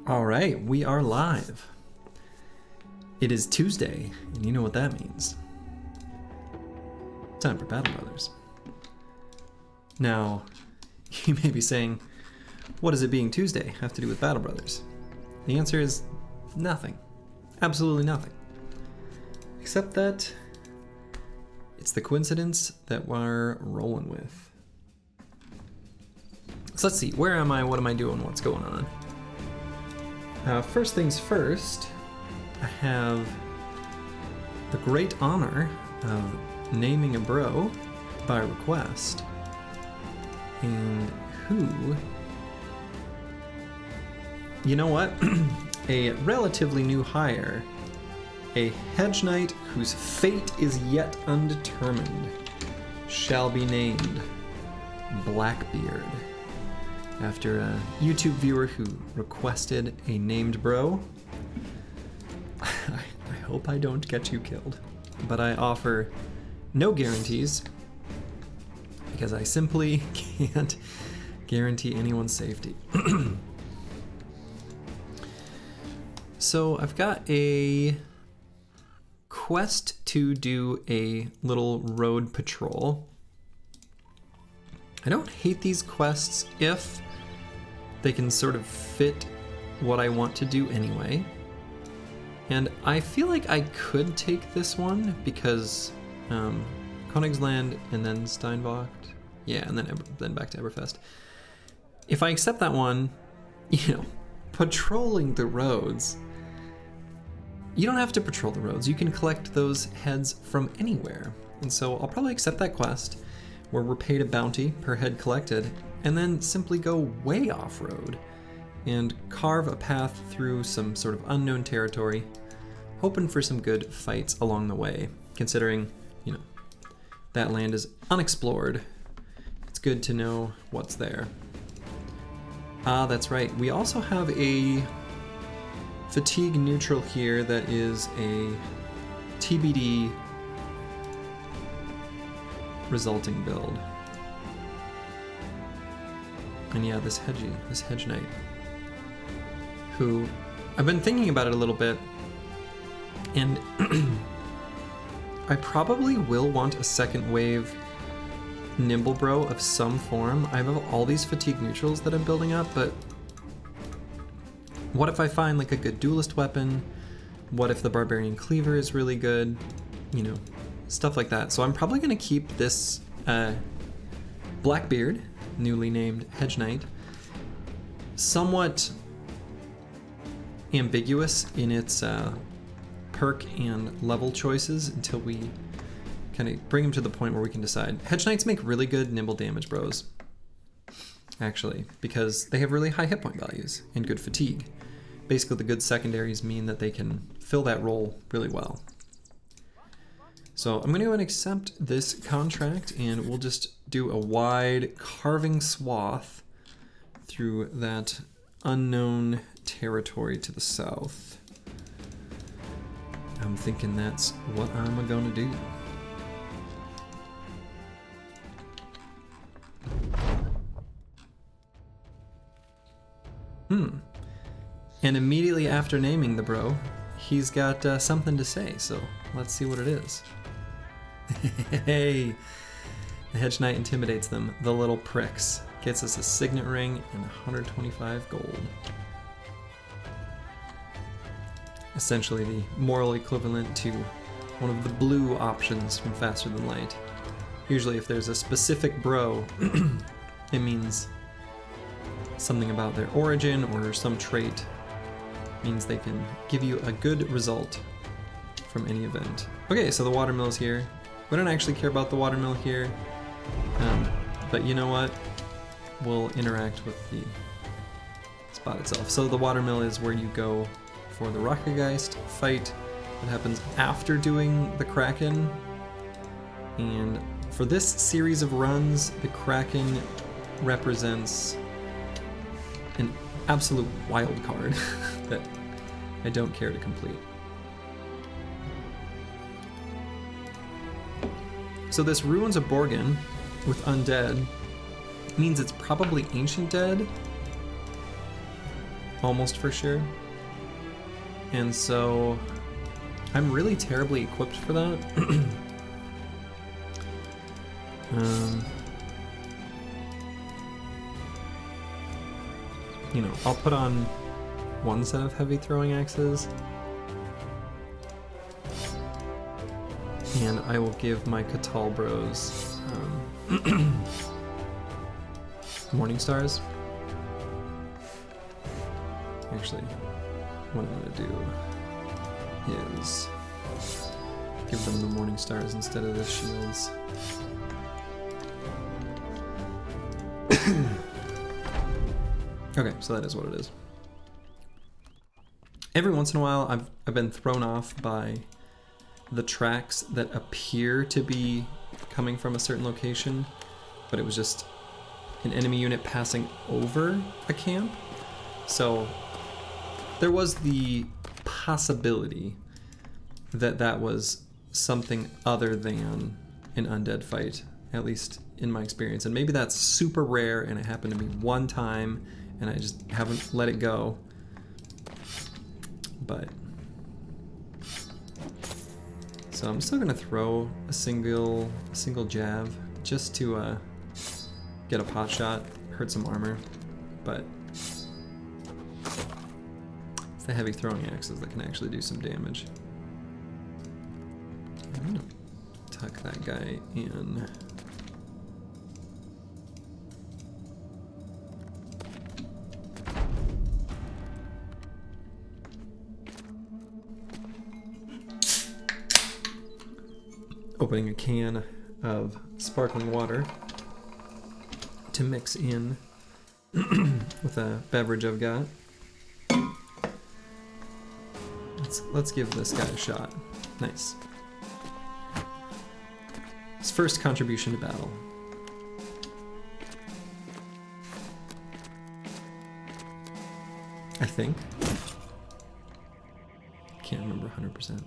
All right, we are live. It is Tuesday, and you know what that means. Time for Battle Brothers. Now, you may be saying, what does it being Tuesday have to do with Battle Brothers? The answer is nothing. Absolutely nothing. Except that it's the coincidence that we're rolling with. So let's see, where am I, what am I doing, what's going on? First things first, I have the great honor of naming a bro by request. And who... You know what? A relatively new hire. A hedge knight whose fate is yet undetermined shall be named Blackbeard. After a YouTube viewer who requested a named bro. I hope I don't get you killed. But I offer no guarantees because I simply can't guarantee anyone's safety. So I've got a quest to do a little road patrol. I don't hate these quests if they can sort of fit what I want to do anyway. And I feel like I could take this one because Königsland and then Steinbock. Yeah, and then back to Everfest. If I accept that one, you know, patrolling the roads, you don't have to patrol the roads. You can collect those heads from anywhere. And so I'll probably accept that quest where we're paid a bounty per head collected and then simply go way off-road and carve a path through some sort of unknown territory, hoping for some good fights along the way, considering, you know, that land is unexplored. It's good to know what's there. That's right. We also have a fatigue neutral here that is a TBD resulting build. And yeah, this hedge knight, who I've been thinking about it a little bit, and I probably will want a second wave nimble bro of some form. I have all these fatigue neutrals that I'm building up, but what if I find like a good duelist weapon? What if the barbarian cleaver is really good? You know, stuff like that. So I'm probably gonna keep this Blackbeard, newly named hedge knight, somewhat ambiguous in its perk and level choices until we kind of bring him to the point where we can decide. Hedge knights make really good nimble damage bros, actually, because they have really high hit point values and good fatigue. Basically, the good secondaries mean that they can fill that role really well. So I'm going to go and accept this contract, and we'll just do a wide carving swath through that unknown territory to the south. I'm thinking that's what I'm going to do. And immediately after naming the bro, he's got something to say, so let's see what it is. Hey! The hedge knight intimidates them, the little pricks. Gets us a signet ring and 125 gold. Essentially the moral equivalent to one of the blue options from Faster Than Light. Usually if there's a specific bro, it means something about their origin or some trait. Means they can give you a good result from any event. Okay, so the watermill's here. We don't actually care about the watermill here, but you know what? We'll interact with the spot itself. So the watermill is where you go for the Rockergeist fight that happens after doing the Kraken. And for this series of runs, the Kraken represents an absolute wild card that I don't care to complete. So this Ruins of Borgen with undead means it's probably ancient dead, almost for sure. And so I'm really terribly equipped for that. You know, I'll put on one set of heavy throwing axes, and I will give my Catal bros Morning Stars. Actually, what I'm gonna do is give them the Morning Stars instead of the shields. Okay, so that is what it is. Every once in a while, I've been thrown off by the tracks that appear to be coming from a certain location, but it was just an enemy unit passing over a camp. So there was the possibility that that was something other than an undead fight, at least in my experience. And maybe that's super rare and it happened to me one time and I just haven't let it go. But so I'm still gonna throw a single jab just to get a pot shot, hurt some armor, but it's the heavy throwing axes that can actually do some damage. I'm gonna tuck that guy in. Opening a can of sparkling water to mix in with a beverage I've got. Let's give this guy a shot. Nice. His first contribution to battle. I think. Can't remember 100%.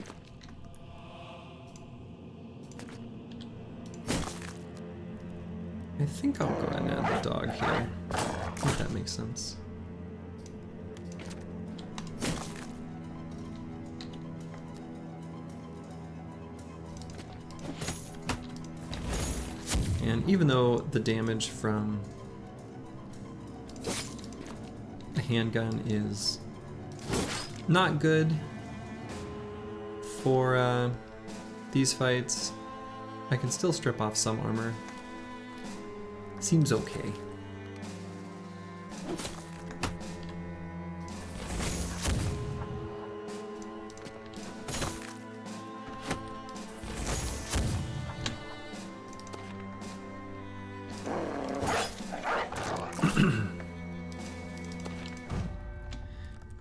I think I'll go ahead and add the dog here. I think that makes sense. And even though the damage from a handgun is not good for these fights, I can still strip off some armor. Seems okay.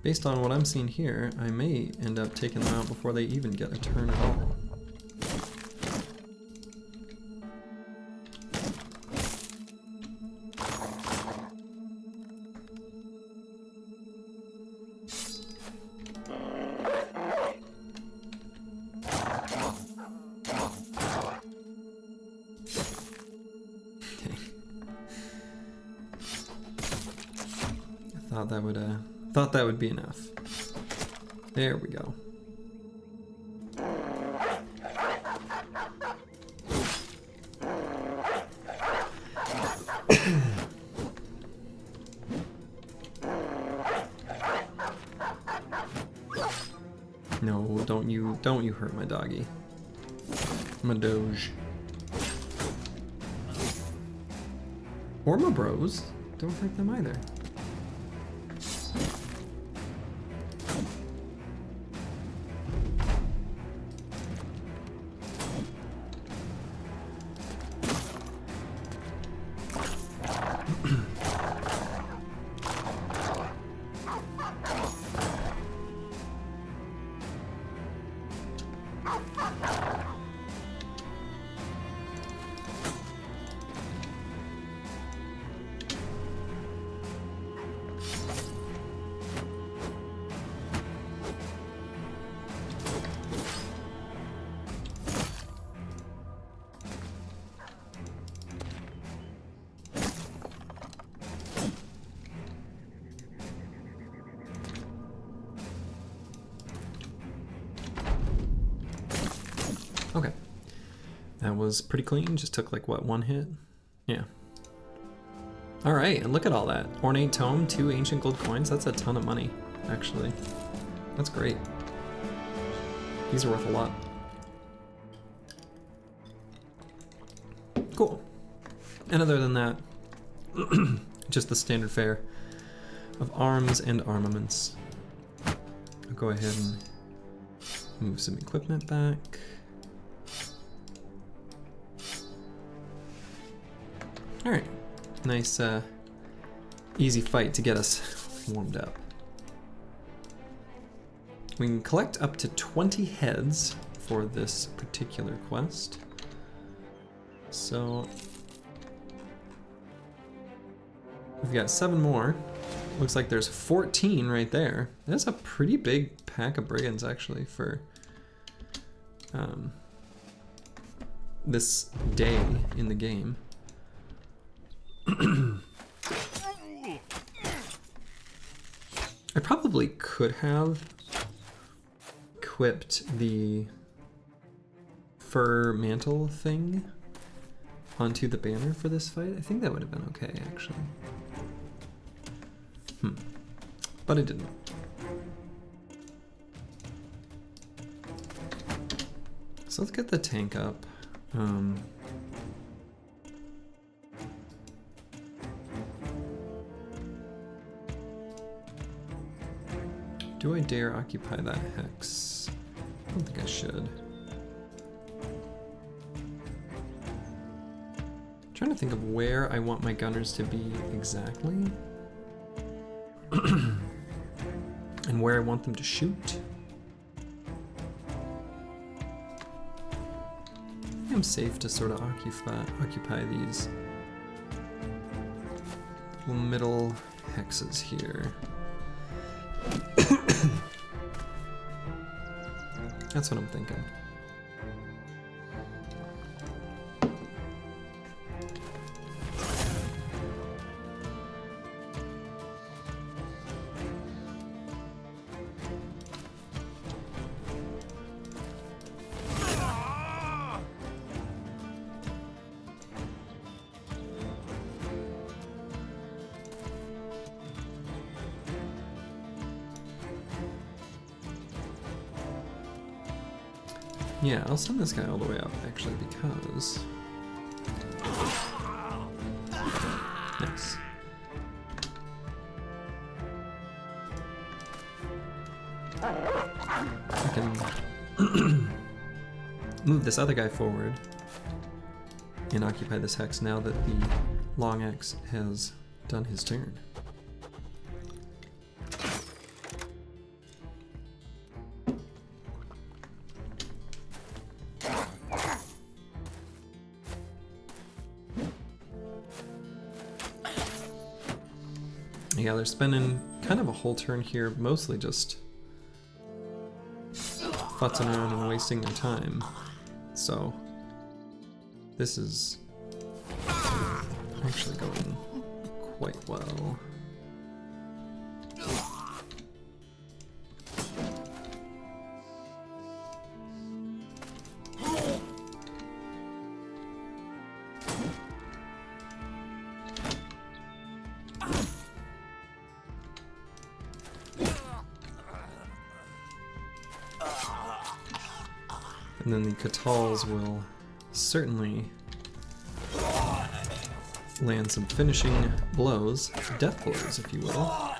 Based on what I'm seeing here, I may end up taking them out before they even get a turn at all. Thought that would be enough. There we go. No, don't you hurt my doggy. My doge. Or my bros. Don't hurt them either. Okay. That was pretty clean. Just took like, what, 1 hit? Yeah. All right, and look at all that. Ornate tome, 2 ancient gold coins. That's a ton of money, actually. That's great. These are worth a lot. Cool. And other than that, just the standard fare of arms and armaments. I'll go ahead and move some equipment back. All right, nice easy fight to get us warmed up. We can collect up to 20 heads for this particular quest. So we've got 7 more. Looks like there's 14 right there. That's a pretty big pack of brigands actually for this day in the game. I probably could have equipped the fur mantle thing onto the banner for this fight. I think that would have been okay, actually. But I didn't. So let's get the tank up. Do I dare occupy that hex? I don't think I should. I'm trying to think of where I want my gunners to be exactly. And where I want them to shoot. I think I'm safe to sort of occupy these little middle hexes here. That's what I'm thinking. Yeah, I'll send this guy all the way up, actually, because... Nice. I can move this other guy forward and occupy this hex now that the long axe has done his turn. Yeah, they're spending kind of a whole turn here, mostly just futzing around and wasting their time. So this is actually going quite well. And then the Catals will certainly land some finishing blows, death blows if you will,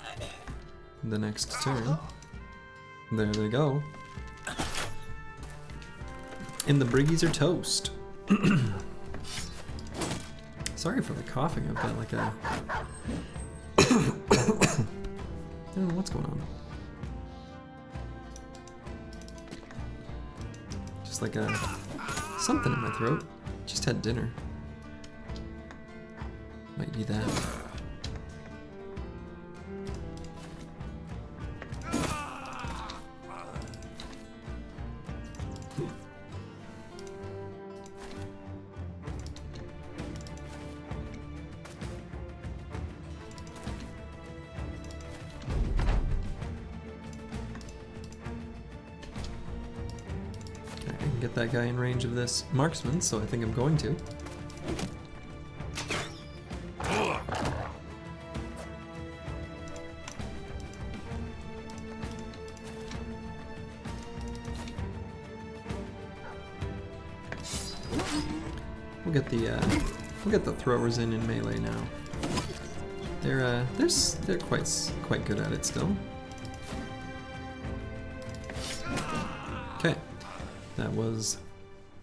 the next turn. There they go. And the briggies are toast. Sorry for the coughing, I've got like a... I don't know what's going on. Like a something in my throat. Just had dinner. Might be that. get that guy in range of this marksman, so I think I'm going to. We'll get the throwers in melee now. They're quite good at it still. Okay, that was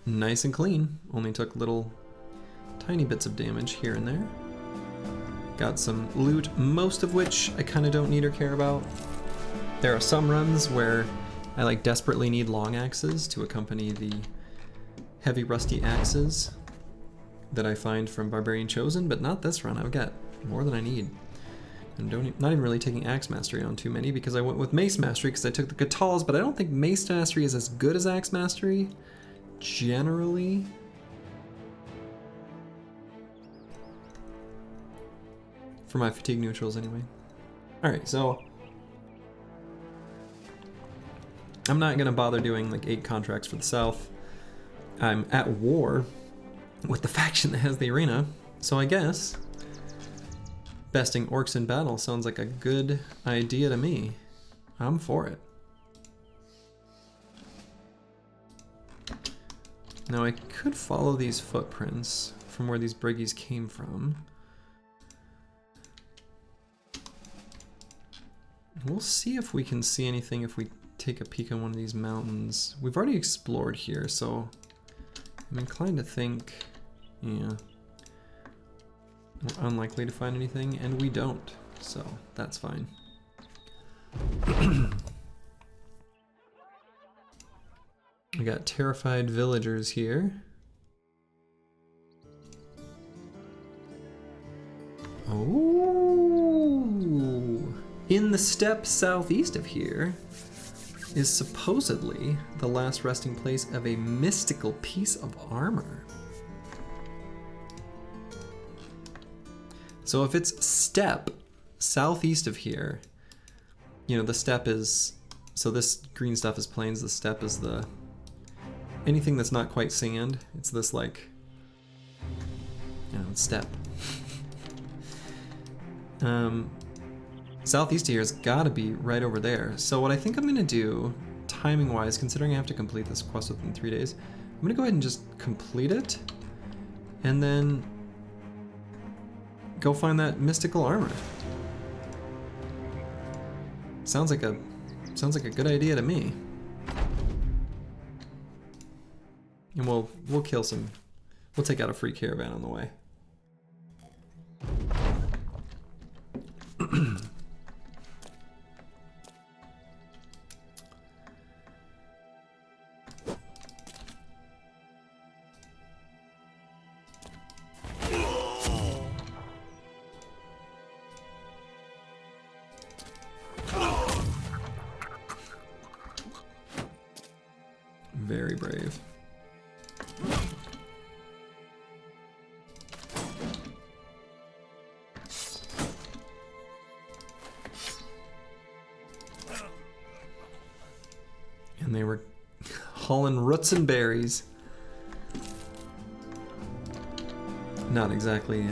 nice and clean. Only took little tiny bits of damage here and there. Got some loot, most of which I kind of don't need or care about. There are some runs where I like desperately need long axes to accompany the heavy rusty axes that I find from Barbarian Chosen, but not this run. I've got more than I need. And not even really taking Axe Mastery on too many, because I went with Mace Mastery because I took the Gatals, but I don't think Mace Mastery is as good as Axe Mastery, generally. For my fatigue neutrals, anyway. Alright, so I'm not gonna bother doing like 8 contracts for the South. I'm at war with the faction that has the arena, so I guess besting orcs in battle sounds like a good idea to me. I'm for it. Now I could follow these footprints from where these briggies came from. We'll see if we can see anything if we take a peek on one of these mountains. We've already explored here, so I'm inclined to think, yeah, we're unlikely to find anything, and we don't, so that's fine. We got terrified villagers here. Oh, in the steppe southeast of here is supposedly the last resting place of a mystical piece of armor. So if it's steppe southeast of here, you know, the steppe is, so this green stuff is plains, the steppe is the, anything that's not quite sand, it's this like, you know, it's steppe. Southeast of here has got to be right over there. So what I think I'm going to do, timing-wise, considering I have to complete this quest within 3 days, I'm going to go ahead and just complete it, and then go find that mystical armor. Sounds like a good idea to me. And we'll kill some. We'll take out a free caravan on the way. Very brave. And they were hauling roots and berries. Not exactly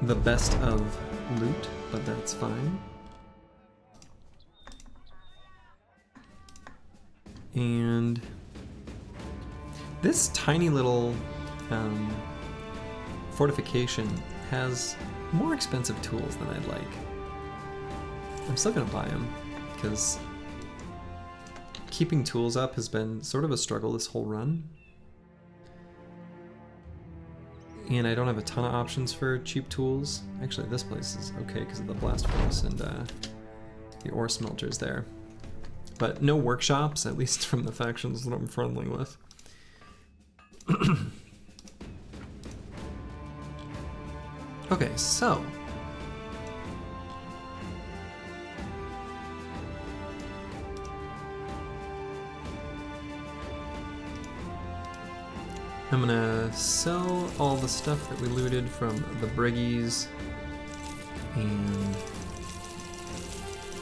the best of loot, but that's fine. And this tiny little fortification has more expensive tools than I'd like. I'm still gonna buy them because keeping tools up has been sort of a struggle this whole run. And I don't have a ton of options for cheap tools. Actually, this place is okay because of the blast furnace and the ore smelters there. But no workshops, at least from the factions that I'm friendly with. Okay, so I'm gonna sell all the stuff that we looted from the briggies and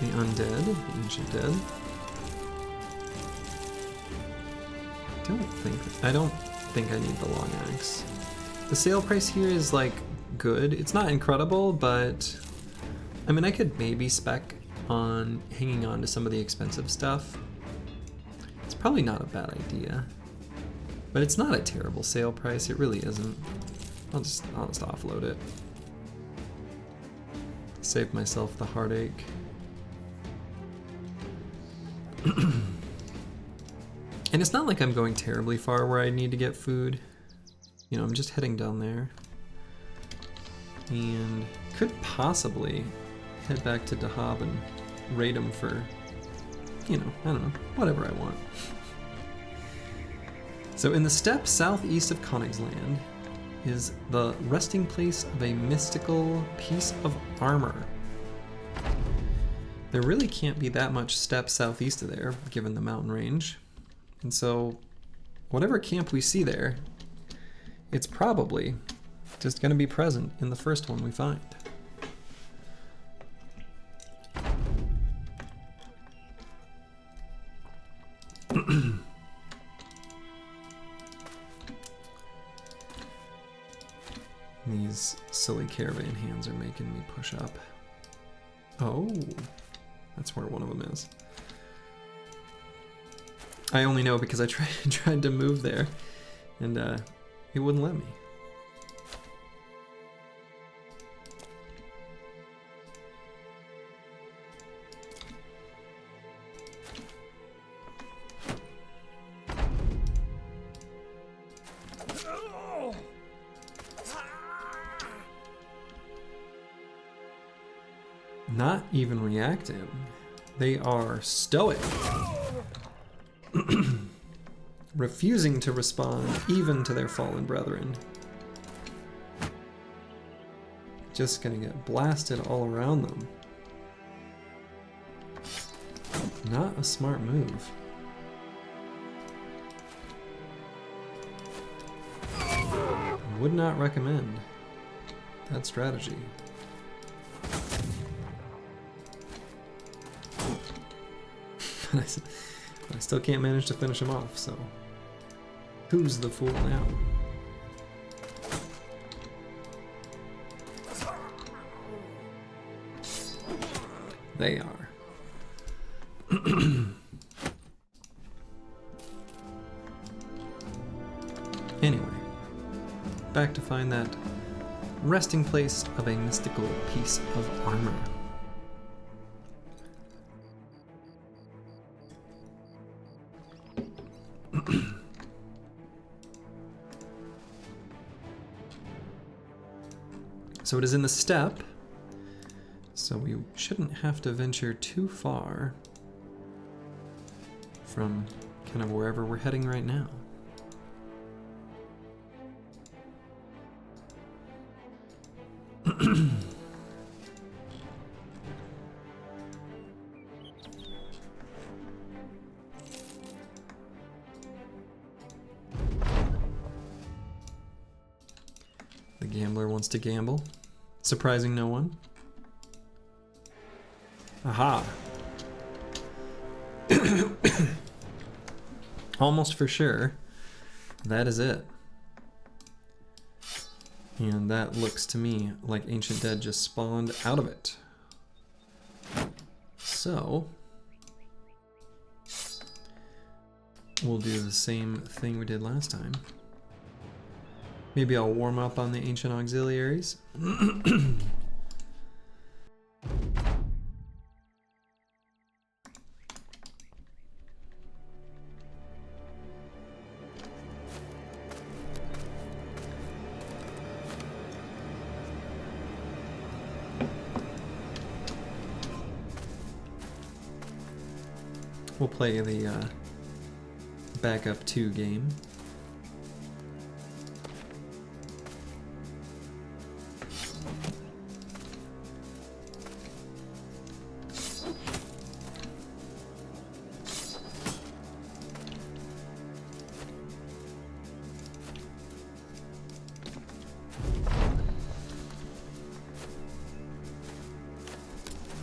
the undead, the ancient dead. I don't think I need the long axe. The sale price here is like good. It's not incredible, but I mean, I could maybe spec on hanging on to some of the expensive stuff. It's probably not a bad idea, but it's not a terrible sale price. It really isn't. I'll just offload it. Save myself the heartache. And it's not like I'm going terribly far where I need to get food. You know, I'm just heading down there. And could possibly head back to Dahab and raid him for, you know, I don't know, whatever I want. So in the steppe southeast of Königsland is the resting place of a mystical piece of armor. There really can't be that much steppe southeast of there, given the mountain range. And so, whatever camp we see there, it's probably just going to be present in the first one we find. These silly caravan hands are making me push up. Oh, that's where one of them is. I only know because I tried to move there, and it wouldn't let me. Not even reacting. They are stoic. Refusing to respond even to their fallen brethren. Just gonna get blasted all around them. Not a smart move. Would not recommend that strategy. I still can't manage to finish him off, so who's the fool now? They are. Anyway, back to find that resting place of a mystical piece of armor. So it is in the steppe, so we shouldn't have to venture too far from kind of wherever we're heading right now. The gambler wants to gamble. Surprising no one. Aha. Almost for sure. That is it. And that looks to me like Ancient Dead just spawned out of it. So we'll do the same thing we did last time. Maybe I'll warm up on the ancient auxiliaries. We'll play the backup 2 game.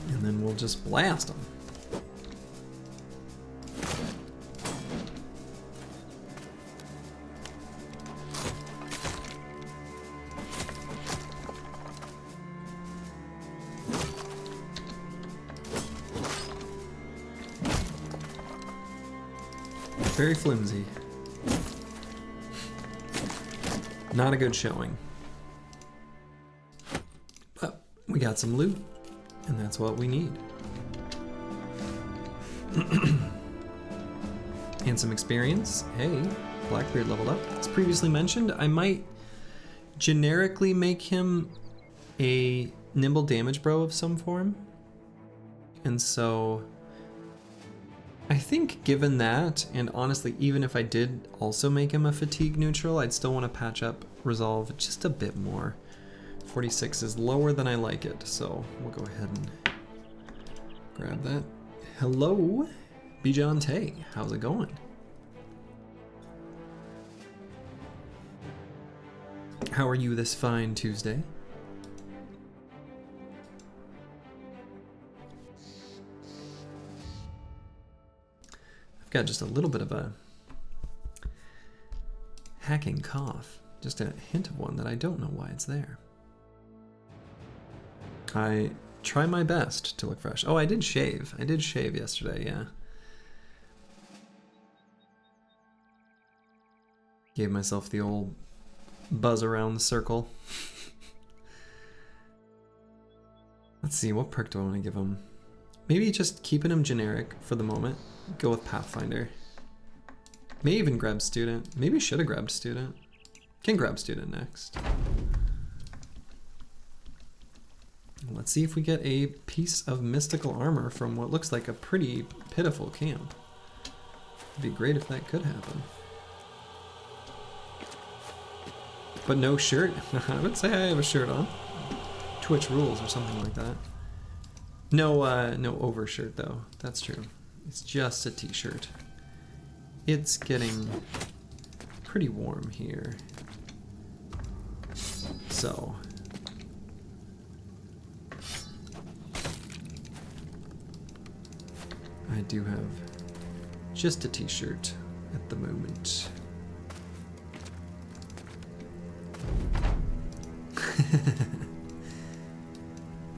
And then we'll just blast them. Very flimsy. Not a good showing. But we got some loot, and that's what we need. And some experience. Hey, Blackbeard leveled up. As previously mentioned, I might generically make him a nimble damage bro of some form. And so I think given that, and honestly, even if I did also make him a fatigue neutral, I'd still want to patch up resolve just a bit more. 46 is lower than I like it, so we'll go ahead and grab that. Hello, Bijan Tay, how's it going? How are you this fine Tuesday? I've got just a little bit of a hacking cough, just a hint of one that I don't know why it's there. I try my best to look fresh. Oh, I did shave. I did shave yesterday, yeah. Gave myself the old buzz around the circle. Let's see, what perk do I want to give him? Maybe just keeping him generic for the moment. Go with Pathfinder. May even grab Student. Maybe should have grabbed Student. Can grab Student next. Let's see if we get a piece of mystical armor from what looks like a pretty pitiful camp. It'd be great if that could happen. But no shirt? I would say I have a shirt on. Twitch rules or something like that. No, no overshirt though. That's true. It's just a t-shirt. It's getting pretty warm here. So I do have just a t-shirt at the moment.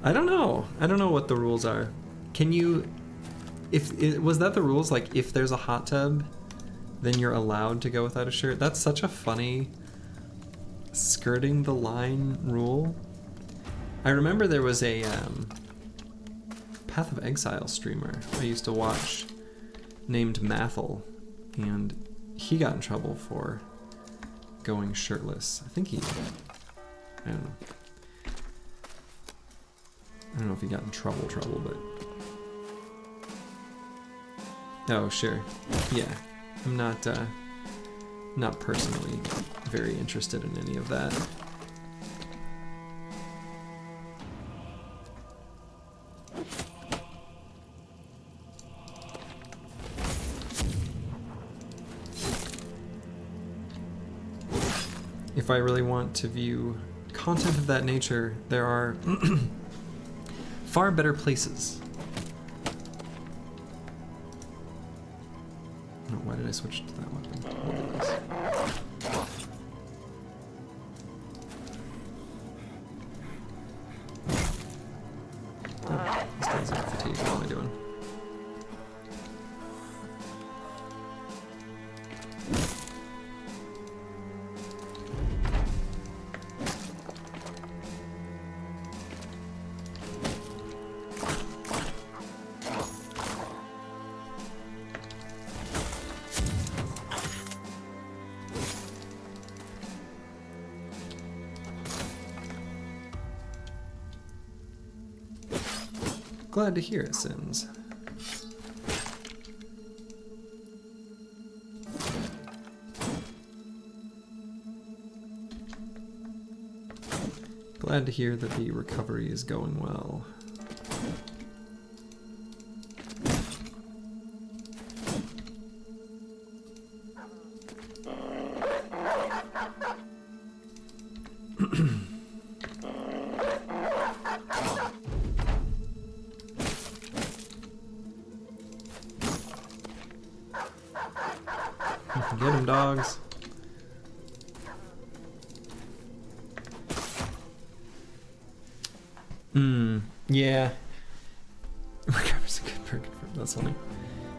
I don't know. I don't know what the rules are. Can you, was that the rules? Like if there's a hot tub, then you're allowed to go without a shirt? That's such a funny skirting the line rule. I remember there was a Path of Exile streamer I used to watch named Mathel, and he got in trouble for going shirtless. I think he, I don't know. I don't know if he got in trouble, but... Oh, sure. Yeah. I'm not personally very interested in any of that. If I really want to view content of that nature, there are far better places. Oh, why did I switch to that weapon? Oh, this guy's got fatigue. What am I doing? Glad to hear it, Sins. Glad to hear that the recovery is going well. Get him, dogs. Yeah. Recovers a good perk. That's funny.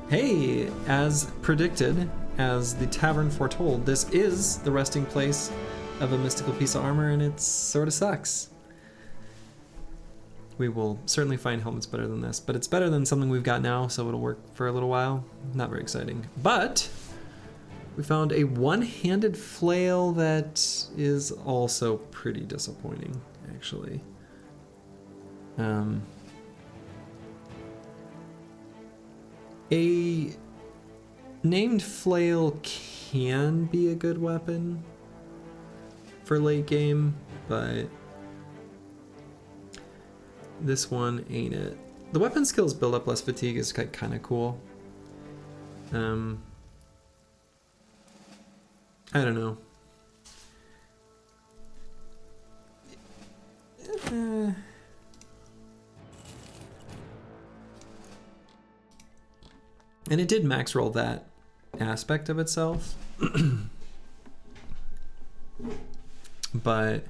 Hey, as predicted, as the tavern foretold, this is the resting place of a mystical piece of armor, and it sort of sucks. We will certainly find helmets better than this, but it's better than something we've got now, so it'll work for a little while. Not very exciting. But we found a one-handed flail that is also pretty disappointing, actually. A named flail can be a good weapon for late game, but this one ain't it. The weapon skills build up less fatigue is kind of cool. I don't know. And it did max roll that aspect of itself. But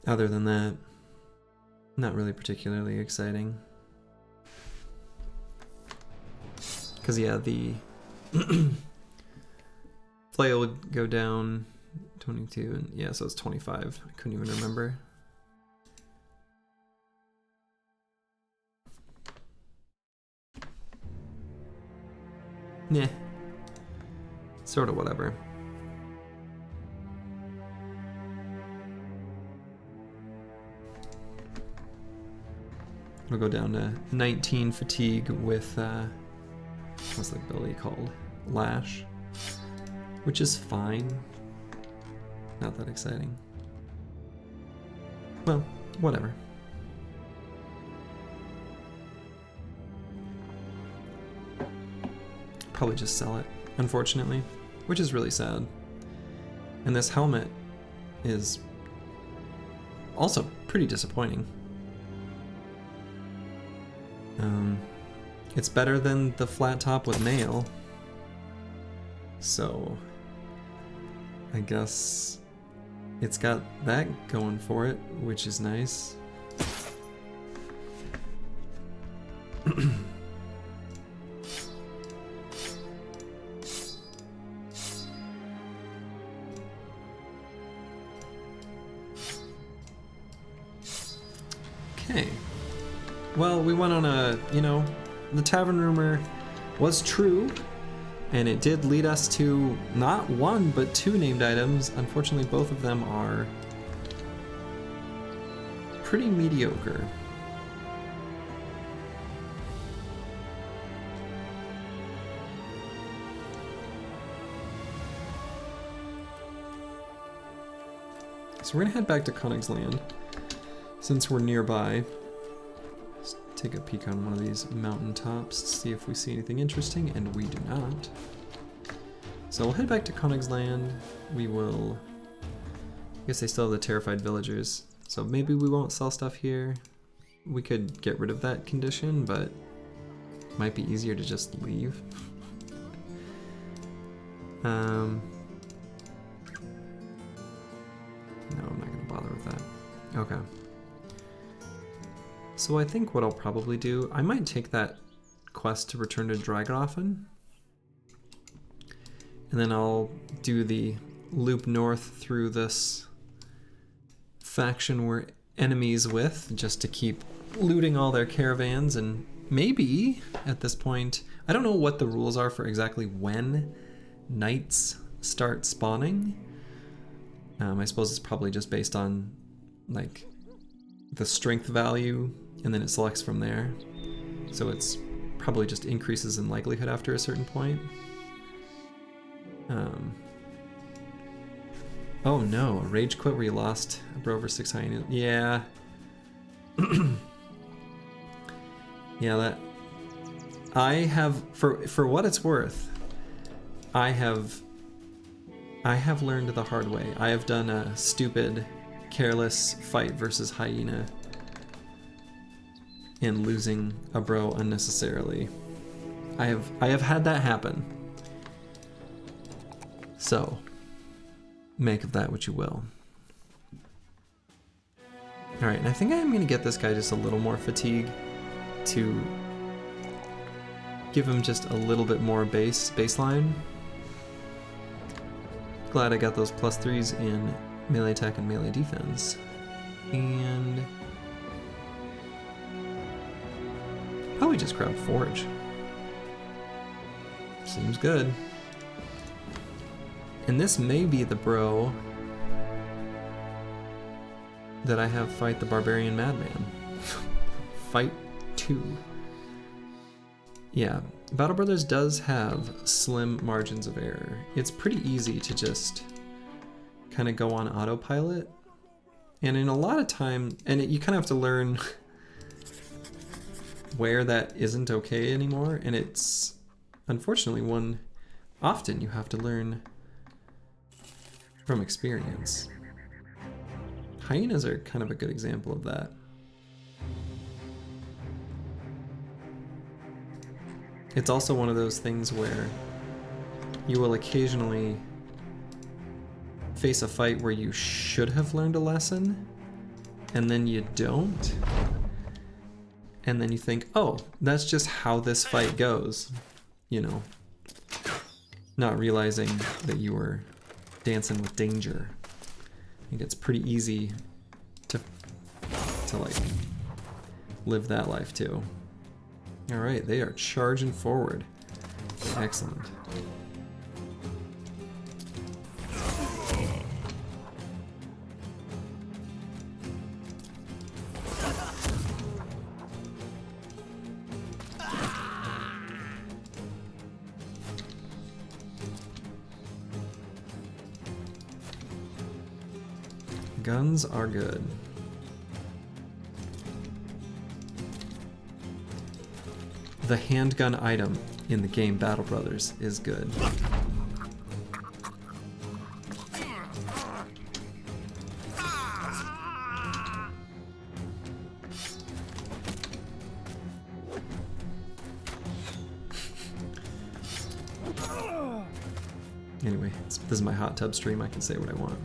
other than that, not really particularly exciting. Because yeah, the flail would go down 22, and yeah, so it's 25. I couldn't even remember. Nah. Sort of whatever. It'll go down to 19 fatigue with, what's the ability called? Lash. Which is fine. Not that exciting. Well, whatever. Probably just sell it, unfortunately, which is really sad. And this helmet is also pretty disappointing. It's better than the flat top with mail, so I guess it's got that going for it, which is nice. Okay. Well, we went on a, the tavern rumor was true, and it did lead us to not one, but two named items. Unfortunately, both of them are pretty mediocre. So we're gonna head back to Königsland, since we're nearby. Let's take a peek on one of these mountaintops to see if we see anything interesting, and we do not. So we'll head back to Königsland. We will... I guess they still have the terrified villagers, so maybe we won't sell stuff here. We could get rid of that condition, but it might be easier to just leave. No, I'm not gonna bother with that. Okay. So I think what I'll probably do, I might take that quest to return to Dragrafen, and then I'll do the loop north through this faction we're enemies with, just to keep looting all their caravans, and maybe at this point, I don't know what the rules are for exactly when knights start spawning. I suppose it's probably just based on like the strength value, and then it selects from there. So it's probably just increases in likelihood after a certain point. Oh no, a rage quit where you lost a bro over 6 hyenas. Yeah. Yeah, that... I have, for what it's worth, I have learned the hard way. I have done a stupid, careless fight versus hyena and losing a bro unnecessarily. I have had that happen. So, make of that what you will. Alright, and I think I'm gonna get this guy just a little more fatigue to give him just a little bit more baseline. Glad I got those +3s in melee attack and melee defense. And probably just grab Forge. Seems good. And this may be the bro that I have fight the Barbarian Madman. Fight 2. Yeah, Battle Brothers does have slim margins of error. It's pretty easy to just kind of go on autopilot. And in a lot of time, and you kind of have to learn where that isn't okay anymore. And it's unfortunately one often you have to learn from experience. Hyenas are kind of a good example of that. It's also one of those things where you will occasionally face a fight where you should have learned a lesson, and then you don't. And then you think, oh, that's just how this fight goes. You know, not realizing that you were dancing with danger. I think it's pretty easy to like live that life too. All right, they are charging forward. Excellent. Guns are good. The handgun item in the game Battle Brothers is good. Anyway, this is my hot tub stream. I can say what I want.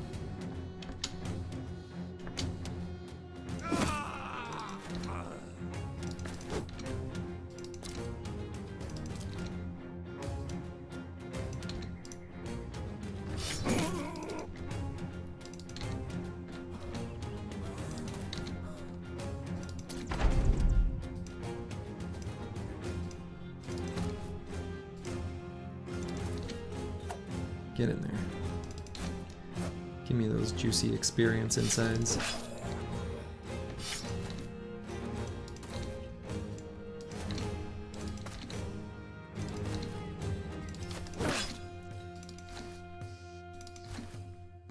Get in there. Give me those juicy experience insides.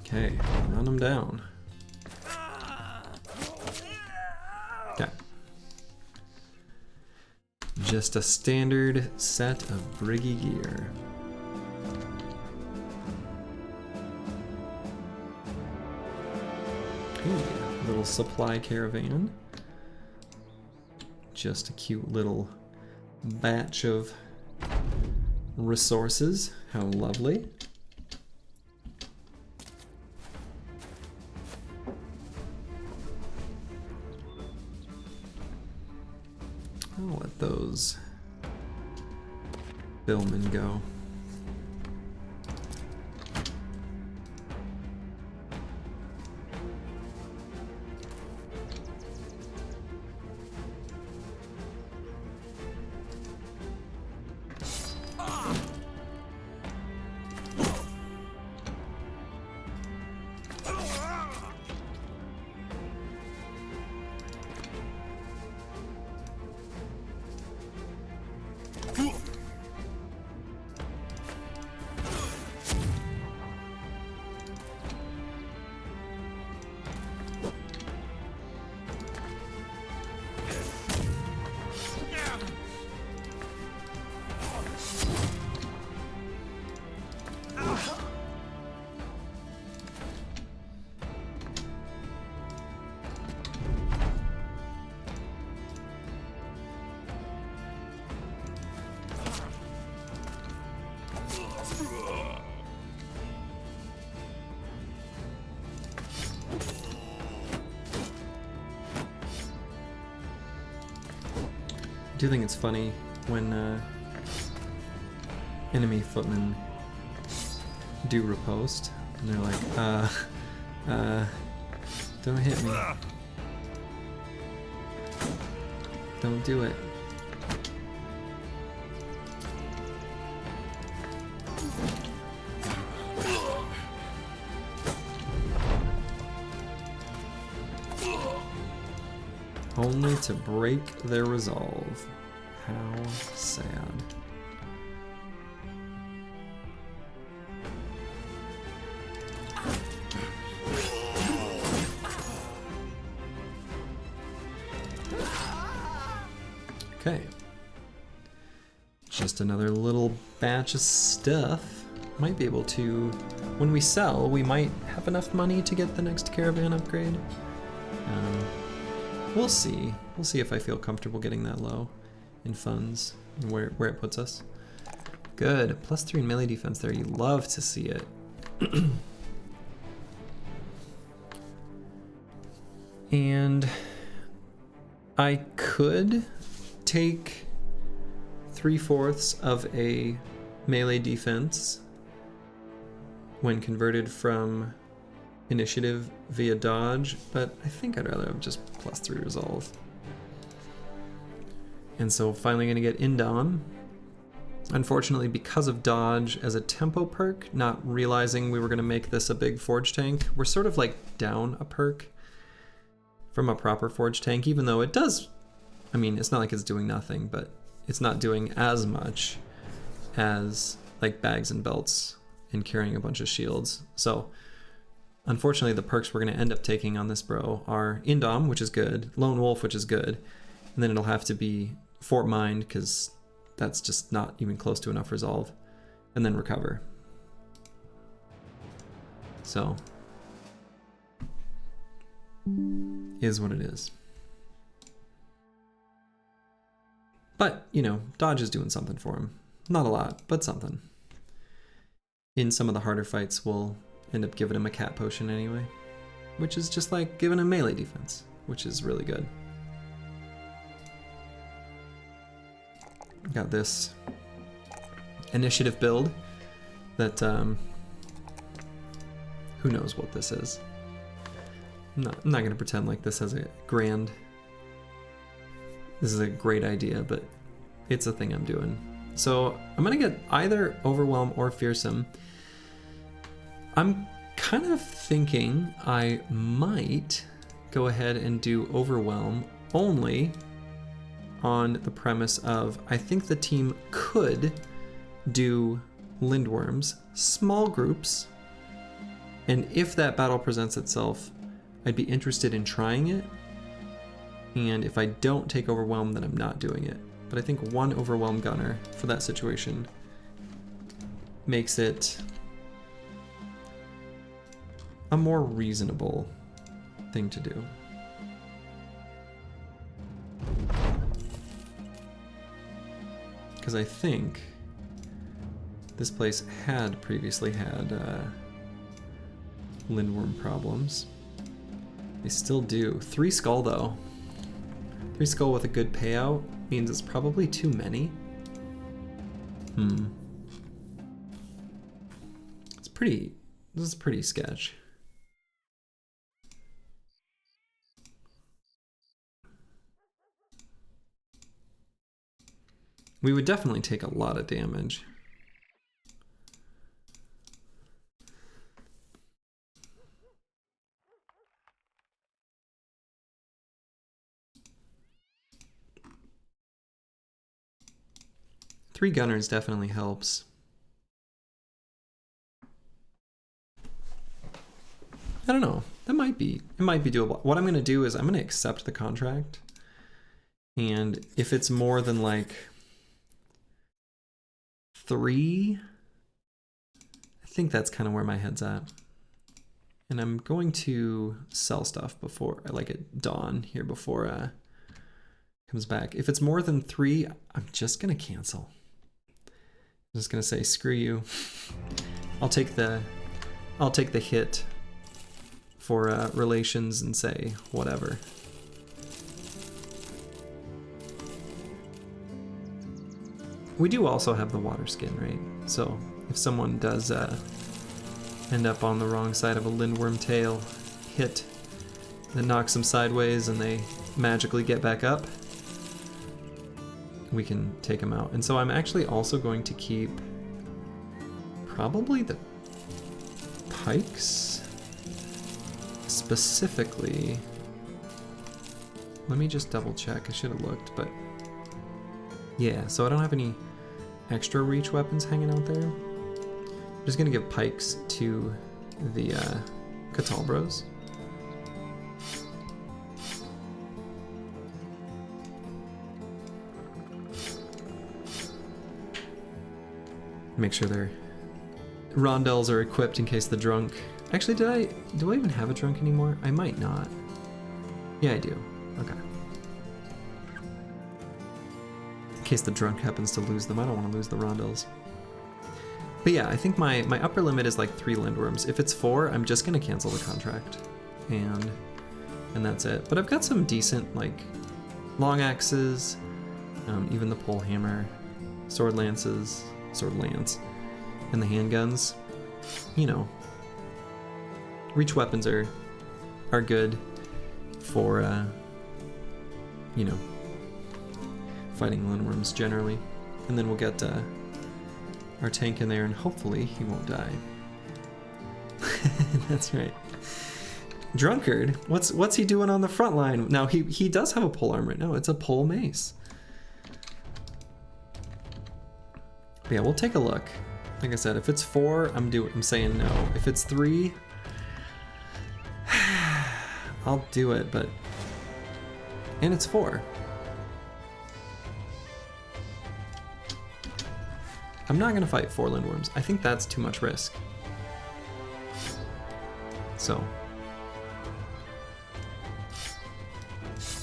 Okay, run them down. Okay. Just a standard set of Briggy gear. Ooh, little supply caravan. Just a cute little batch of resources. How lovely. I'll let those billmen go. I do think it's funny when enemy footmen do riposte, and they're like, don't hit me. Don't do it. Only to break their resolve. How sad. Okay. Just another little batch of stuff. Might be able to, when we sell, we might have enough money to get the next caravan upgrade. We'll see. We'll see if I feel comfortable getting that low in funds and where it puts us. Good. +3 in melee defense there. You love to see it. And I could take 3/4 of a melee defense when converted from initiative via dodge, but I think I'd rather have just +3 resolve. And so finally gonna get Indom. Unfortunately, because of dodge as a tempo perk, not realizing we were gonna make this a big forge tank, we're sort of like down a perk from a proper forge tank, even though it does, I mean, it's not like it's doing nothing, but it's not doing as much as like bags and belts and carrying a bunch of shields. So unfortunately, the perks we're going to end up taking on this bro are Indom, which is good, Lone Wolf, which is good, and then it'll have to be Fort Mind, because that's just not even close to enough resolve, and then Recover. So, is what it is. But, you know, dodge is doing something for him. Not a lot, but something. In some of the harder fights, we'll end up giving him a cat potion anyway, which is just like giving him melee defense, which is really good. Got this initiative build that, who knows what this is. I'm not going to pretend like this has this is a great idea, but it's a thing I'm doing. So I'm going to get either Overwhelm or Fearsome. I'm kind of thinking I might go ahead and do Overwhelm only on the premise of I think the team could do Lindworms, small groups, and if that battle presents itself, I'd be interested in trying it, and if I don't take Overwhelm, then I'm not doing it. But I think one Overwhelm Gunner for that situation makes it a more reasonable thing to do. Because I think this place had previously had Lindworm problems. They still do. 3 skull though. 3 skull with a good payout means it's probably too many. This is pretty sketch. We would definitely take a lot of damage. Three gunners definitely helps. I don't know. It might be doable. What I'm going to do is I'm going to accept the contract. And if it's more than like 3, I think that's kind of where my head's at. And I'm going to sell stuff before, like at dawn here before it comes back. If it's more than 3, I'm just going to cancel. I'm just going to say, screw you. I'll take the hit for relations and say whatever. We do also have the water skin, right? So if someone does end up on the wrong side of a lindworm tail hit that knocks them sideways and they magically get back up, we can take them out. And so I'm actually also going to keep probably the pikes specifically. Let me just double check. I should have looked, but yeah, so I don't have any extra reach weapons hanging out there. I'm just gonna give pikes to the Catal Bros. Make sure their rondels are equipped in case the drunk... Actually, do I even have a drunk anymore? I might not. Yeah, I do. Okay. In case the drunk happens to lose them, I don't want to lose the rondels. But yeah, I think my upper limit is like 3 lindworms. If it's 4, I'm just gonna cancel the contract, and that's it. But I've got some decent like long axes, even the pole hammer, sword lance, and the handguns. You know, reach weapons are good for you know, fighting lindworms generally. And then we'll get our tank in there, and hopefully he won't die. That's right. Drunkard, what's he doing on the front line? Now he does have a pole arm right now. It's a pole mace. But yeah, we'll take a look. Like I said, if it's 4, I'm saying no. If it's 3, I'll do it, but... And it's 4. I'm not gonna fight 4 lindworms. I think that's too much risk. So.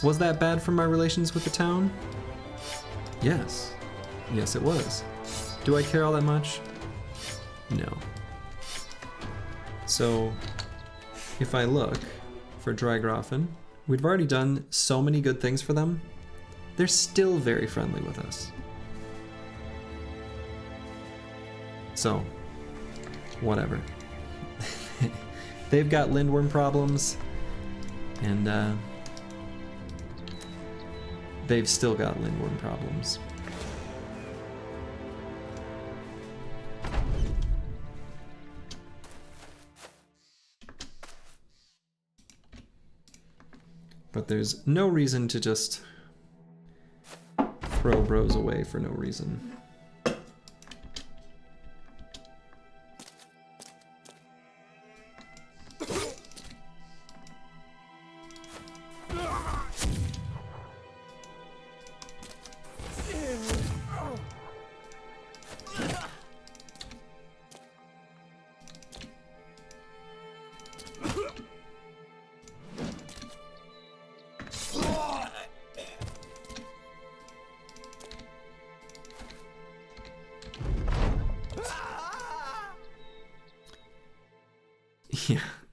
Was that bad for my relations with the town? Yes. Yes, it was. Do I care all that much? No. So, if I look for Drygroffen, we've already done so many good things for them. They're still very friendly with us. So, whatever. They've got lindworm problems, and they've still got lindworm problems. But there's no reason to just throw bros away for no reason.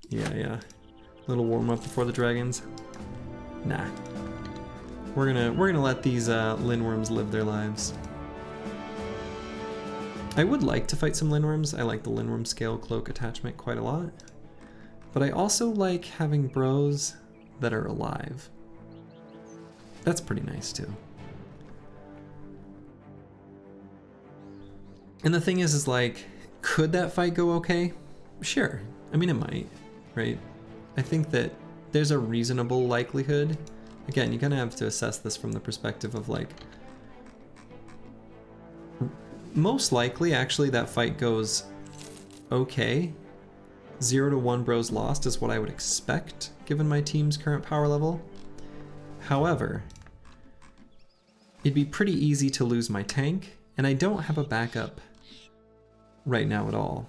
Yeah. Little warm up before the dragons. Nah. We're gonna let these lindworms live their lives. I would like to fight some lindworms. I like the lindworm scale cloak attachment quite a lot. But I also like having bros that are alive. That's pretty nice too. And the thing is like, could that fight go okay? Sure. I mean, it might, right? I think that there's a reasonable likelihood. Again, you kind of have to assess this from the perspective of like, most likely actually that fight goes okay. 0 to 1 bros lost is what I would expect given my team's current power level. However, it'd be pretty easy to lose my tank, and I don't have a backup right now at all.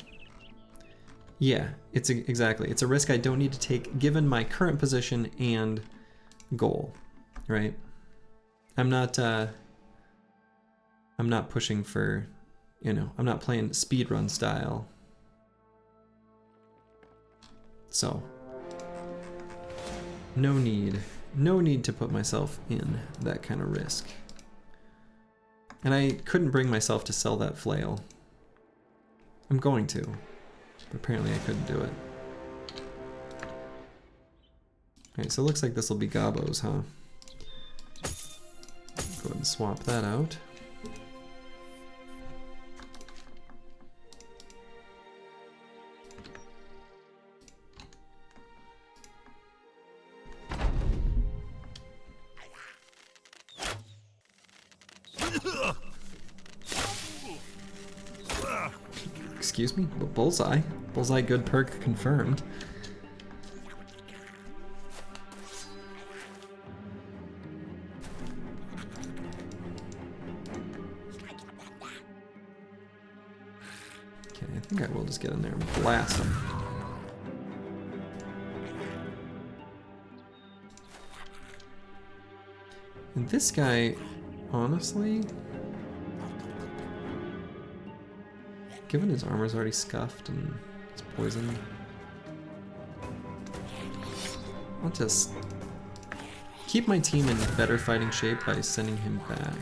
Yeah, it's exactly. It's a risk I don't need to take given my current position and goal, right? I'm not pushing for, you know, I'm not playing speedrun style. So, no need to put myself in that kind of risk. And I couldn't bring myself to sell that flail. I'm going to, but apparently I couldn't do it. Alright, so it looks like this will be Gobbo's, huh? Go ahead and swap that out. Excuse me? Bullseye? Bullseye good perk confirmed. Okay, I think I will just get in there and blast him. And this guy, honestly, given his armor's already scuffed and he's poisoned, I'll just keep my team in better fighting shape by sending him back.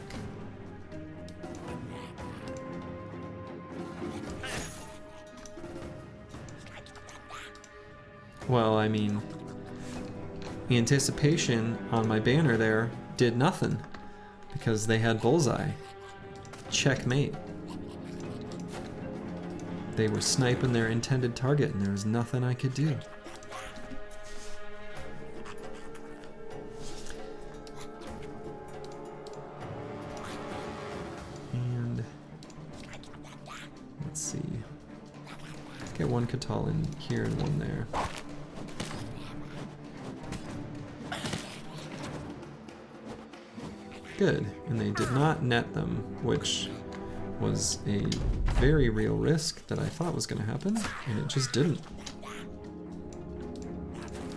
Well, I mean, the anticipation on my banner there did nothing because they had Bullseye. Checkmate. They were sniping their intended target and there was nothing I could do. And let's see. Let's get one Catal in here and one there. Good, and they did not net them, which was a very real risk that I thought was going to happen, and it just didn't.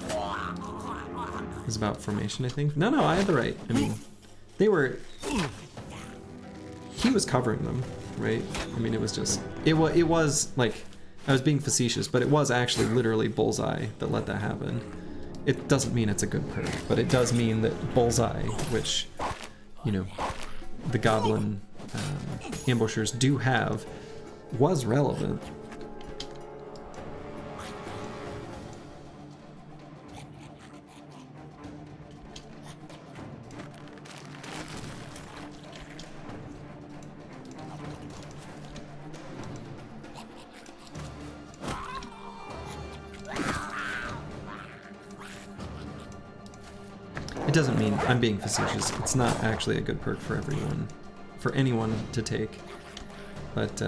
It was about formation, I think. No, I had the right. I mean, they were... He was covering them, right? I mean, it was just... It was like... I was being facetious, but it was actually literally Bullseye that let that happen. It doesn't mean it's a good perk, but it does mean that Bullseye, which... you know, the Goblin ambushers do have, was relevant. It doesn't mean I'm being facetious. It's not actually a good perk for everyone, for anyone to take. But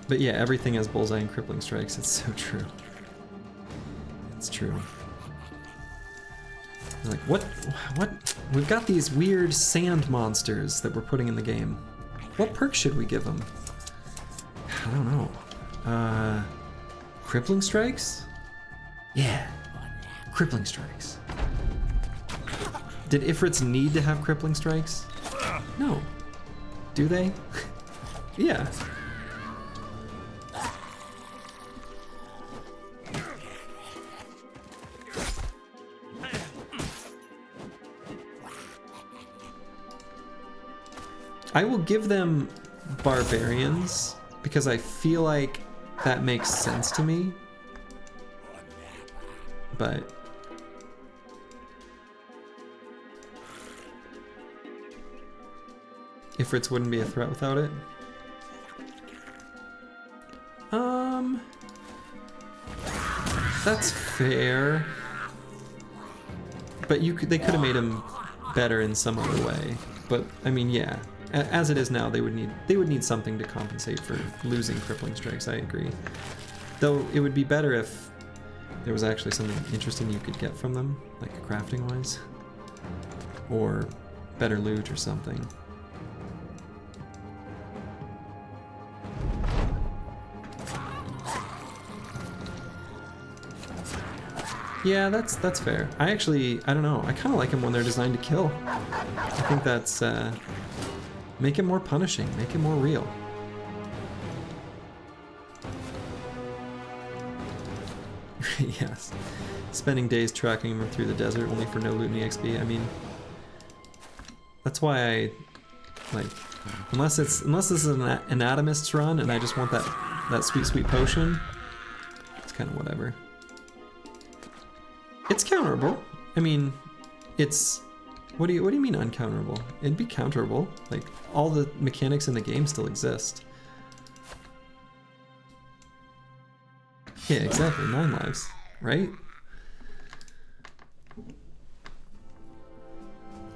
yeah, everything has Bullseye and Crippling Strikes. It's so true. It's true. Like, what? We've got these weird sand monsters that we're putting in the game. What perk should we give them? I don't know. Crippling Strikes? Yeah, Crippling Strikes. Did Ifrits need to have Crippling Strikes? No. Do they? Yeah. I will give them Barbarians because I feel like that makes sense to me, but Ifrits wouldn't be a threat without it. That's fair, but they could have made him better in some other way. But I mean, yeah. As it is now, they would need something to compensate for losing Crippling Strikes. I agree. Though it would be better if there was actually something interesting you could get from them, like crafting-wise, or better loot or something. Yeah, that's fair. I don't know. I kind of like them when they're designed to kill. I think that's make it more punishing, make it more real. Yes. Spending days tracking him through the desert only for no loot and EXP. I mean, that's why I like, unless this is an anatomist's run and I just want that sweet potion, it's kind of whatever. It's counterable. I mean, it's what do you mean uncounterable? It'd be counterable. Like, all the mechanics in the game still exist. Yeah, exactly. 9 lives, right?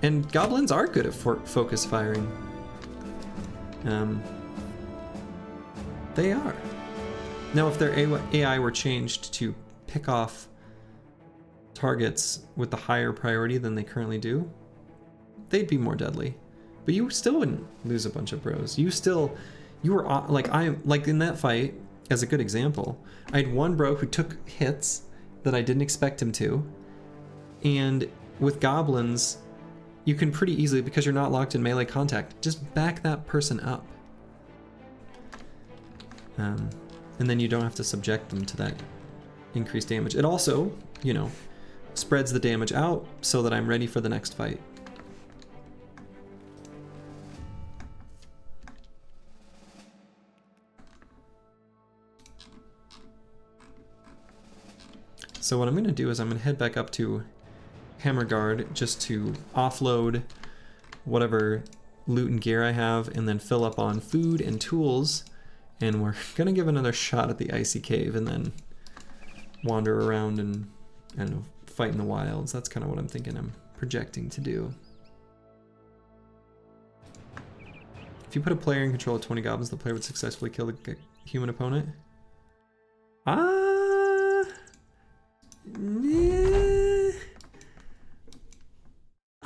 And goblins are good at focus firing. They are. Now, if their AI were changed to pick off targets with the higher priority than they currently do, they'd be more deadly. But you still wouldn't lose a bunch of bros. You were like, like in that fight, as a good example, I had one bro who took hits that I didn't expect him to, and with goblins, you can pretty easily, because you're not locked in melee contact, just back that person up. And then you don't have to subject them to that increased damage. It also, you know, spreads the damage out so that I'm ready for the next fight. So what I'm going to do is I'm going to head back up to Hammerguard just to offload whatever loot and gear I have, and then fill up on food and tools, and we're going to give another shot at the icy cave and then wander around and, I don't know, fight in the wilds. That's kind of what I'm thinking I'm projecting to do. If you put a player in control of 20 goblins, the player would successfully kill the human opponent.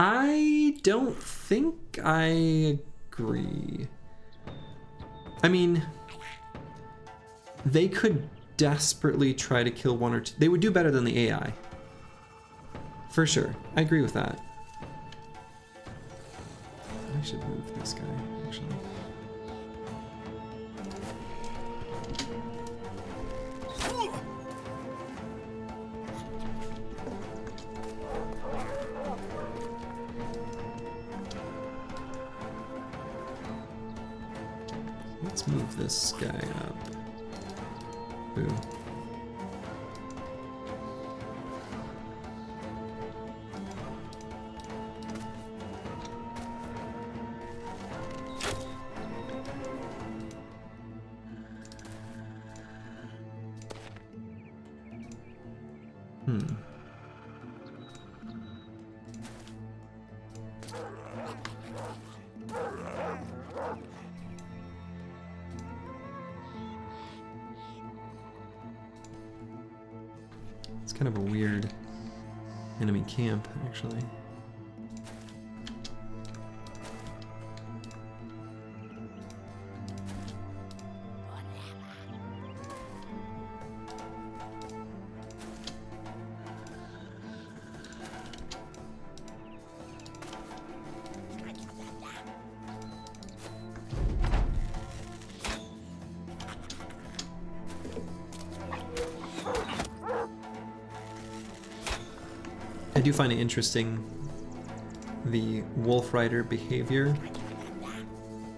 I don't think I agree. I mean, they could desperately try to kill one or two. They would do better than the AI. For sure. I agree with that. I should move this guy, actually. Let's move this guy up. Boo. It's kind of a weird enemy camp, actually. I do find it interesting, the wolf rider behavior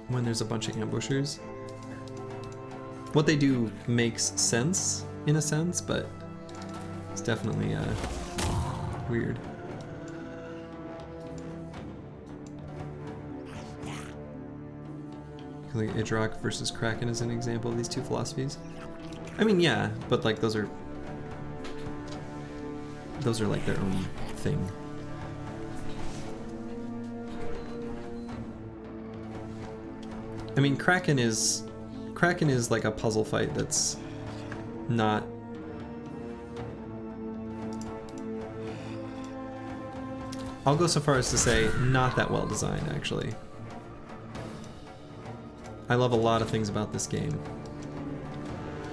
when there's a bunch of ambushers. What they do makes sense in a sense, but it's definitely weird. Like Idrak versus Kraken is an example of these two philosophies. I mean, yeah, but like those are like their own thing. I mean, Kraken is like a puzzle fight that's not. I'll go so far as to say not that well designed, actually. I love a lot of things about this game.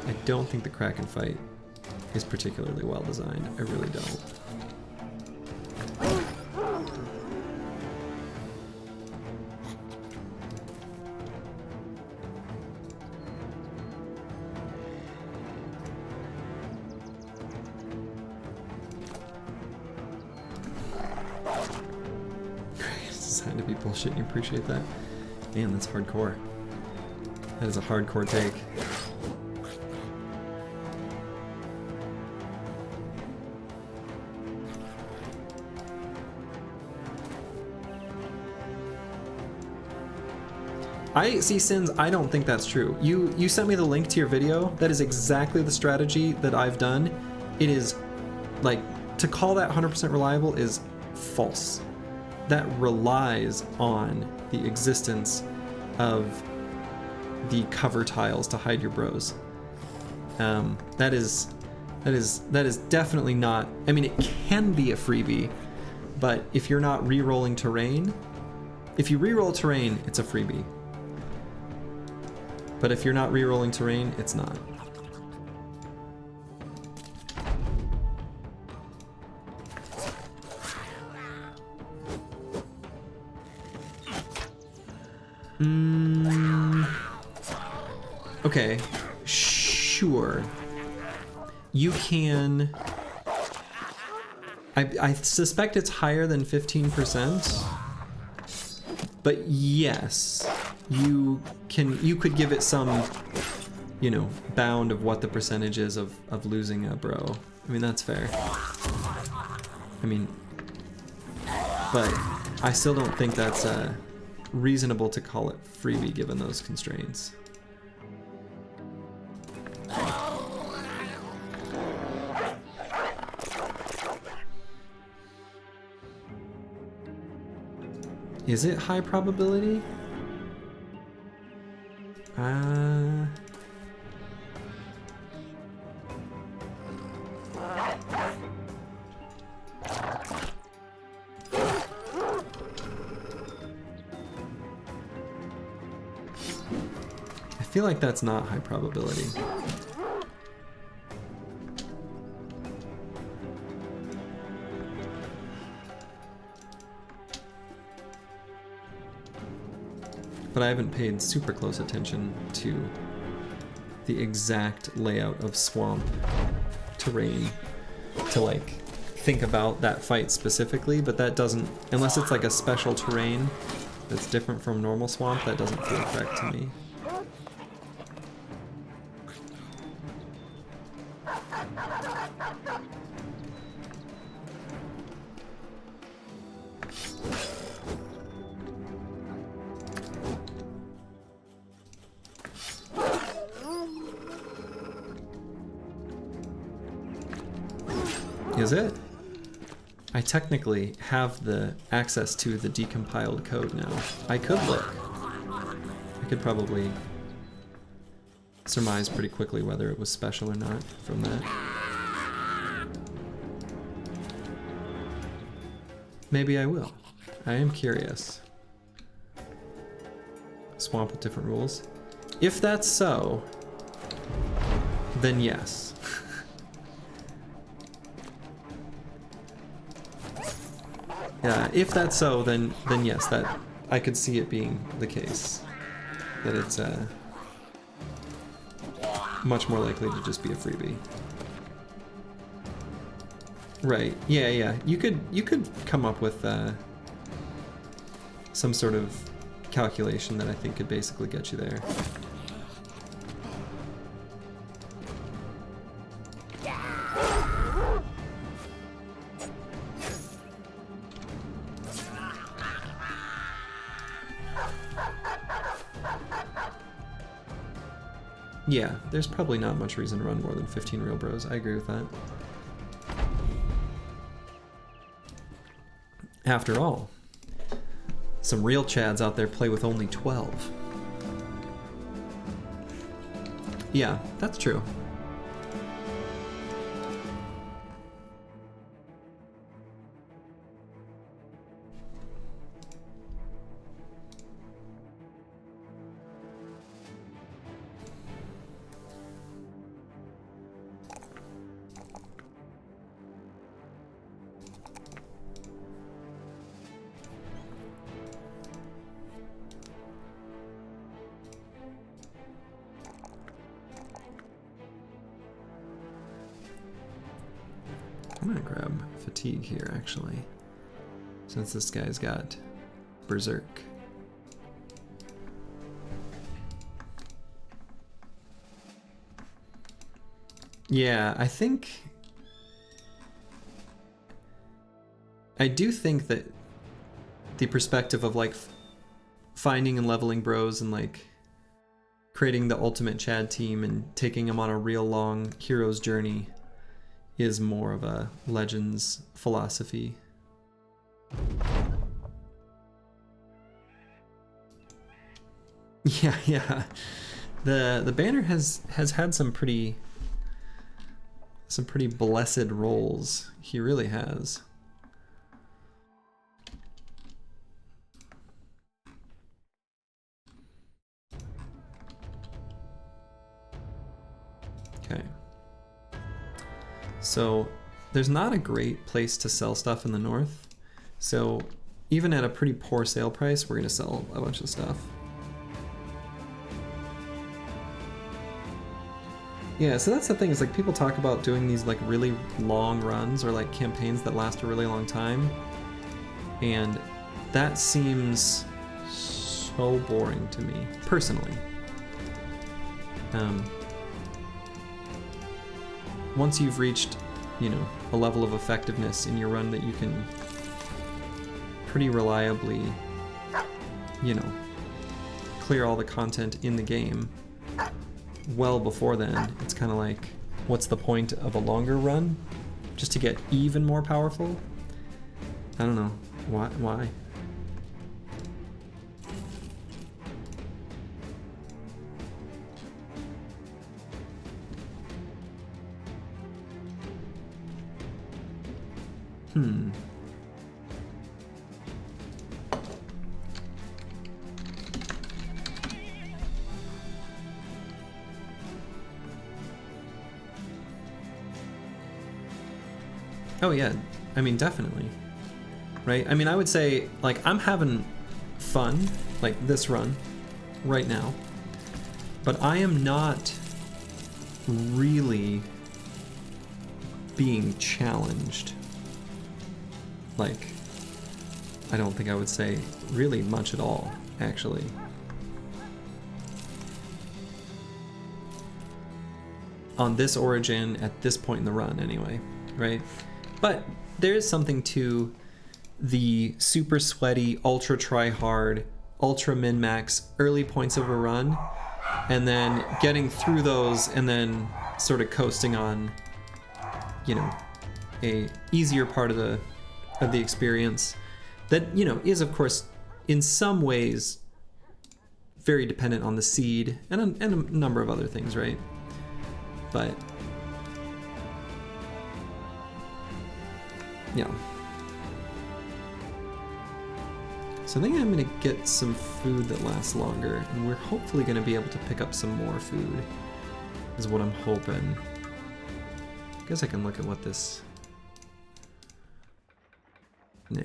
I don't think the Kraken fight is particularly well designed. I really don't. Designed to be bullshit. You appreciate that? Man, that's hardcore. That is a hardcore take. I see, Sins, I don't think that's true. You sent me the link to your video. That is exactly the strategy that I've done. It is, like, to call that 100% reliable is false. That relies on the existence of the cover tiles to hide your bros. That is definitely not, I mean, it can be a freebie, but if you're not re-rolling terrain, if you re-roll terrain, it's a freebie. But if you're not re-rolling terrain, it's not. Okay, sure. You can... I suspect it's higher than 15%, but yes, you could give it some, you know, bound of what the percentage is of losing a bro. I mean, that's fair. I mean, but I still don't think that's reasonable to call it freebie given those constraints. Is it high probability? I feel like that's not high probability. But I haven't paid super close attention to the exact layout of swamp terrain to like think about that fight specifically, but that doesn't, unless it's like a special terrain that's different from normal swamp, that doesn't feel correct to me. Is it? I technically have the access to the decompiled code now. I could look. I could probably surmise pretty quickly whether it was special or not from that. Maybe I will. I am curious. Swamp with different rules. If that's so, then yes. Yeah, if that's so, then yes, that I could see it being the case. That it's much more likely to just be a freebie. Right. Yeah. You could come up with some sort of calculation that I think could basically get you there. Yeah, there's probably not much reason to run more than 15 real bros. I agree with that. After all, some real chads out there play with only 12. Yeah, that's true. I'm gonna grab fatigue here, actually, since this guy's got berserk. Yeah, I do think that the perspective of like finding and leveling bros and like creating the ultimate Chad team and taking them on a real long hero's journey is more of a Legends philosophy. Yeah. The banner has had some pretty blessed rolls. He really has. Okay. So there's not a great place to sell stuff in the north. So even at a pretty poor sale price, we're gonna sell a bunch of stuff. Yeah, so that's the thing, is like people talk about doing these like really long runs or like campaigns that last a really long time. And that seems so boring to me, personally. Once you've reached, you know, a level of effectiveness in your run that you can pretty reliably, you know, clear all the content in the game, well before then, it's kind of like, what's the point of a longer run? Just to get even more powerful? I don't know. Why? Oh yeah, I mean, definitely. Right? I mean, I would say, like, I'm having fun, like this run, right now, but I am not really being challenged. Like, I don't think I would say really much at all, actually. On this origin, at this point in the run, anyway, right? But there is something to the super sweaty, ultra try-hard, ultra min-max early points of a run, and then getting through those and then sort of coasting on, you know, a easier part of the experience that, you know, is of course in some ways very dependent on the seed and a number of other things, right? But yeah. So I think I'm gonna get some food that lasts longer, and we're hopefully gonna be able to pick up some more food, is what I'm hoping. I guess I can look at what this... Nah.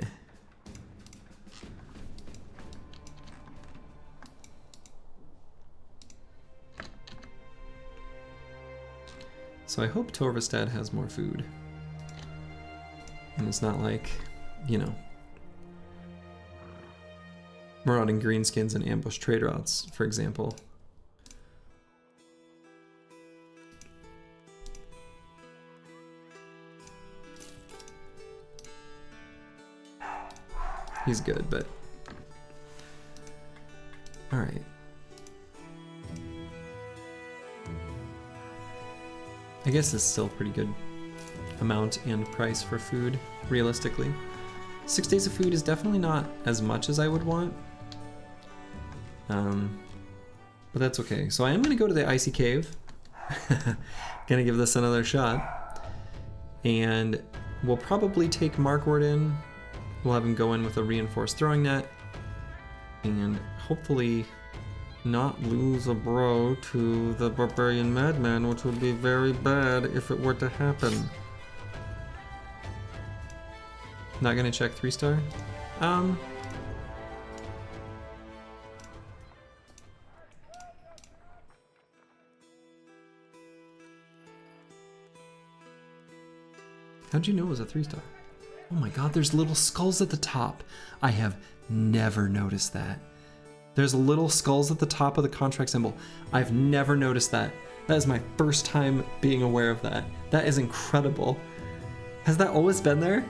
So I hope Torvastad has more food. And it's not like, you know, marauding greenskins and ambush trade routes, for example. He's good, but... Alright. I guess it's still a pretty good amount and price for food, realistically. 6 days of food is definitely not as much as I would want. But that's okay. So I am going to go to the Icy Cave. Gonna give this another shot. And we'll probably take Markward in. We'll have him go in with a reinforced throwing net. And hopefully not lose a bro to the Barbarian Madman, which would be very bad if it were to happen. Not gonna check 3-star? How'd you know it was a 3-star? Oh my god, there's little skulls at the top. I have never noticed that. There's little skulls at the top of the contract symbol. I've never noticed that. That is my first time being aware of that. That is incredible. Has that always been there?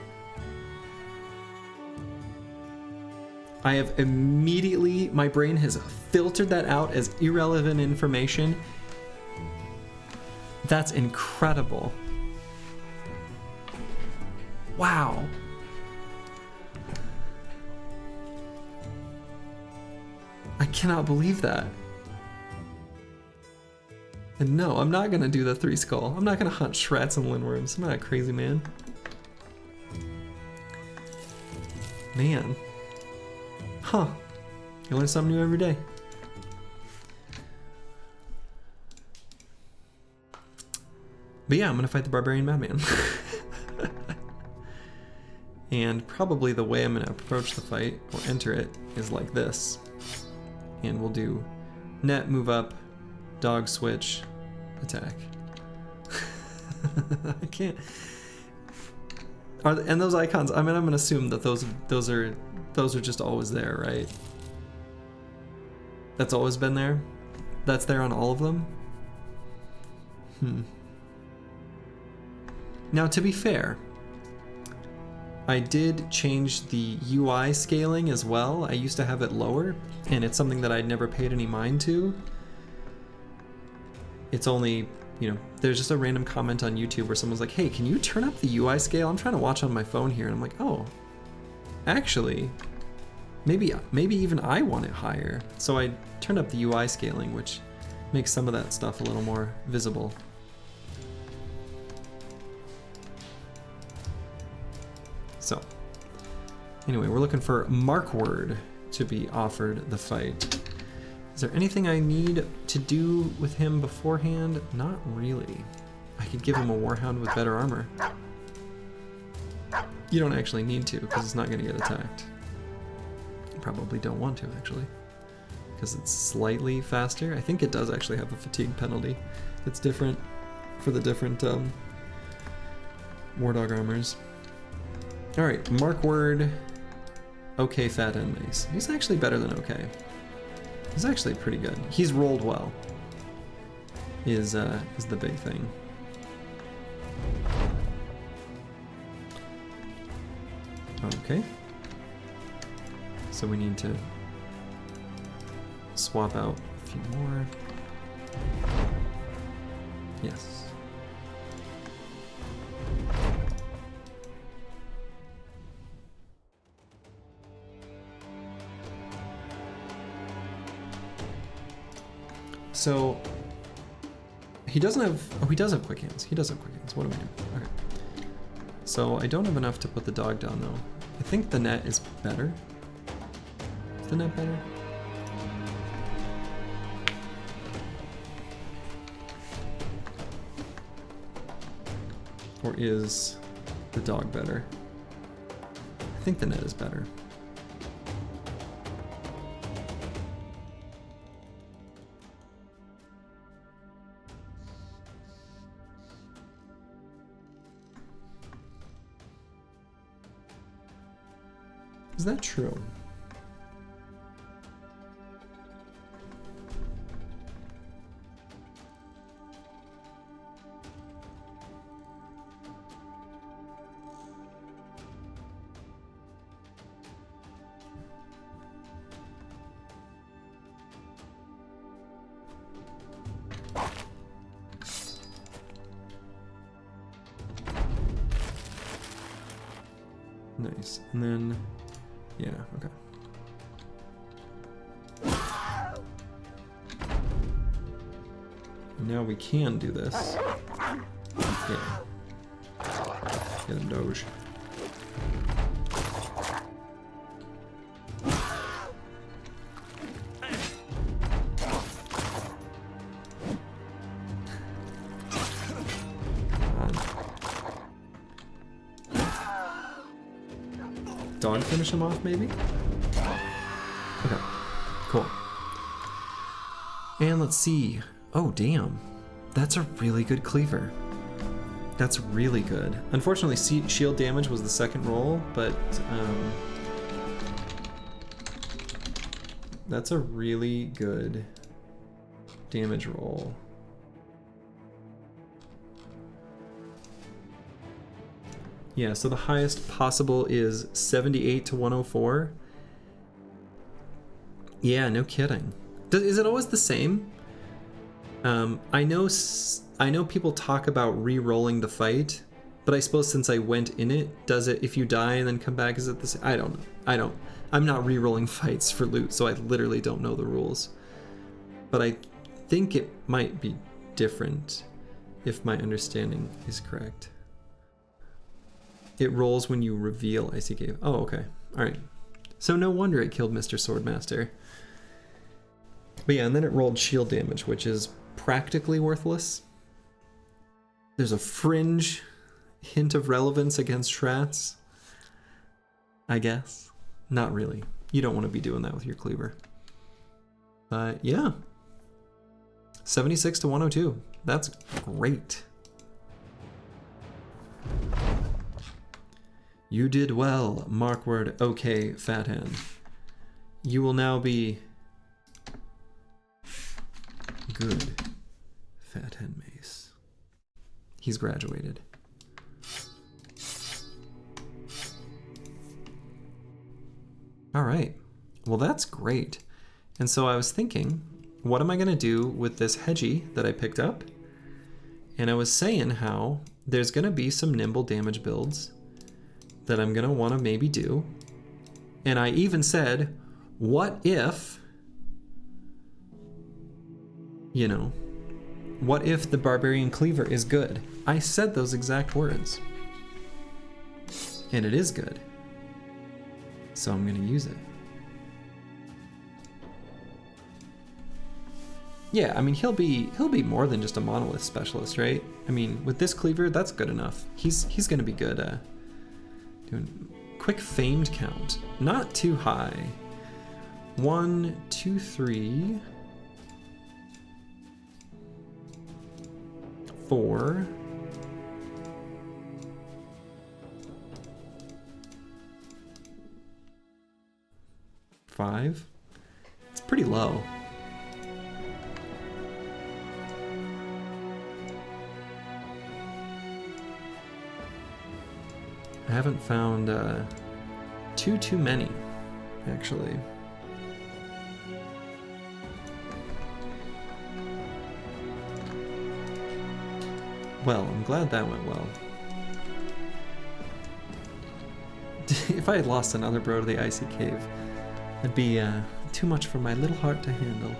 I have immediately, my brain has filtered that out as irrelevant information. That's incredible. Wow. I cannot believe that. And no, I'm not gonna do the 3 skull. I'm not gonna hunt shrats and lindworms. I'm not a crazy man. Man. Huh. You learn something new every day. But yeah, I'm gonna fight the barbarian madman. And probably the way I'm gonna approach the fight or enter it is like this. And we'll do net, move up, dog switch, attack. I can't. And those icons, I mean, I'm gonna assume that those are just always there, right? That's always been there? That's there on all of them? Now, to be fair, I did change the UI scaling as well. I used to have it lower, and it's something that I'd never paid any mind to. It's only, you know, there's just a random comment on YouTube where someone's like, hey, can you turn up the UI scale? I'm trying to watch on my phone here. And I'm like, oh, actually, maybe even I want it higher. So I turned up the UI scaling, which makes some of that stuff a little more visible. So, anyway, we're looking for Markward to be offered the fight. Is there anything I need to do with him beforehand? Not really. I could give him a Warhound with better armor. You don't actually need to, because it's not going to get attacked. You probably don't want to, actually, because it's slightly faster. I think it does actually have a fatigue penalty. It's different for the different War Dog armors. Alright, Markward, okay fat end mace. He's actually better than okay. He's actually pretty good. He's rolled well, is the big thing. Okay. So we need to swap out a few more. Yes. So he doesn't have, oh, he does have quick hands. He does have quick hands. What do I do? Okay. So I don't have enough to put the dog down though. I think the net is better. Is the net better? Or is the dog better? I think the net is better. Is that true? Nice. And then yeah, okay. Now we can do this. Yeah. Get him, Doge. Dog finish him off, maybe? Okay, cool. And let's see. Oh, damn. That's a really good cleaver. That's really good. Unfortunately, shield damage was the second roll, but that's a really good damage roll. Yeah, so the highest possible is 78 to 104. Yeah, no kidding. Is it always the same? I know people talk about re-rolling the fight, but I suppose since I went in it, does it, if you die and then come back, is it the same? I don't know. I'm not re-rolling fights for loot, so I literally don't know the rules. But I think it might be different, if my understanding is correct. It rolls when you reveal Icy Cave. Oh, okay. Alright. So no wonder it killed Mr. Swordmaster. But yeah, and then it rolled shield damage, which is practically worthless. There's a fringe hint of relevance against Shrats, I guess. Not really. You don't want to be doing that with your cleaver. But yeah. 76 to 102. That's great. You did well, Markward. Okay, Fathand. You will now be good, Fathand Mace. He's graduated. All right. Well, that's great. And so I was thinking, what am I going to do with this Hedgie that I picked up? And I was saying how there's going to be some nimble damage builds that I'm going to want to maybe do. And I even said, what if, you know, what if the Barbarian Cleaver is good? I said those exact words. And it is good. So I'm going to use it. Yeah, I mean, he'll be more than just a Monolith specialist, right? I mean, with this cleaver, that's good enough. He's going to be good doing quick famed count. Not too high. 1, 2, 3, 4, 5. It's pretty low. I haven't found too many, actually. Well, I'm glad that went well. If I had lost another bro to the Icy Cave, that'd be too much for my little heart to handle.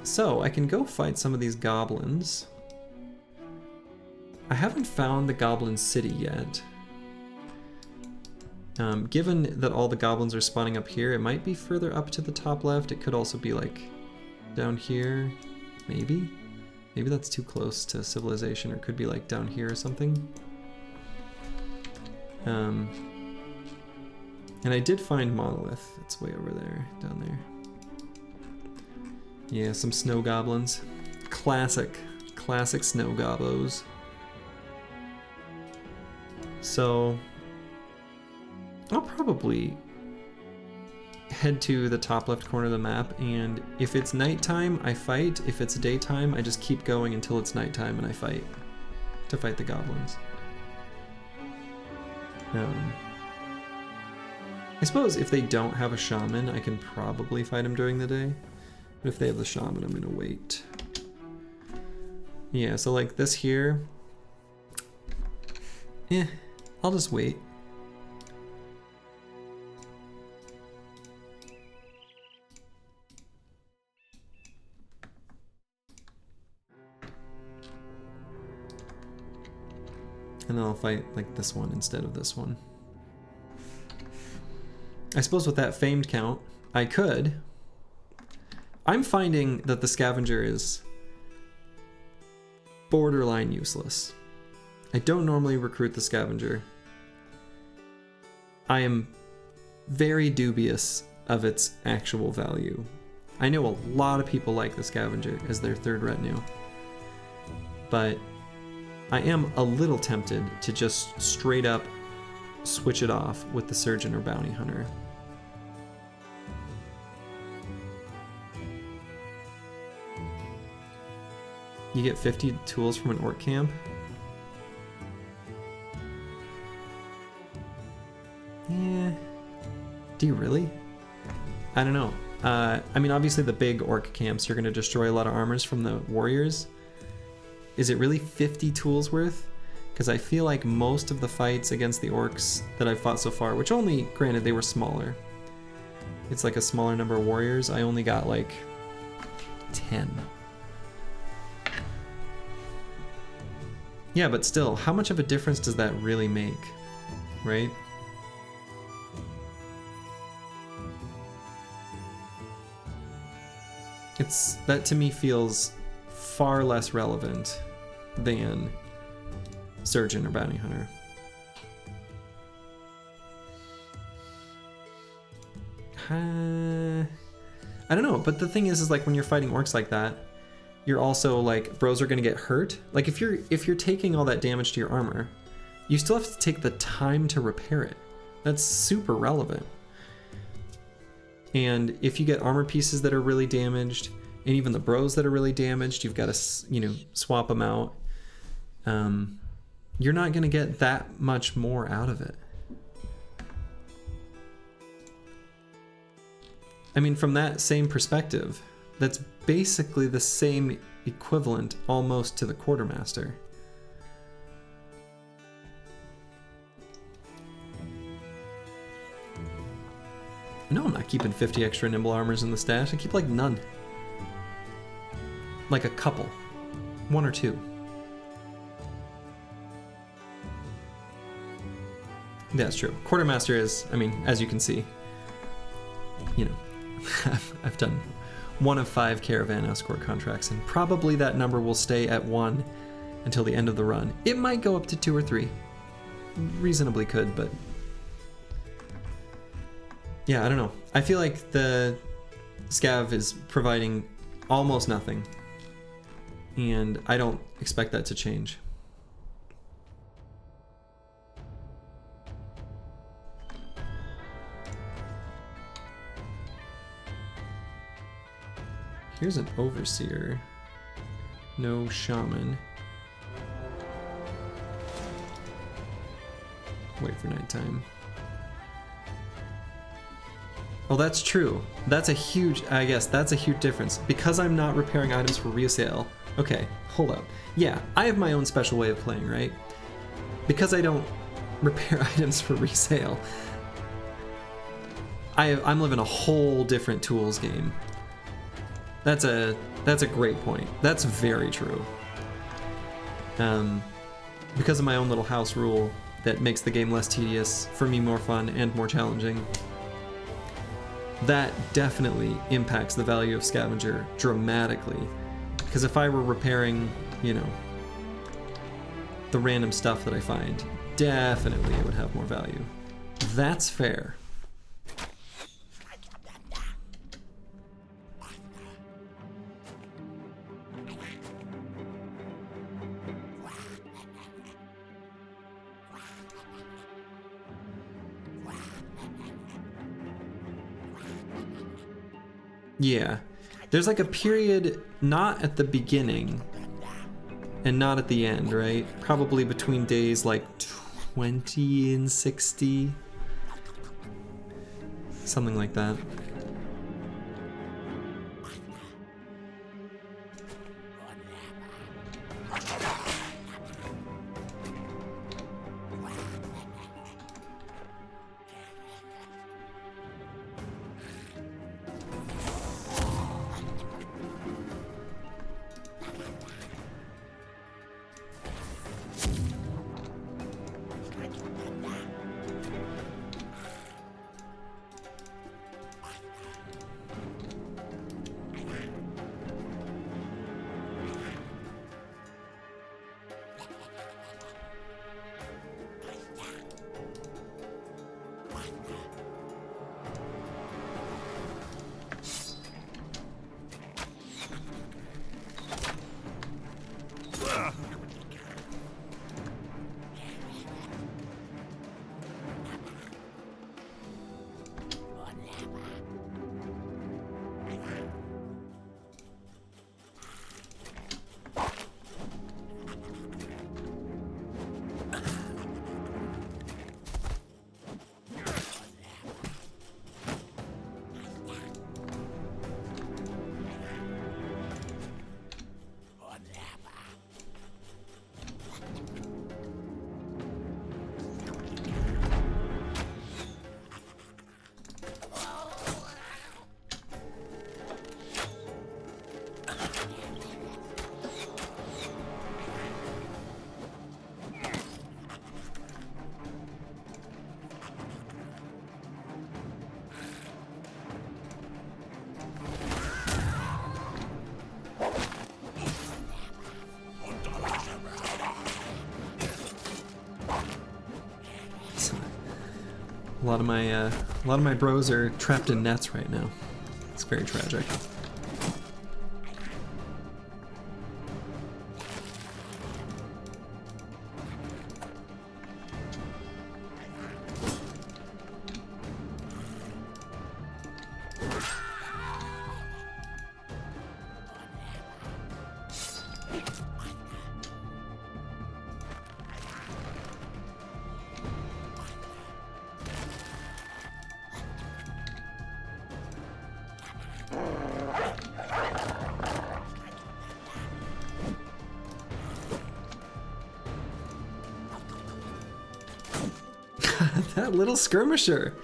So, I can go fight some of these goblins. I haven't found the Goblin City yet. Given that all the goblins are spawning up here, it might be further up to the top left. It could also be like down here, maybe? Maybe that's too close to civilization, or it could be like down here or something. And I did find Monolith. It's way over there, down there. Yeah, some snow goblins. Classic snow gobos. So I'll probably head to the top left corner of the map, and if it's nighttime, I fight. If it's daytime, I just keep going until it's nighttime and I fight to fight the goblins. I suppose if they don't have a shaman, I can probably fight them during the day. But if they have the shaman, I'm gonna wait. Yeah, so like this here, I'll just wait. And then I'll fight like this one instead of this one. I suppose with that famed count, I could. I'm finding that the scavenger is borderline useless. I don't normally recruit the scavenger. I am very dubious of its actual value. I know a lot of people like the scavenger as their third retinue. but I am a little tempted to just straight up switch it off with the Surgeon or Bounty Hunter. You get 50 tools from an orc camp? Yeah. Do you really? I don't know. I mean, obviously the big orc camps, you're going to destroy a lot of armors from the warriors. Is it really 50 tools worth? Because I feel like most of the fights against the orcs that I've fought so far, which only, granted, they were smaller. It's like a smaller number of warriors. I only got like 10. Yeah, but still, how much of a difference does that really make, right? That to me feels far less relevant than Surgeon or Bounty Hunter. I don't know, but the thing is like when you're fighting orcs like that, you're also like, bros are gonna get hurt. Like if you're taking all that damage to your armor, you still have to take the time to repair it. That's super relevant. And if you get armor pieces that are really damaged, and even the bros that are really damaged, you've got to, you know, swap them out. You're not gonna get that much more out of it. I mean, from that same perspective, that's basically the same equivalent almost to the quartermaster. No, I'm not keeping 50 extra nimble armors in the stash. I keep like none. Like a couple. 1 or 2. That's true. Quartermaster is, I mean, as you can see, you know, I've done 1 of 5 caravan escort contracts, and probably that number will stay at 1 until the end of the run. It might go up to 2 or 3. Reasonably could, but yeah, I don't know. I feel like the scav is providing almost nothing, and I don't expect that to change. Here's an overseer. No shaman. Wait for nighttime. Oh, that's true. That's a huge, I guess, that's a huge difference. Because I'm not repairing items for resale. Okay, hold up. Yeah, I have my own special way of playing, right? Because I don't repair items for resale, I'm living a whole different tools game. That's a great point. That's very true. Because of my own little house rule that makes the game less tedious, for me more fun and more challenging, that definitely impacts the value of Scavenger dramatically. Because if I were repairing, you know, the random stuff that I find, definitely it would have more value. That's fair. Yeah, there's like a period not at the beginning and not at the end, right? Probably between days like 20 and 60, something like that. A lot of my bros are trapped in nets right now. It's very tragic. That little skirmisher.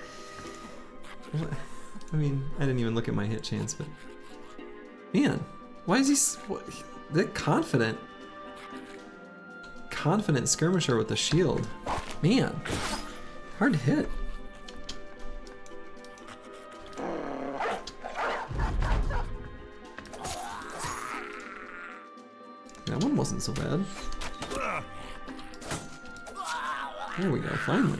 I mean, I didn't even look at my hit chance, but man, why is he that confident? Confident skirmisher with the shield. Man, hard to hit. That one wasn't so bad. There we go, finally.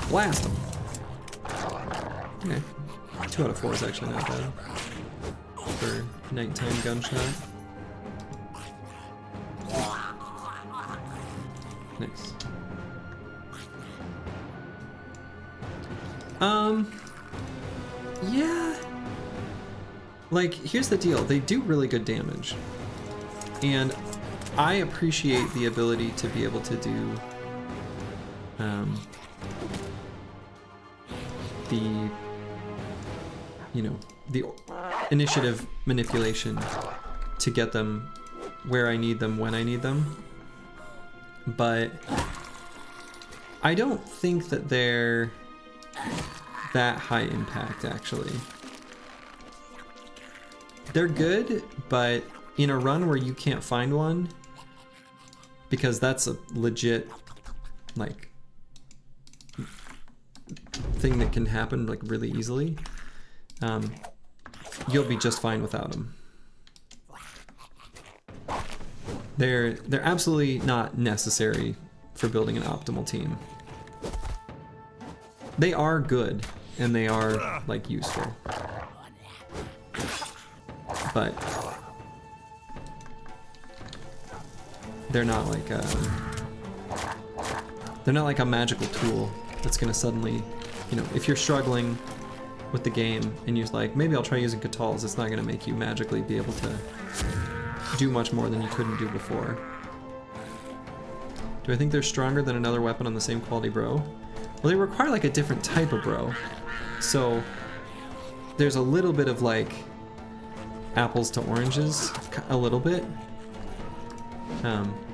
Blast him. Okay. 2 out of 4 is actually not bad for nighttime gunshot. Nice. Yeah. Like, here's the deal. They do really good damage. And I appreciate the ability to be able to do the initiative manipulation to get them where I need them when I need them. But I don't think that they're that high impact, actually. They're good, but in a run where you can't find one, because that's a legit, like, thing that can happen, like, really easily, you'll be just fine without them. They're absolutely not necessary for building an optimal team. They are good, and they are, like, useful. But they're not like a magical tool that's gonna suddenly, if you're struggling with the game and you're like, maybe I'll try using Catals, it's not gonna make you magically be able to do much more than you couldn't do before. Do I think they're stronger than another weapon on the same quality bro? Well, they require like a different type of bro. So there's a little bit of like apples to oranges, a little bit,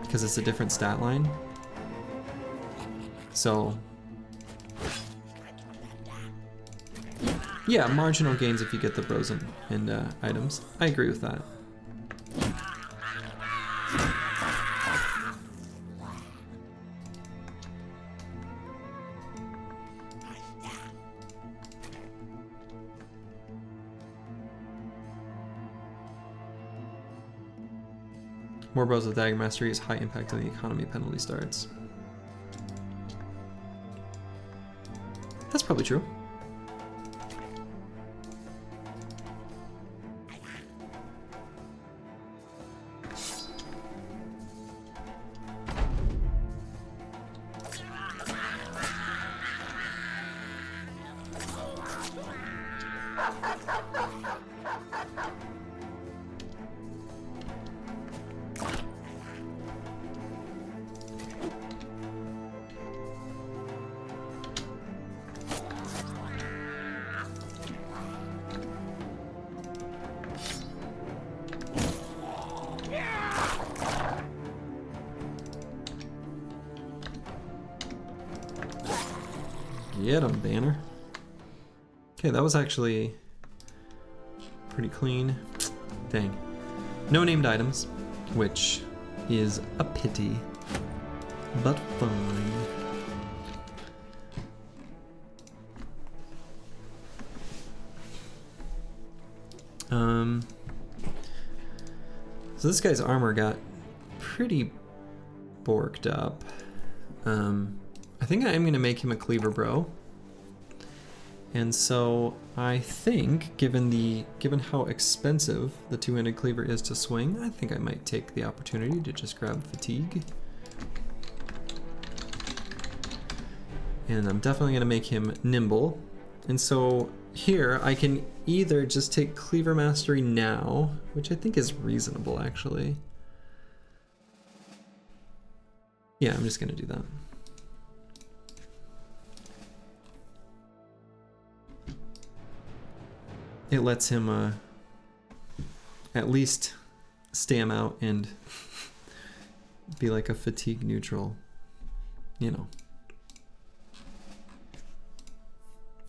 because it's a different stat line. So yeah, marginal gains if you get the bros and items. I agree with that. More bros with dagger mastery is high impact on the economy penalty starts. That's probably true. Get him, Banner. Okay, that was actually pretty clean. Dang. No named items, which is a pity, but fine. So this guy's armor got pretty borked up. I think I am going to make him a cleaver bro. And so I think, given how expensive the two-handed cleaver is to swing, I think I might take the opportunity to just grab fatigue. And I'm definitely going to make him nimble. And so here I can either just take cleaver mastery now, which I think is reasonable actually. Yeah, I'm just going to do that. It lets him at least stay him out and be like a fatigue neutral, you know.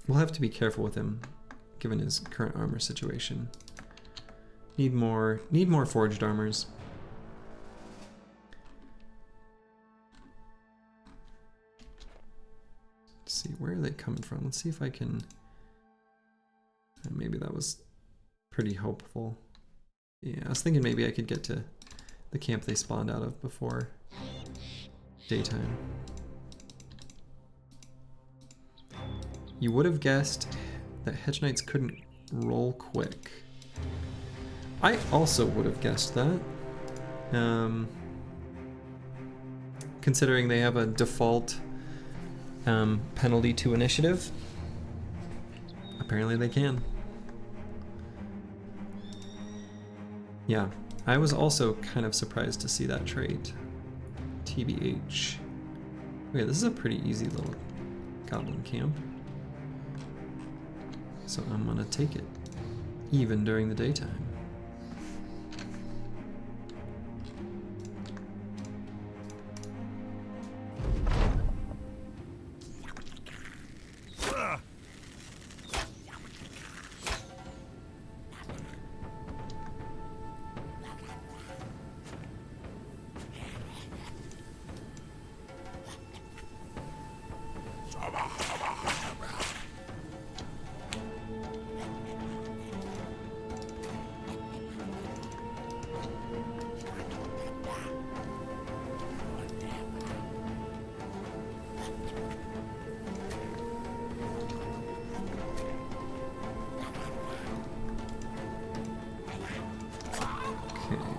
We'll have to be careful with him given his current armor situation. Need more forged armors. Let's see, where are they coming from? Let's see if I can. Maybe that was pretty hopeful. Yeah, I was thinking maybe I could get to the camp they spawned out of before daytime. You would have guessed that Hedge Knights couldn't roll quick. I also would have guessed that. Considering they have a default penalty to initiative. Apparently they can. Yeah, I was also kind of surprised to see that trait. TBH. Okay, this is a pretty easy little goblin camp. So I'm gonna take it, even during the daytime.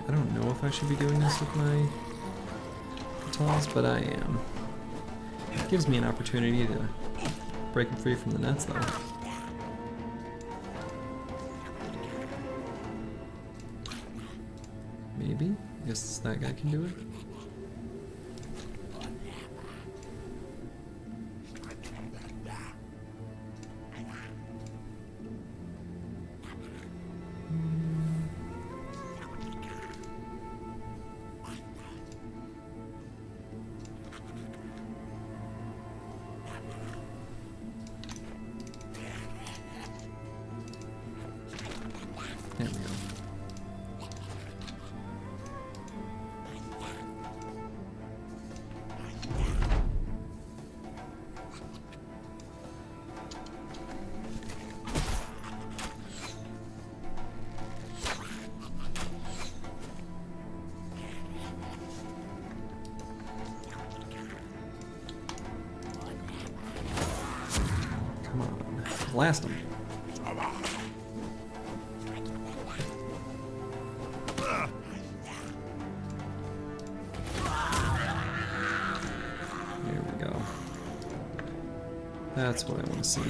I don't know if I should be doing this with my tools, but I am. It gives me an opportunity to break them free from the nets, though. Maybe? I guess that guy can do it. There we go. Come on, blast him. That's what I want to see.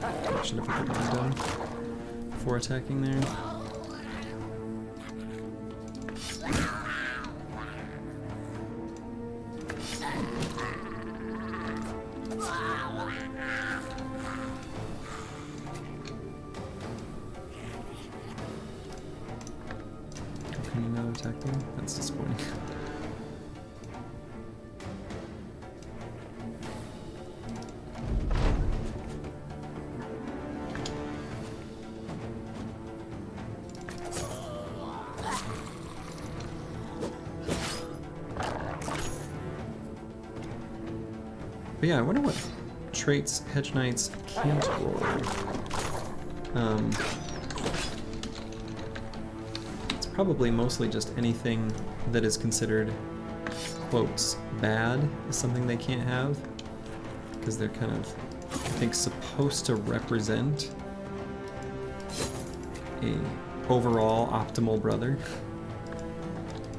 I should have put the gun down before attacking there. Can you not attack them? That's disappointing. But yeah, I wonder what traits Hedge Knights can't roll. It's probably mostly just anything that is considered, quotes, bad is something they can't have. Because they're kind of, I think, supposed to represent a overall optimal brother.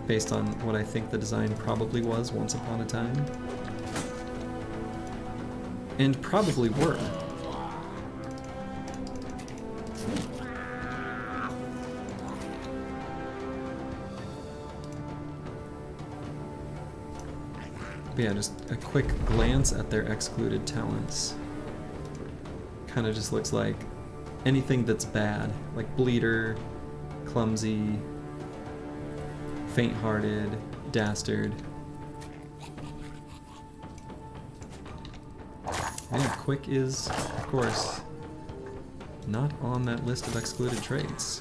Based on what I think the design probably was once upon a time. And probably were. But yeah, just a quick glance at their excluded talents. Kind of just looks like anything that's bad, like bleeder, clumsy, faint-hearted, dastard. And quick is, of course, not on that list of excluded traits.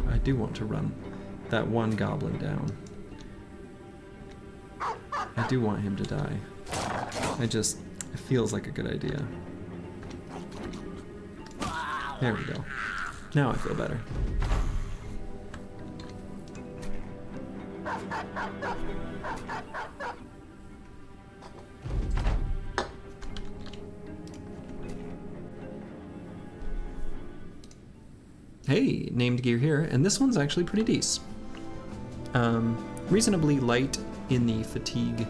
I do want to run that one goblin down. I do want him to die. It feels like a good idea. There we go. Now I feel better. Hey, named gear here, and this one's actually pretty decent. Reasonably light in the fatigue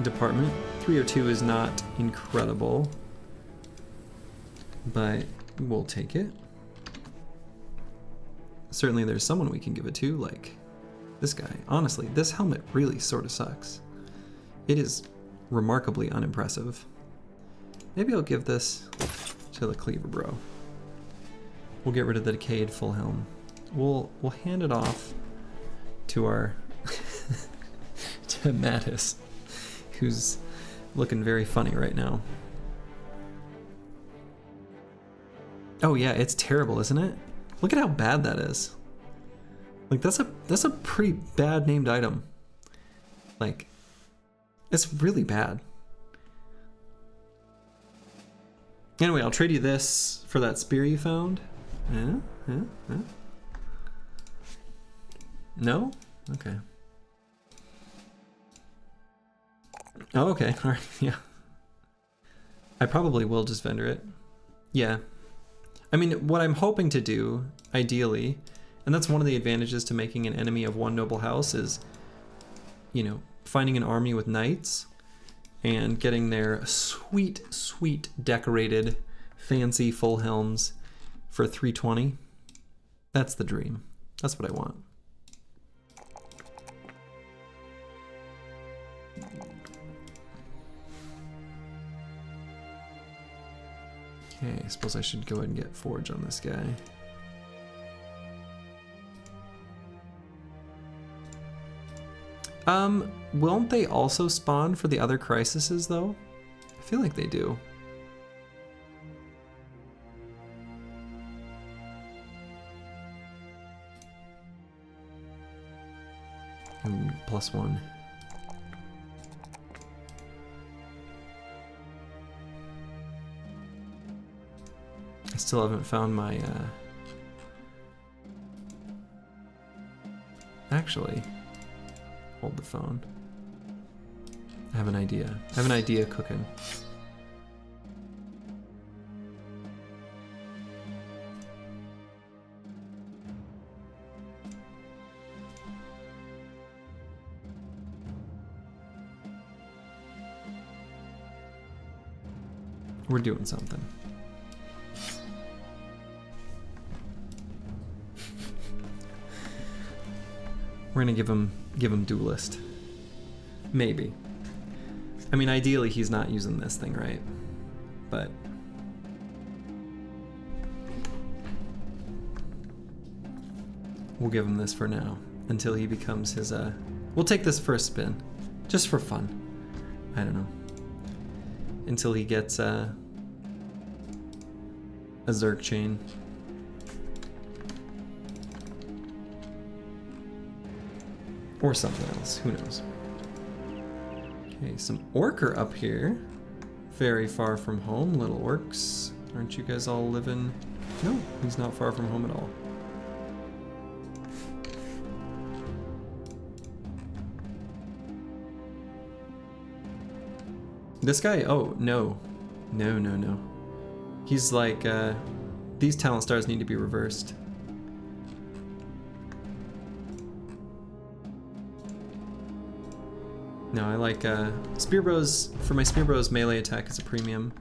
department. 302 is not incredible, but we'll take it. Certainly there's someone we can give it to, like this guy. Honestly, this helmet really sort of sucks. It is remarkably unimpressive. Maybe I'll give this to the Cleaver Bro. We'll get rid of the decayed full helm. We'll hand it off to our to Mattis, who's looking very funny right now. Oh yeah, it's terrible, isn't it? Look at how bad that is. Like that's a pretty bad named item. Like, it's really bad. Anyway, I'll trade you this for that spear you found. No? Okay. Oh, okay. All right. Yeah. I probably will just vendor it. Yeah. I mean, what I'm hoping to do, ideally, and that's one of the advantages to making an enemy of one noble house is, you know, finding an army with knights and getting their sweet, sweet decorated fancy full helms for 320. That's the dream. That's what I want. Okay, I suppose I should go ahead and get Forge on this guy. Won't they also spawn for the other crises though? I feel like they do. +1. I still haven't found my, Actually, hold the phone. I have an idea. I have an idea cooking. We're doing something. We're gonna give him duelist. Maybe. I mean, ideally he's not using this thing, right? But we'll give him this for now until he becomes his We'll take this for a spin, just for fun. I don't know. Until he gets a Zerg chain. Or something else, who knows. Okay, some orc up here. Very far from home, little orcs. Aren't you guys all living? No, he's not far from home at all. This guy, oh, no. No, no, no. He's like, these talent stars need to be reversed. No, I like, Spear Bros, for my Spear Bros melee attack is a premium.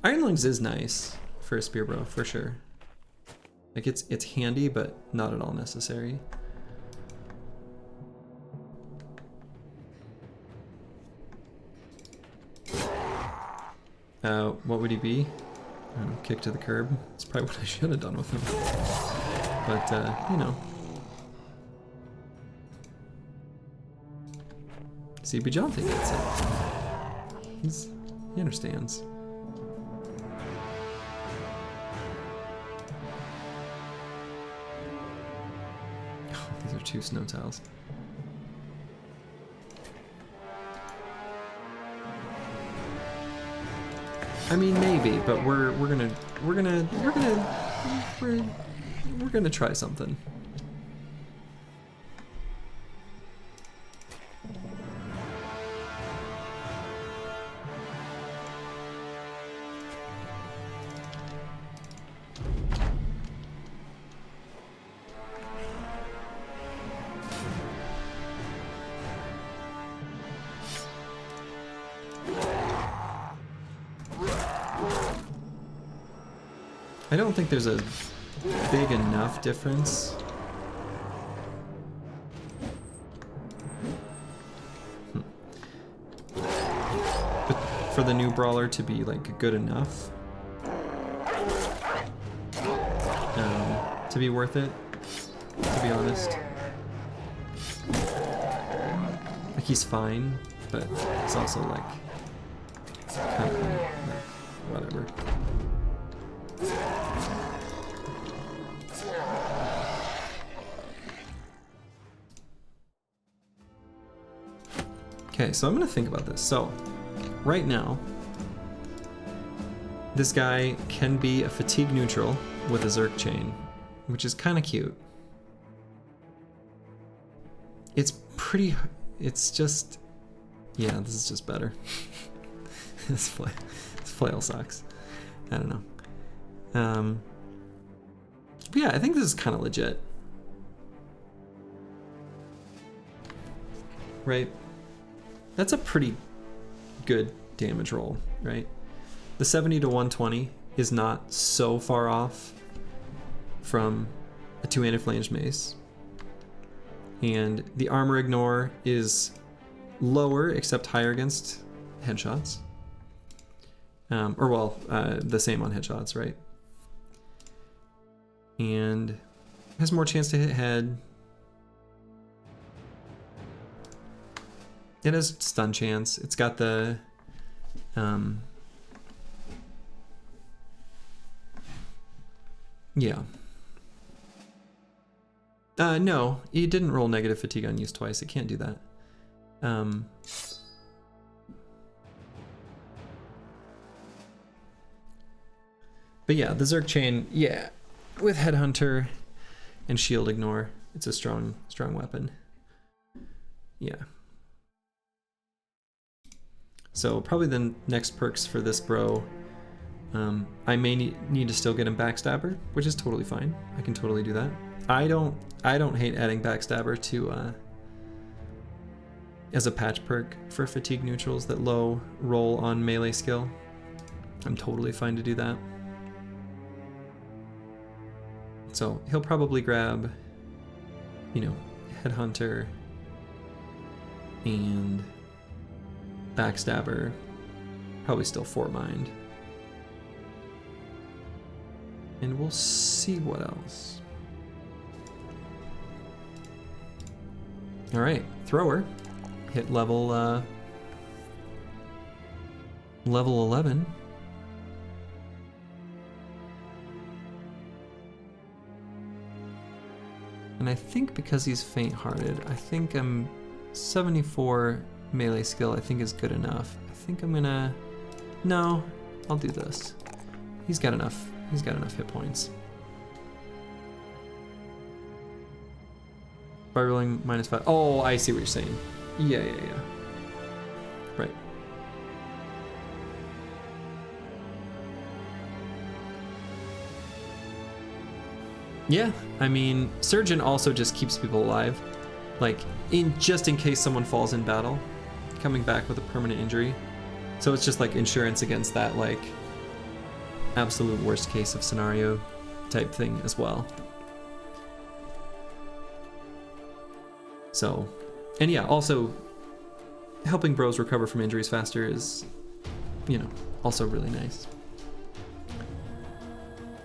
Iron Lungs is nice for a Spear Bro, for sure. Like, it's handy, but not at all necessary. What would he be? I don't know, kick to the curb. That's probably what I should have done with him. But, you know. See, Bajante gets it. He understands. Oh, these are 2 snow tiles. I mean, maybe, but we're gonna try something. I don't think there's a big enough difference. But for the new brawler to be like good enough to be worth it, to be honest. Like, he's fine, but it's also like kind of whatever. Okay, so I'm gonna think about this. So, right now, this guy can be a fatigue neutral with a Zerg chain, which is kind of cute. It's just, yeah, this is just better. This flail sucks. I don't know. But yeah, I think this is kind of legit. Right? That's a pretty good damage roll, right? The 70 to 120 is not so far off from a 2-handed flanged mace. And the armor ignore is lower, except higher against headshots. The same on headshots, right? And has more chance to hit head. It has stun chance. It's got the yeah. No, it didn't roll negative fatigue on use twice. It can't do that. But yeah, the Zerg chain, yeah, with Headhunter and Shield Ignore, it's a strong weapon. Yeah. So probably the next perks for this bro, I may need to still get him Backstabber, which is totally fine. I can totally do that. I don't hate adding Backstabber to as a patch perk for fatigue neutrals that low roll on melee skill. I'm totally fine to do that. So he'll probably grab, you know, Headhunter and Backstabber, probably still Fort Mind. And we'll see what else. All right, Thrower. hit level level 11. And I think because he's faint-hearted, I think 74 melee skill I think is good enough. I think I'm gonna, no, I'll do this. He's got enough hit points. By rolling -5. Oh, I see what you're saying. Yeah. Right. Yeah, I mean, Surgeon also just keeps people alive. Like, just in case someone falls in battle, coming back with a permanent injury. So it's just like insurance against that, like, absolute worst case of scenario type thing as well. So, and yeah, also helping bros recover from injuries faster is, you know, also really nice.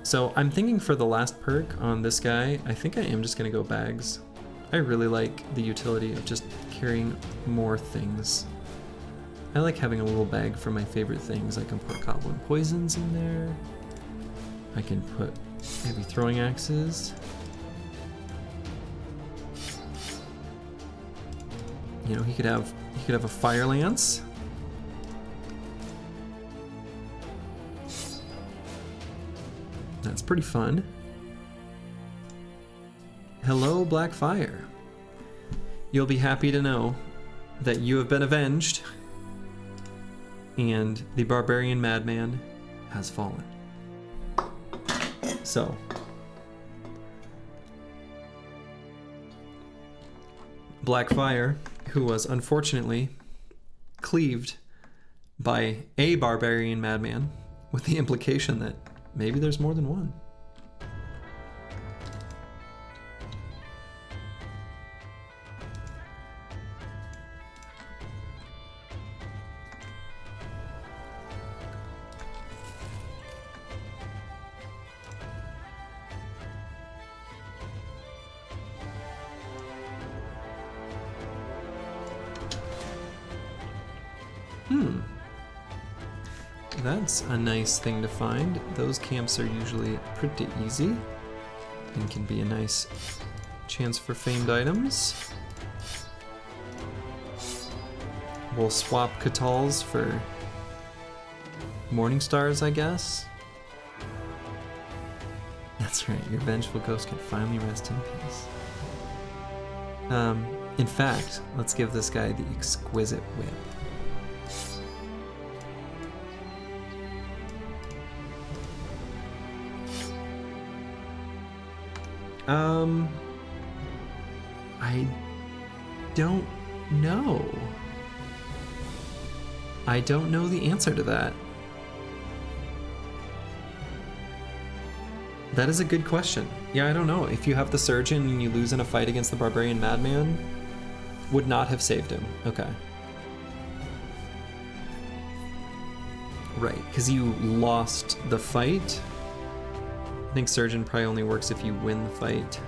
So I'm thinking for the last perk on this guy, I think I am just gonna go bags. I really like the utility of just carrying more things. I like having a little bag for my favorite things. I can put goblin poisons in there. I can put heavy throwing axes. You know, he could have a fire lance. That's pretty fun. Hello, Blackfire. You'll be happy to know that you have been avenged and the barbarian madman has fallen. So, Blackfire, who was unfortunately cleaved by a barbarian madman, with the implication that maybe there's more than one. That's a nice thing to find. Those camps are usually pretty easy and can be a nice chance for famed items. We'll swap Catals for Morning Stars, I guess. That's right, your vengeful ghost can finally rest in peace. In fact, let's give this guy the exquisite whip. I don't know. I don't know the answer to that. That is a good question. Yeah, I don't know. If you have the surgeon and you lose in a fight against the barbarian madman, would not have saved him. Okay. Right, because you lost the fight. I think surgeon probably only works if you win the fight.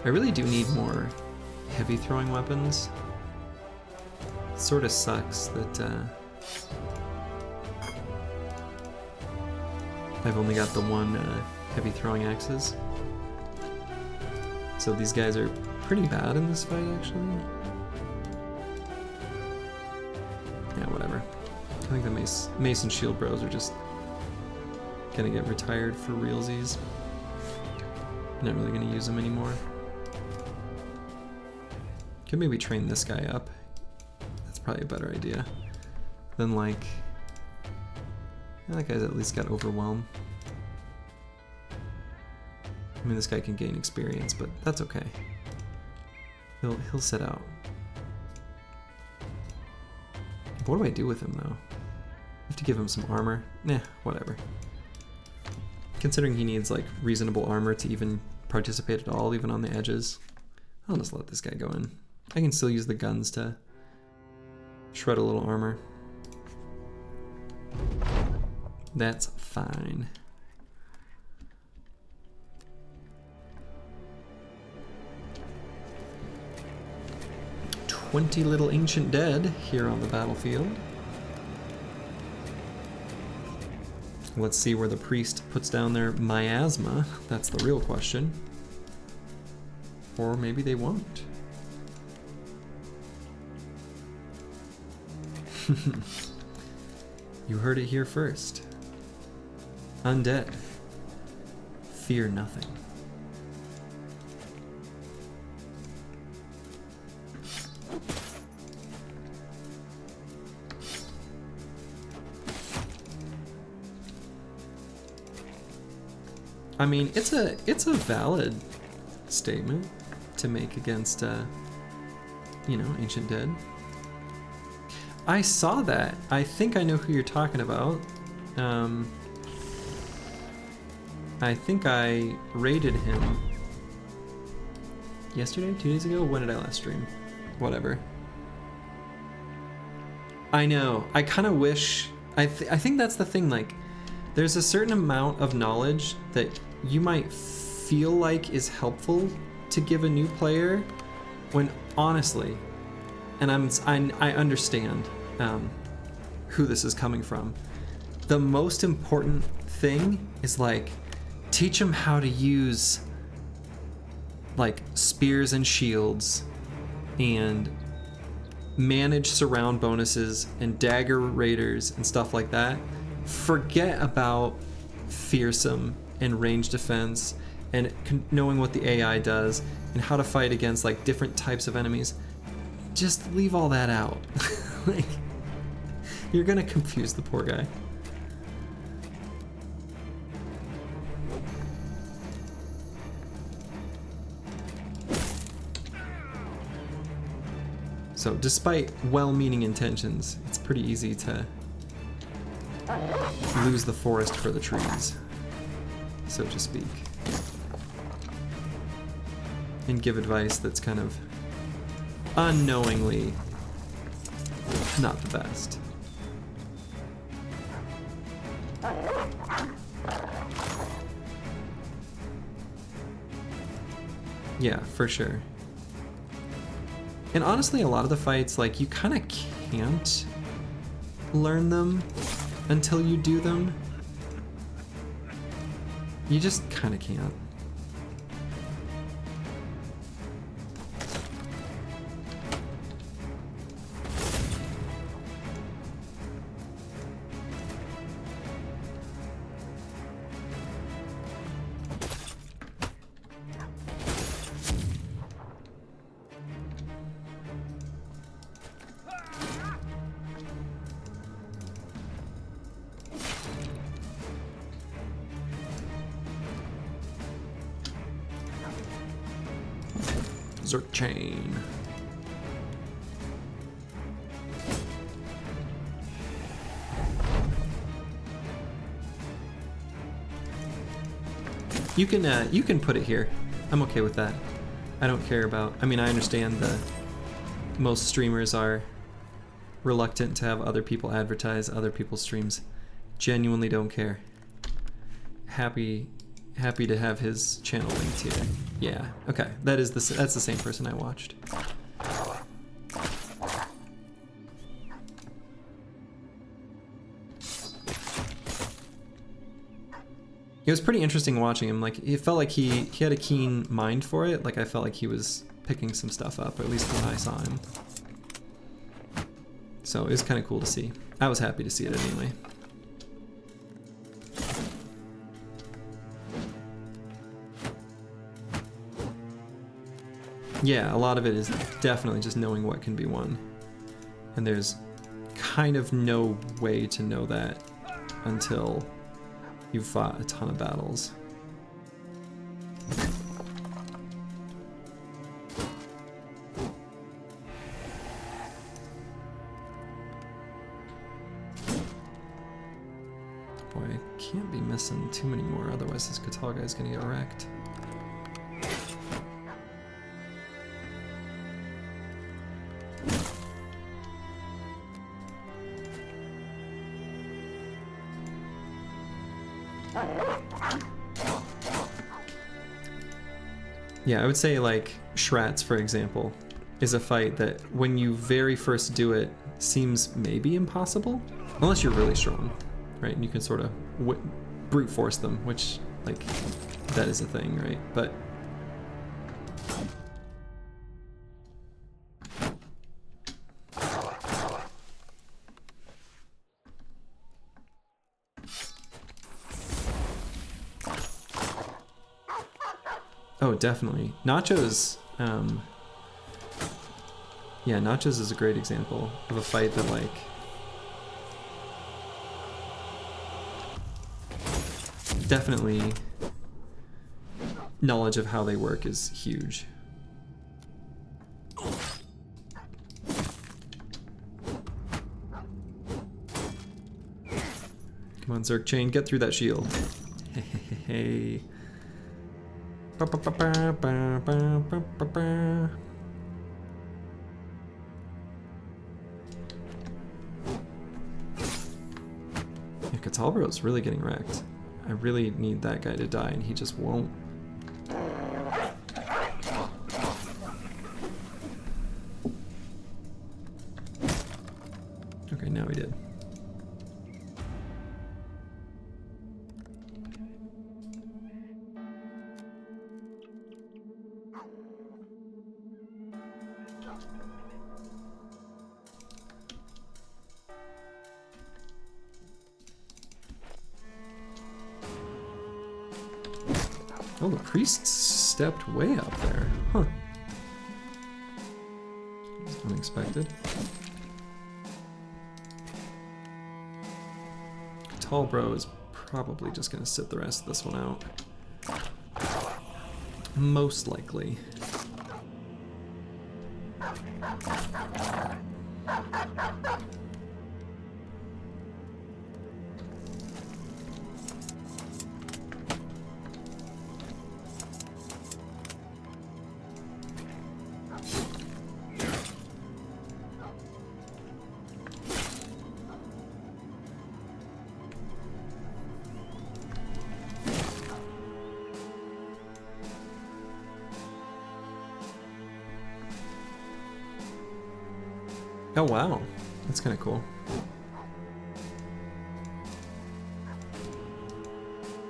I really do need more heavy throwing weapons. It sort of sucks that I've only got the one heavy throwing axes. So these guys are pretty bad in this fight, actually. Yeah, whatever. I think the mace and shield bros are just gonna get retired for realsies. Not really gonna use them anymore. Could maybe train this guy up. That's probably a better idea than like, that guy's at least got overwhelm. I mean, this guy can gain experience, but that's okay. He'll sit out. What do I do with him though? I have to give him some armor. Nah, whatever. Considering he needs like reasonable armor to even participate at all, even on the edges, I'll just let this guy go in. I can still use the guns to shred a little armor. That's fine. 20 little ancient dead here on the battlefield. Let's see where the priest puts down their miasma. That's the real question. Or maybe they won't. You heard it here first. Undead. Fear nothing. I mean, it's a valid statement to make against, you know, Ancient Dead. I saw that. I think I know who you're talking about. I think I raided him yesterday, 2 days ago. When did I last stream? Whatever. I know. I kind of wish. I think that's the thing. Like, there's a certain amount of knowledge that you might feel like is helpful to give a new player, when honestly, and I understand who this is coming from. The most important thing is like teach them how to use like spears and shields and manage surround bonuses and dagger raiders and stuff like that. Forget about fearsome and range defense and knowing what the AI does and how to fight against like different types of enemies. Just leave all that out. Like, you're gonna confuse the poor guy. So despite well-meaning intentions, it's pretty easy to lose the forest for the trees, so to speak, and give advice that's kind of unknowingly not the best. Yeah, for sure. And honestly, a lot of the fights, like, you kind of can't learn them until you do them. You just kind of can't. Zerk chain. You can put it here. I'm okay with that. I don't care about. I mean, I understand that most streamers are reluctant to have other people advertise other people's streams. Genuinely don't care. Happy to have his channel linked here. Yeah, okay. That's the same person I watched. It was pretty interesting watching him. Like, it felt like he had a keen mind for it. Like, I felt like he was picking some stuff up, or at least when I saw him. So it was kind of cool to see. I was happy to see it anyway. Yeah, a lot of it is definitely just knowing what can be won. And there's kind of no way to know that until you've fought a ton of battles. Boy, I can't be missing too many more, otherwise this Catal guy's gonna get wrecked. Yeah, I would say like Shrats, for example. is a fight that when you very first do it seems maybe impossible, unless you're really strong, right? And you can sort of brute force them, which, like, that is a thing, right? But oh, definitely. Nachos, yeah, Nachos is a great example of a fight that, like, definitely knowledge of how they work is huge. Come on, Zerg Chain, get through that shield. Hey. Yeah, Catalbro's really getting wrecked. I really need that guy to die, and he just won't. Okay, now he did. Oh, the priest stepped way up there. Huh. That's unexpected. Talbro is probably just gonna sit the rest of this one out. Most likely. Oh wow, that's kind of cool.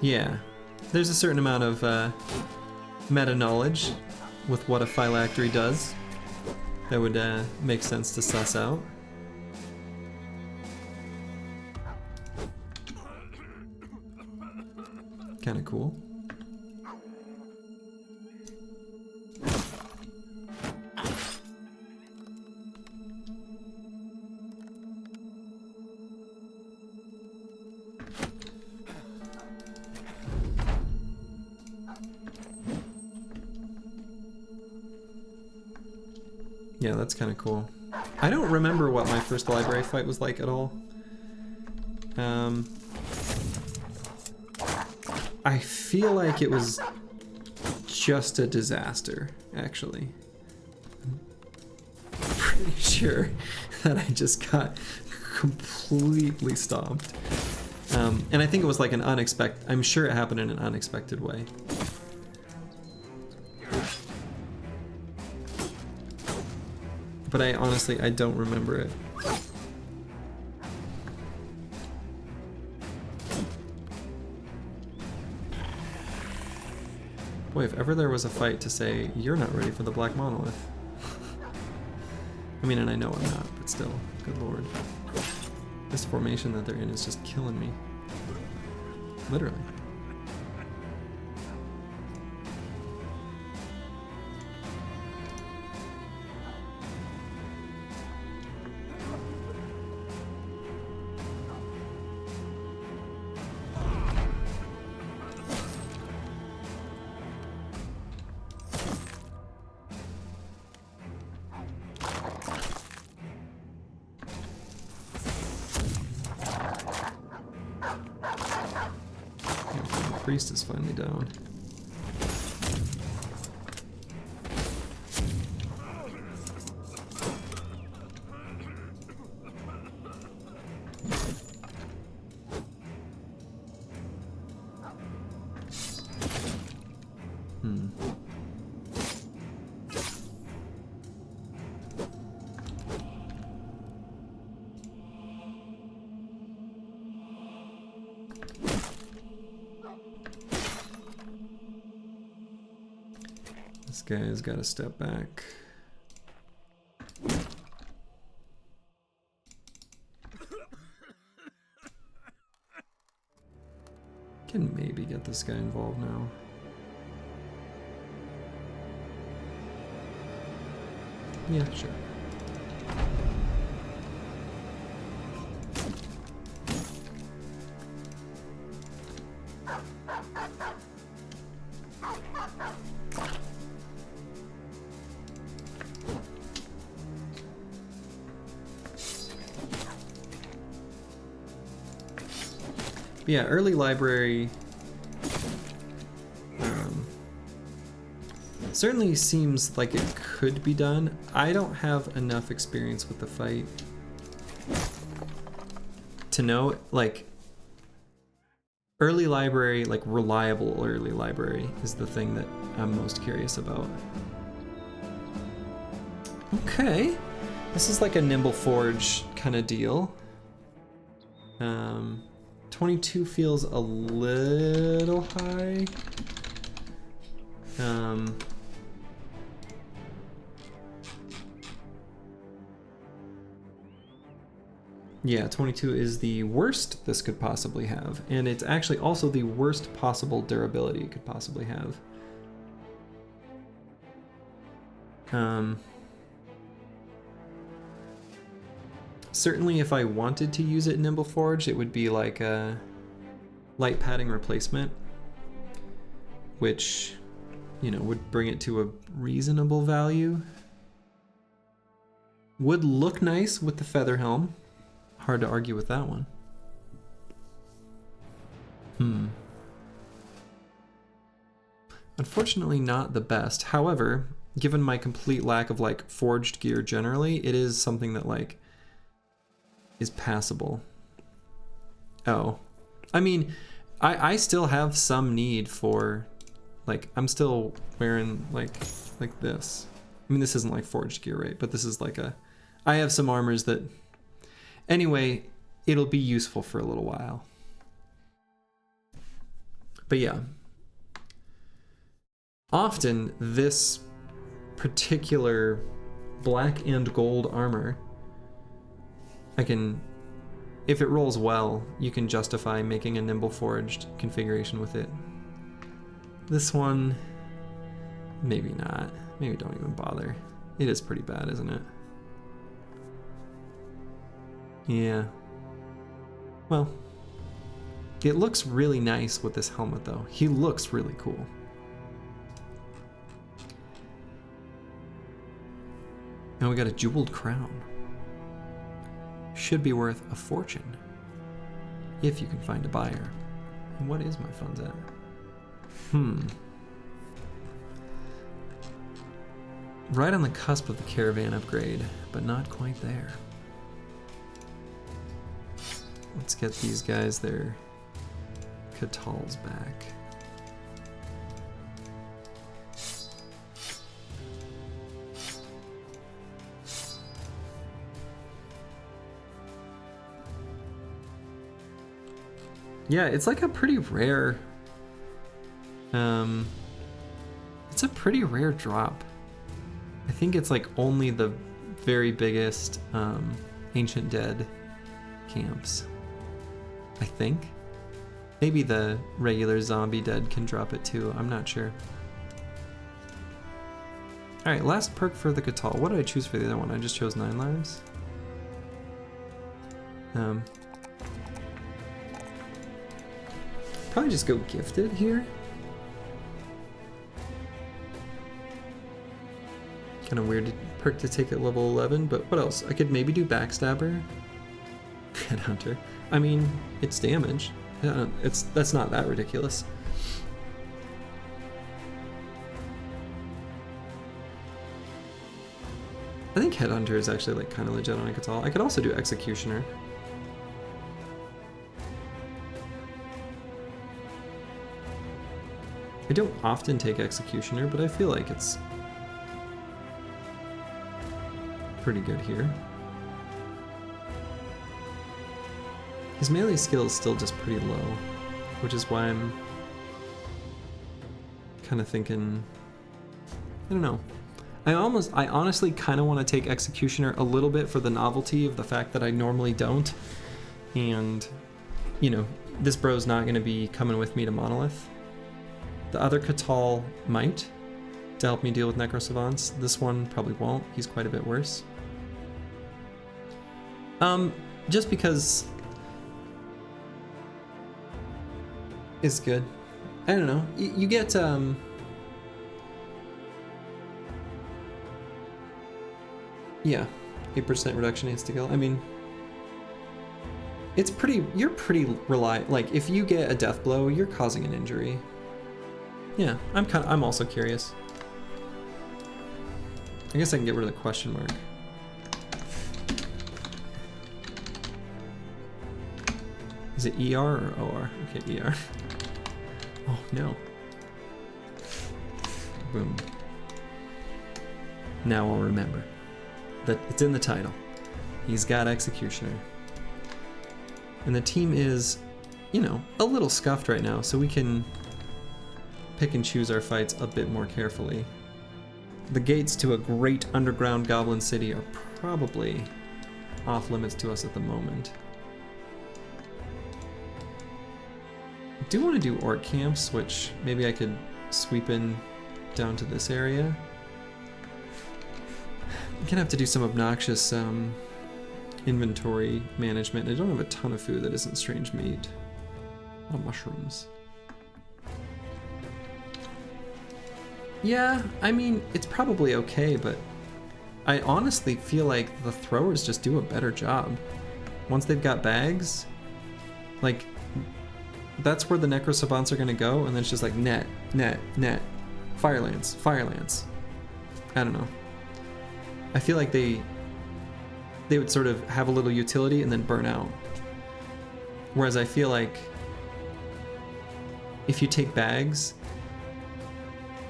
Yeah, there's a certain amount of meta knowledge with what a phylactery does that would make sense to suss out. Kind of cool. Yeah, that's kind of cool. I don't remember what my first library fight was like at all. I feel like it was just a disaster, actually. I'm pretty sure that I just got completely stomped. And I think it was like an unexpected, I'm sure it happened in an unexpected way. But I honestly, I don't remember it. Boy, if ever there was a fight to say, you're not ready for the Black Monolith. I mean, and I know I'm not, but still, good lord. This formation that they're in is just killing me. Literally. Priest is finally down. This guy's got to step back. Can maybe get this guy involved now. Yeah, sure. Yeah, early library certainly seems like it could be done. I don't have enough experience with the fight to know, like, early library, like reliable early library is the thing that I'm most curious about. Okay, this is like a Nimble Forge kind of deal. 22 feels a little high. Yeah, 22 is the worst this could possibly have, and it's actually also the worst possible durability it could possibly have. Certainly if I wanted to use it in Nimble Forge, it would be like a light padding replacement, which, you know, would bring it to a reasonable value. Would look nice with the feather helm. Hard to argue with that one. Unfortunately not the best. However, given my complete lack of like forged gear generally, it is something that like is passable. Oh, I mean, I still have some need for, like, I'm still wearing like this. I mean, this isn't like forged gear, right? But this is like I have some armors that, anyway, it'll be useful for a little while. But yeah, often this particular black and gold armor, I can, if it rolls well, you can justify making a Nimble Forged configuration with it. This one, maybe not. Maybe don't even bother. It is pretty bad, isn't it? Yeah. Well, it looks really nice with this helmet, though. He looks really cool. And we got a jeweled crown. Should be worth a fortune if you can find a buyer. And what is my funds at? Right on the cusp of the caravan upgrade, but not quite there. Let's get these guys their Catals back. Yeah, it's like a pretty rare, it's a pretty rare drop. I think it's like only the very biggest Ancient Dead camps, I think. Maybe the regular Zombie Dead can drop it too, I'm not sure. Alright, last perk for the Catal. What did I choose for the other one? I just chose 9 lives. Probably just go gifted here. Kind of weird perk to take at level 11, but what else? I could maybe do Backstabber. Headhunter. I mean, it's damage. That's not that ridiculous. I think Headhunter is actually like kind of legit on a Catal. I could also do Executioner. I don't often take Executioner, but I feel like it's pretty good here. His melee skill is still just pretty low, which is why I'm kind of thinking I don't know. I honestly kind of want to take Executioner a little bit for the novelty of the fact that I normally don't. And, you know, this bro's not going to be coming with me to Monolith. The other Catal might, to help me deal with Necro Savants. This one probably won't. He's quite a bit worse. Just because it's good. I don't know. You get, yeah, 8% reduction insta-kill. I mean, it's pretty, you're pretty like, if you get a death blow, you're causing an injury. Yeah, I'm also curious. I guess I can get rid of the question mark. Is it ER or OR? Okay, ER. Oh no. Boom. Now I'll remember that it's in the title. He's got Executioner. And the team is, you know, a little scuffed right now, so we can pick and choose our fights a bit more carefully. The gates to a great underground goblin city are probably off limits to us at the moment. I do want to do orc camps, which maybe I could sweep in down to this area. I'm gonna have to do some obnoxious inventory management. I don't have a ton of food that isn't strange meat. A lot of mushrooms. Yeah, I mean, it's probably okay, but I honestly feel like the throwers just do a better job. Once they've got bags, like, that's where the Necro Savants are gonna go, and then it's just like net, net, net, fire lance, fire lance. I don't know. I feel like they would sort of have a little utility and then burn out. Whereas I feel like if you take bags,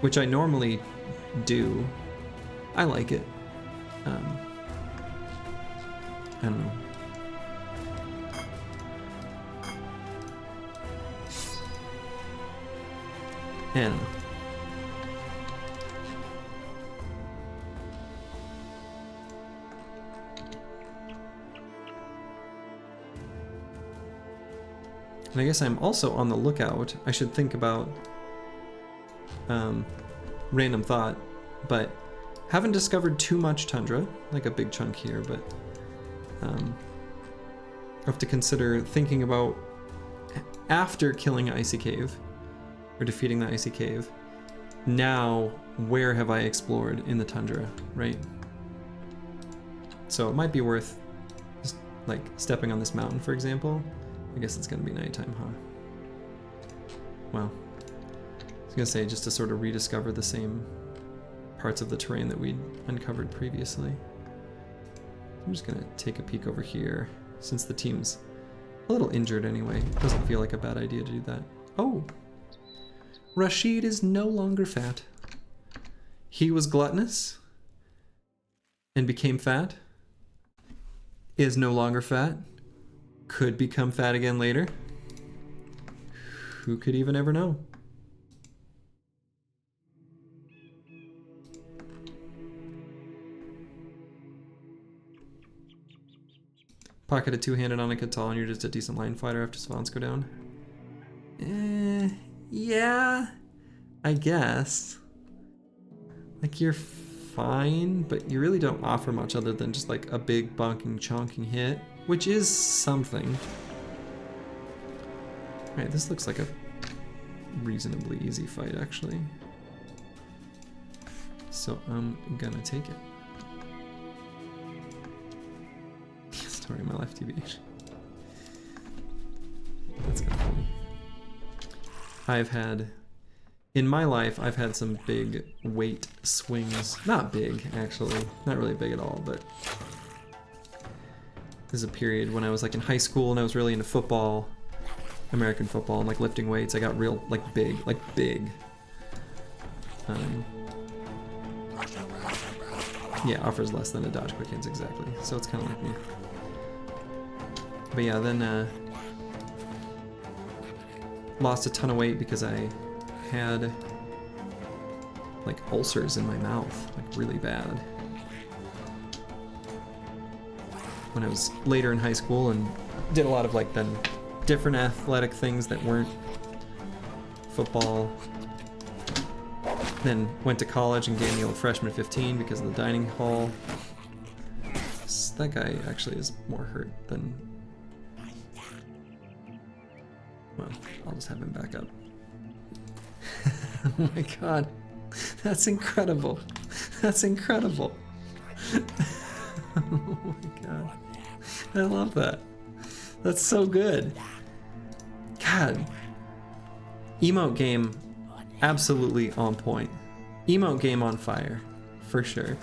which I normally do, I like it. I don't know. I don't know. And I guess I'm also on the lookout. I should think about random thought, but haven't discovered too much tundra, like a big chunk here, but I have to consider thinking about after killing an icy cave or defeating the icy cave, now where have I explored in the tundra, right? So it might be worth just like stepping on this mountain, for example. I guess it's gonna be nighttime, huh? Well, I was gonna say just to sort of rediscover the same parts of the terrain that we'd uncovered previously. I'm just gonna take a peek over here since the team's a little injured anyway. It doesn't feel like a bad idea to do that. Oh, Rashid is no longer fat. He was gluttonous and became fat, is no longer fat, could become fat again later. Who could even ever know? Pocket a two-handed on a Catal and you're just a decent line fighter after Savants go down. Yeah, I guess. Like, you're fine, but you really don't offer much other than just like a big bonking chonking hit, which is something. Alright, this looks like a reasonably easy fight, actually. So I'm gonna take it. Story of my life, TBH. That's kind of funny. In my life, I've had some big weight swings. Not big, actually. Not really big at all, but there's a period when I was like in high school and I was really into football, American football, and like lifting weights. I got real, like big. Yeah, offers less than a dodge quick hits, exactly. So it's kind of like me. But yeah, then lost a ton of weight because I had like ulcers in my mouth, like really bad. When I was later in high school and did a lot of like then different athletic things that weren't football. Then went to college and gained the old freshman 15 because of the dining hall. That guy actually is more hurt than... Well, I'll just have him back up. Oh my god. That's incredible. That's incredible. Oh my god. I love that. That's so good. God. Emote game, absolutely on point. Emote game on fire, for sure.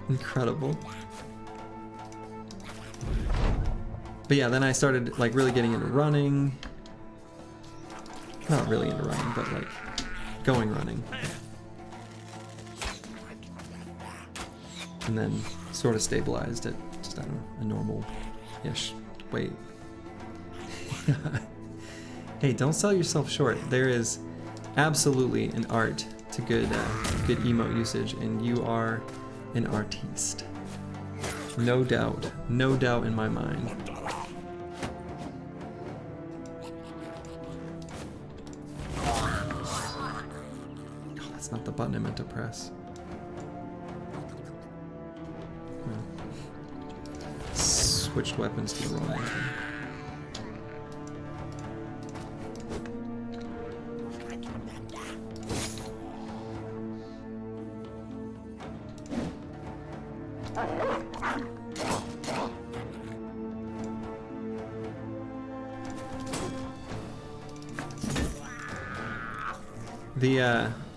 Incredible. But yeah, then I started like really getting into running. Not really into running, but like going running. And then sort of stabilized at just, I don't know, a normal-ish weight. Hey, don't sell yourself short. There is absolutely an art to good emote usage, and you are an artiste. No doubt in my mind. Oh, that's not the button I meant to press. No. Switched weapons to the wrong weapon.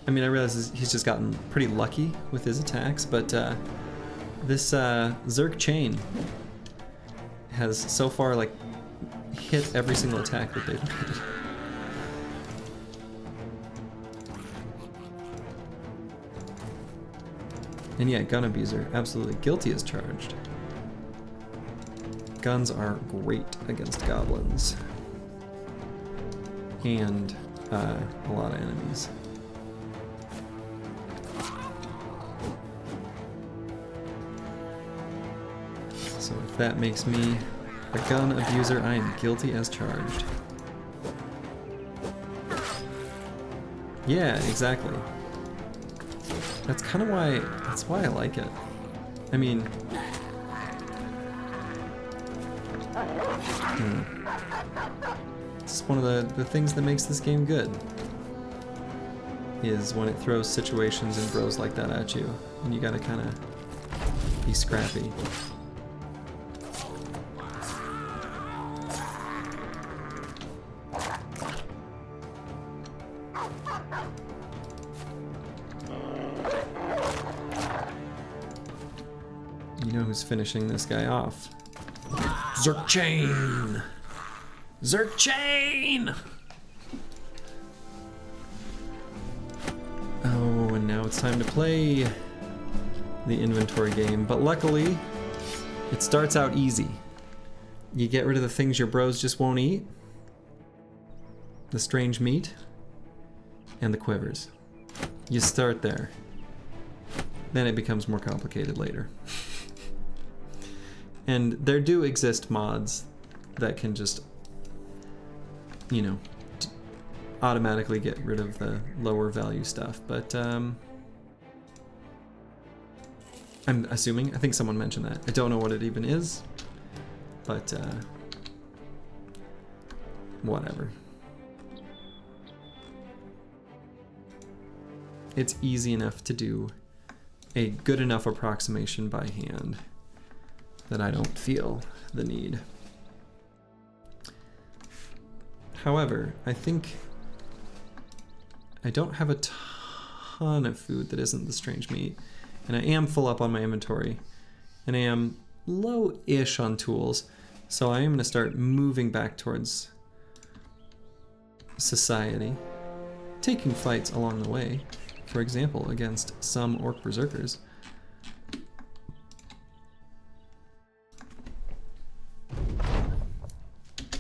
I mean, I realize he's just gotten pretty lucky with his attacks, but this Zerk chain has so far like hit every single attack that they've made. And yeah, gun abuser, absolutely guilty as charged. Guns are great against goblins and a lot of enemies. So if that makes me a gun abuser, I am guilty as charged. Yeah, exactly. That's kind of why I like it. I mean, it's one of the things that makes this game good, is when it throws situations and bros like that at you, and you gotta kind of be scrappy. You know who's finishing this guy off? Zerk chain! Zerk chain! Oh, and now it's time to play the inventory game, but luckily it starts out easy. You get rid of the things your bros just won't eat, the strange meat, and the quivers. You start there. Then it becomes more complicated later. And there do exist mods that can just, you know, automatically get rid of the lower value stuff, but I'm assuming, I think someone mentioned that. I don't know what it even is, but whatever. It's easy enough to do a good enough approximation by hand that I don't feel the need. However, I think I don't have a ton of food that isn't the strange meat, and I am full up on my inventory, and I am low-ish on tools, so I am going to start moving back towards society, taking fights along the way, for example, against some orc berserkers.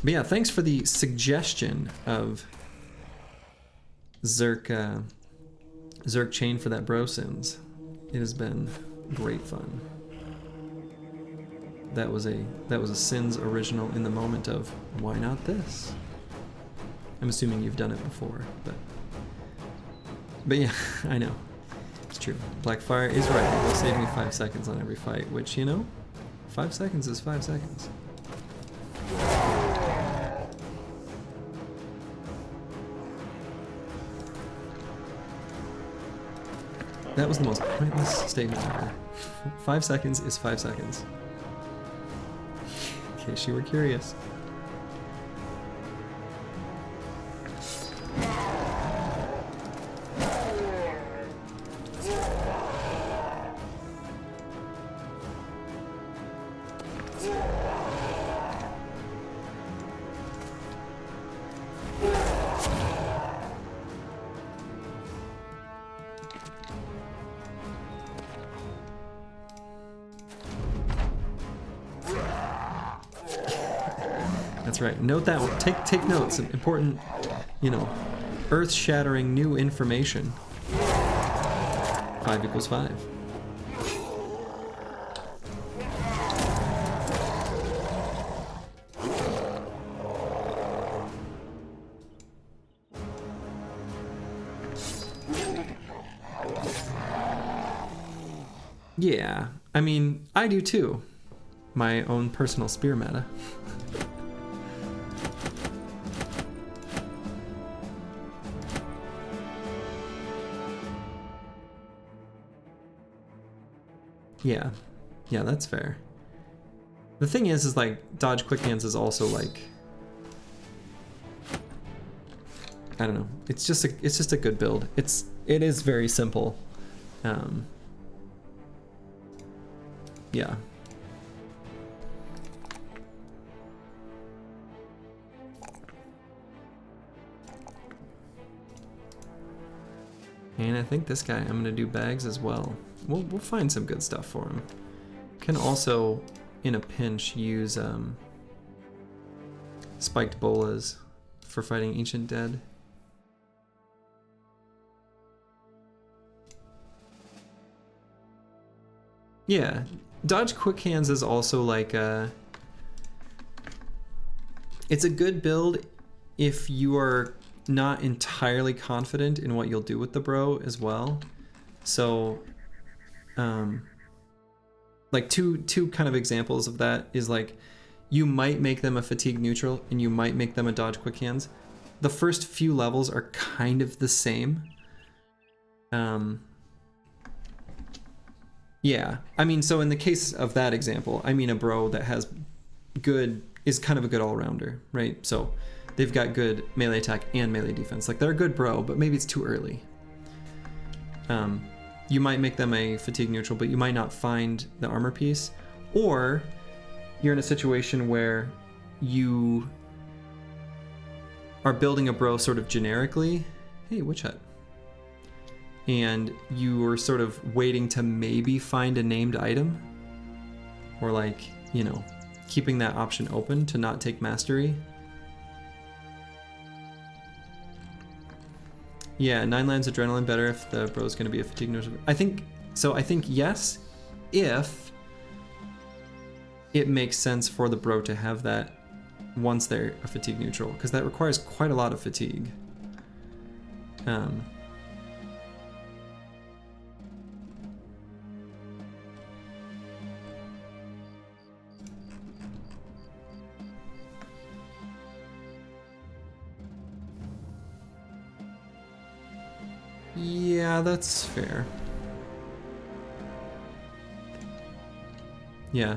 But yeah, thanks for the suggestion of Zerk chain for that bro sins. It has been great fun. That was a Sins original in the moment of why not this? I'm assuming you've done it before, but yeah, I know. It's true. Blackfire is right. It will save me 5 seconds on every fight, which, you know, 5 seconds is 5 seconds. That was the most pointless statement ever. 5 seconds is 5 seconds. In case you were curious. That's right. Note that one. Take notes. Important, you know, earth-shattering new information. 5 equals 5. Yeah, I mean, I do too. My own personal spear meta. Yeah, that's fair. The thing is like dodge quick hands is also like, I don't know. It's just a good build. It is very simple. Yeah. And I think this guy, I'm gonna do bags as well. We'll find some good stuff for him. Can also, in a pinch, use spiked bolas for fighting Ancient Dead. Yeah, dodge quick hands is also like it's a good build if you are not entirely confident in what you'll do with the bro as well. So like two kind of examples of that is like you might make them a fatigue neutral and you might make them a dodge quick hands. The first few levels are kind of the same. Yeah, I mean, so in the case of that example, I mean a bro that has is kind of a good all-rounder, right? So they've got good melee attack and melee defense. Like, they're a good bro, but maybe it's too early. You might make them a fatigue neutral, but you might not find the armor piece. Or you're in a situation where you are building a bro sort of generically. Hey, witch hut. And you are sort of waiting to maybe find a named item. Or like, you know, keeping that option open to not take mastery. Yeah, 9 lands adrenaline better if the bro's gonna be a fatigue neutral. I think yes, if it makes sense for the bro to have that once they're a fatigue neutral, because that requires quite a lot of fatigue. Yeah, that's fair. Yeah.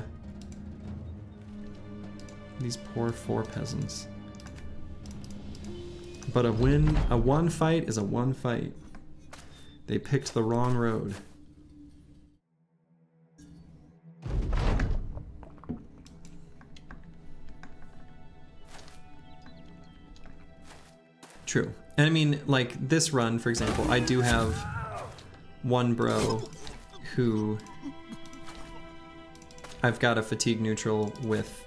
These poor 4 peasants. But a one fight is a one fight. They picked the wrong road. True. And I mean, like, this run, for example, I do have one bro who I've got a fatigue neutral with,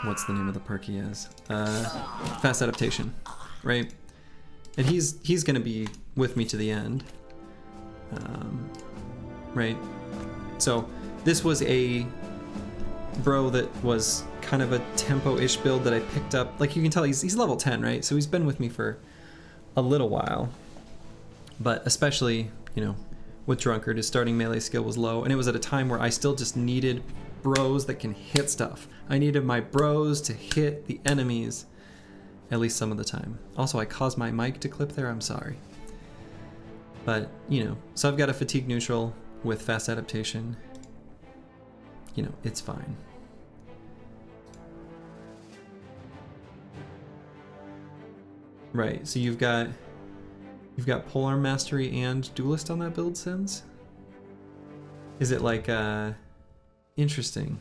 what's the name of the perk he has? Fast adaptation, right? And he's gonna be with me to the end, right? So this was a bro that was kind of a tempo-ish build that I picked up. Like you can tell, he's level 10, right? So he's been with me for a little while, but especially, you know, with Drunkard, his starting melee skill was low, and it was at a time where I still just needed bros that can hit stuff. I needed my bros to hit the enemies at least some of the time. Also, I caused my mic to clip there, I'm sorry. But, you know, so I've got a fatigue neutral with fast adaptation. You know, it's fine. Right, so you've got polearm mastery and duelist on that build, Sins? Is it like interesting?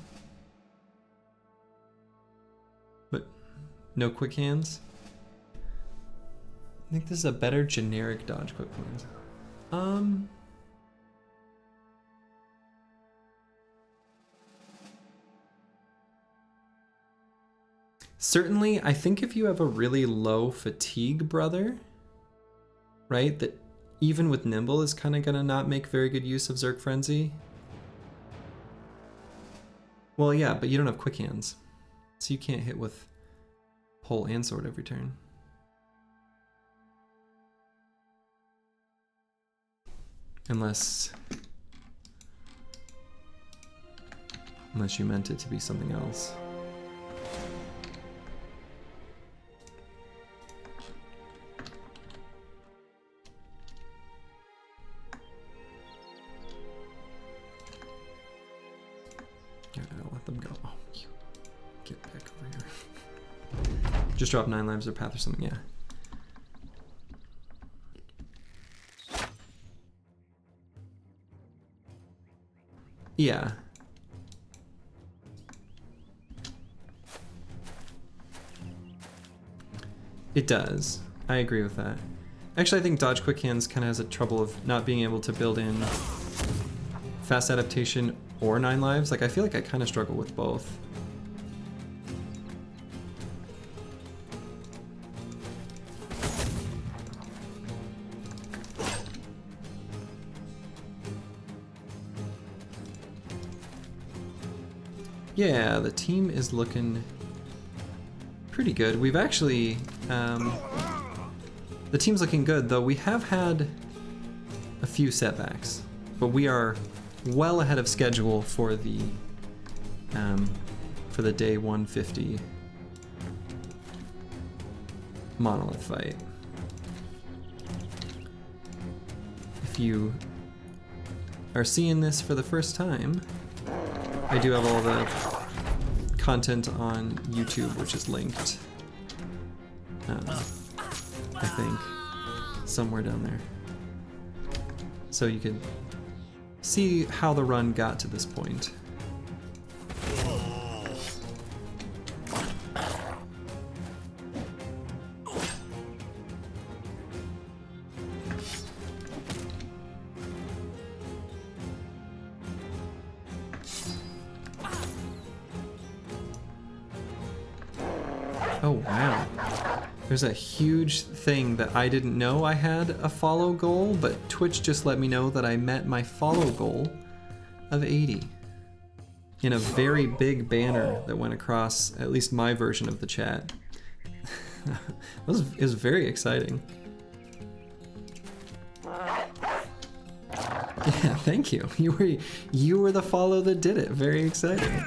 But no quick hands? I think this is a better generic dodge quick hands. Certainly, I think if you have a really low fatigue brother, right, that even with Nimble is kind of gonna not make very good use of Zerg Frenzy. Well, yeah, but you don't have quick hands, so you can't hit with pole and sword every turn. Unless you meant it to be something else. Let them go. Oh, you get back over here. Just drop 9 lives or path or something, yeah. Yeah. It does. I agree with that. Actually, I think Dodge Quick Hands kind of has a trouble of not being able to build in fast adaptation or 9 lives. Like, I feel like I kind of struggle with both. Yeah, the team is looking pretty good. We've actually, the team's looking good, though we have had a few setbacks, but we are well ahead of schedule for the day 150 Monolith fight. If you are seeing this for the first time, I do have all the content on YouTube, which is linked, I think, somewhere down there. So you could see how the run got to this point. Oh wow. There's a huge thing that I didn't know I had a follow goal, but Twitch just let me know that I met my follow goal of 80 in a very big banner that went across at least my version of the chat. It was very exciting. Yeah, thank you. You were the follow that did it. Very exciting.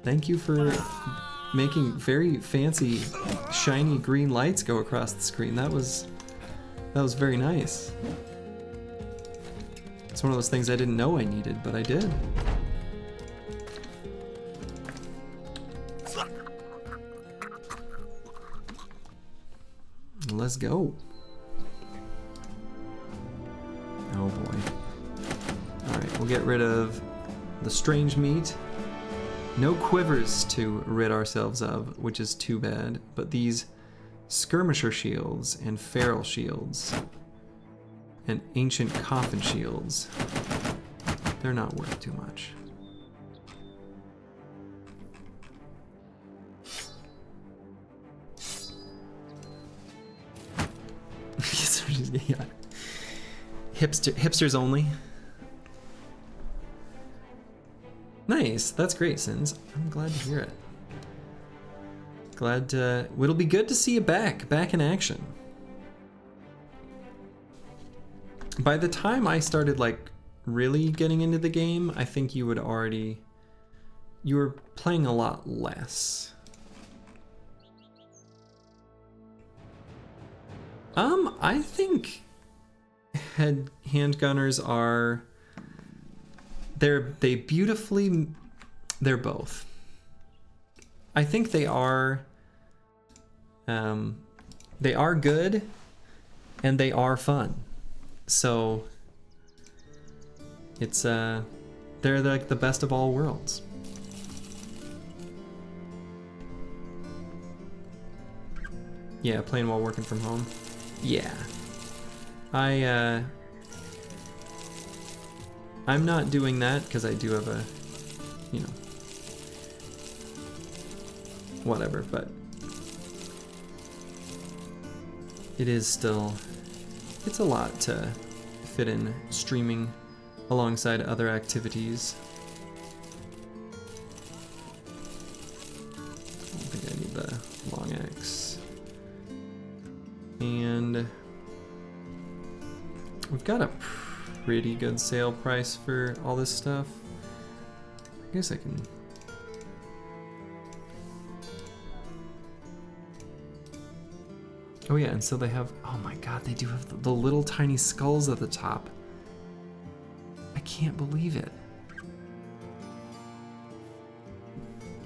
Thank you for making very fancy shiny green lights go across the screen. That was very nice. It's one of those things I didn't know I needed, but I did. Let's go. Oh boy. Alright, we'll get rid of the strange meat. No quivers to rid ourselves of, which is too bad, but these skirmisher shields and feral shields and ancient coffin shields, they're not worth too much. Yeah. Hipsters only. Nice, that's great, Sins. I'm glad to hear it. Glad it'll be good to see you back in action. By the time I started like really getting into the game, I think you were playing a lot less. I think handgunners are they're both. I think they are good and they are fun. So it's they're like the best of all worlds. Yeah, playing while working from home. Yeah. I'm not doing that because I do have a, you know, whatever, but it is still, it's a lot to fit in streaming alongside other activities. I don't think I need the long axe. And we've got a pretty good sale price for all this stuff. I guess I can. Oh yeah, and so they have, oh my god, they do have the little tiny skulls at the top. I can't believe it.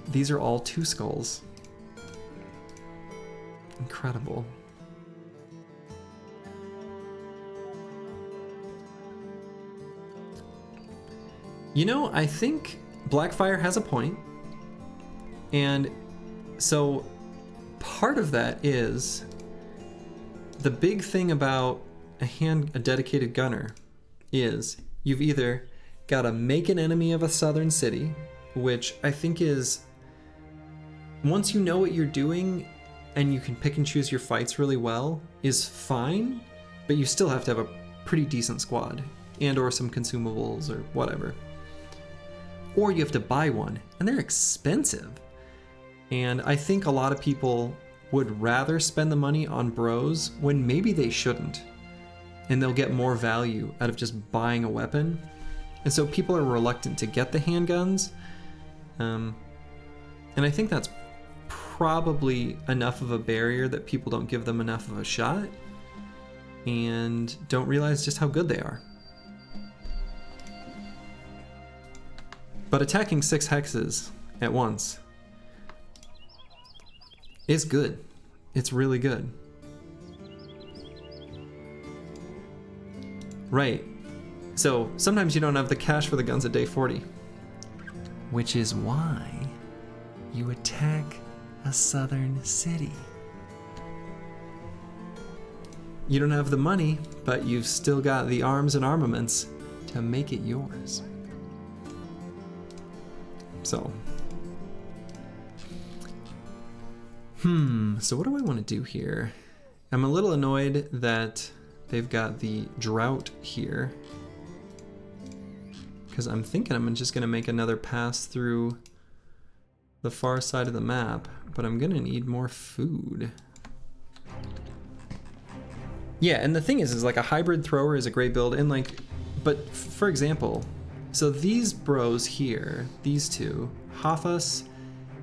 These are all 2 skulls. Incredible. You know, I think Blackfire has a point. And so part of that is the big thing about a dedicated gunner is you've either got to make an enemy of a southern city, which I think is, once you know what you're doing and you can pick and choose your fights really well, is fine, but you still have to have a pretty decent squad and or some consumables or whatever. Or you have to buy one, and they're expensive. And I think a lot of people would rather spend the money on bros when maybe they shouldn't. And they'll get more value out of just buying a weapon. And so people are reluctant to get the handguns. And I think that's probably enough of a barrier that people don't give them enough of a shot and don't realize just how good they are. But attacking 6 hexes at once is good. It's really good. Right. So sometimes you don't have the cash for the guns at day 40. Which is why you attack a southern city. You don't have the money, but you've still got the arms and armaments to make it yours. So, so what do I want to do here? I'm a little annoyed that they've got the drought here, because I'm thinking I'm just going to make another pass through the far side of the map, but I'm going to need more food. Yeah, and the thing is like a hybrid thrower is a great build, and like, but for example, so these bros here, these two, Hafas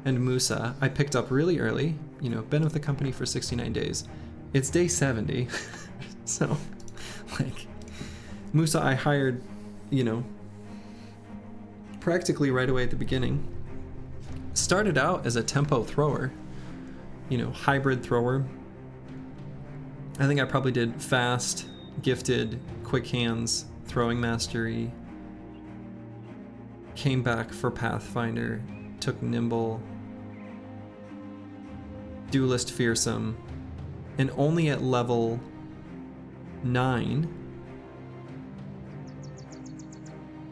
and Musa, I picked up really early. You know, been with the company for 69 days. It's day 70. So, like, Musa I hired, you know, practically right away at the beginning. Started out as a tempo thrower, you know, hybrid thrower. I think I probably did fast, gifted, quick hands, throwing mastery. Came back for Pathfinder, took Nimble, Duelist Fearsome, and only at level 9,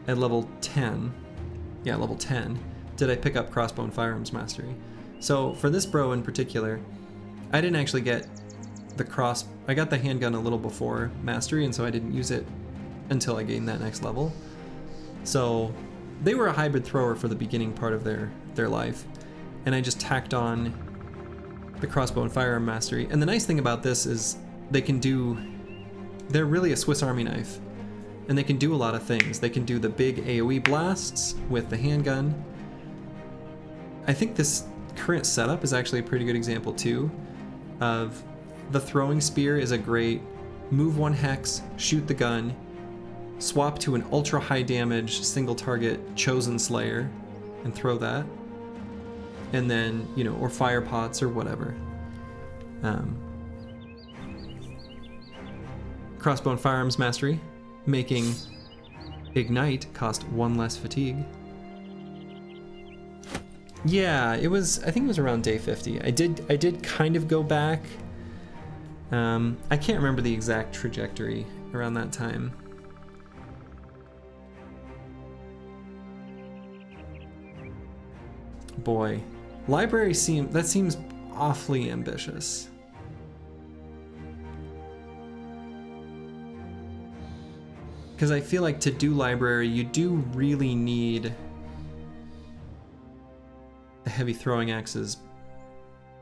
at level 10, yeah, level 10, did I pick up Crossbow and Firearms Mastery. So for this bro in particular, I didn't actually get I got the handgun a little before mastery, and so I didn't use it until I gained that next level. So they were a hybrid thrower for the beginning part of their life, and I just tacked on the crossbow and firearm mastery. And the nice thing about this is they're really a Swiss Army knife, and they can do a lot of things. They can do the big AoE blasts with the handgun. I think this current setup is actually a pretty good example too of the throwing spear is a great move 1 hex, shoot the gun, swap to an ultra high damage single target chosen slayer and throw that, and then, you know, or fire pots or whatever. Crossbow and firearms mastery, making ignite cost 1 less fatigue. Yeah, I think it was around day 50. I did kind of go back. I can't remember the exact trajectory around that time. Boy, library seems awfully ambitious. Because I feel like to do library, you do really need the heavy throwing axes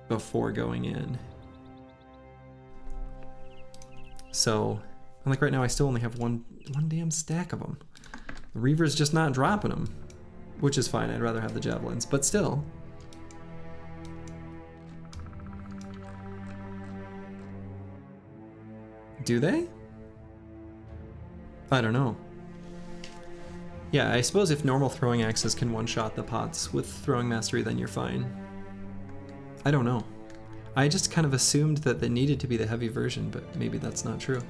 before going in. So, like right now, I still only have one damn stack of them. The Reaver's just not dropping them, which is fine. I'd rather have the javelins, but still. Do they? I don't know. Yeah, I suppose if normal throwing axes can one-shot the pots with throwing mastery, then you're fine. I don't know. I just kind of assumed that they needed to be the heavy version, but maybe that's not true.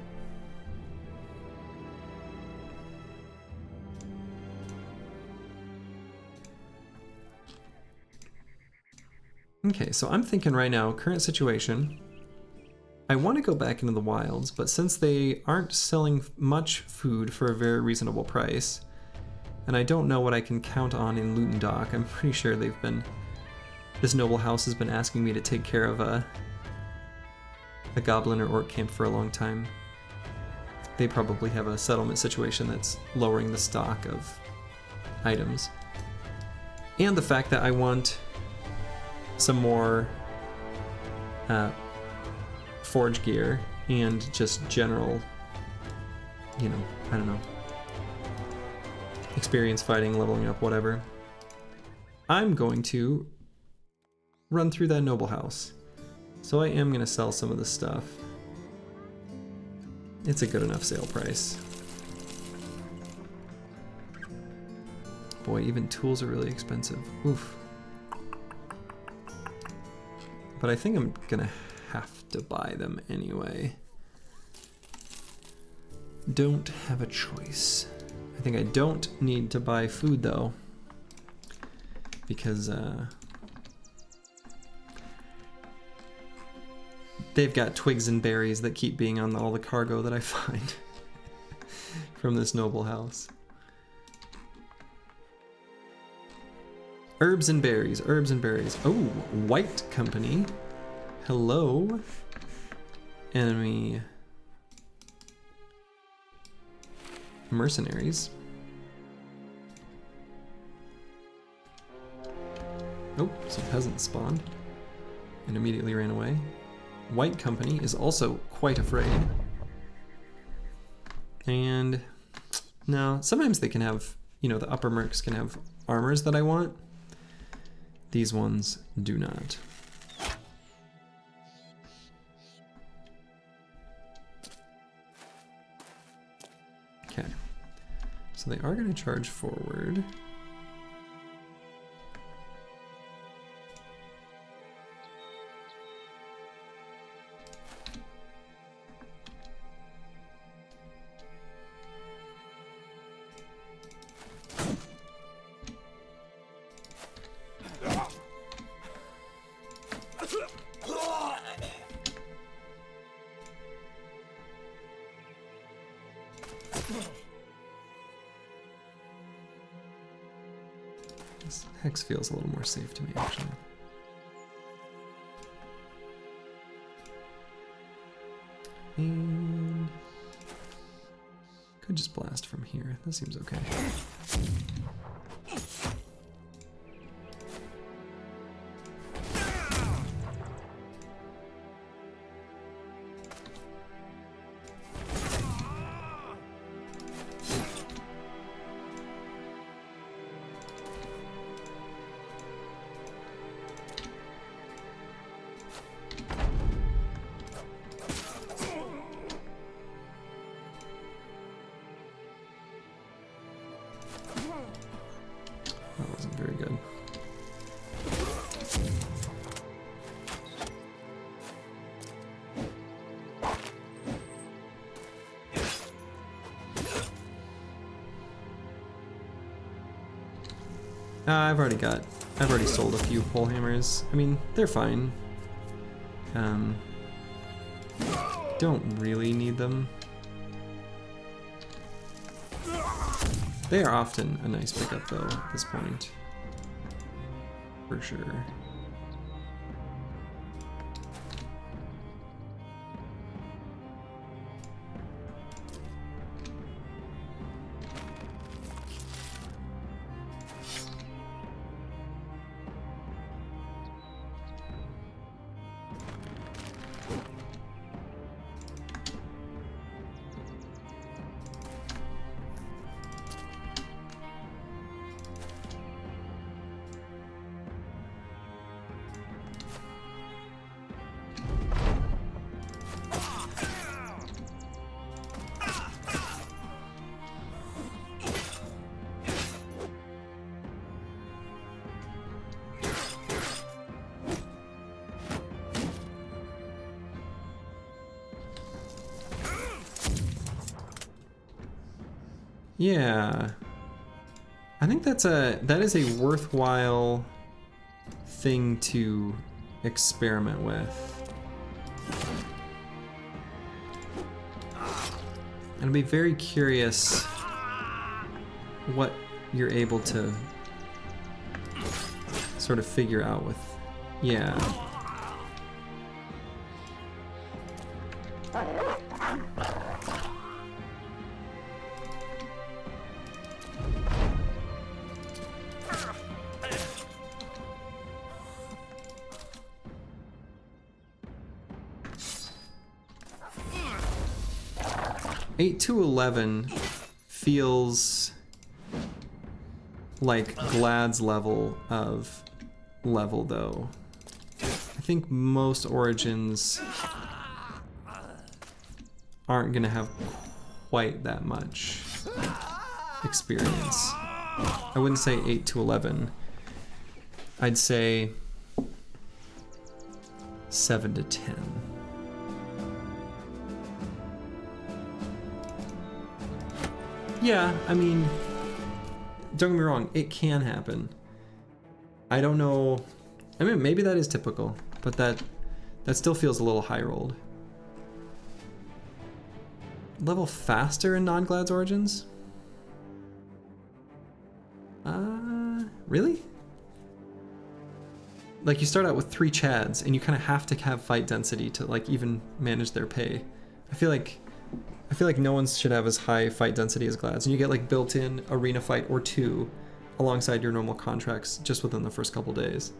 Okay, so I'm thinking right now, current situation, I want to go back into the wilds, but since they aren't selling much food for a very reasonable price, and I don't know what I can count on in Loot and Dock, I'm pretty sure this noble house has been asking me to take care of a goblin or orc camp for a long time. They probably have a settlement situation that's lowering the stock of items. And the fact that I want some more forge gear and just general, you know, I don't know, experience fighting, leveling up, whatever. I'm going to run through that noble house. So I am going to sell some of this stuff. It's a good enough sale price. Boy, even tools are really expensive. Oof. But I think I'm going to have to buy them anyway. Don't have a choice. I think I don't need to buy food though, because they've got twigs and berries that keep being on all the cargo that I find from this noble house. Herbs and berries, herbs and berries. Oh, white company. Hello. Enemy. Mercenaries. Oh, some peasants spawned and immediately ran away. White company is also quite afraid. And no, sometimes they can have, you know, the upper mercs can have armors that I want. These ones do not. Okay, so they are going to charge forward. This hex feels a little more safe to me, actually. And could just blast from here. That seems okay. That wasn't very good. I've already sold a few pole hammers. I mean, they're fine. Don't really need them. They are often a nice pickup though at this point. For sure. Yeah, I think that is a worthwhile thing to experiment with. And I'd be very curious what you're able to sort of figure out with, yeah. Eight to 11 feels like Glad's level of level, though. I think most Origins aren't gonna have quite that much experience. I wouldn't say 8 to 11. I'd say 7 to 10. Yeah, I mean, don't get me wrong, it can happen. I don't know, I mean, maybe that is typical, but that still feels a little high rolled. Level faster in non-Glad's Origins? Really? Like, you start out with 3 Chads, and you kind of have to have fight density to, like, even manage their pay. I feel like no one should have as high fight density as Glad's, and you get like built-in arena fight or 2 alongside your normal contracts just within the first couple days.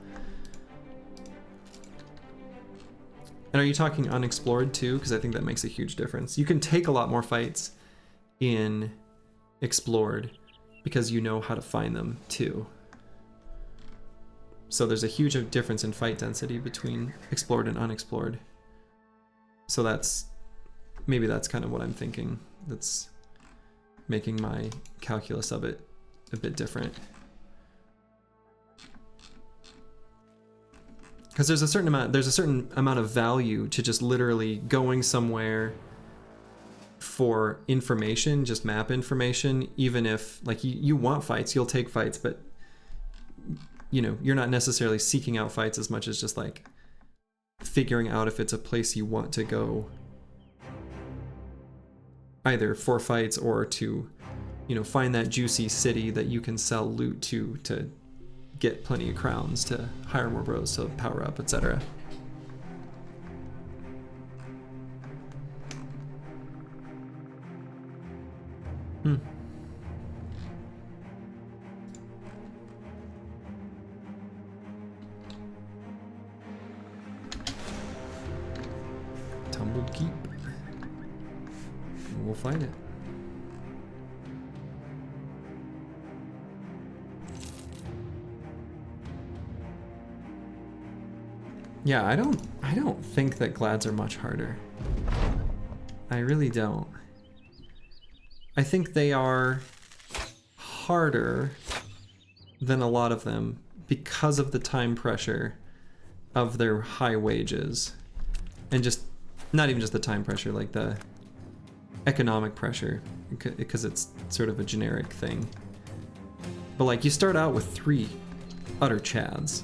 And are you talking unexplored too? Because I think that makes a huge difference. You can take a lot more fights in explored because you know how to find them too. So there's a huge difference in fight density between explored and unexplored. So maybe that's kind of what I'm thinking. That's making my calculus of it a bit different. Because there's a certain amount of value to just literally going somewhere for information, just map information, even if like you want fights, you'll take fights, but you know, you're not necessarily seeking out fights as much as just like figuring out if it's a place you want to go, either for fights or to, you know, find that juicy city that you can sell loot to get plenty of crowns, to hire more bros to power up, etc. Hmm. Tumbled keep. We'll find it. Yeah, I don't think that glads are much harder. I really don't. I think they are harder than a lot of them because of the time pressure of their high wages. And just, not even just the time pressure, like the economic pressure, because it's sort of a generic thing. But like, you start out with 3 utter chads.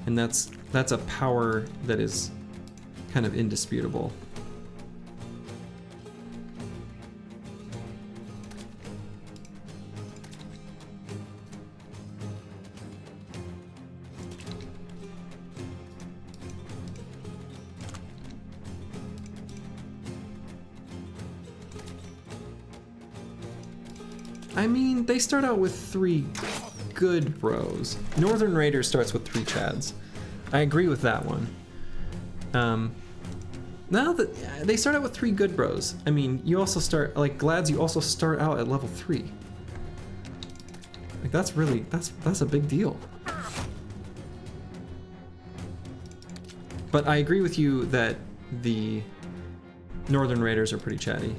And that's a power that is kind of indisputable. I mean, they start out with 3 good bros. Northern Raider starts with 3 chads. I agree with that one. Now that they start out with 3 good bros. I mean, you also start, like glads, you also start out at level 3. Like that's really, that's a big deal. But I agree with you that the Northern Raiders are pretty chatty.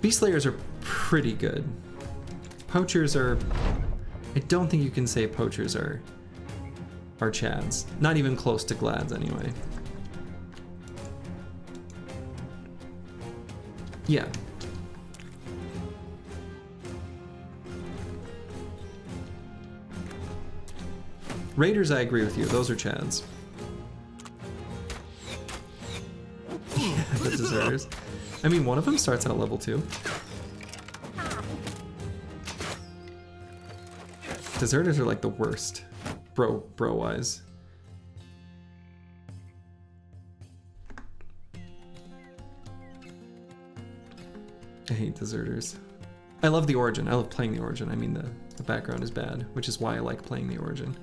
Beast Slayers are pretty good. Poachers are, I don't think you can say poachers are chads. Not even close to glads anyway. Yeah. Raiders, I agree with you. Those are chads. The deserters. I mean, one of them starts at level 2. Deserters are like the worst, bro-wise. I hate deserters. I love the Origin. I love playing the Origin. I mean, the background is bad, which is why I like playing the Origin.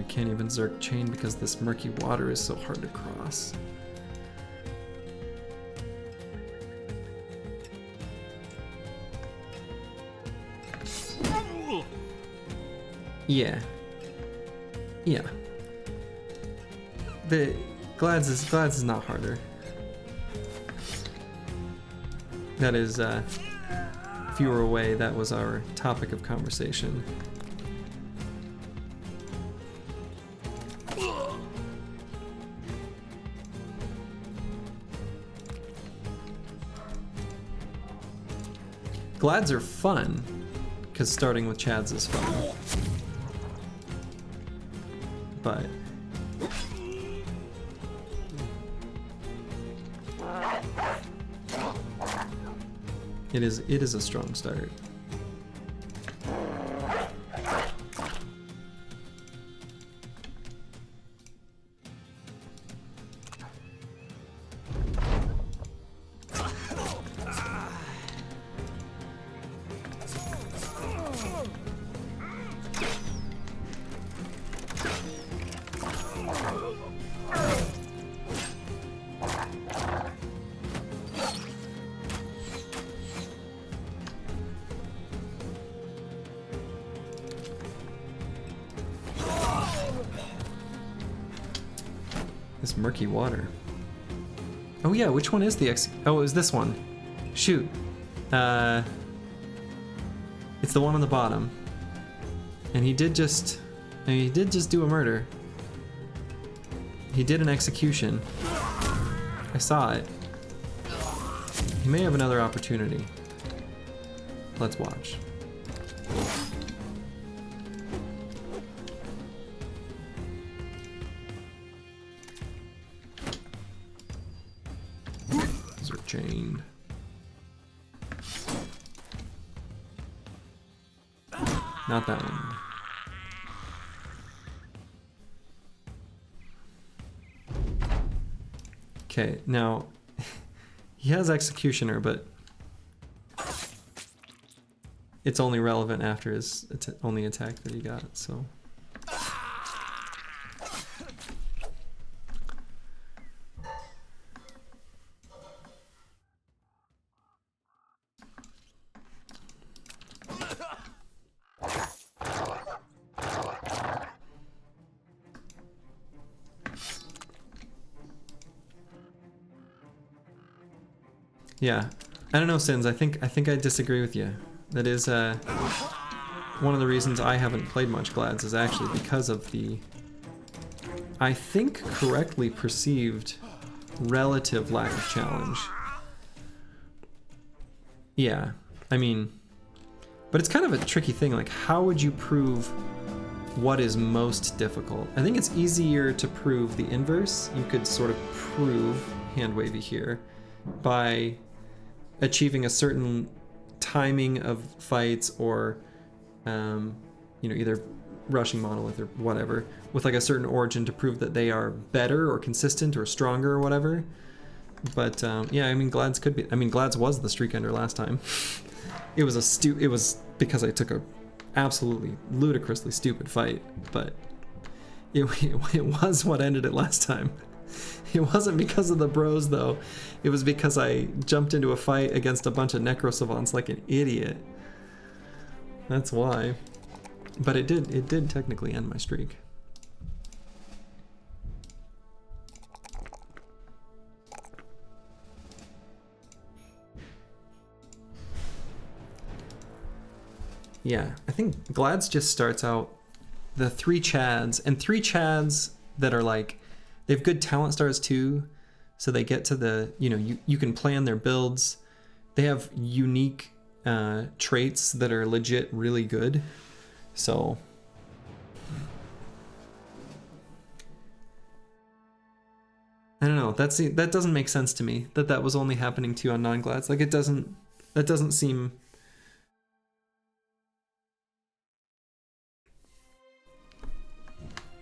Can't even Zerk chain because this murky water is so hard to cross. Yeah. Yeah. The glads is not harder. That is, if you were away, that was our topic of conversation. Glads are fun, because starting with chads is fun. But it is a strong start. This murky water. Oh yeah, which one is the oh, it was this one. Shoot. It's the one on the bottom. And he did just do a murder. He did an execution. I saw it. He may have another opportunity. Let's watch. Chained. Not that one. Okay, now he has Executioner, but it's only relevant after his only attack that he got, so. Yeah, I don't know, Sins. I think I disagree with you. That is one of the reasons I haven't played much Glads is actually because of the, I think, correctly perceived relative lack of challenge. Yeah, I mean, but it's kind of a tricky thing. Like, how would you prove what is most difficult? I think it's easier to prove the inverse. You could sort of prove hand wavy here by achieving a certain timing of fights or you know, either rushing Monolith or whatever with like a certain origin to prove that they are better or consistent or stronger or whatever. But yeah, I mean, Glads could be. I mean, Glads was the streak ender last time. It was it was because I took a absolutely ludicrously stupid fight, but it was what ended it last time. It wasn't because of the bros though. It was because I jumped into a fight against a bunch of Necro Savants like an idiot. That's why. But it did technically end my streak. Yeah, I think Glads just starts out the 3 Chads, and 3 Chads that are like, they have good talent stars too, so they get to the, you know, you can plan their builds. They have unique traits that are legit really good. So I don't know, that doesn't make sense to me, that was only happening to you on non-Glads. Like, that doesn't seem,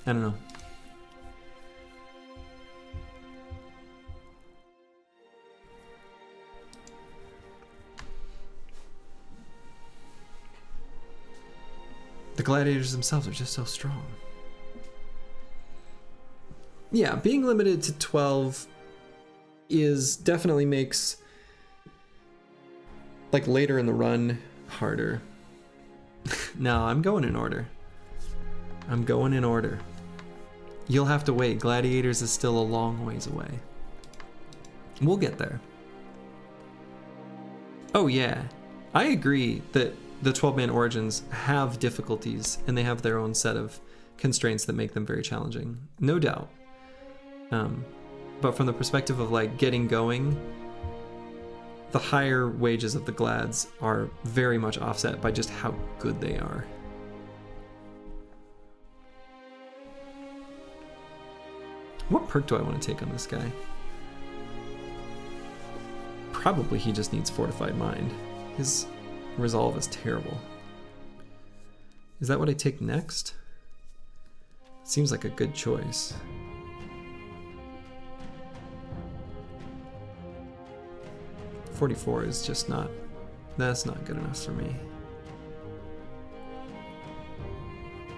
I don't know. The gladiators themselves are just so strong. Yeah, being limited to 12 definitely makes, like, later in the run harder. No, I'm going in order. I'm going in order. You'll have to wait. Gladiators is still a long ways away. We'll get there. Oh yeah, I agree that the 12-man origins have difficulties and they have their own set of constraints that make them very challenging, no doubt. But from the perspective of like getting going, the higher wages of the Glads are very much offset by just how good they are. What perk do I want to take on this guy? Probably he just needs Fortified Mind. His Resolve is terrible. Is that what I take next? Seems like a good choice. .44 is just not, that's not good enough for me.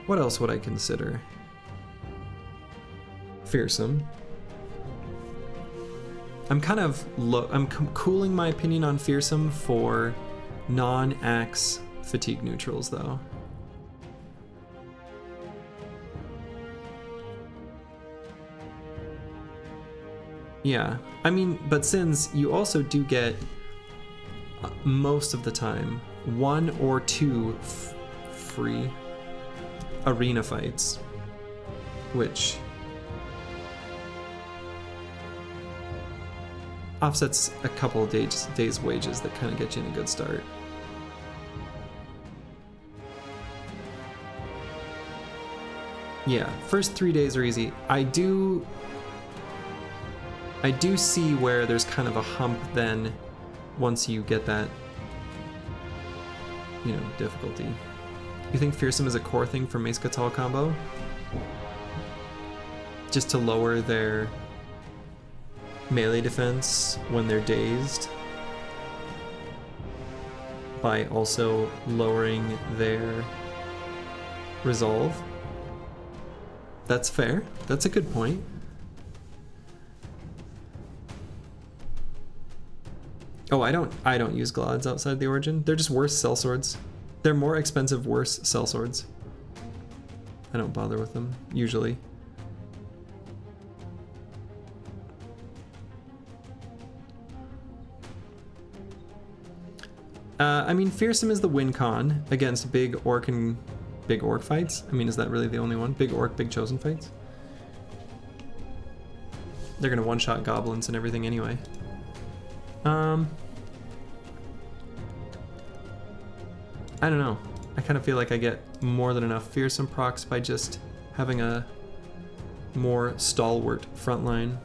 What else would I consider? Fearsome. I'm kind of I'm cooling my opinion on Fearsome for non-axe fatigue neutrals though. Yeah, I mean, but Sins, you also do get most of the time 1 or 2 free arena fights, which offsets a couple of days wages that kind of get you in a good start. Yeah, first 3 days are easy. I do I do see where there's kind of a hump then once you get that, you know, difficulty. You think Fearsome is a core thing for Mace Catal combo? Just to lower their melee defense when they're dazed by also lowering their resolve? That's fair. That's a good point. Oh, I don't use Glods outside the Origin. They're just worse sellswords. They're more expensive, worse sellswords. I don't bother with them, usually. I mean, Fearsome is the win con against big orc fights. I mean, is that really the only one? Big orc, big chosen fights? They're gonna one-shot goblins and everything anyway. I don't know. I kind of feel like I get more than enough Fearsome procs by just having a more stalwart frontline.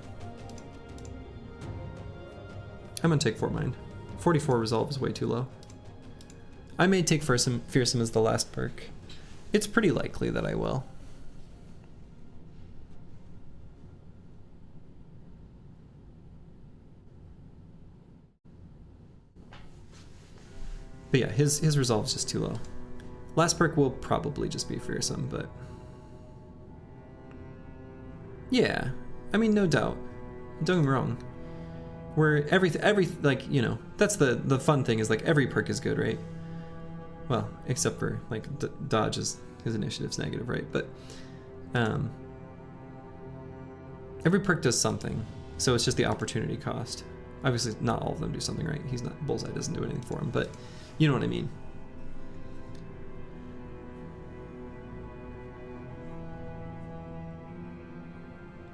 I'm gonna take Fort Mine. 44 resolve is way too low. I may take Fearsome as the last perk. It's pretty likely that I will. But yeah, his resolve is just too low. Last perk will probably just be Fearsome, but yeah, I mean, no doubt. Don't get me wrong. Where every like, you know, that's the fun thing is like every perk is good, right? Well, except for like dodge is his initiative's negative, right? But every perk does something, so it's just the opportunity cost. Obviously, not all of them do something right. He's not Bullseye doesn't do anything for him, but you know what I mean.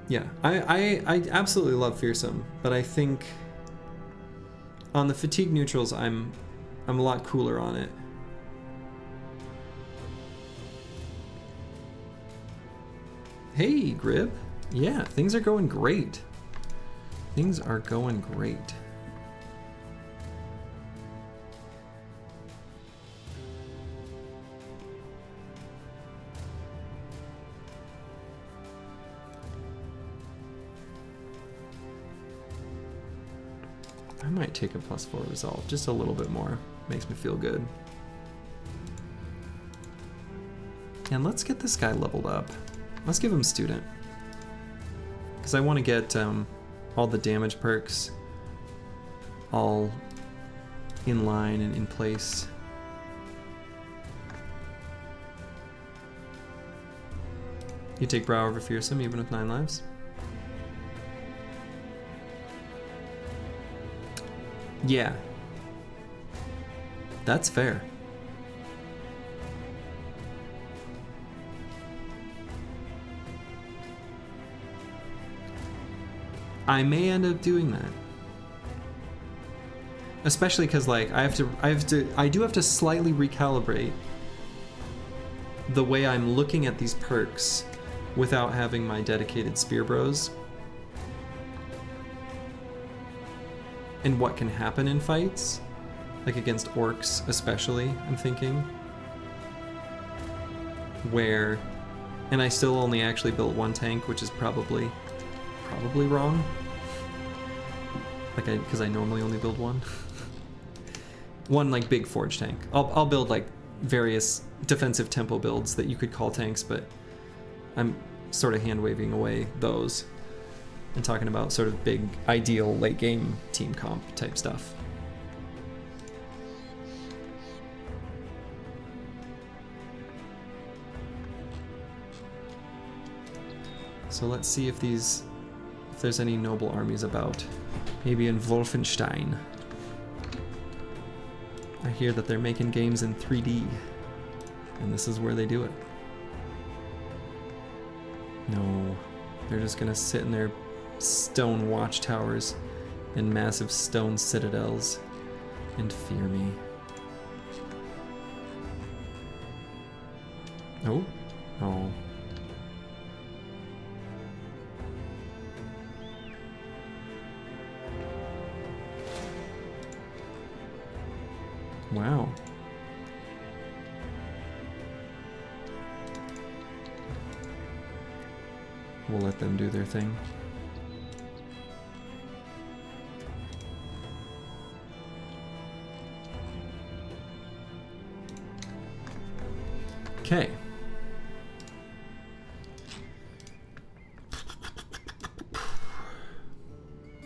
Yeah, I absolutely love Fearsome, but I think on the fatigue neutrals, I'm a lot cooler on it. Hey, Grib. Yeah, things are going great. Things are going great. I might take a +4 resolve, just a little bit more. Makes me feel good. And let's get this guy leveled up. Let's give him student. Because I want to get all the damage perks all in line and in place. You take Brow over Fearsome even with 9 lives? Yeah. That's fair. I may end up doing that. Especially because like I do have to slightly recalibrate the way I'm looking at these perks without having my dedicated spear bros. And what can happen in fights, like against orcs especially, I'm thinking. Where, and I still only actually built 1 tank, which is probably wrong. Like because I normally only build 1. 1 like big forge tank. I'll build like various defensive tempo builds that you could call tanks, but I'm sort of hand waving away those and talking about sort of big ideal late game team comp type stuff. So let's see if there's any noble armies about. Maybe in Wolfenstein. I hear that they're making games in 3D, and this is where they do it. No, they're just gonna sit in their stone watchtowers and massive stone citadels and fear me. Oh, oh. Wow. We'll let them do their thing. Okay.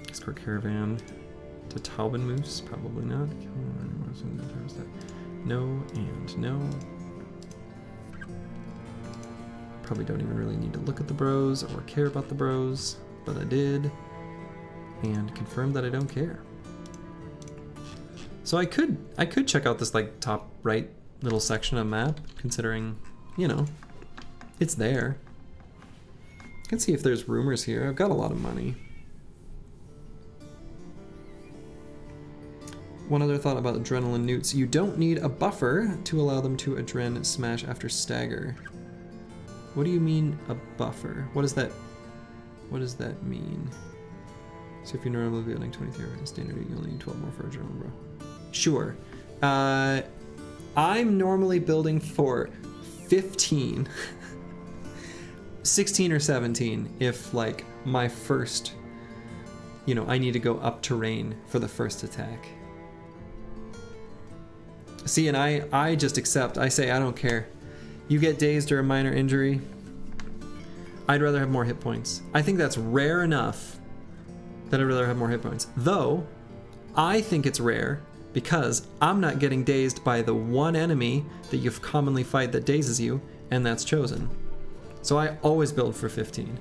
Escort caravan to Tauben Moose? Probably not. No and no. Probably don't even really need to look at the bros or care about the bros, but I did. And confirm that I don't care. So I could check out this like top right little section of map, considering, you know, it's there. I can see if there's rumors here. I've got a lot of money. One other thought about adrenaline newts. You don't need a buffer to allow them to adren smash after stagger. What do you mean a buffer? What does that mean? So if you're normally building 23 in standard, you only need 12 more for adrenaline, bro. Sure. I'm normally building for 15. 16 or 17 if like my first, you know, I need to go up terrain for the first attack. See, and I just accept. I say I don't care. You get dazed or a minor injury, I'd rather have more hit points. I think that's rare enough that I'd rather have more hit points. Though, I think it's rare because I'm not getting dazed by the one enemy that you commonly fight that dazes you, and that's Chosen. So I always build for 15.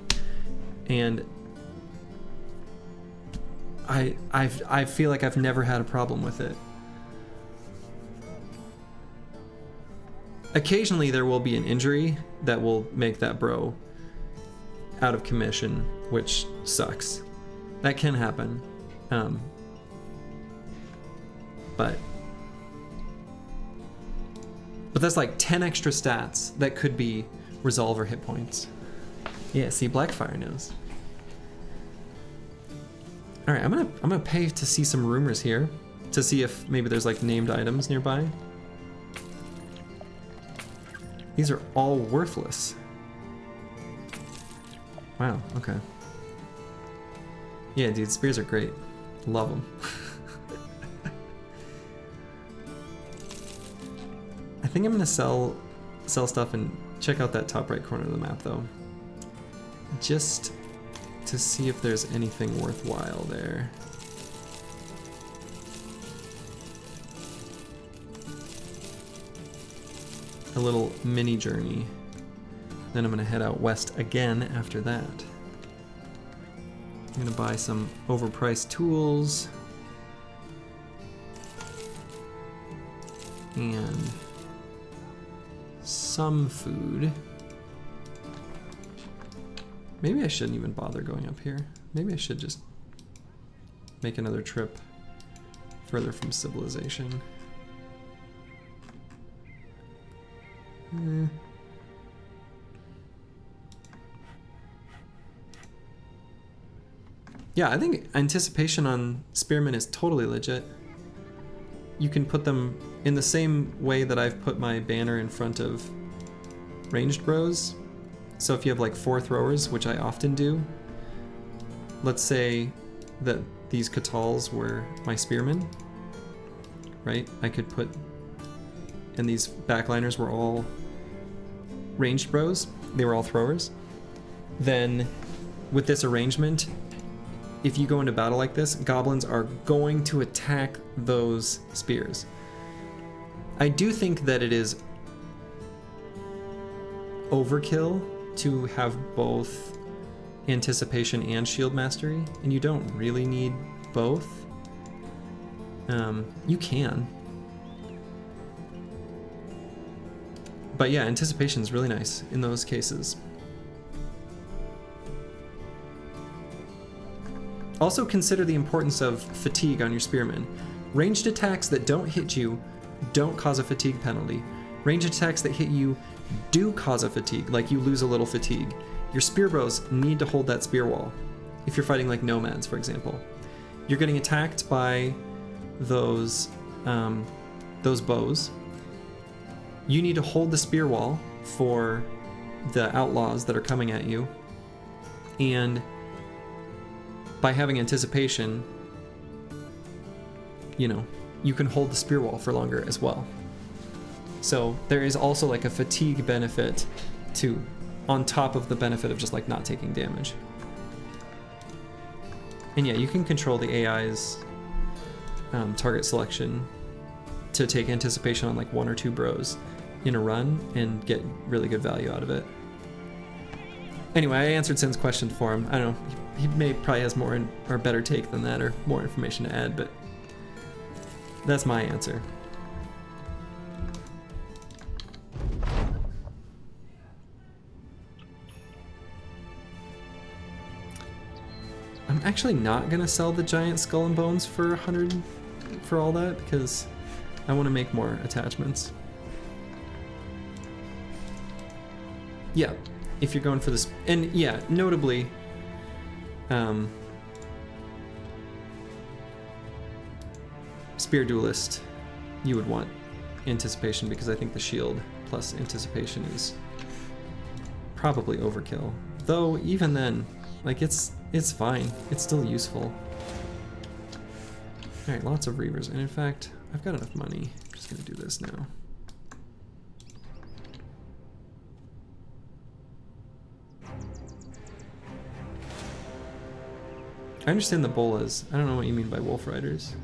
And I feel like I've never had a problem with it. Occasionally there will be an injury that will make that bro out of commission, which sucks. That can happen. But that's like 10 extra stats that could be resolve or hit points. Yeah, see, Blackfire knows. All right, I'm gonna pay to see some rumors here to see if maybe there's like named items nearby. These are all worthless. Wow, okay. Yeah, dude, spears are great. Love them. I think I'm gonna sell stuff and check out that top right corner of the map though. Just to see if there's anything worthwhile there. A little mini journey. Then I'm gonna head out west again after that. I'm gonna buy some overpriced tools. And some food. Maybe I shouldn't even bother going up here. Maybe I should just make another trip further from civilization. Yeah, I think anticipation on spearmen is totally legit. You can put them in the same way that I've put my banner in front of ranged bros. So if you have like 4 throwers, which I often do, let's say that these Catals were my spearmen, right? I could put, and these backliners were all ranged bros, they were all throwers. Then with this arrangement, if you go into battle like this, goblins are going to attack those spears. I do think that it is overkill to have both anticipation and shield mastery, and you don't really need both. You can. But yeah, anticipation is really nice in those cases. Also consider the importance of fatigue on your spearmen. Ranged attacks that don't hit you don't cause a fatigue penalty. Ranged attacks that hit you do cause a fatigue, like you lose a little fatigue. Your spear bros need to hold that spear wall. If you're fighting like nomads, for example. You're getting attacked by those those bows. You need to hold the spear wall for the outlaws that are coming at you. And by having anticipation, you know, you can hold the spear wall for longer as well. So there is also like a fatigue benefit to, on top of the benefit of just like not taking damage. And yeah, you can control the AI's target selection to take anticipation on like 1 or 2 bros in a run and get really good value out of it. Anyway, I answered Sin's question for him. I don't know, he probably has more or better take than that, or more information to add, but that's my answer. I'm actually not gonna sell the giant skull and bones for 100 for all that, because I want to make more attachments. Yeah, if you're going for this, and yeah, notably, Spear Duelist, you would want anticipation, because I think the shield plus anticipation is probably overkill. Though even then, like it's fine. It's still useful. All right, lots of Reavers, and in fact, I've got enough money. I'm just gonna do this now. I understand the bolas. I don't know what you mean by wolf riders.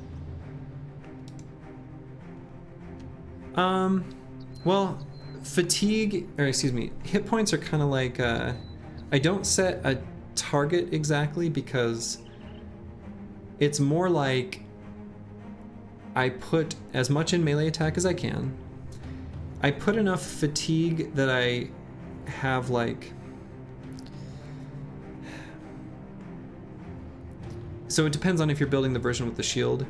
Well, fatigue, or excuse me, hit points are kind of like, I don't set a target exactly, because it's more like I put as much in melee attack as I can. I put enough fatigue that I have like, so it depends on if you're building the version with the shield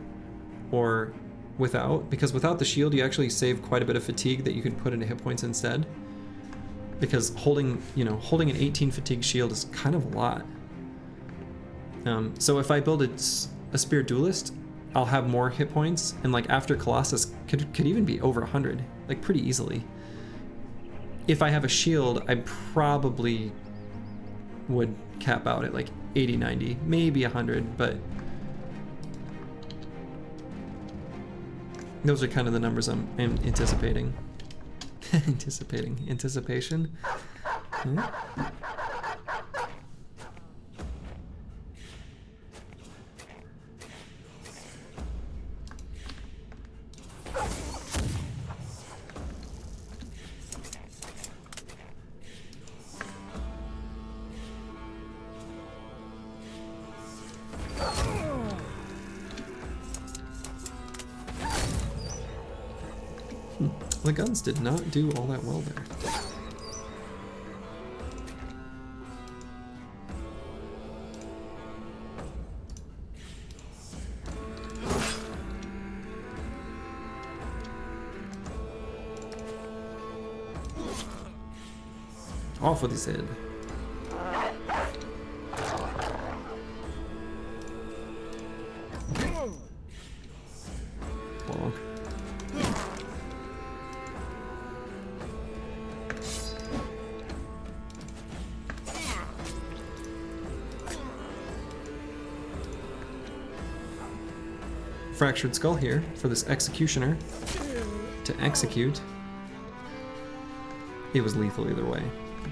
or without, because without the shield you actually save quite a bit of fatigue that you can put into hit points instead, because holding an 18 fatigue shield is kind of a lot. So if I build a Spear Duelist, I'll have more hit points, and like after Colossus could even be over 100, like pretty easily. If I have a shield, I probably would cap out at like 80, 90, maybe 100, but those are kind of the numbers I'm anticipating. Anticipation. Hmm? The guns did not do all that well there. Off with his head. Bonk. Fractured skull here for this executioner to execute. It was lethal either way,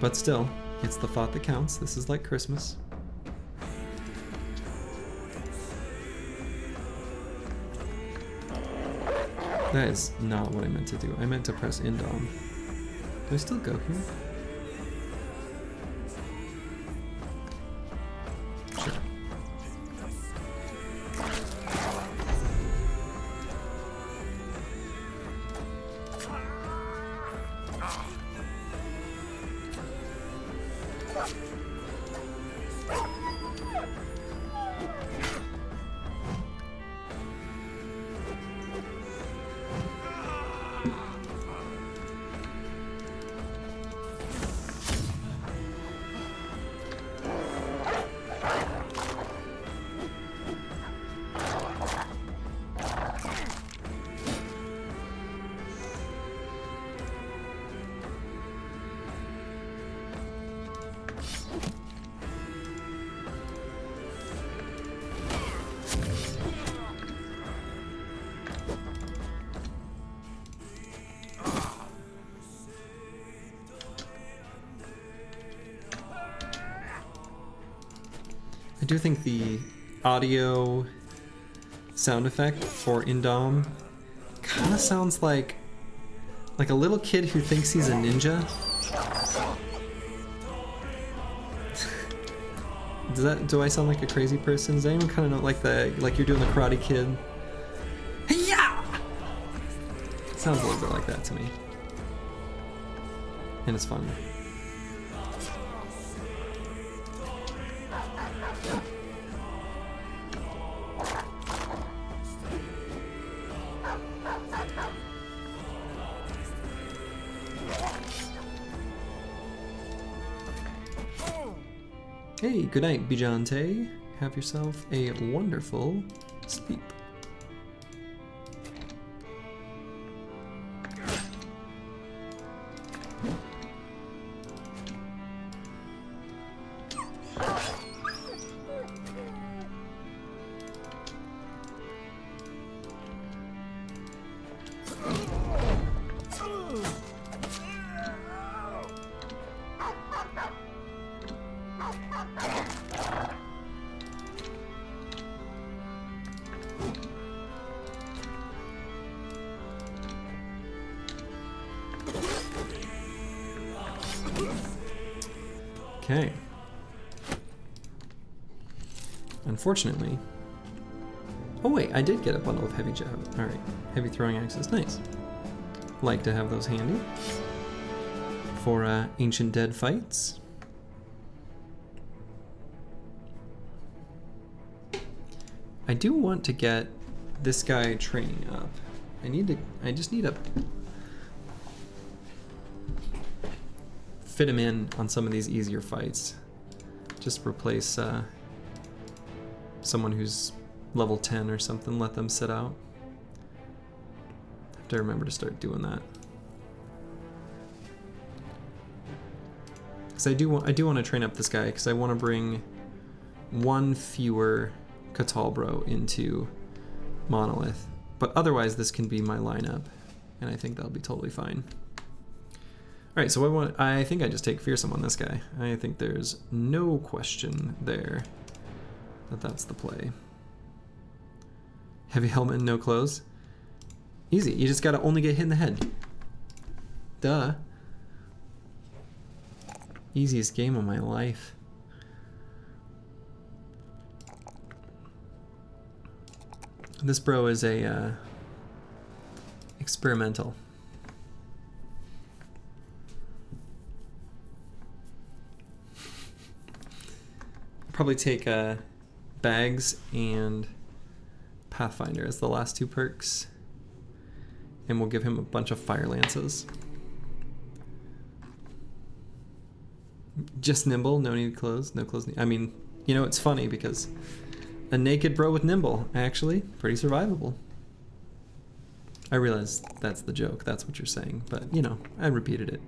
but still, it's the thought that counts. This is like Christmas. That is not what I meant to do. I meant to press indom. Do I still go here? Sure. do think the audio sound effect for Indom kind of sounds like a little kid who thinks he's a ninja. Do I sound like a crazy person? Does anyone kind of know like you're doing the Karate Kid? Yeah. Sounds a little bit like that to me, and it's fun. Hey, good night, Bijante. Have yourself a wonderful sleep. Okay. Unfortunately. Oh wait, I did get a bundle of heavy jab. Alright, heavy throwing axes, nice. Like to have those handy for ancient dead fights. I do want to get this guy training up. I just need to fit him in on some of these easier fights. Just replace someone who's level 10 or something, let them sit out. Have to remember to start doing that. Because I do want to train up this guy, because I want to bring one fewer Catalbro into Monolith. But otherwise this can be my lineup, and I think that'll be totally fine. Alright, so I think I just take Fearsome on this guy. I think there's no question there that that's the play. Heavy helmet and no clothes. Easy, you just gotta only get hit in the head. Duh. Easiest game of my life. This bro is a experimental. Probably take bags and Pathfinder as the last two perks, and we'll give him a bunch of fire lances. Just nimble, no need clothes, no clothes. I mean, you know, it's funny because a naked bro with nimble, actually pretty survivable. I realize that's the joke, that's what you're saying, but you know, I repeated it.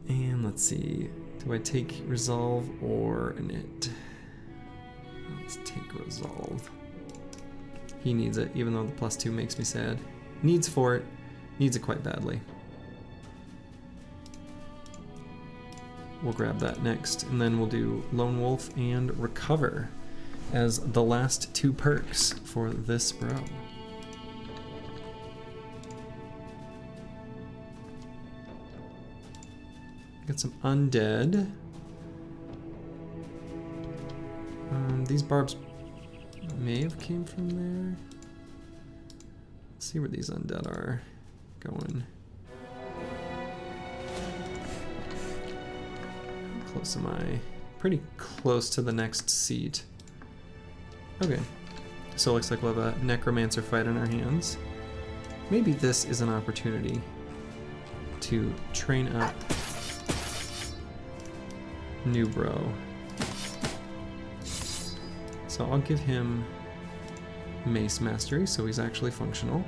And let's see, do I take Resolve or Knit? Let's take Resolve. He needs it, even though the +2 makes me sad. Needs for it, needs it quite badly. We'll grab that next, and then we'll do Lone Wolf and Recover as the last two perks for this bro. Get some undead. These barbs may have came from there. Let's see where these undead are going. How close am I? Pretty close to the next seat. Okay, so it looks like we'll have a necromancer fight in our hands. Maybe this is an opportunity to train up new bro. So I'll give him Mace Mastery, so he's actually functional.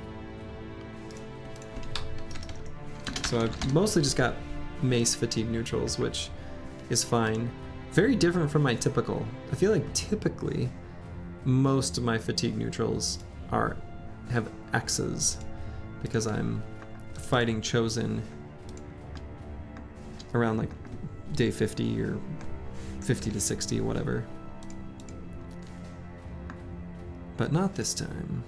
So I've mostly just got Mace Fatigue neutrals, which is fine. Very different from my typical. I feel like typically most of my Fatigue neutrals have X's because I'm fighting Chosen around like day 50 or 50 to 60, whatever. But not this time.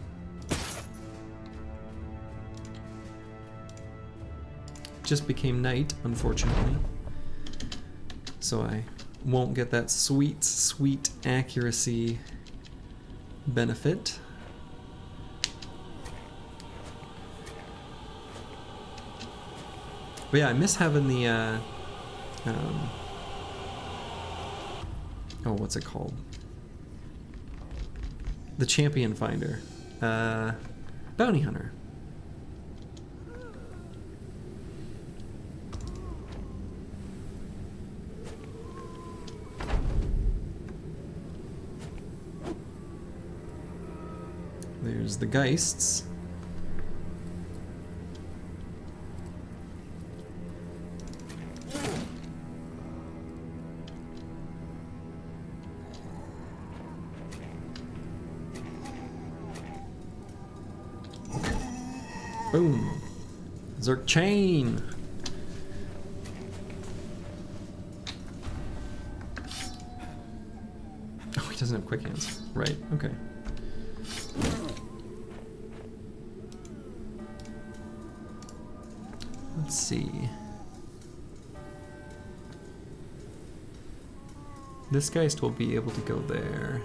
Just became night, unfortunately. So I won't get that sweet, sweet accuracy benefit. But yeah, I miss having the, oh, what's it called? The champion finder. Bounty hunter. There's the Geists. Boom. Zerk chain. Oh, he doesn't have quick hands. Right, okay. Let's see. This Geist will be able to go there.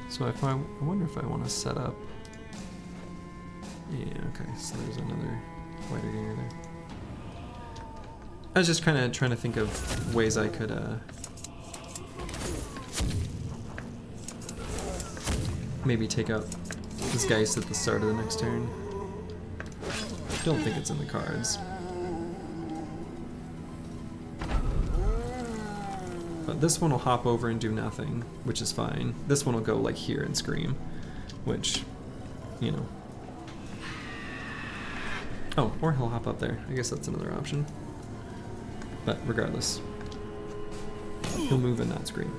So if I wonder if I want to set up. Yeah, okay, so there's another wiederganger there. I was just kind of trying to think of ways I could maybe take out this Geist at the start of the next turn. Don't think it's in the cards. But this one will hop over and do nothing, which is fine. This one will go like here and scream, which, you know. Oh, or he'll hop up there. I guess that's another option. But regardless, he'll move and not scream.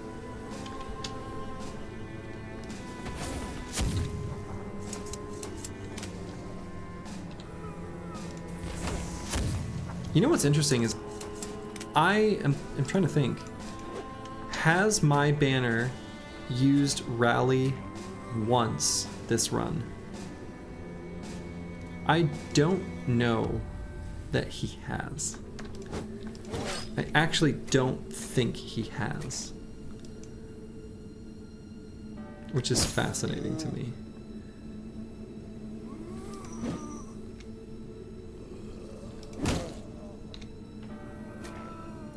You know what's interesting is I'm trying to think. Has my banner used rally once this run? I don't know that he has. I actually don't think he has. Which is fascinating to me.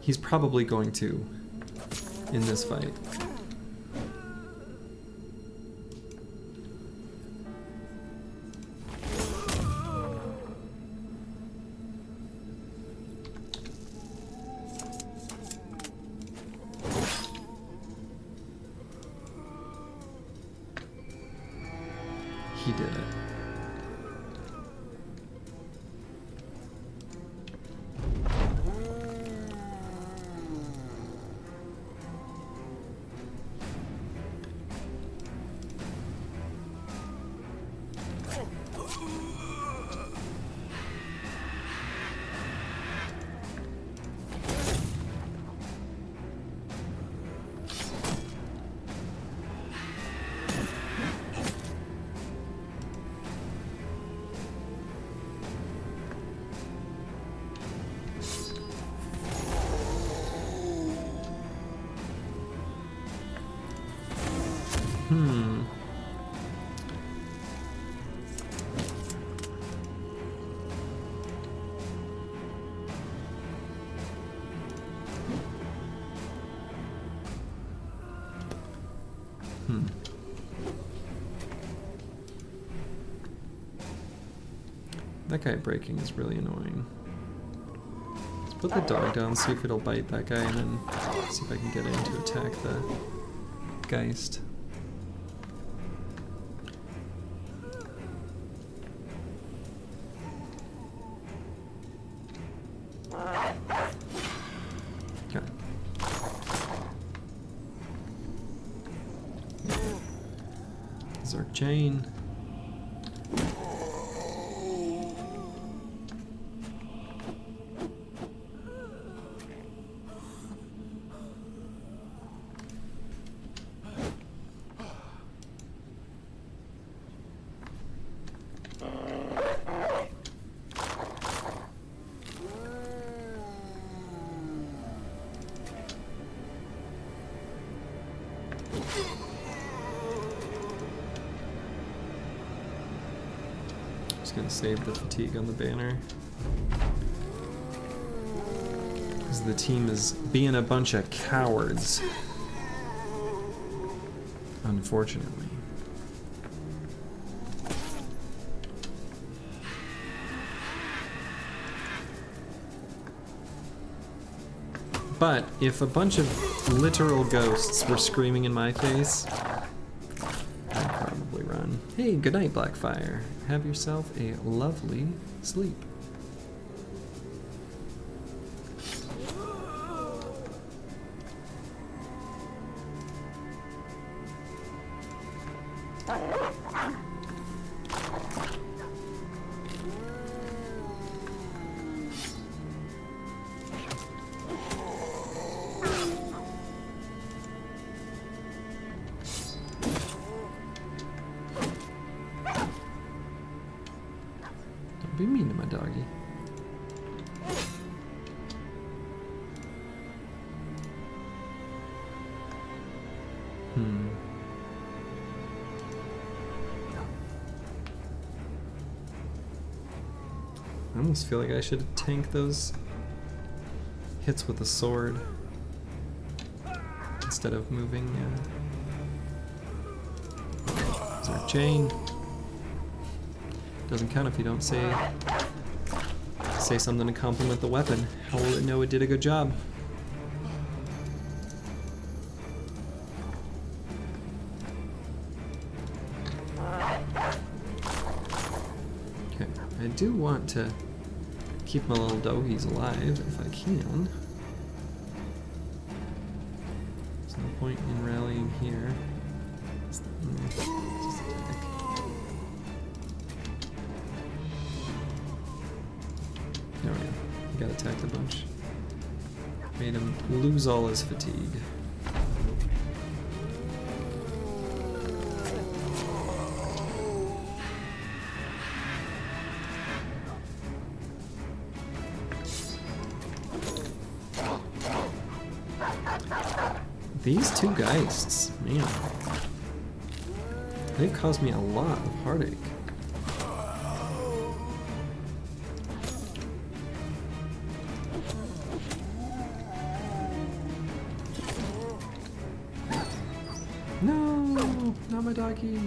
He's probably going to in this fight. He did it. That guy breaking is really annoying. Let's put the dog down, see if it'll bite that guy, and then see if I can get in to attack the Geist. Okay. Zerk chain. just gonna save the fatigue on the banner. Because the team is being a bunch of cowards. Unfortunately. But if a bunch of literal ghosts were screaming in my face, I'd probably run. Hey, good night, Blackfire. Have yourself a lovely sleep. Be mean to my doggy. I almost feel like I should tank those hits with a sword instead of moving. Is there a chain? Doesn't count if you don't say something to compliment the weapon. How will it know it did a good job? Okay, I do want to keep my little doggies alive if I can. There's no point in rallying here. There we go. He got attacked a bunch. Made him lose all his fatigue. These two Geists, man. They've caused me a lot of heartache. No, not my doggy.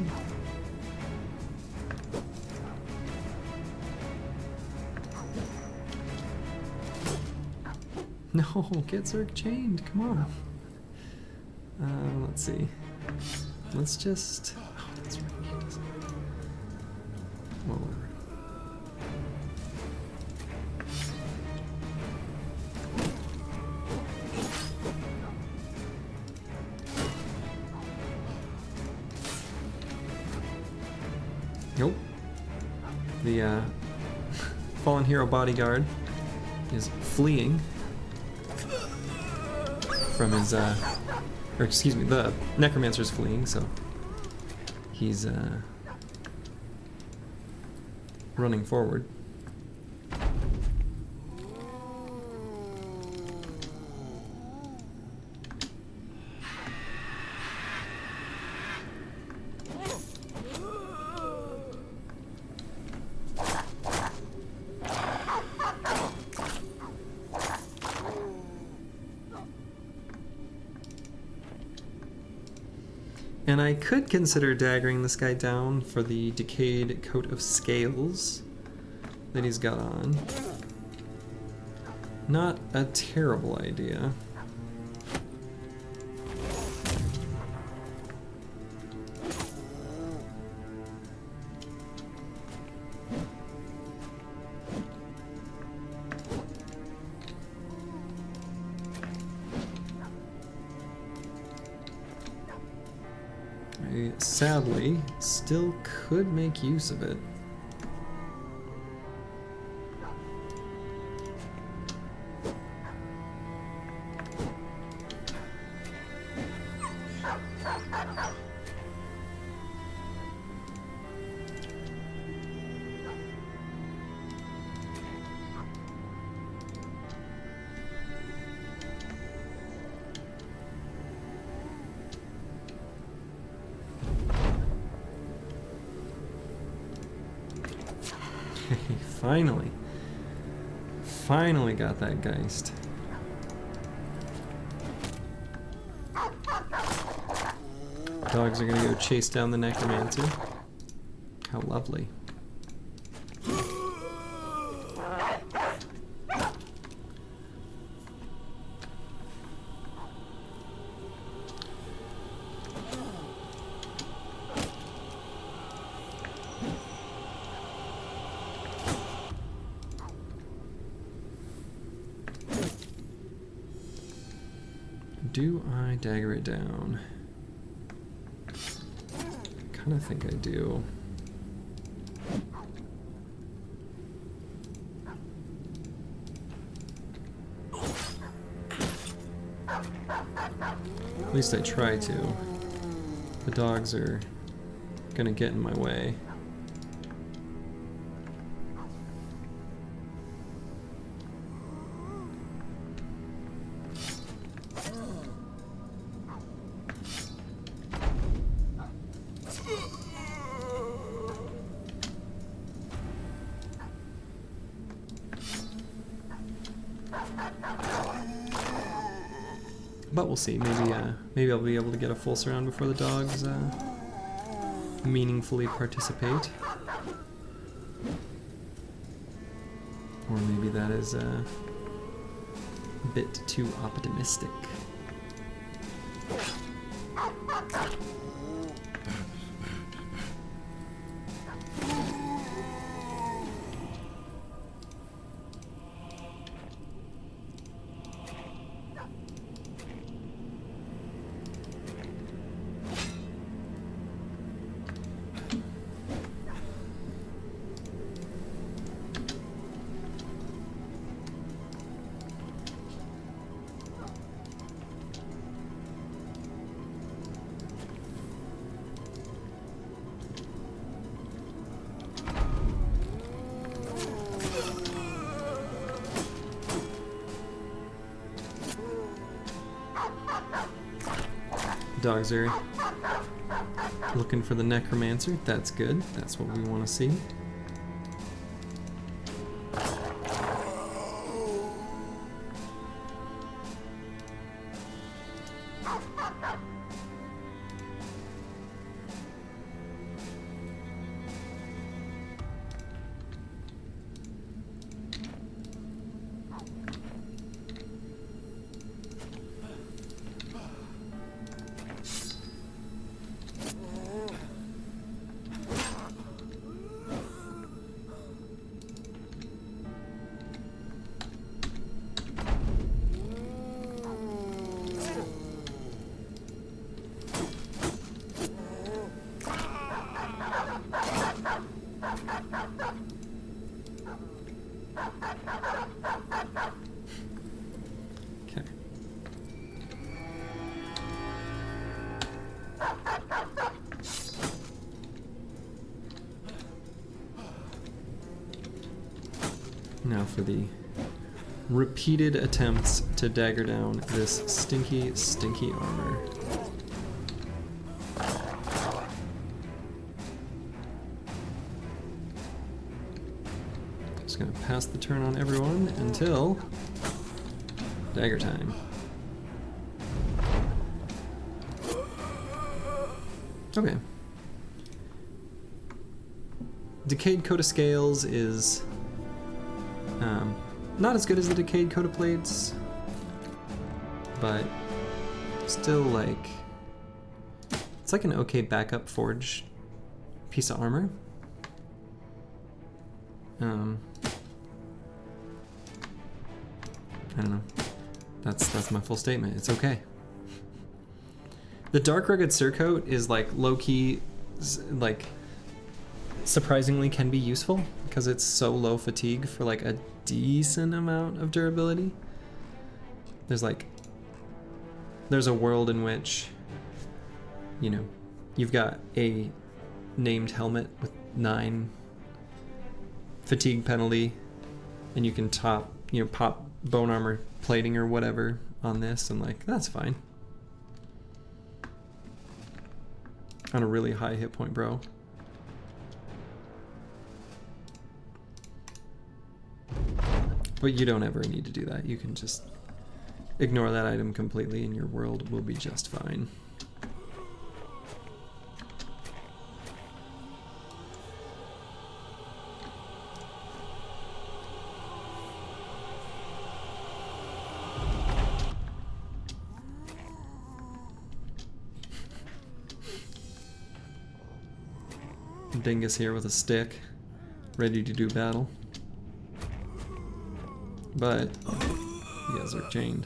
No, get Zerg chained, come on. Let's see. Let's just... Oh, that's right. He doesn't... Well, whatever. Nope. The fallen hero bodyguard is fleeing from his or excuse me, the necromancer's fleeing, so he's running forward. And I could consider daggering this guy down for the decayed coat of scales that he's got on. Not a terrible idea. I sadly still could make use of it. Finally. Finally got that Geist. Dogs are gonna go chase down the Necromancer. How lovely. Do I dagger it down? I kind of think I do. At least I try to. The dogs are gonna get in my way. But we'll see. Maybe I'll be able to get a full surround before the dogs meaningfully participate. Or maybe that is a bit too optimistic. Dogs are looking for the Necromancer. That's good. That's what we want to see. Now for the repeated attempts to dagger down this stinky, stinky armor. Just gonna pass the turn on everyone until dagger time. Okay. Decayed Coat of Scales is not as good as the Decayed Coat of Plates, but still like, it's like an okay backup forge piece of armor. I don't know. That's my full statement. It's okay. The Dark Rugged Surcoat is like low-key, like surprisingly can be useful because it's so low fatigue for like a decent amount of durability. There's a world in which, you know, you've got a named helmet with 9 fatigue penalty, and you can pop bone armor plating or whatever on this, and like that's fine on a really high hit point, bro. But you don't ever need to do that. You can just ignore that item completely and your world will be just fine. Dingus here with a stick, ready to do battle. But you guys are chained.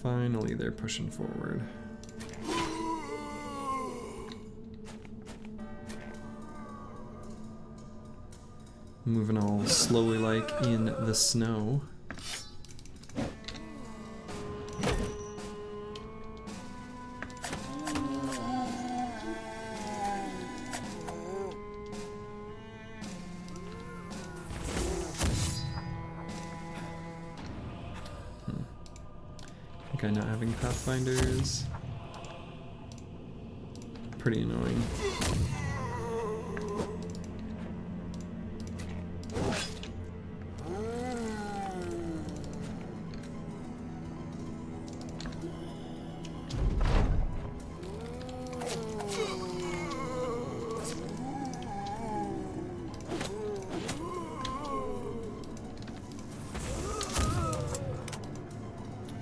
Finally, they're pushing forward. Moving all slowly like in the snow. Okay, not having pathfinders. Pretty annoying.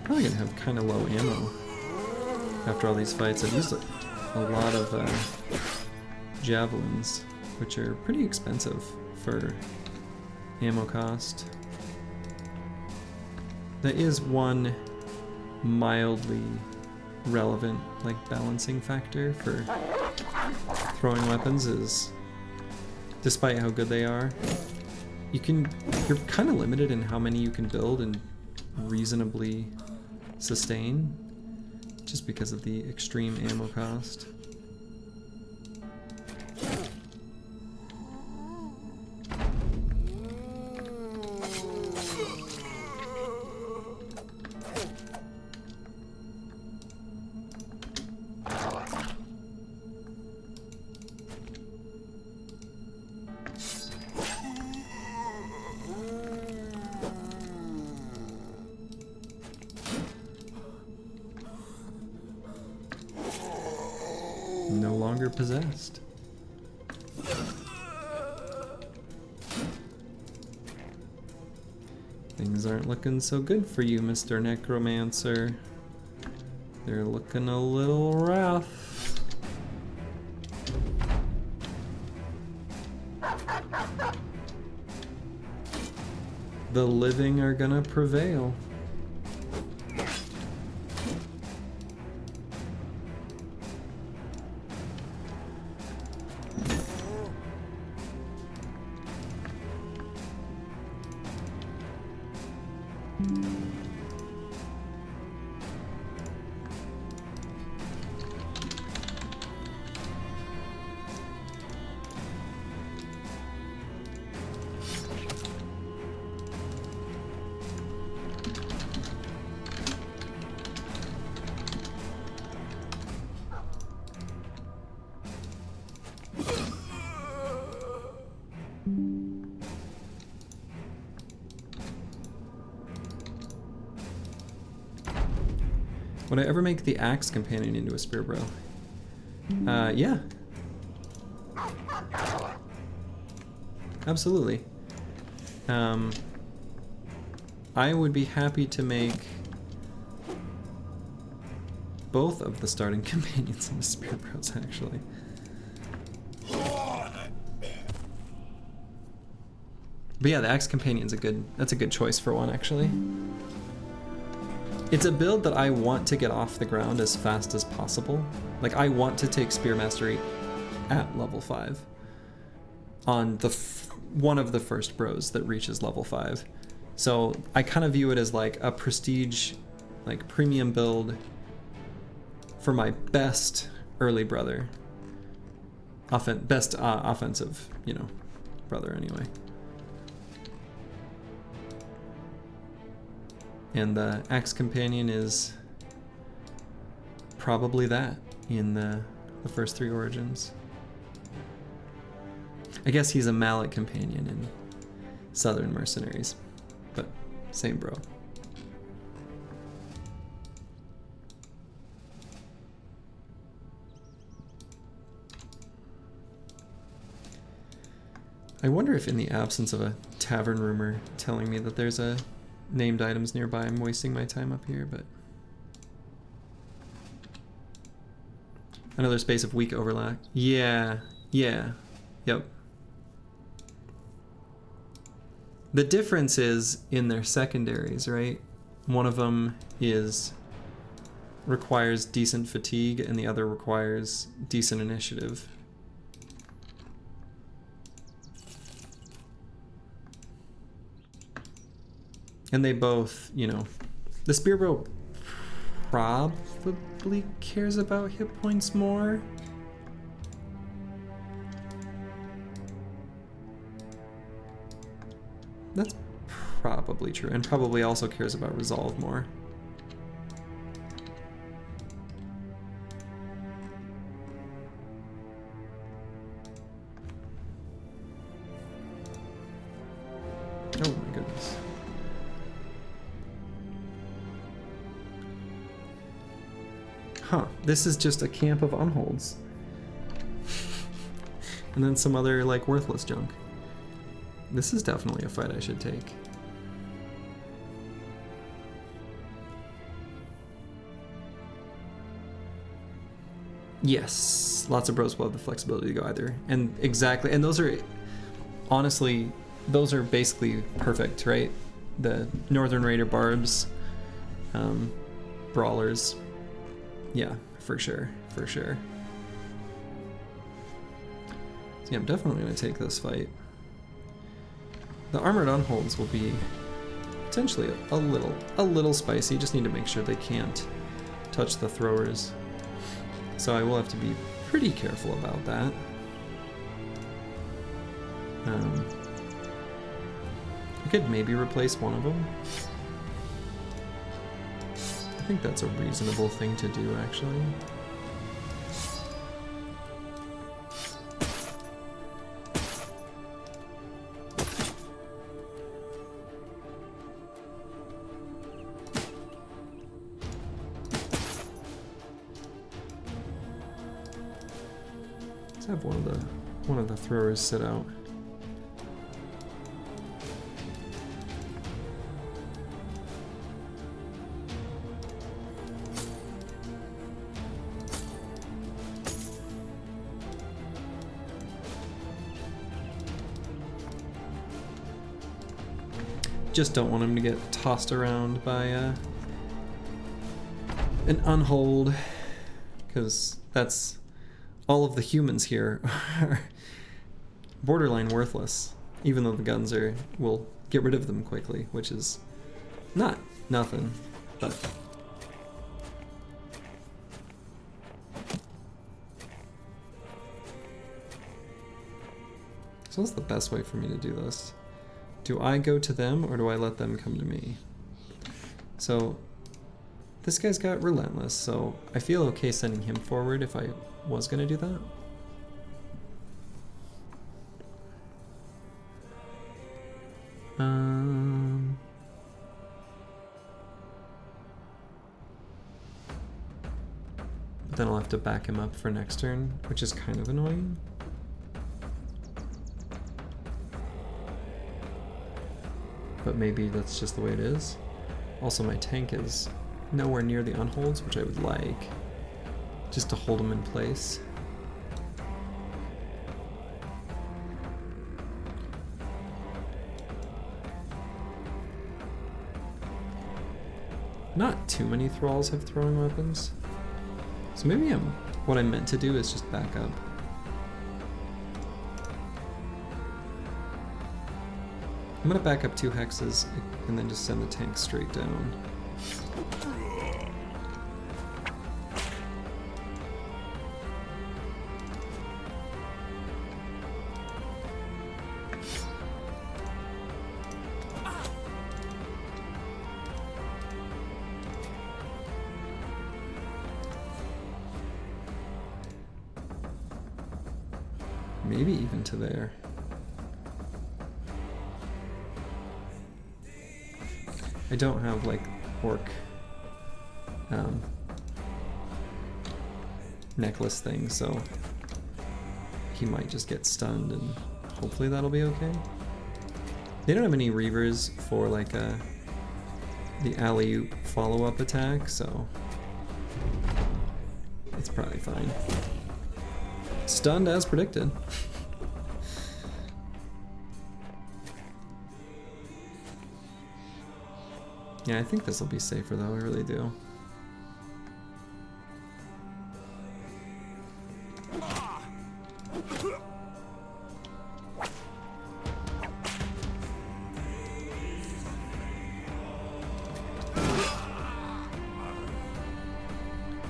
Probably gonna have kind of low ammo after all these fights. I've used a lot of javelins, which are pretty expensive for ammo cost. That is one mildly relevant balancing factor for throwing weapons is, despite how good they are, you're kind of limited in how many you can build and reasonably sustain, just because of the extreme ammo cost. No longer possessed. Things aren't looking so good for you, Mr. Necromancer. They're looking a little rough. The living are gonna prevail. Would I ever make the axe companion into a spear bro? Yeah. Absolutely. I would be happy to make both of the starting companions into spear bros, actually. But yeah, the axe companion's that's a good choice for one, actually. It's a build that I want to get off the ground as fast as possible. Like, I want to take Spear Mastery at level 5 on the one of the first bros that reaches level 5. So I kind of view it as like a prestige, like premium build for my best early brother. Best offensive, you know, brother anyway. And the Axe Companion is probably that in the first 3 origins. I guess he's a Mallet Companion in Southern Mercenaries, but same bro. I wonder if in the absence of a tavern rumor telling me that there's a named items nearby, I'm wasting my time up here, but another space of weak overlap. Yeah, yep. The difference is in their secondaries, right? One of them requires decent fatigue and the other requires decent initiative. And they both, you know, the Spearbro probably cares about hit points more. That's probably true, and probably also cares about resolve more. Oh my goodness. Huh, this is just a camp of unholds. And then some other, like, worthless junk. This is definitely a fight I should take. Yes, lots of bros will have the flexibility to go either. And exactly, and those are, honestly, those are basically perfect, right? The Northern Raider Barbs, Brawlers. Yeah, for sure, for sure. So yeah, I'm definitely going to take this fight. The armored unholds will be potentially a little spicy. Just need to make sure they can't touch the throwers. So I will have to be pretty careful about that. I could maybe replace one of them. I think that's a reasonable thing to do, actually. Let's have one of the throwers sit out. Just don't want him to get tossed around by an unhold, because that's all of the humans here are borderline worthless, even though the guns will get rid of them quickly, which is not nothing, but so what's the best way for me to do this? Do I go to them, or do I let them come to me? So, this guy's got Relentless, so I feel okay sending him forward if I was gonna do that. But then I'll have to back him up for next turn, which is kind of annoying. But maybe that's just the way it is. Also, my tank is nowhere near the unholds, which I would like, just to hold them in place. Not too many thralls have throwing weapons, so maybe what I'm meant to do is just back up. I'm gonna back up 2 hexes and then just send the tank straight down. Maybe even to there. I don't have like orc necklace thing, so he might just get stunned and hopefully that'll be okay. They don't have any reavers for like the alley-oop follow-up attack, so it's probably fine. Stunned as predicted. Yeah, I think this will be safer though, I really do.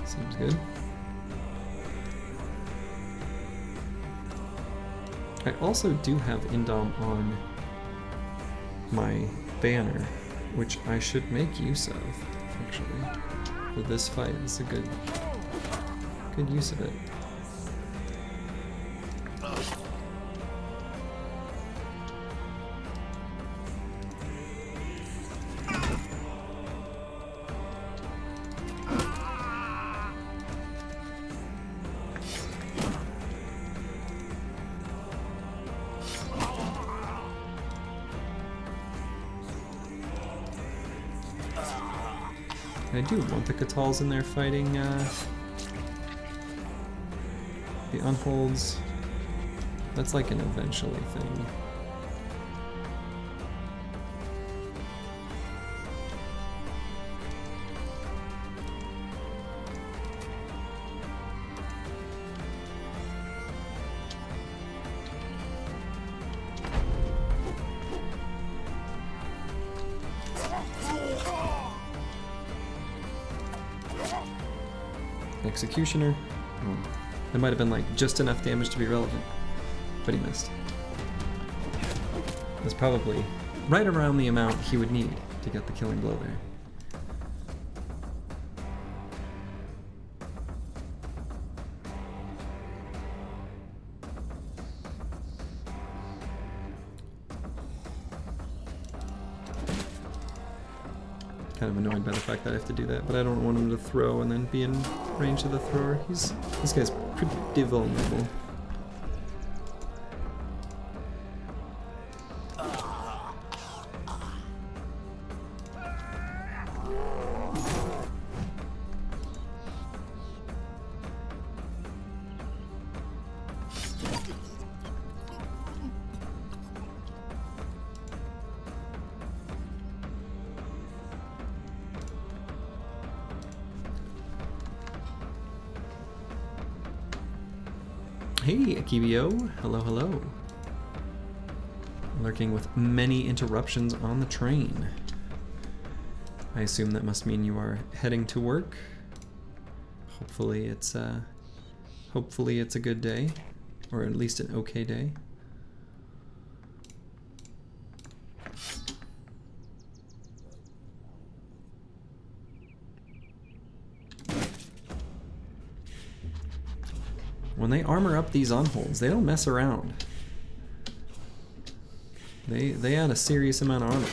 Seems good. I also do have Indom on my banner, which I should make use of, actually, for this fight. It's a good use of it. I do want the Catals in there fighting the Unholds. That's like an eventually thing. Executioner. Oh, that might have been like just enough damage to be relevant, but he missed. That's probably right around the amount he would need to get the killing blow there. Kind of annoyed by the fact that I have to do that, but I don't want him to throw and then be in range of the thrower. This guy's pretty vulnerable. Hey, Akibio. Hello, hello. Lurking with many interruptions on the train. I assume that must mean you are heading to work. Hopefully it's a good day, or at least an okay day. When they armor up these unholds, they don't mess around. They add a serious amount of armor.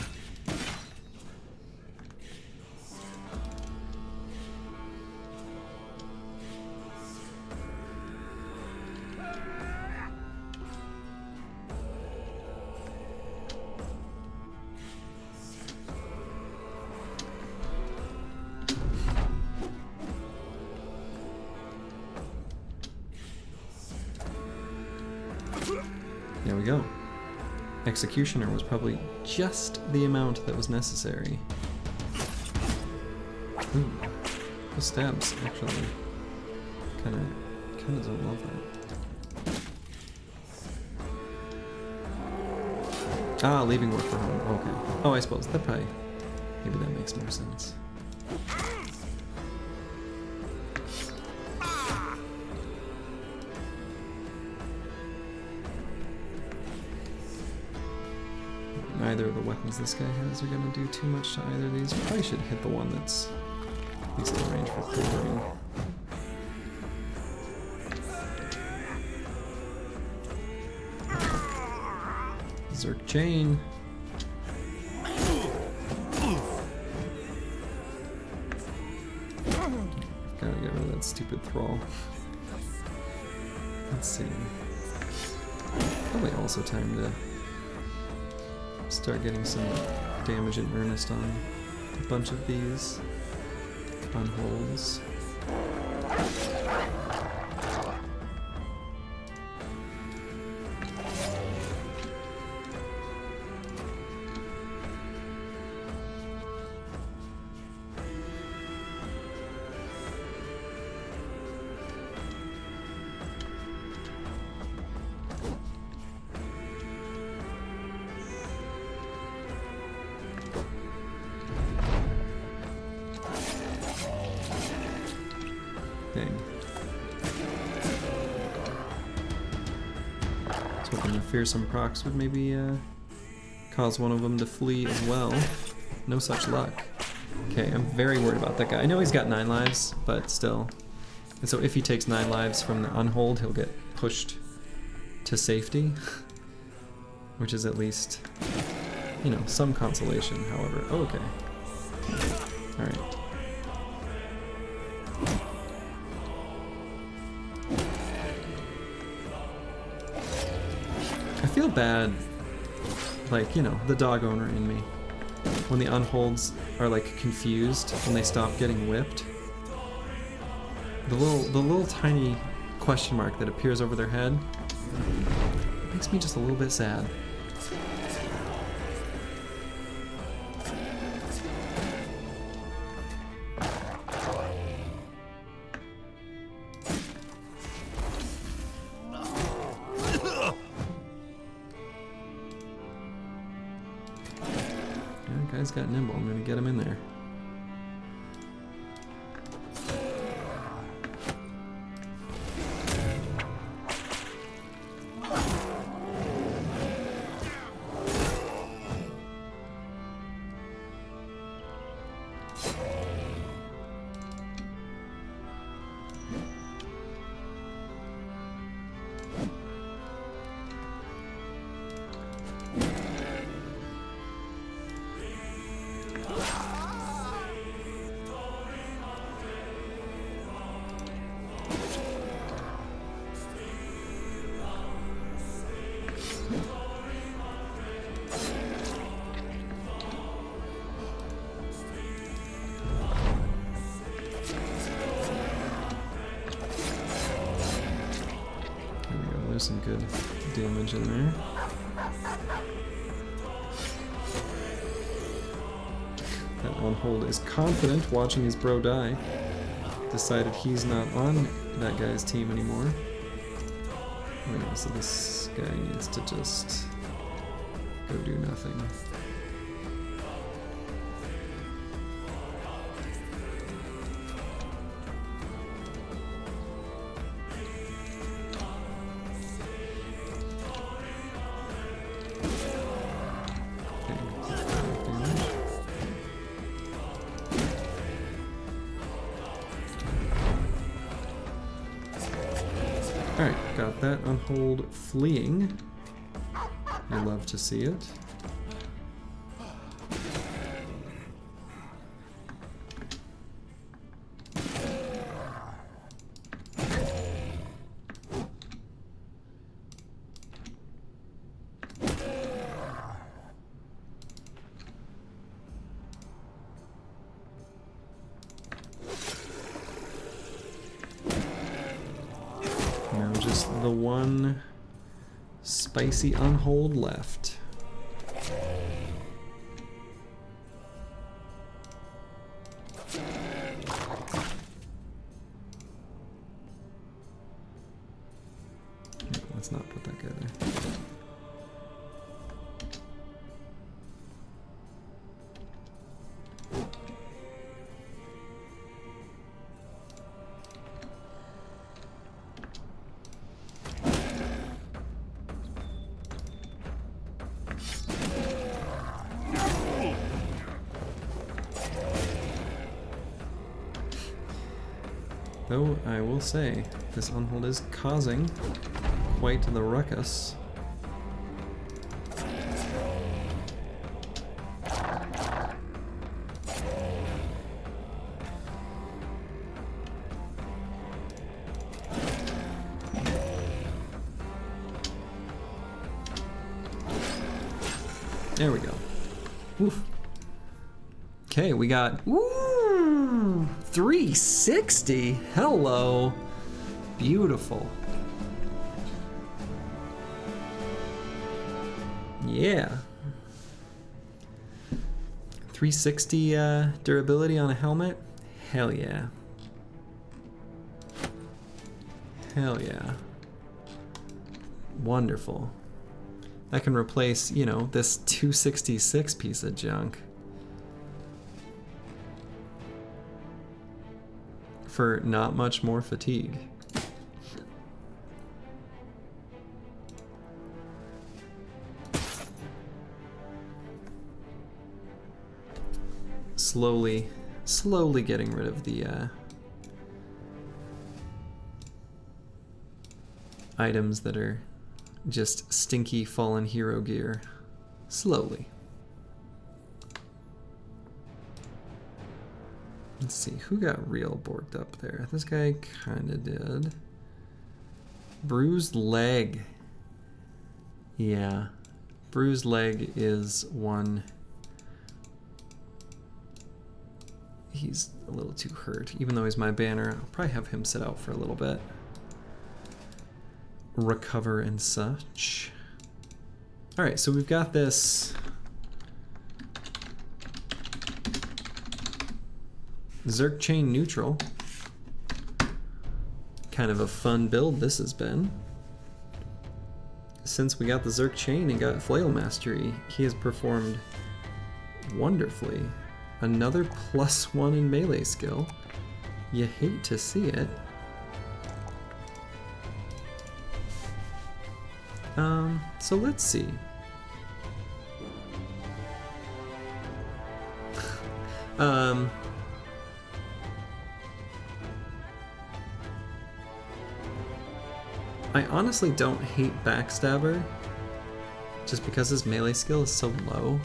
There we go. Executioner was probably just the amount that was necessary. Ooh, those stabs actually kind of don't love that. Ah, leaving work for home. Okay. Oh, I suppose that probably, maybe that makes more sense. Neither of the weapons this guy has are going to do too much to either of these. Probably should hit the one that's at least in range for clearing. Zerk chain. Gotta get rid of that stupid thrall. Let's see. Probably also time to start getting some damage in earnest on a bunch of these unholds. Fearsome procs would maybe cause one of them to flee as well. No such luck. Okay, I'm very worried about that guy. I know he's got 9 lives, but still. And so if he takes 9 lives from the unhold, he'll get pushed to safety. Which is at least, you know, some consolation, however. Oh, okay. Alright. I feel bad, like, you know, the dog owner in me, when the unholds are like confused when they stop getting whipped. The little tiny question mark that appears over their head makes me just a little bit sad. Guy's got nimble. I'm gonna get him in there. Some good damage in there. That unhold is confident watching his bro die. Decided he's not on that guy's team anymore. Oh yeah, so this guy needs to just go do nothing. Alright, got that unhold fleeing. I love to see it. Now just the one spicy unhold left. Let's not put that guy there. Though I will say, this unhold is causing quite the ruckus. There we go. Oof. Okay, we got 360. Hello. Beautiful. Yeah. 360 durability on a helmet? Hell yeah. Hell yeah. Wonderful. That can replace, you know, this 266 piece of junk. For not much more fatigue. Slowly getting rid of the items that are just stinky fallen hero gear. Slowly. Let's see, who got real borked up there? This guy kinda did. Bruised leg. Yeah. Bruised leg is one. He's a little too hurt. Even though he's my banner, I'll probably have him sit out for a little bit. Recover and such. Alright, so we've got this Zerk Chain neutral. Kind of a fun build this has been. Since we got the Zerk Chain and got Flail Mastery, he has performed wonderfully. Another +1 in melee skill. You hate to see it. So let's see. I honestly don't hate Backstabber, just because his melee skill is so low.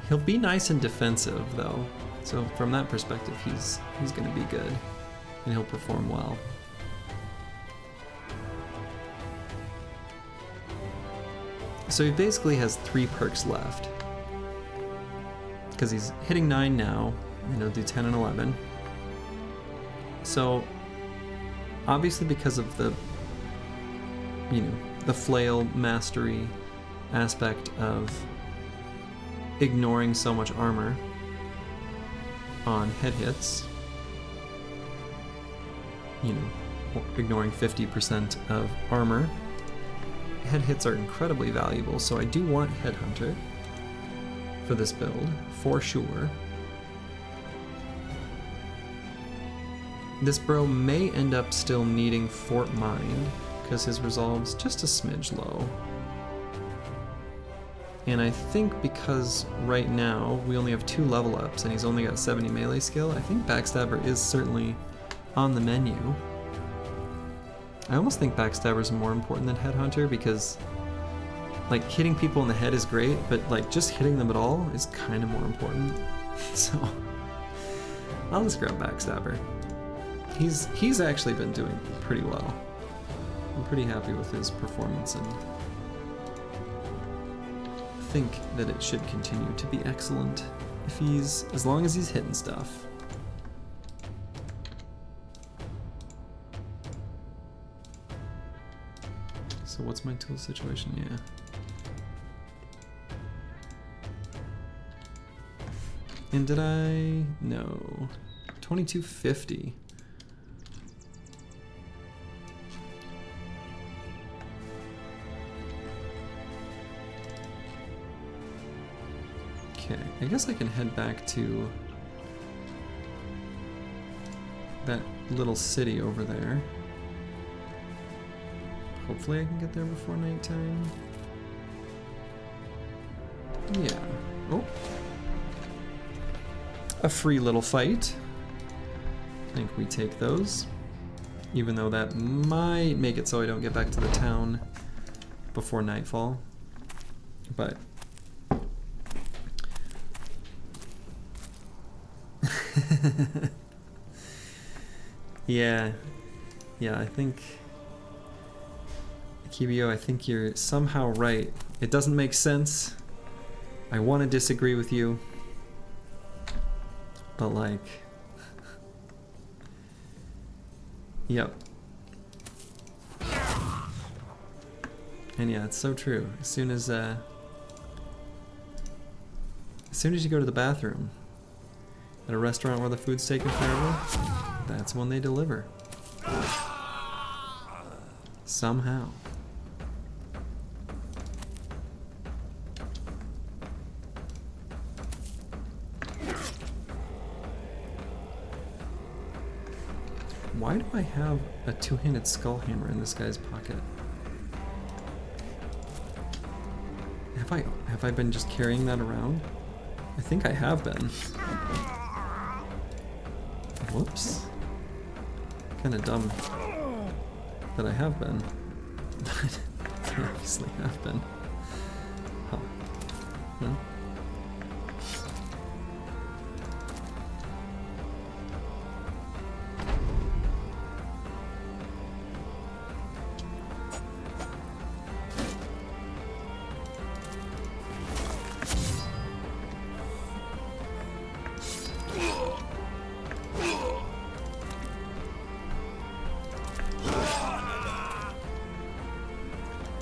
He'll be nice and defensive though, so from that perspective he's gonna be good, and he'll perform well. So he basically has 3 perks left, because he's hitting 9 now, and he'll do 10 and 11. So obviously because of the, you know, the flail mastery aspect of ignoring so much armor on head hits, you know, ignoring 50% of armor, head hits are incredibly valuable, so I do want Headhunter for this build, for sure. This bro may end up still needing Fort Mind, because his resolve's just a smidge low. And I think because right now we only have 2 level ups and he's only got 70 melee skill, I think Backstabber is certainly on the menu. I almost think Backstabber is more important than Headhunter, because like hitting people in the head is great, but like just hitting them at all is kind of more important. So I'll just grab Backstabber. He's actually been doing pretty well. I'm pretty happy with his performance and think that it should continue to be excellent if as long as he's hitting stuff. So what's my tool situation? Yeah. And did I? No. 2250. Okay, I guess I can head back to that little city over there. Hopefully I can get there before nighttime. Yeah. Oh. A free little fight. think we take those, even though that might make it so I don't get back to the town before nightfall. But yeah, I think Kibio, I think you're somehow right. It doesn't make sense. I want to disagree with you, but like, yep. And yeah, it's so true. As soon as you go to the bathroom at a restaurant where the food's taken care of, that's when they deliver. Somehow. Why do I have a two-handed skull hammer in this guy's pocket? Have I been just carrying that around? I think I have been. Whoops. Kinda dumb that I have been. But I obviously have been. Huh. Hmm?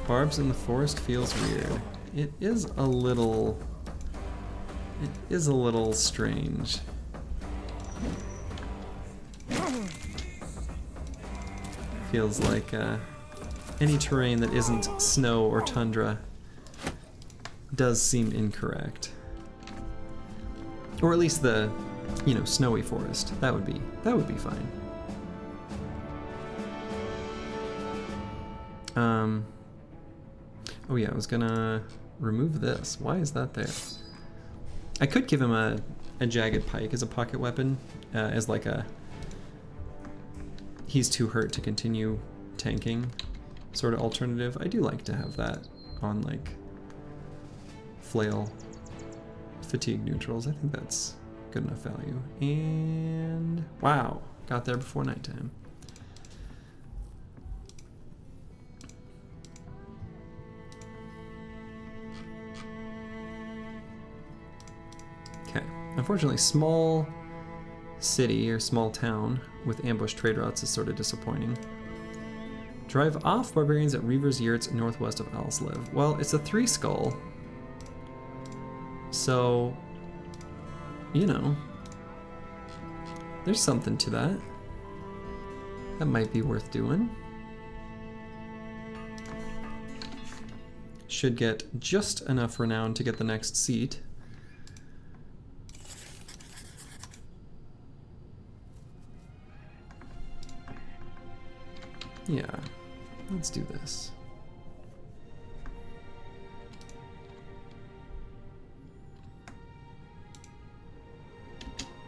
Barbs in the forest feels weird. It is a little strange. Feels like any terrain that isn't snow or tundra does seem incorrect. Or at least the, snowy forest. That would be fine. Oh yeah, I was gonna remove this. Why is that there? I could give him a jagged pike as a pocket weapon, as like a he's too hurt to continue tanking sort of alternative. I do like to have that on like flail fatigue neutrals. I think that's good enough value. And wow, got there before nighttime. Unfortunately, small city or small town with ambush trade routes is sort of disappointing. Drive off barbarians at Reaver's Yurts northwest of Alsliv. Well, it's a 3 skull. So, there's something to that. That might be worth doing. Should get just enough renown to get the next seat. Yeah, let's do this.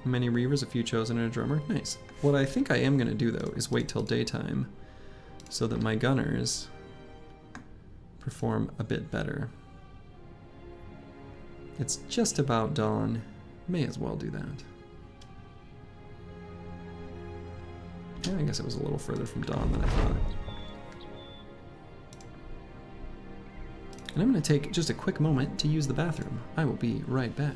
Many reavers, a few chosen, and a drummer. Nice. What I think I am going to do, though, is wait till daytime so that my gunners perform a bit better. It's just about dawn. May as well do that. Yeah, I guess it was a little further from dawn than I thought. And I'm going to take just a quick moment to use the bathroom. I will be right back.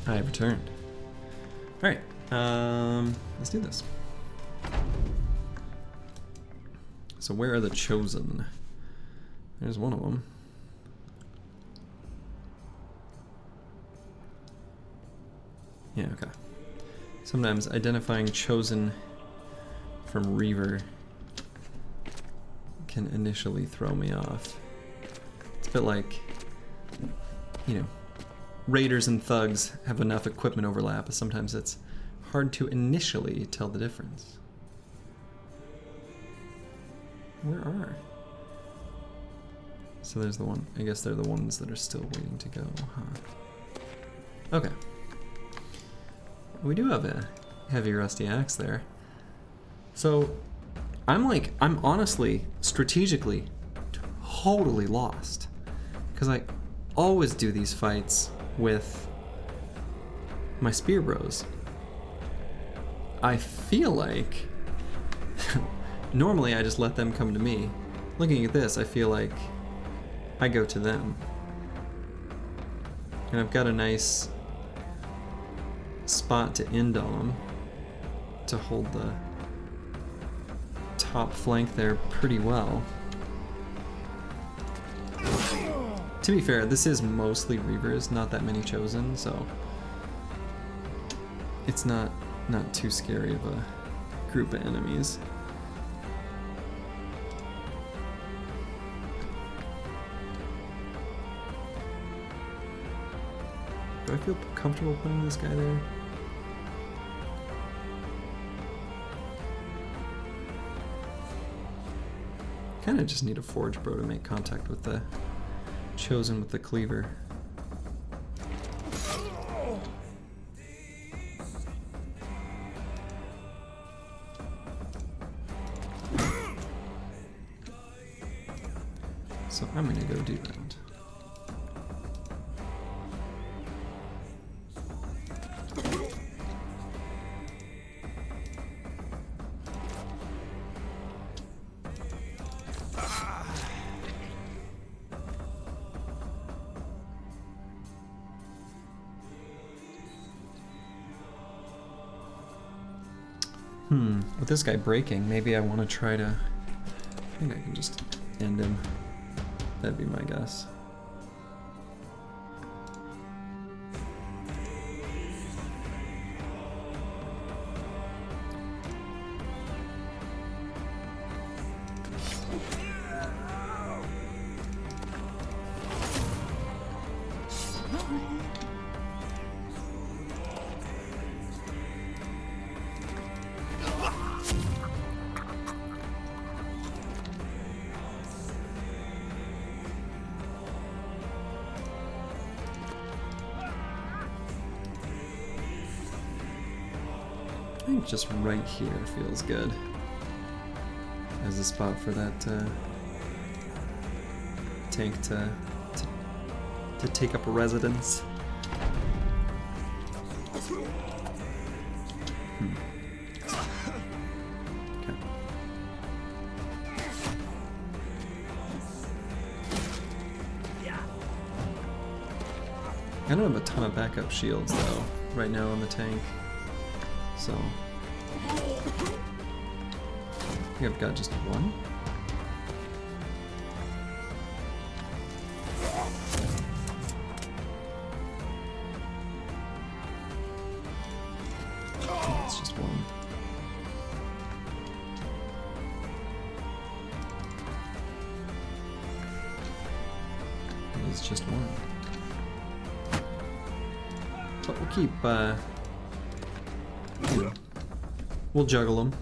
I have returned. Alright, let's do this. So where are the chosen? There's one of them. Yeah, okay. Sometimes identifying chosen from Reaver can initially throw me off. It's a bit like, you know, raiders and thugs have enough equipment overlap, but sometimes it's hard to initially tell the difference. Where are? So there's the one. I guess they're the ones that are still waiting to go, huh? Okay. We do have a heavy rusty axe there. So I'm honestly, strategically, totally lost. Because I always do these fights with my spear bros. I feel like normally I just let them come to me. Looking at this, I feel like I go to them. And I've got a nice spot to end on them to hold the top flank there pretty well. To be fair, this is mostly Reavers, not that many chosen, so it's not too scary of a group of enemies. Do I feel comfortable putting this guy there? Kinda just need a forge bro to make contact with the chosen with the cleaver. So I'm gonna go do that. With this guy breaking, maybe I want to try to... I think I can just end him. That'd be my guess. I think just right here feels good as a spot for that tank to take up a residence. Okay. I don't have a ton of backup shields though right now on the tank. So, I think I've got just one. It's just one. It's just one. But we'll keep, we'll juggle them.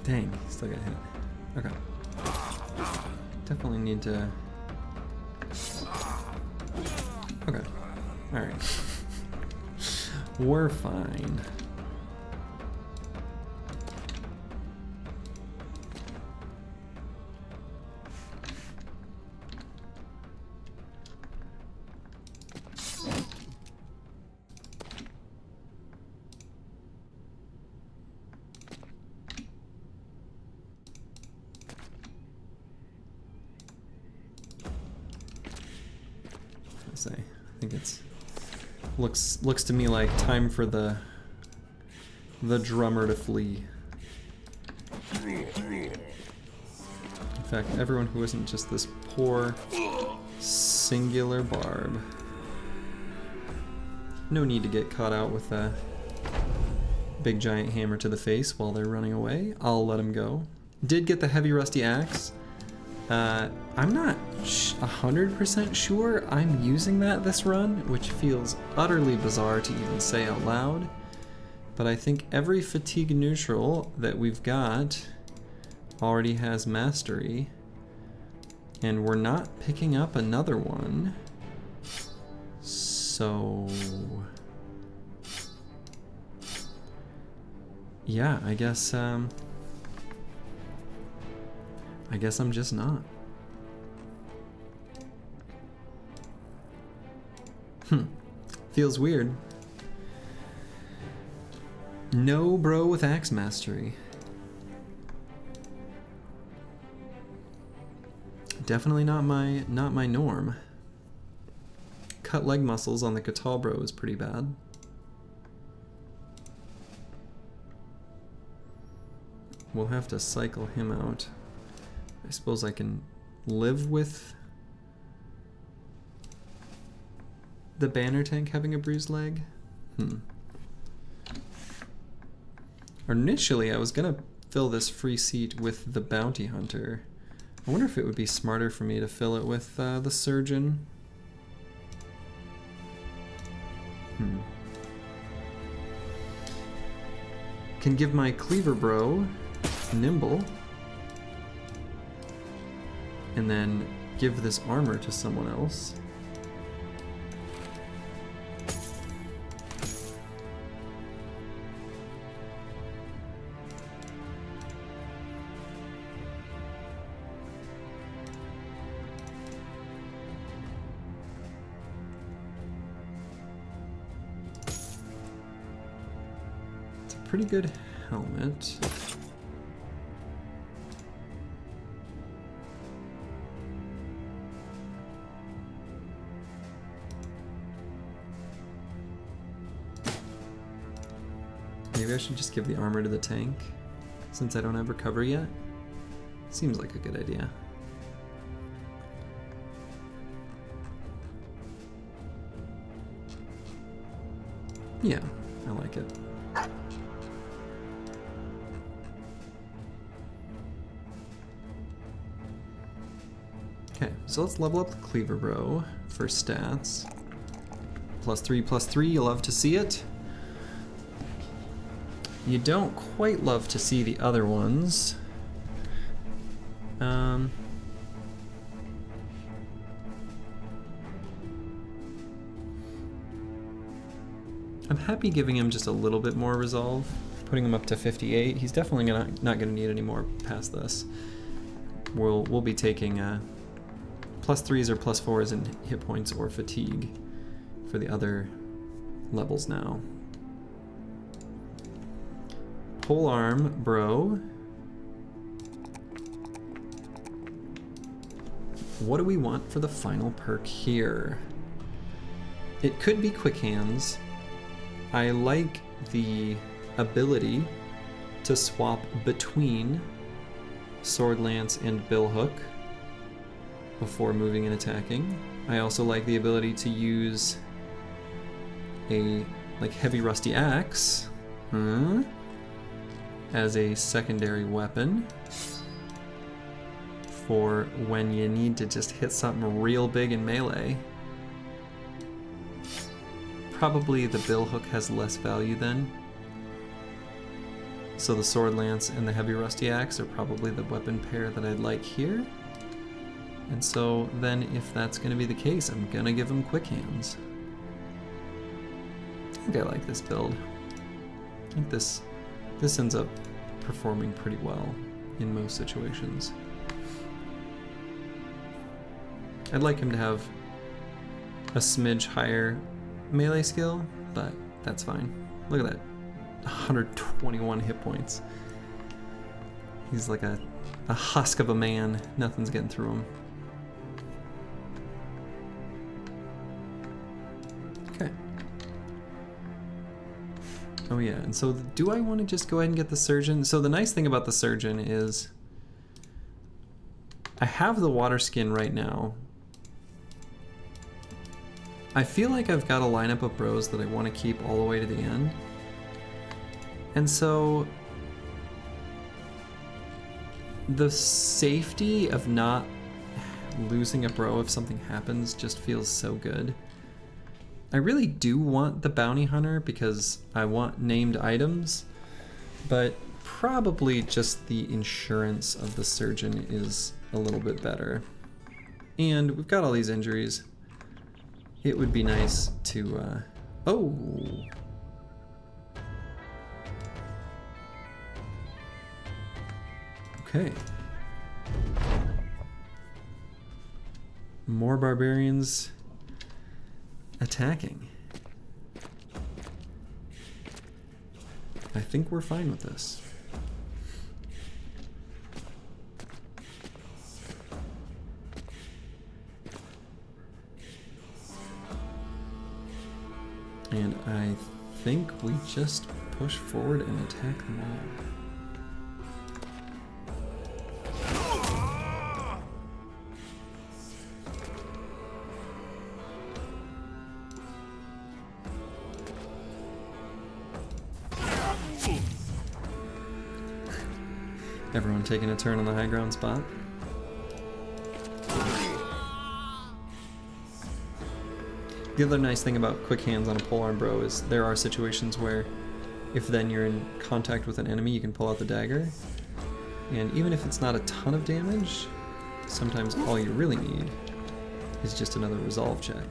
Dang, he still got hit. Okay. Definitely need to... Okay. Alright. We're fine. I think it's looks to me like time for the drummer to flee. In fact, everyone who isn't just this poor singular barb. No need to get caught out with a big giant hammer to the face while they're running away. I'll let him go. Did get the heavy rusty axe. I'm not 100% sure I'm using that this run, which feels utterly bizarre to even say out loud. But I think every fatigue neutral that we've got already has mastery. And we're not picking up another one. So... yeah, I guess I'm just not. Feels weird. No bro with axe mastery. Definitely not my norm. Cut leg muscles on the Catal bro is pretty bad. We'll have to cycle him out. I suppose I can live with the banner tank having a bruised leg. Initially, I was gonna fill this free seat with the bounty hunter. I wonder if it would be smarter for me to fill it with the surgeon. Can give my cleaver bro nimble. And then give this armor to someone else. It's a pretty good helmet. Maybe I should just give the armor to the tank, since I don't have recover yet. Seems like a good idea. Yeah, I like it. Okay, so let's level up the cleaver bro for stats. +3/+3, you love to see it. You don't quite love to see the other ones. I'm happy giving him just a little bit more resolve, putting him up to 58. He's definitely not gonna need any more past this. We'll be taking +3s or +4s in hit points or fatigue for the other levels now. Pole arm, bro. What do we want for the final perk here? It could be quick hands. I like the ability to swap between sword lance and billhook before moving and attacking. I also like the ability to use a heavy rusty axe as a secondary weapon for when you need to just hit something real big in melee. Probably the billhook has less value then. So the sword lance and the heavy rusty axe are probably the weapon pair that I'd like here. And so then if that's going to be the case, I'm going to give him quick hands. I think I like this build. I think this ends up performing pretty well in most situations. I'd like him to have a smidge higher melee skill, but that's fine. Look at that, 121 hit points. He's like a husk of a man. Nothing's getting through him. Okay. Oh yeah, and so do I want to just go ahead and get the surgeon? So the nice thing about the surgeon is I have the water skin right now. I feel like I've got a lineup of bros that I want to keep all the way to the end. And so the safety of not losing a bro if something happens just feels so good. I really do want the bounty hunter because I want named items, but probably just the insurance of the surgeon is a little bit better. And we've got all these injuries. It would be nice to, oh! Okay. More barbarians attacking. I think we're fine with this. And I think we just push forward and attack them all. Everyone taking a turn on the high ground spot. The other nice thing about quick hands on a polearm bro is there are situations where if then you're in contact with an enemy, you can pull out the dagger. And even if it's not a ton of damage, sometimes all you really need is just another resolve check.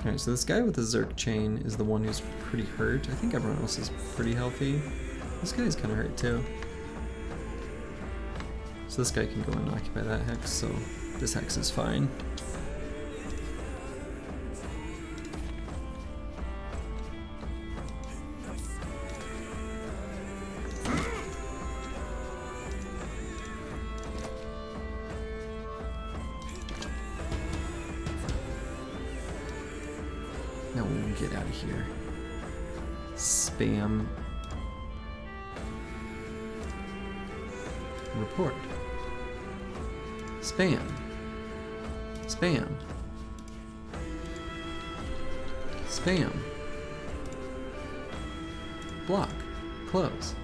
Alright, so this guy with the Zerk chain is the one who's pretty hurt. I think everyone else is pretty healthy. This guy's kind of hurt too. So this guy can go and occupy that hex, so this hex is fine. Now we'll get out of here. Spam. Report. Spam. Spam. Spam. Block. Close.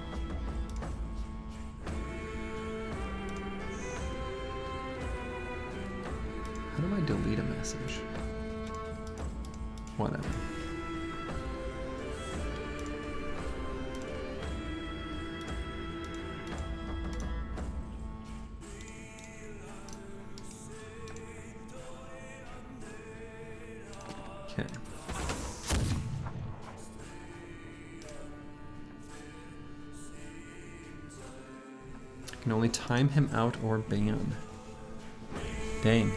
How do I delete a message? Whatever. Okay. I can only time him out or ban. Dang.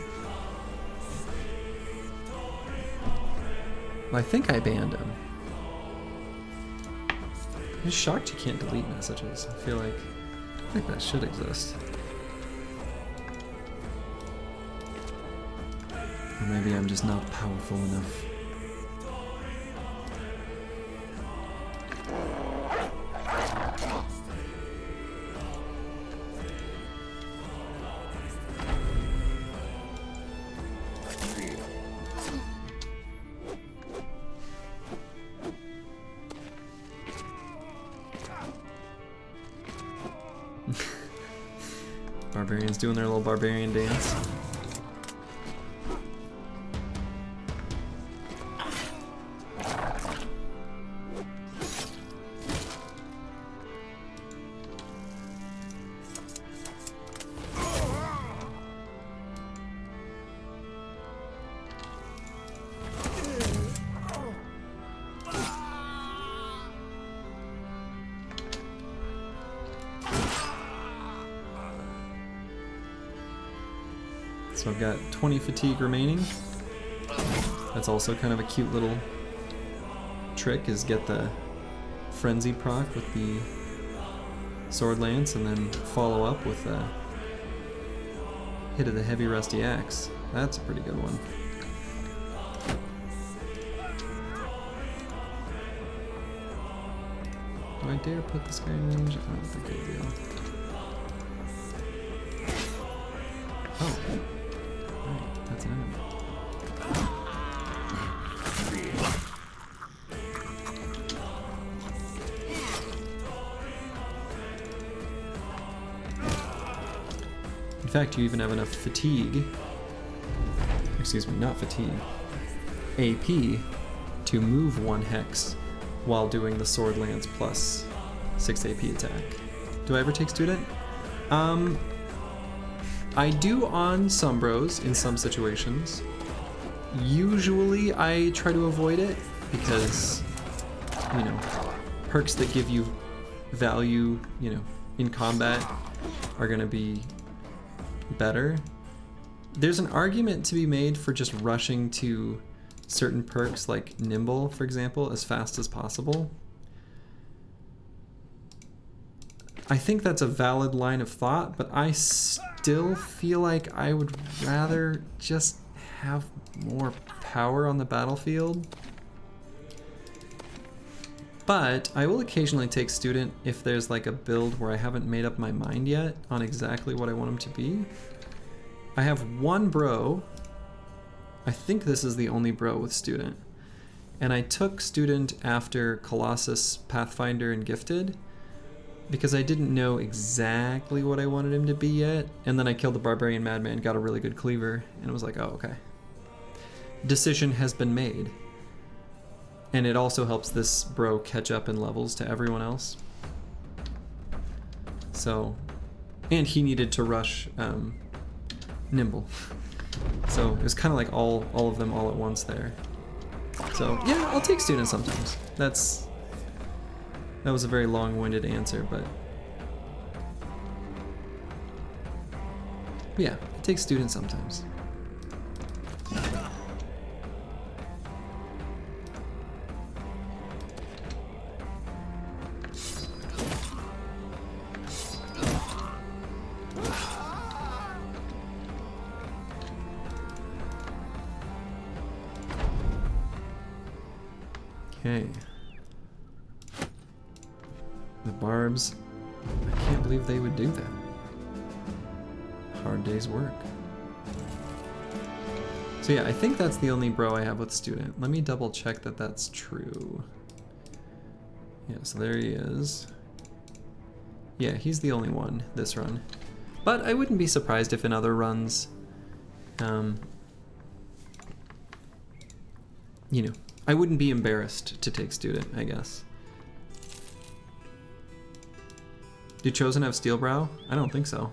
Well, I think I banned him. I'm just shocked you can't delete messages. I feel like that should exist. Or maybe I'm just not powerful enough. barbarians doing their little barbarian dance. So I've got 20 fatigue remaining. That's also kind of a cute little trick, is get the frenzy proc with the sword lance and then follow up with a hit of the heavy rusty axe. That's a pretty good one. Do I dare put this guy in range? I don't think I do. Oh. Alright, that's an enemy. In fact, you even have enough fatigue, excuse me, not fatigue, AP, to move 1 hex while doing the sword lance plus 6 AP attack. Do I ever take student? I do on some bros in some situations. Usually I try to avoid it because, you know, perks that give you value, you know, in combat are gonna be better. There's an argument to be made for just rushing to certain perks like Nimble, for example, as fast as possible. I think that's a valid line of thought, but I still feel like I would rather just have more power on the battlefield. But I will occasionally take student if there's like a build where I haven't made up my mind yet on exactly what I want him to be. I have one bro, I think this is the only bro with student, and I took student after Colossus, Pathfinder, and Gifted because I didn't know exactly what I wanted him to be yet, and then I killed the Barbarian Madman, got a really good cleaver, and it was like, oh, okay. Decision has been made. And it also helps this bro catch up in levels to everyone else. So, and he needed to rush Nimble. So it was kind of like all of them all at once there. So yeah, I'll take student sometimes. That was a very long-winded answer, but yeah, I take student sometimes. Okay. The barbs, I can't believe they would do that. Hard day's work. So yeah, I think that's the only bro I have with student. Let me double check that that's true. Yeah, so there he is. Yeah, he's the only one this run. But I wouldn't be surprised if in other runs, you know, I wouldn't be embarrassed to take student, I guess. Do Chosen have Steel Brow? I don't think so.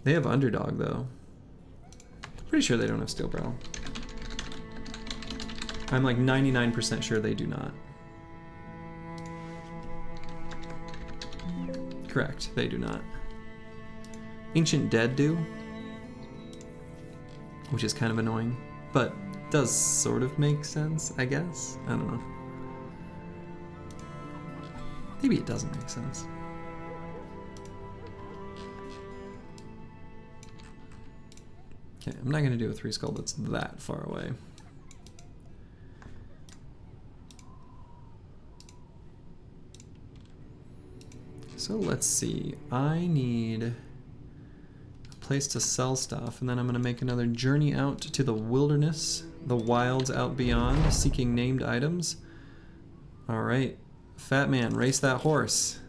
They have Underdog, though. Pretty sure they don't have Steel Brow. I'm like 99% sure they do not. Correct, they do not. Ancient Dead do, which is kind of annoying, but does sort of make sense, I guess. I don't know. Maybe it doesn't make sense. Okay, I'm not going to do a 3 skull that's that far away. So let's see. I need a place to sell stuff, and then I'm going to make another journey out to the wilderness, the wilds out beyond, seeking named items. All right. Fat man, race that horse.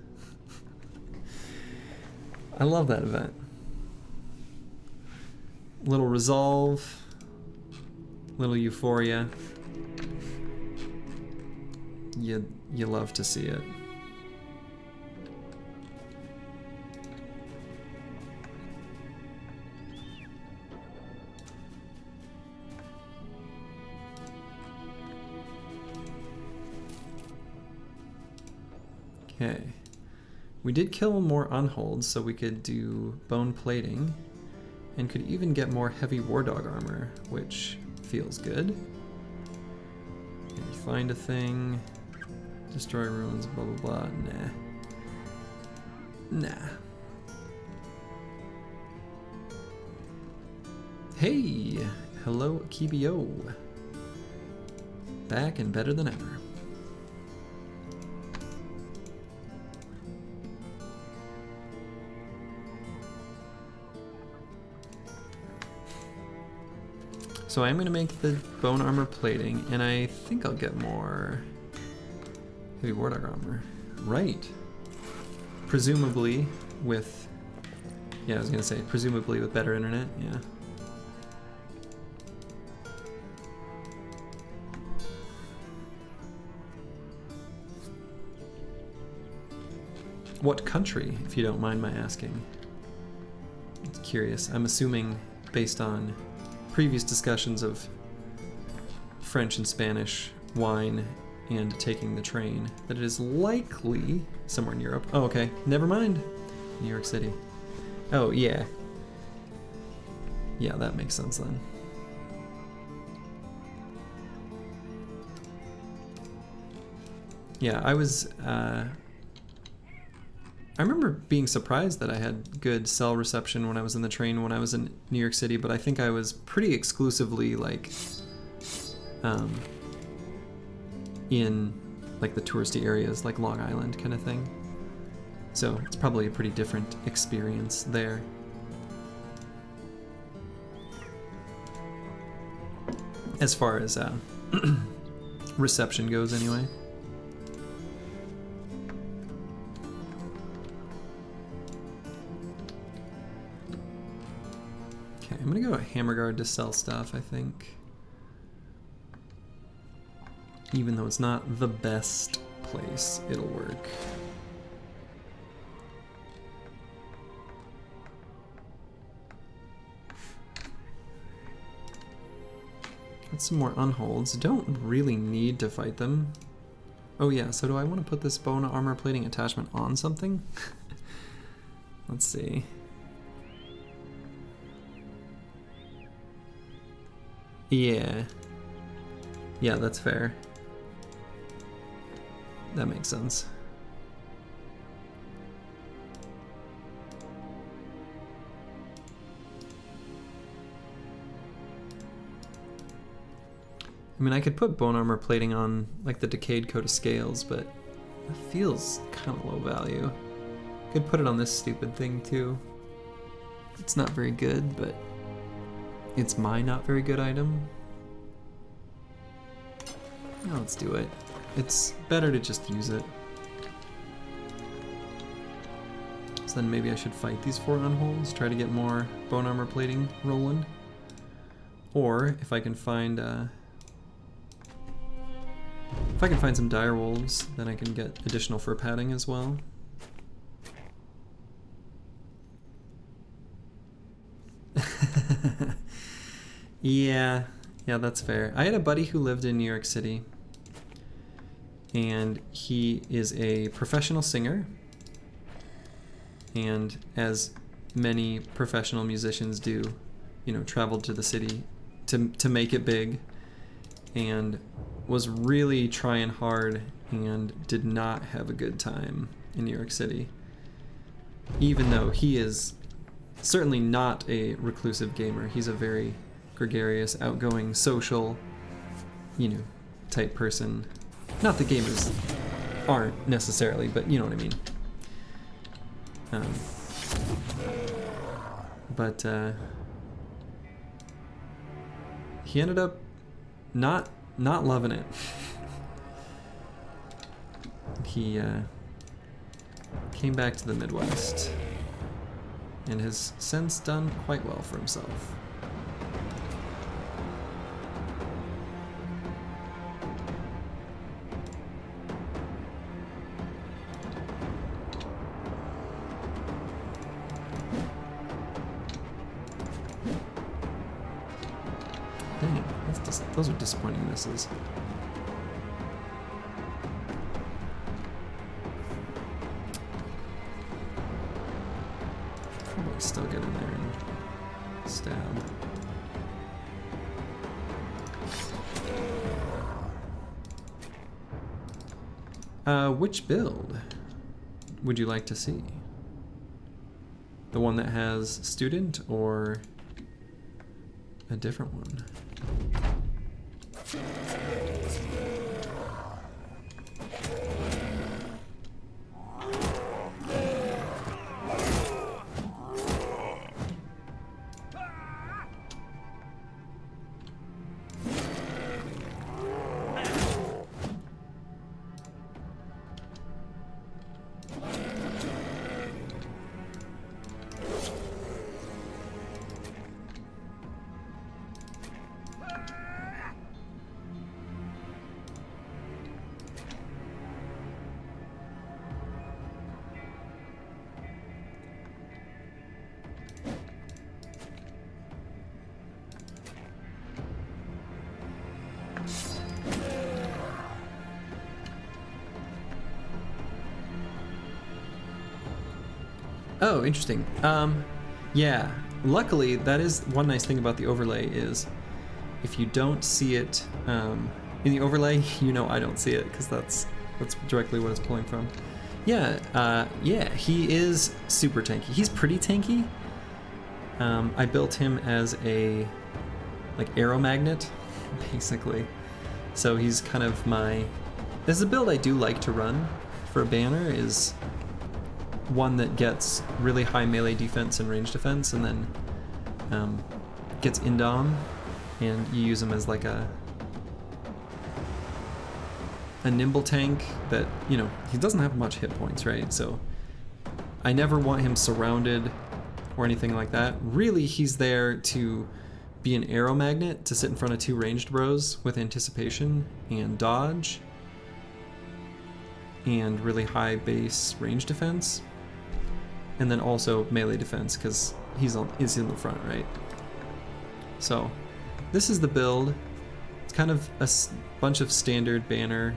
I love that event. Little resolve, little euphoria. You love to see it. Okay. We did kill more unholds, so we could do bone plating, and could even get more heavy war dog armor, which feels good. And find a thing, destroy ruins, blah blah blah. Nah. Hey, hello Kibio. Back and better than ever. So I'm going to make the bone armor plating, and I think I'll get more heavy war dog armor. Right. Presumably with, yeah, I was going to say, presumably with better internet, yeah. What country, if you don't mind my asking? I'm curious. I'm assuming based on previous discussions of French and Spanish wine and taking the train that it is likely somewhere in Europe. Oh, okay. Never mind. New York City. Oh, yeah. Yeah, that makes sense then. Yeah, I was... I remember being surprised that I had good cell reception when I was in the train when I was in New York City, but I think I was pretty exclusively like in like the touristy areas like Long Island kind of thing. So it's probably a pretty different experience there. As far as reception goes anyway. I'm gonna go Hammerguard to sell stuff, I think. Even though it's not the best place, it'll work. Got some more unholds. Don't really need to fight them. Oh yeah, so do I want to put this bone armor plating attachment on something? Let's see. Yeah. Yeah, that's fair. That makes sense. I mean, I could put bone armor plating on like the decayed coat of scales, but it feels kind of low value. Could put it on this stupid thing too. It's not very good, but it's my not very good item. Yeah, let's do it. It's better to just use it. So then maybe I should fight these 4 unholds, try to get more bone armor plating rolling. Or if I can find some dire wolves, then I can get additional fur padding as well. Yeah, that's fair. I had a buddy who lived in New York City, and he is a professional singer, and as many professional musicians do, you know, traveled to the city to make it big, and was really trying hard and did not have a good time in New York City, even though he is certainly not a reclusive gamer. He's a very gregarious, outgoing, social, you know, type person. Not that gamers aren't necessarily, but you know what I mean. But he ended up not loving it. He came back to the Midwest. and has since done quite well for himself. Dang, those are disappointing misses. Probably still get in there and stab. Which build would you like to see? The one that has student or a different one? Oh, interesting. Yeah, luckily that is one nice thing about the overlay is if you don't see it in the overlay, you know I don't see it because that's directly what it's pulling from. Yeah, yeah, he is super tanky. He's pretty tanky. I built him as a like arrow magnet, basically. So he's kind of my. This is a build I do like to run for a banner is one that gets really high melee defense and range defense, and then gets indom, and you use him as like a nimble tank that, you know, he doesn't have much hit points, right? So I never want him surrounded or anything like that. Really, he's there to be an arrow magnet to sit in front of two ranged bros with anticipation and dodge and really high base range defense. And then also melee defense because he's in the front, right? So this is the build. It's kind of a bunch of standard banner,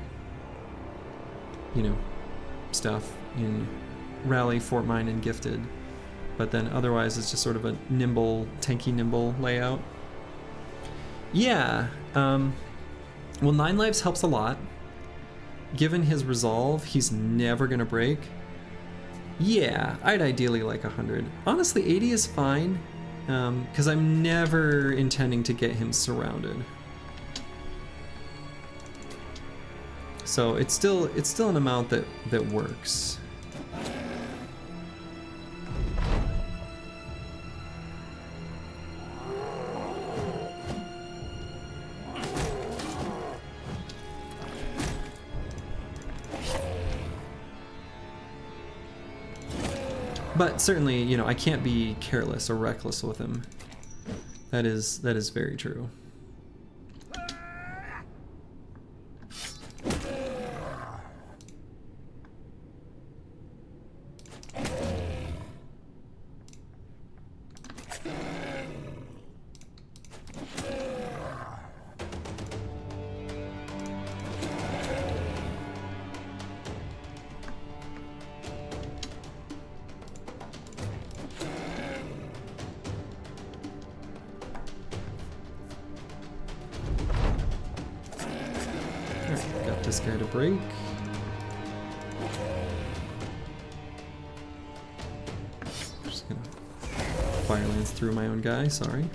you know, stuff in Rally, Fort Mine, and Gifted. But then otherwise it's just sort of a nimble, tanky nimble layout. Yeah, well, 9 lives helps a lot. Given his resolve, he's never gonna break. Yeah, I'd ideally like 100. Honestly, 80 is fine, because I'm never intending to get him surrounded. So it's still an amount that works. But certainly, you know, I can't be careless or reckless with him. That is very true. Got this guy to break. Just gonna fire lance through my own guy, sorry.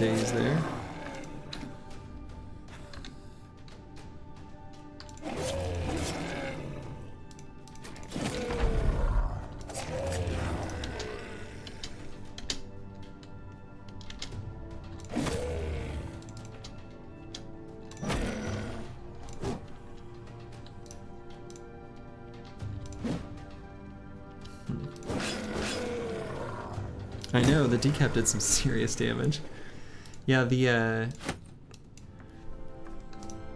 days there. I know, the decap did some serious damage. Yeah, the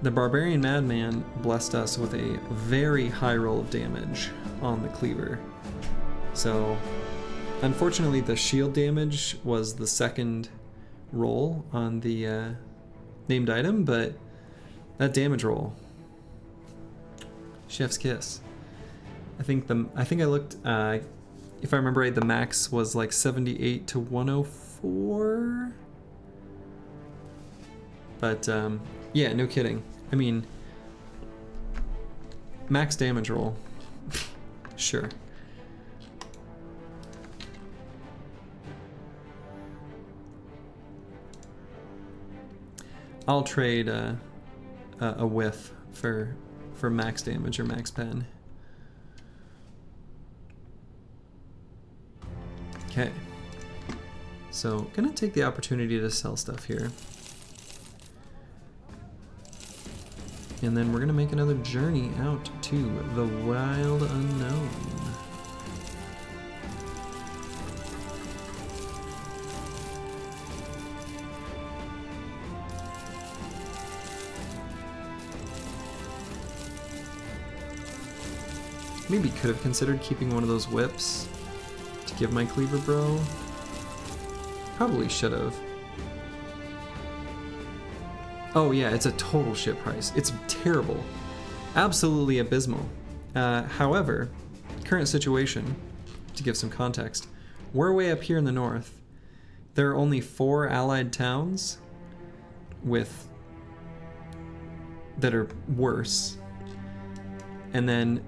Barbarian Madman blessed us with a very high roll of damage on the cleaver. So, unfortunately the shield damage was the second roll on the named item, but that damage roll, chef's kiss. I think I looked, if I remember right, the max was like 78 to 104. But yeah, no kidding. I mean, max damage roll. Sure. I'll trade a whiff for max damage or max pen. Okay, so gonna take the opportunity to sell stuff here. And then we're gonna make another journey out to the wild unknown. Maybe could have considered keeping one of those whips to give my cleaver bro. Probably should have. Oh yeah, it's a total shit price. It's terrible. Absolutely abysmal. However, current situation, to give some context, we're way up here in the north. There are only 4 allied towns that are worse. And then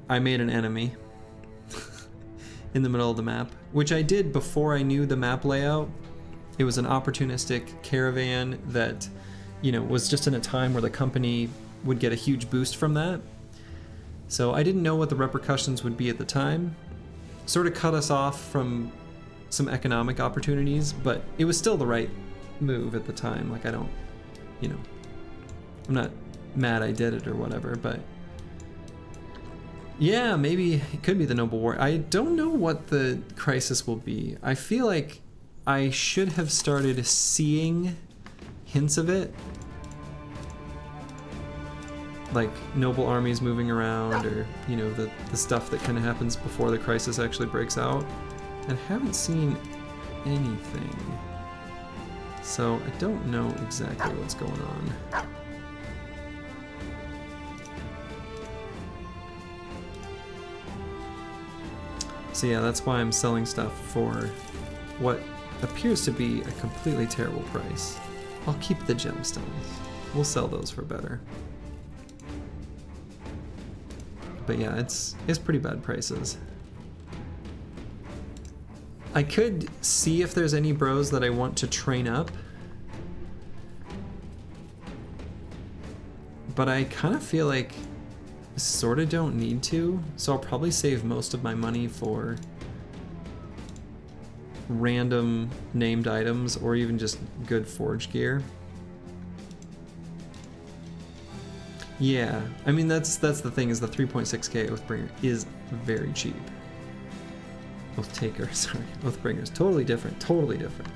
I made an enemy in the middle of the map, which I did before I knew the map layout. It was an opportunistic caravan that, you know, was just in a time where the company would get a huge boost from that. So I didn't know what the repercussions would be at the time. Sort of cut us off from some economic opportunities, but it was still the right move at the time. Like, I don't, you know, I'm not mad I did it or whatever, but yeah, maybe it could be the Noble War. I don't know what the crisis will be. I feel like I should have started seeing hints of it. Like noble armies moving around, or, you know, the stuff that kind of happens before the crisis actually breaks out. And haven't seen anything. So I don't know exactly what's going on. So yeah, that's why I'm selling stuff for what appears to be a completely terrible price. I'll keep the gemstones. We'll sell those for better. But yeah, it's pretty bad prices. I could see if there's any bros that I want to train up, but I kind of feel like sort of don't need to, so I'll probably save most of my money for random named items or even just good forge gear. Yeah, I mean that's the thing, is the 3.6k Oathbringer is very cheap. Oathtaker, sorry, Oathbringer's totally different, totally different.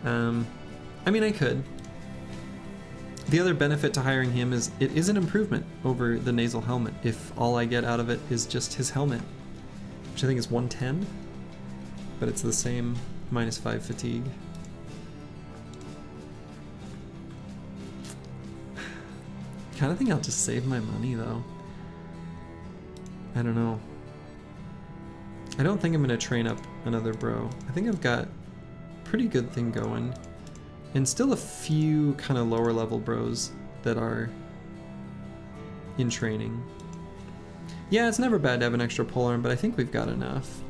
I mean, I could. The other benefit to hiring him is it is an improvement over the nasal helmet if all I get out of it is just his helmet, which I think is 110, but it's the same -5 fatigue. Kind of think I'll just save my money though. I don't know. I don't think I'm gonna train up another bro. I think I've got a pretty good thing going. And still a few kind of lower level bros that are in training. Yeah, it's never bad to have an extra polearm, but I think we've got enough.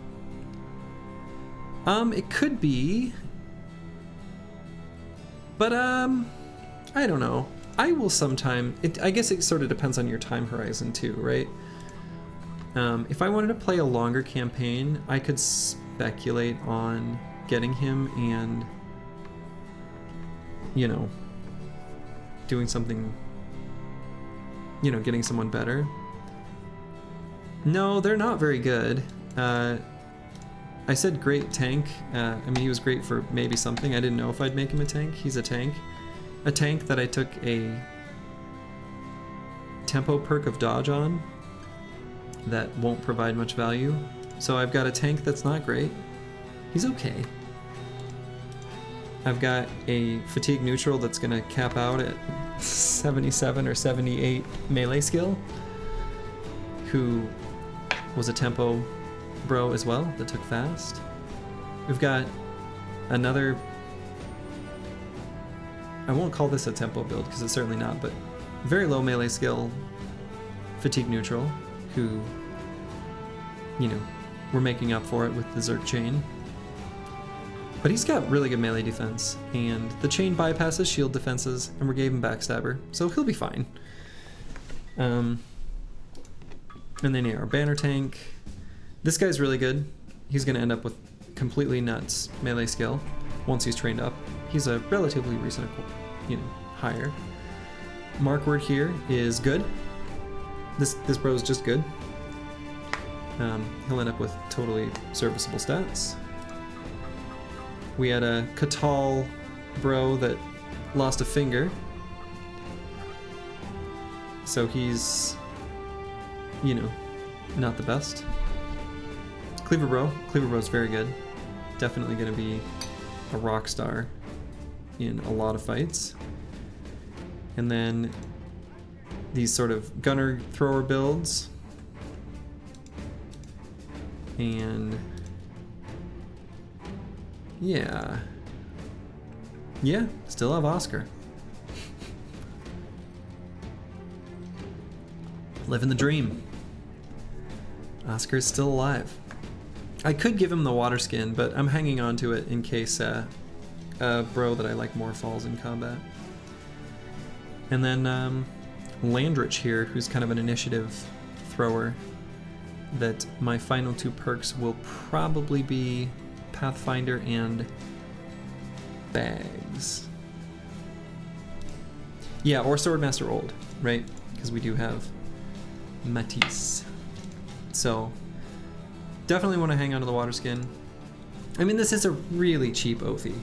It could be But I don't know. I will sometime. I guess it sort of depends on your time horizon too, right? If I wanted to play a longer campaign, I could speculate on getting him and, you know, doing something, you know, getting someone better. No, they're not very good. I said great tank. I mean, he was great for maybe something. I didn't know if I'd make him a tank. He's a tank. A tank that I took a tempo perk of dodge on that won't provide much value. So I've got a tank that's not great. He's okay. I've got a fatigue neutral that's gonna cap out at 77 or 78 melee skill, who was a tempo bro as well that took fast. We've got another, I won't call this a tempo build because it's certainly not, but very low melee skill fatigue neutral, who, you know, we're making up for it with the Zerk chain. But he's got really good melee defense, and the chain bypasses shield defenses, and we gave him backstabber, so he'll be fine. And then yeah, our banner tank. This guy's really good. He's gonna end up with completely nuts melee skill once he's trained up. He's a relatively recent, you know, hire. Markward here is good. This bro is just good. He'll end up with totally serviceable stats. We had a Katal bro that lost a finger. So he's, you know, not the best. Cleaver bro's very good. Definitely gonna be a rock star in a lot of fights. And then these sort of gunner thrower builds. And yeah, still have Oscar. Living the dream. Oscar's still alive. I could give him the water skin, but I'm hanging on to it in case a bro that I like more falls in combat. And then Landrich here, who's kind of an initiative thrower, that my final two perks will probably be Pathfinder and Bags. Yeah, or Swordmaster Old, right? Because we do have Matisse. So definitely want to hang on to the water skin. I mean, this is a really cheap Oathie.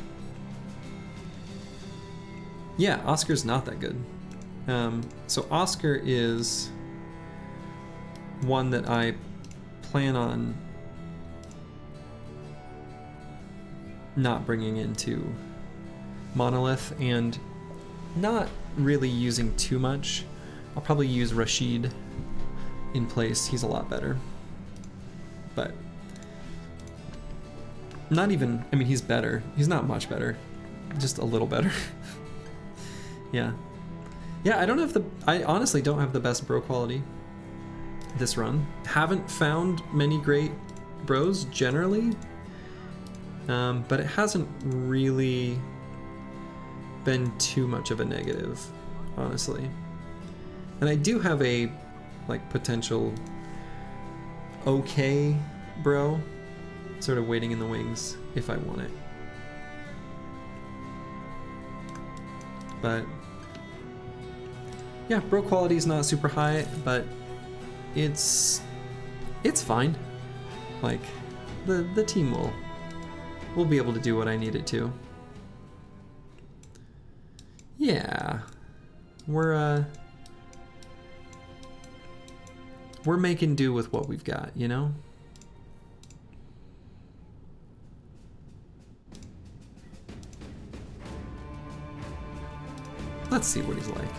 Yeah, Oscar's not that good. So Oscar is one that I plan on not bringing into Monolith and not really using too much. I'll probably use Rashid in place. He's a lot better. But not even, I mean, he's better. He's not much better, just a little better. Yeah. Yeah, I honestly don't have the best bro quality this run. Haven't found many great bros generally, but it hasn't really been too much of a negative, honestly. And I do have a like potential okay bro sort of waiting in the wings if I want it. But yeah, bro quality is not super high, but it's fine. Like the team will be able to do what I need it to. Yeah, we're making do with what we've got, you know? Let's see what he's like.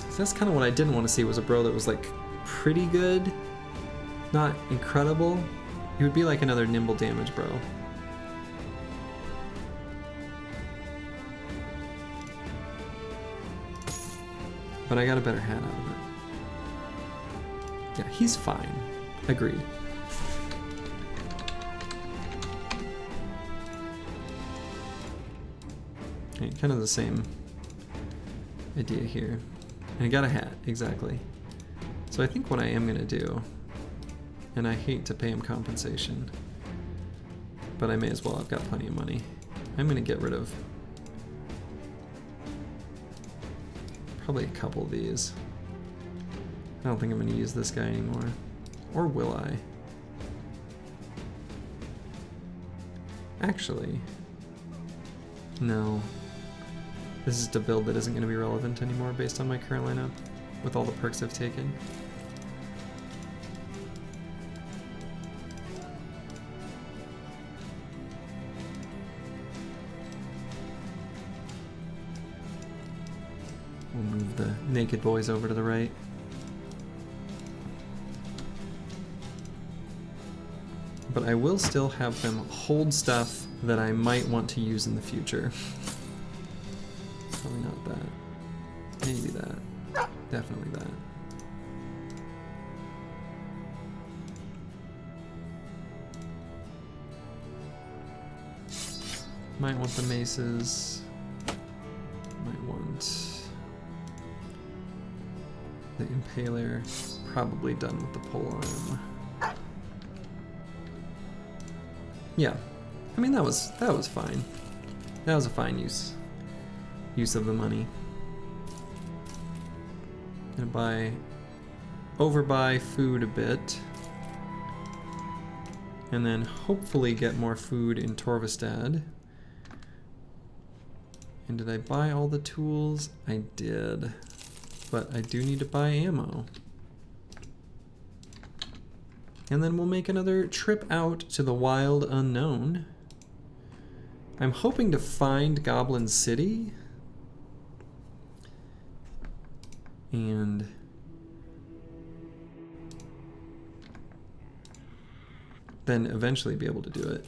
So that's kind of what I didn't want to see, was a bro that was like pretty good, not incredible. He would be like another nimble damage bro. But I got a better hat out of it. Yeah, he's fine. Agreed. Okay, kind of the same idea here. And I got a hat, exactly. So I think what I am gonna do, and I hate to pay him compensation, but I may as well, I've got plenty of money. I'm gonna get rid of probably a couple of these. I don't think I'm gonna use this guy anymore. Or will I? Actually, no. This is a build that isn't gonna be relevant anymore based on my current lineup, with all the perks I've taken. We'll move the naked boys over to the right. But I will still have them hold stuff that I might want to use in the future. Probably not that. Maybe that. Definitely that. Might want the maces. Might want the impaler. Probably done with the polearm. Yeah, I mean that was fine. That was a fine use of the money. Gonna overbuy food a bit, and then hopefully get more food in Torvastad. And did I buy all the tools? I did, but I do need to buy ammo. And then we'll make another trip out to the wild unknown. I'm hoping to find Goblin City. And then eventually be able to do it.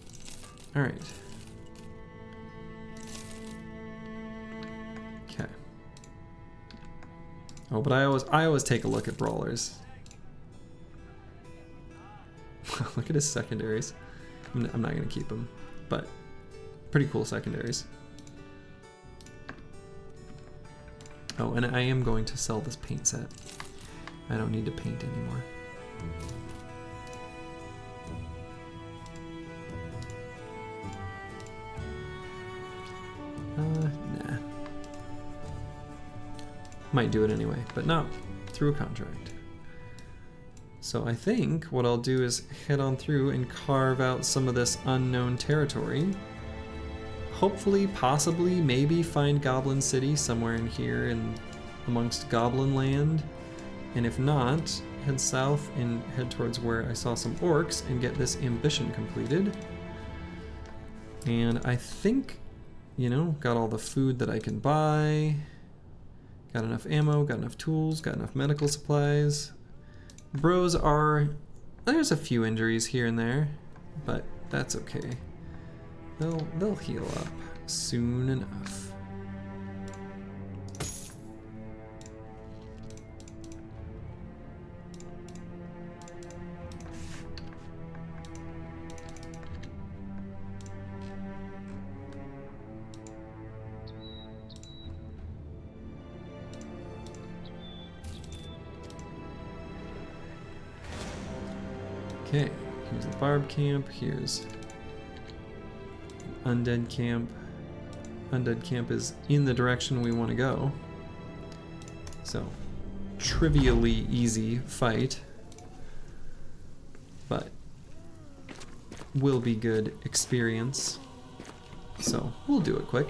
All right. Okay. Oh, but I always take a look at brawlers. Look at his secondaries. I'm not going to keep them, but pretty cool secondaries. Oh, and I am going to sell this paint set. I don't need to paint anymore. Nah. Might do it anyway, but not through a contract. So I think what I'll do is head on through and carve out some of this unknown territory. Hopefully, possibly, maybe find Goblin City somewhere in here in amongst Goblin Land. And if not, head south and head towards where I saw some orcs and get this ambition completed. And I think, you know, got all the food that I can buy. Got enough ammo, got enough tools, got enough medical supplies. Bros are... there's a few injuries here and there, but that's okay. They'll heal up soon enough. Okay, here's the barb camp, here's undead camp. Undead camp is in the direction we want to go. So, trivially easy fight, but will be good experience. So, we'll do it quick.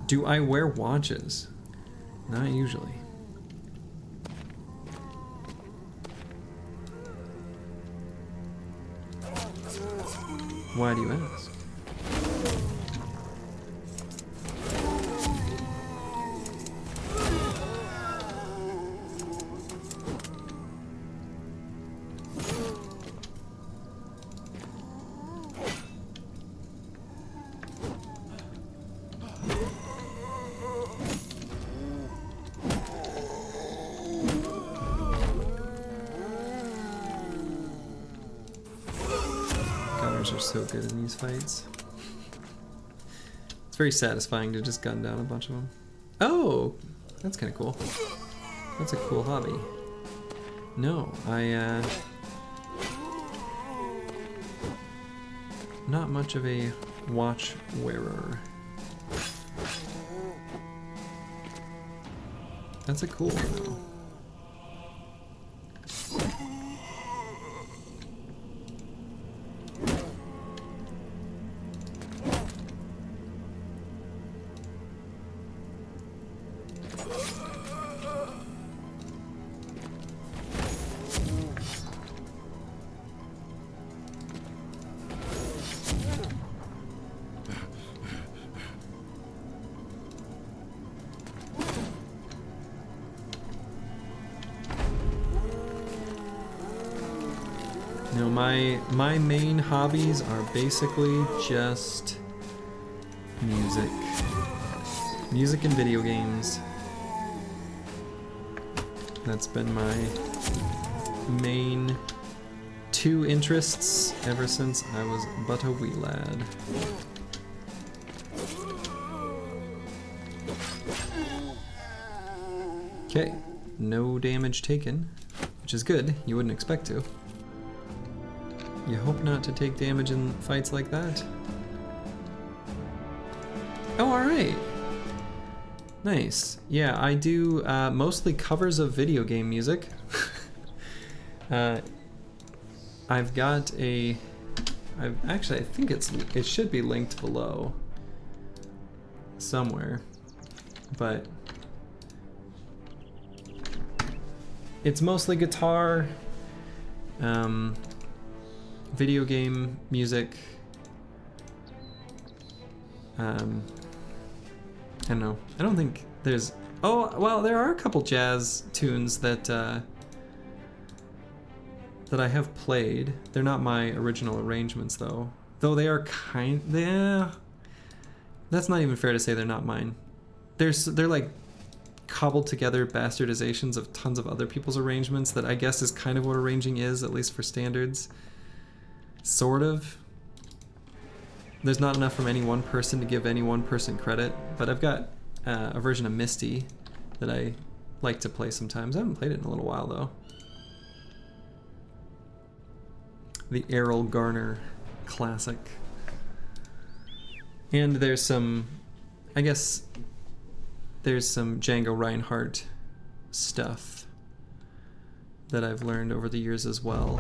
Do I wear watches? Not usually. Why do you ask? are so good in these fights. It's very satisfying to just gun down a bunch of them. Oh, that's kind of cool. That's a cool hobby. No, not much of a watch wearer. That's a cool one though. No, my main hobbies are basically just music. Music and video games. That's been my main two interests ever since I was but a wee lad. Okay, no damage taken, which is good. You wouldn't expect to. You hope not to take damage in fights like that. Oh, alright. Nice. Yeah, I do mostly covers of video game music. I've got a... actually, I think it should be linked below somewhere, but it's mostly guitar, video game music. I don't know. I don't think there's... Oh, well, there are a couple jazz tunes that that I have played. They're not my original arrangements, though. Though they are yeah. That's not even fair to say they're not mine. They're like cobbled together bastardizations of tons of other people's arrangements that I guess is kind of what arranging is, at least for standards. Sort of. There's not enough from any one person to give any one person credit, but I've got a version of Misty that I like to play sometimes. I haven't played it in a little while, though. The Errol Garner classic. And there's some, I guess, there's some Django Reinhardt stuff that I've learned over the years as well.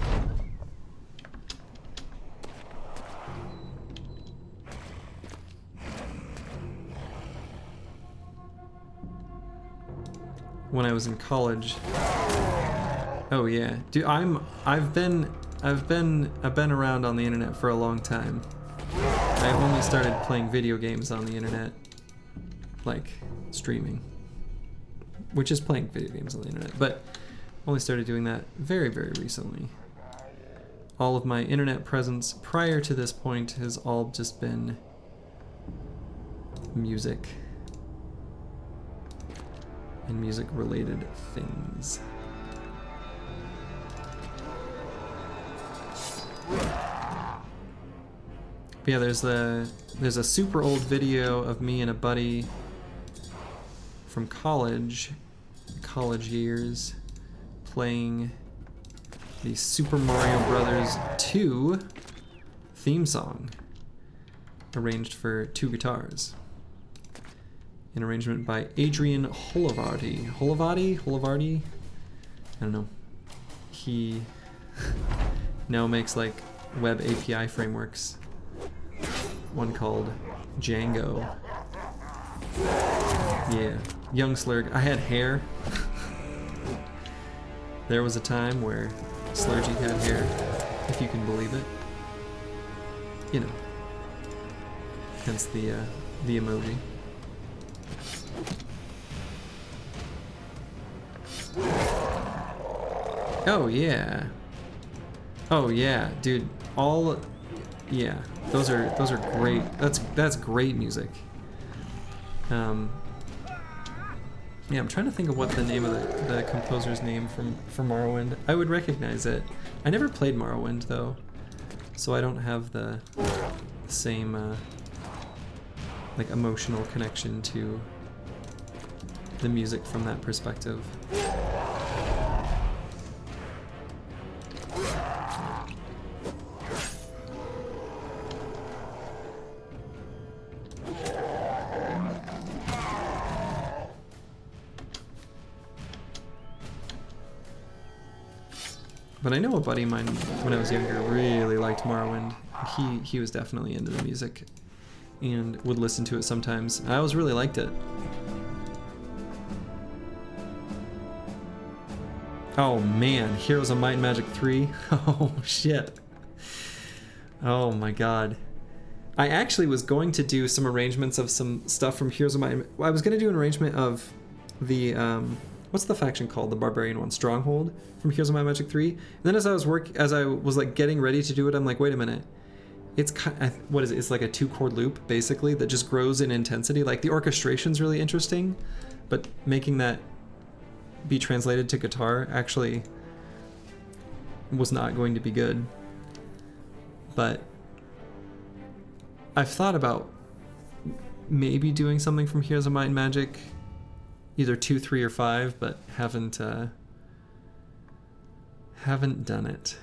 When I was in college. Oh yeah, dude, I've been around on the internet for a long time. I only started playing video games on the internet, like streaming, which is playing video games on the internet, but only started doing that very, very recently. All of my internet presence prior to this point has all just been music and music related things. But yeah, there's a super old video of me and a buddy from college years playing the Super Mario Brothers 2 theme song, arranged for 2 guitars. An arrangement by Adrian Holovardi. Holovardi? I don't know. He now makes like web API frameworks. One called Django. Yeah, young Slurg. I had hair. There was a time where Slurgy had hair, if you can believe it. You know. Hence the emoji. Oh yeah. Oh yeah, dude. Yeah. Those are great. That's great music. Yeah, I'm trying to think of what the name of the composer's name from Morrowind. I would recognize it. I never played Morrowind though, so I don't have the same like emotional connection to the music from that perspective. But I know a buddy of mine when I was younger really liked Morrowind. He was definitely into the music and would listen to it sometimes. I always really liked it. Oh man, Heroes of Might and Magic 3? Oh shit. Oh my god. I actually was going to do some arrangements of some stuff from Heroes of Might. I was going to do an arrangement of the what's the faction called? The Barbarian one, Stronghold from Heroes of Might and Magic 3. And then as I was like getting ready to do it, I'm like, wait a minute. It's what is it? It's like a 2-chord loop basically that just grows in intensity. Like the orchestration's really interesting, but making that be translated to guitar actually was not going to be good. But I've thought about maybe doing something from Heroes of Might and Magic, either 2, 3, or 5, but haven't done it.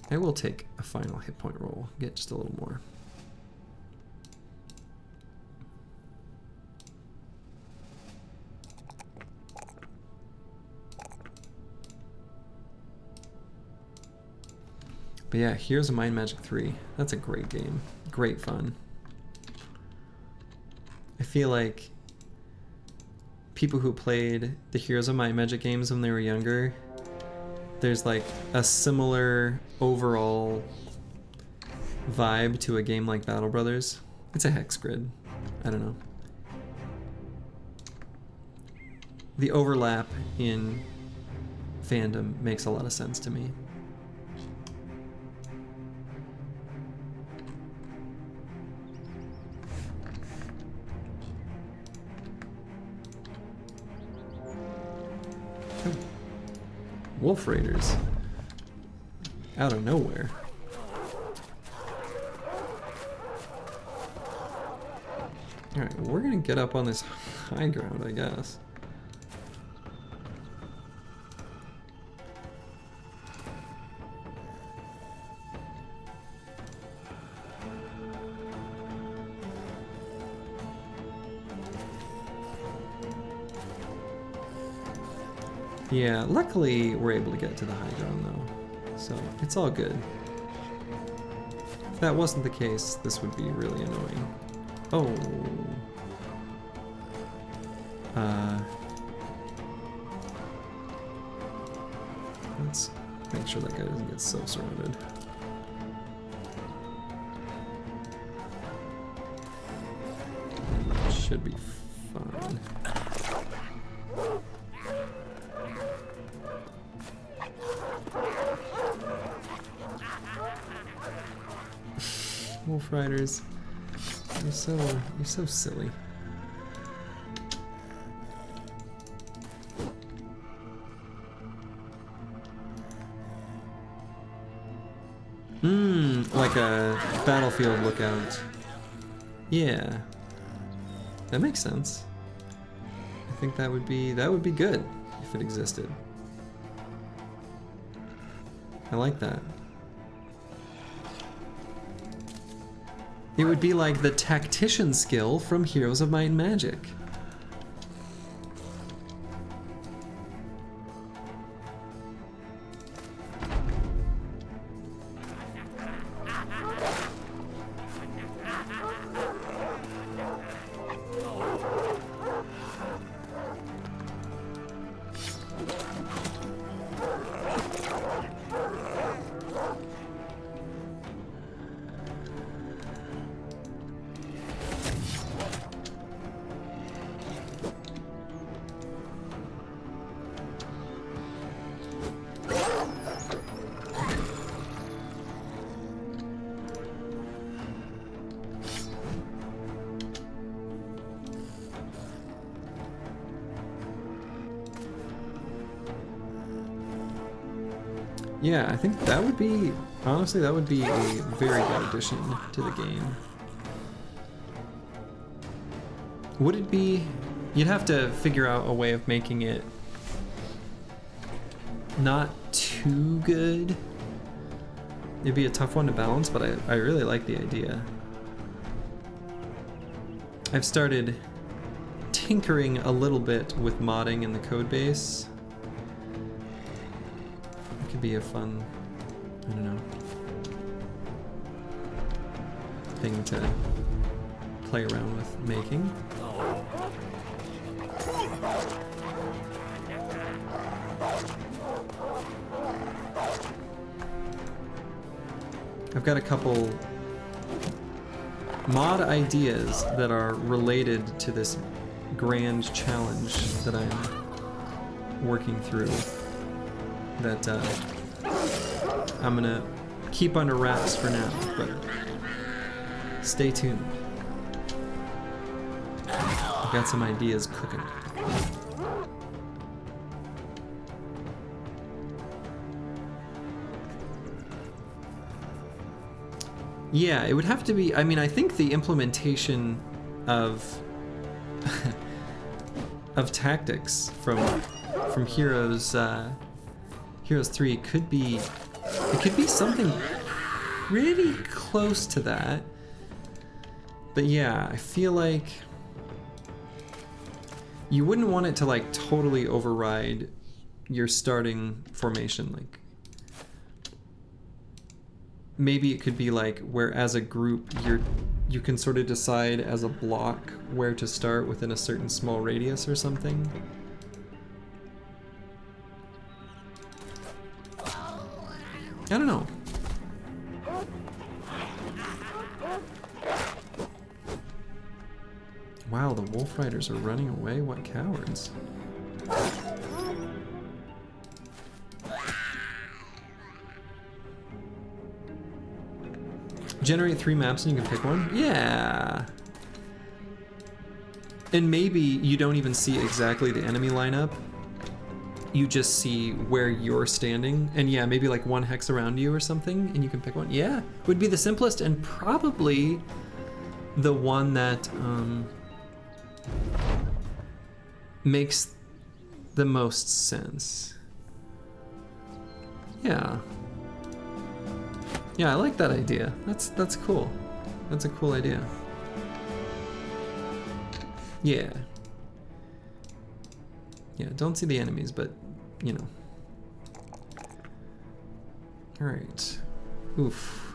I will take a final hit point roll, get just a little more. But yeah, Heroes of Might and Magic 3. That's a great game. Great fun. I feel like people who played the Heroes of Might and Magic games when they were younger, there's like a similar overall vibe to a game like Battle Brothers. It's a hex grid. I don't know. The overlap in fandom makes a lot of sense to me. Wolf Raiders. Out of nowhere. Alright, we're gonna get up on this high ground, I guess. Yeah, luckily we're able to get to the high ground though, so it's all good. If that wasn't the case, this would be really annoying. Oh. Let's make sure that guy doesn't get so surrounded. Should be fine. Wolf Riders, you're so silly. Like a battlefield lookout. Yeah, that makes sense. I think that would be good if it existed. I like that. It would be like the tactician skill from Heroes of Might and Magic. Yeah, I think that would be, honestly, that would be a very good addition to the game. Would it be, you'd have to figure out a way of making it not too good. It'd be a tough one to balance, but I really like the idea. I've started tinkering a little bit with modding in the code base. It could be a fun, I don't know, thing to play around with making. I've got a couple mod ideas that are related to this grand challenge that I'm working through that I'm gonna keep under wraps for now, but stay tuned. I've got some ideas cooking. Yeah, it would have to be, I mean, I think the implementation of of tactics from Heroes 3 could be, it could be something pretty close to that. But yeah, I feel like you wouldn't want it to like totally override your starting formation. Like maybe it could be like where as a group you can sort of decide as a block where to start within a certain small radius or something. I don't know. Wow, the wolf riders are running away? What cowards. Generate 3 maps and you can pick one? Yeah! And maybe you don't even see exactly the enemy lineup. You just see where you're standing. And yeah, maybe like 1 hex around you or something, and you can pick one. Yeah, would be the simplest and probably the one that makes the most sense. Yeah. Yeah, I like that idea. That's cool. That's a cool idea. Yeah. Yeah, don't see the enemies, but you know. All right. Oof.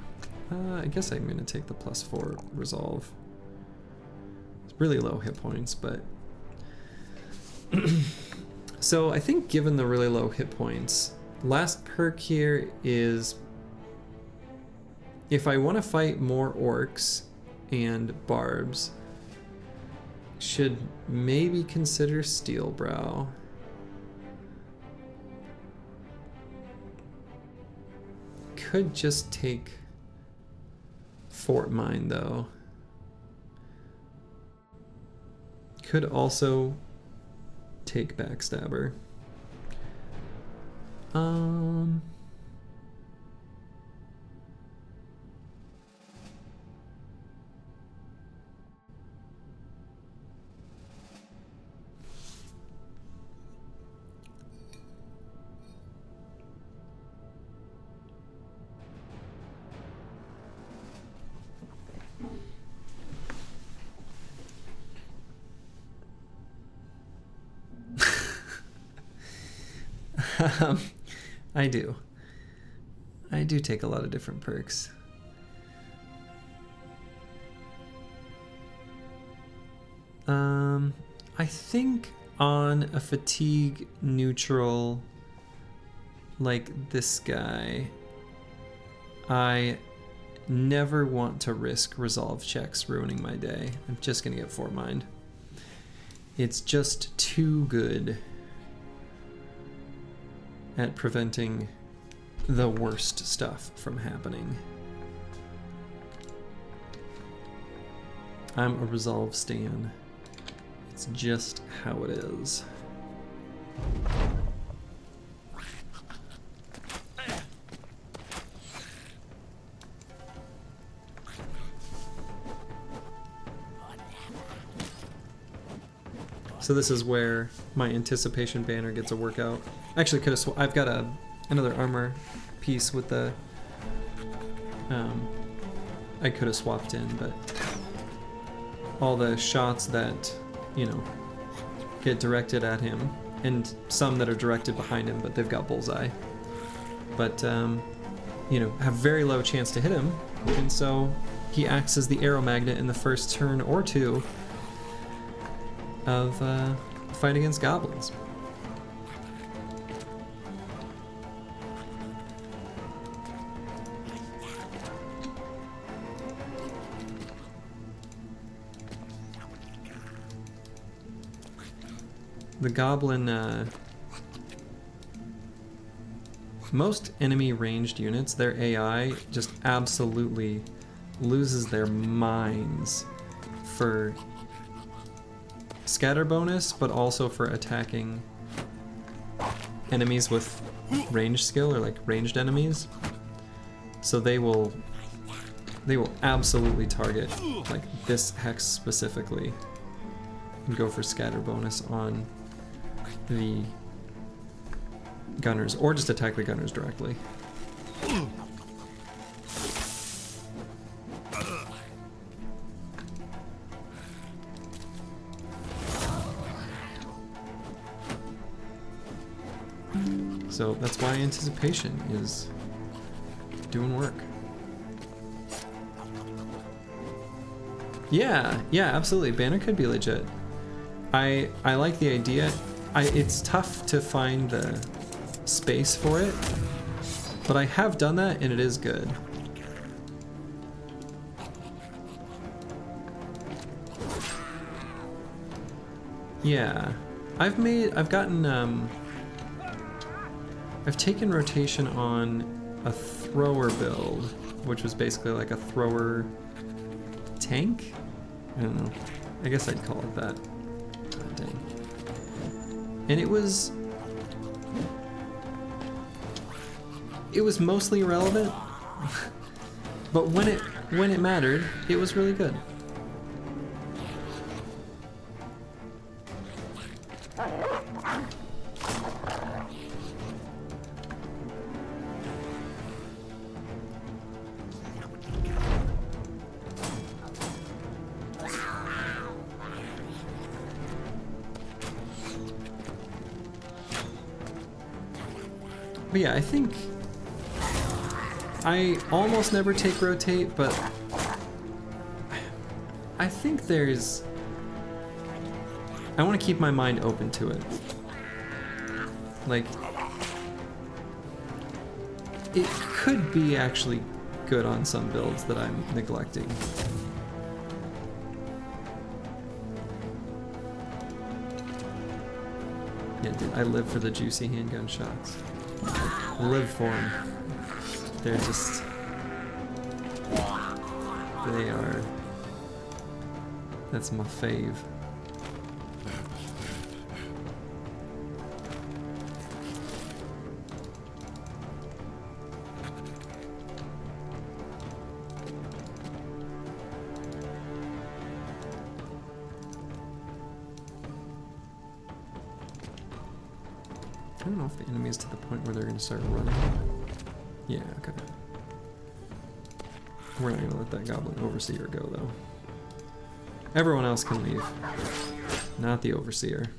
I guess I'm gonna take the +4 resolve. It's really low hit points, but so I think given the really low hit points, last perk here is if I want to fight more orcs and barbs, should maybe consider Steelbrow. Could just take Fort Mine though. Could also take Backstabber. I do. I do take a lot of different perks. I think on a fatigue neutral like this guy, I never want to risk resolve checks ruining my day. I'm just gonna get Fort Mind. It's just too good at preventing the worst stuff from happening. I'm a resolve stan. It's just how it is. So this is where my anticipation banner gets a workout. Actually, could have. I've got another armor piece with the. I could have swapped in, but all the shots that, you know, get directed at him, and some that are directed behind him, but they've got bullseye. But you know, have very low chance to hit him, and so he acts as the arrow magnet in the first turn or two of fight against goblins. The goblin, most enemy ranged units, their AI just absolutely loses their minds for scatter bonus, but also for attacking enemies with range skill, or like ranged enemies. So they will absolutely target like this hex specifically and go for scatter bonus on the gunners, or just attack the gunners directly. So that's why anticipation is doing work. Yeah, absolutely. Banner could be legit. I like the idea. It's tough to find the space for it, but I have done that and it is good. Yeah, I've taken rotation on a thrower build, which was basically like a thrower tank? I don't know. I guess I'd call it that. God dang. And it was mostly irrelevant, but when it mattered, it was really good. But yeah, I think I almost never take rotate, but I think I want to keep my mind open to it. Like, it could be actually good on some builds that I'm neglecting. Yeah, dude, I live for the juicy handgun shots. Live for them. They're just... They are... That's my fave. I don't know if the enemy is to the point where they're going to start running. Yeah, okay. We're not going to let that goblin overseer go, though. Everyone else can leave. Not the overseer.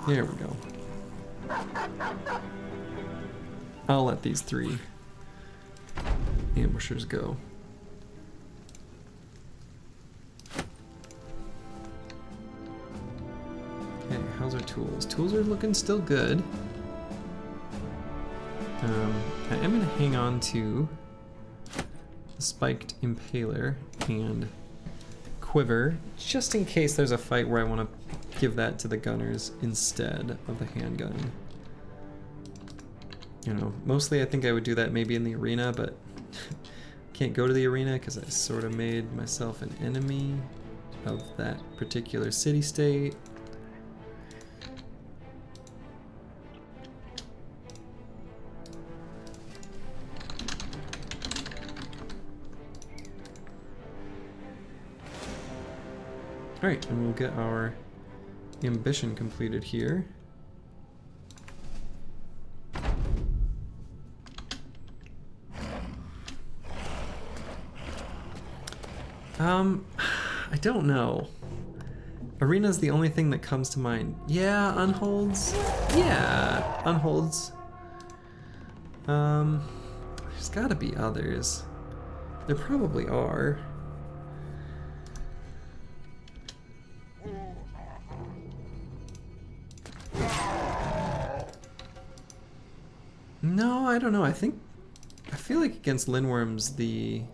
There we go. I'll let these three ambushers go. Okay, how's our tools? Tools are looking still good. I am going to hang on to the spiked impaler and quiver, just in case there's a fight where I want to give that to the gunners instead of the handgun. You know, mostly I think I would do that maybe in the arena, but can't go to the arena because I sort of made myself an enemy of that particular city-state. Alright, and we'll get our ambition completed here. I don't know. Arena's the only thing that comes to mind. Yeah, unholds. Yeah, unholds. There's gotta be others. There probably are. No, I don't know. I feel like against Lindworms the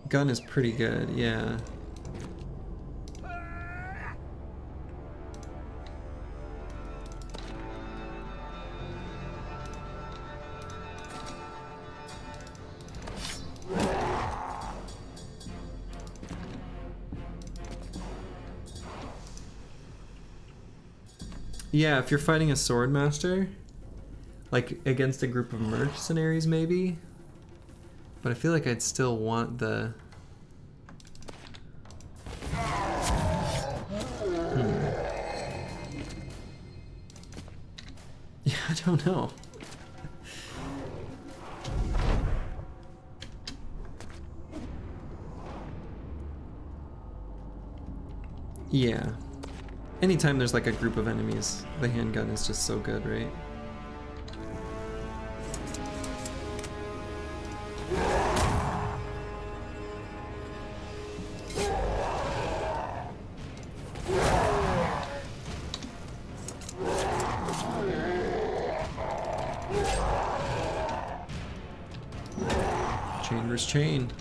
gun is pretty good, yeah. Yeah, if you're fighting a sword master, like against a group of mercenaries maybe, but I feel like I'd still want the... Yeah, I don't know. Yeah. Anytime there's like a group of enemies, the handgun is just so good, right? Chain versus chain.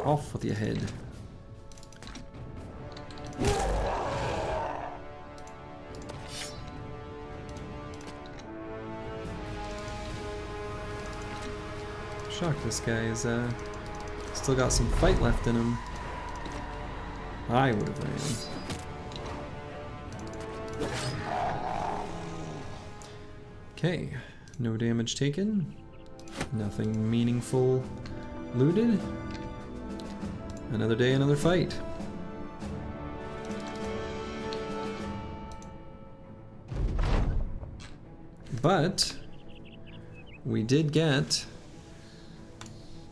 Off with your head. Shocked this guy is still got some fight left in him. I would have ran. Okay, no damage taken. Nothing meaningful looted. Another day, another fight. But we did get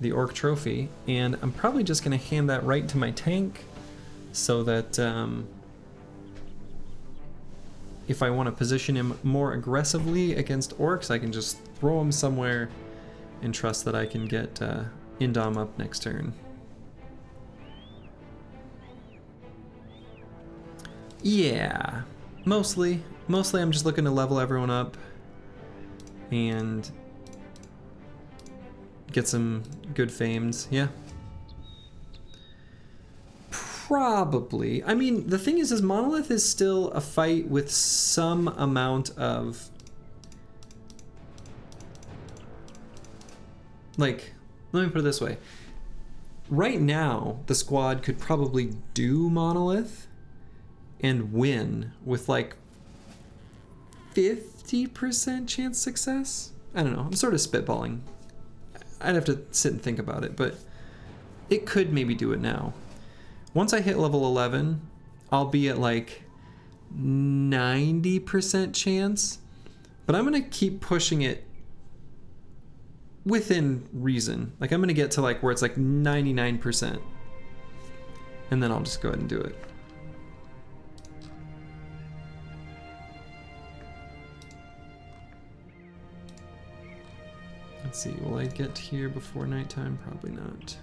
the orc trophy, and I'm probably just going to hand that right to my tank so that if I want to position him more aggressively against orcs, I can just throw him somewhere and trust that I can get Indom up next turn. Yeah, mostly I'm just looking to level everyone up and get some good fames. Yeah, probably. I mean, the thing is Monolith is still a fight with some amount of, like, let me put it this way. Right now, the squad could probably do Monolith and win with like 50% chance success? I don't know, I'm sort of spitballing. I'd have to sit and think about it, but it could maybe do it now. Once I hit level 11, I'll be at like 90% chance, but I'm going to keep pushing it within reason. Like I'm going to get to like where it's like 99%, and then I'll just go ahead and do it. Let's see, will I get here before nighttime? Probably not.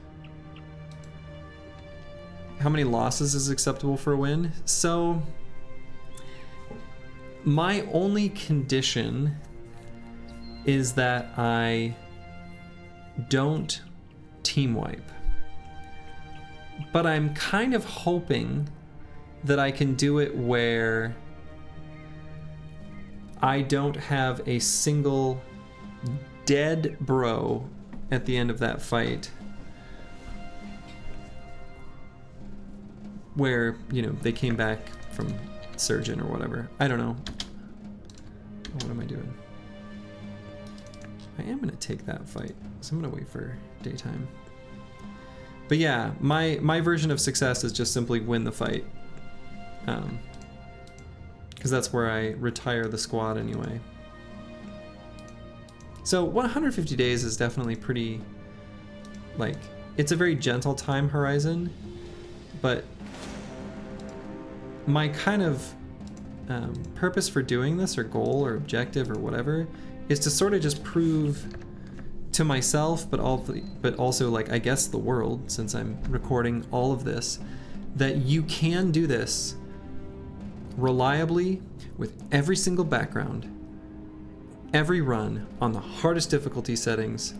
How many losses is acceptable for a win? So my only condition is that I don't team wipe. But I'm kind of hoping that I can do it where I don't have a single dead bro at the end of that fight, where, you know, they came back from surgeon or whatever. I don't know. What am I doing? I am gonna take that fight, so I'm gonna wait for daytime. But yeah, my version of success is just simply win the fight, because that's where I retire the squad anyway. So 150 days is definitely pretty, like, it's a very gentle time horizon, but my kind of purpose for doing this, or goal or objective or whatever, is to sort of just prove to myself, but also like, I guess, the world, since I'm recording all of this, that you can do this reliably with every single background, every run on the hardest difficulty settings,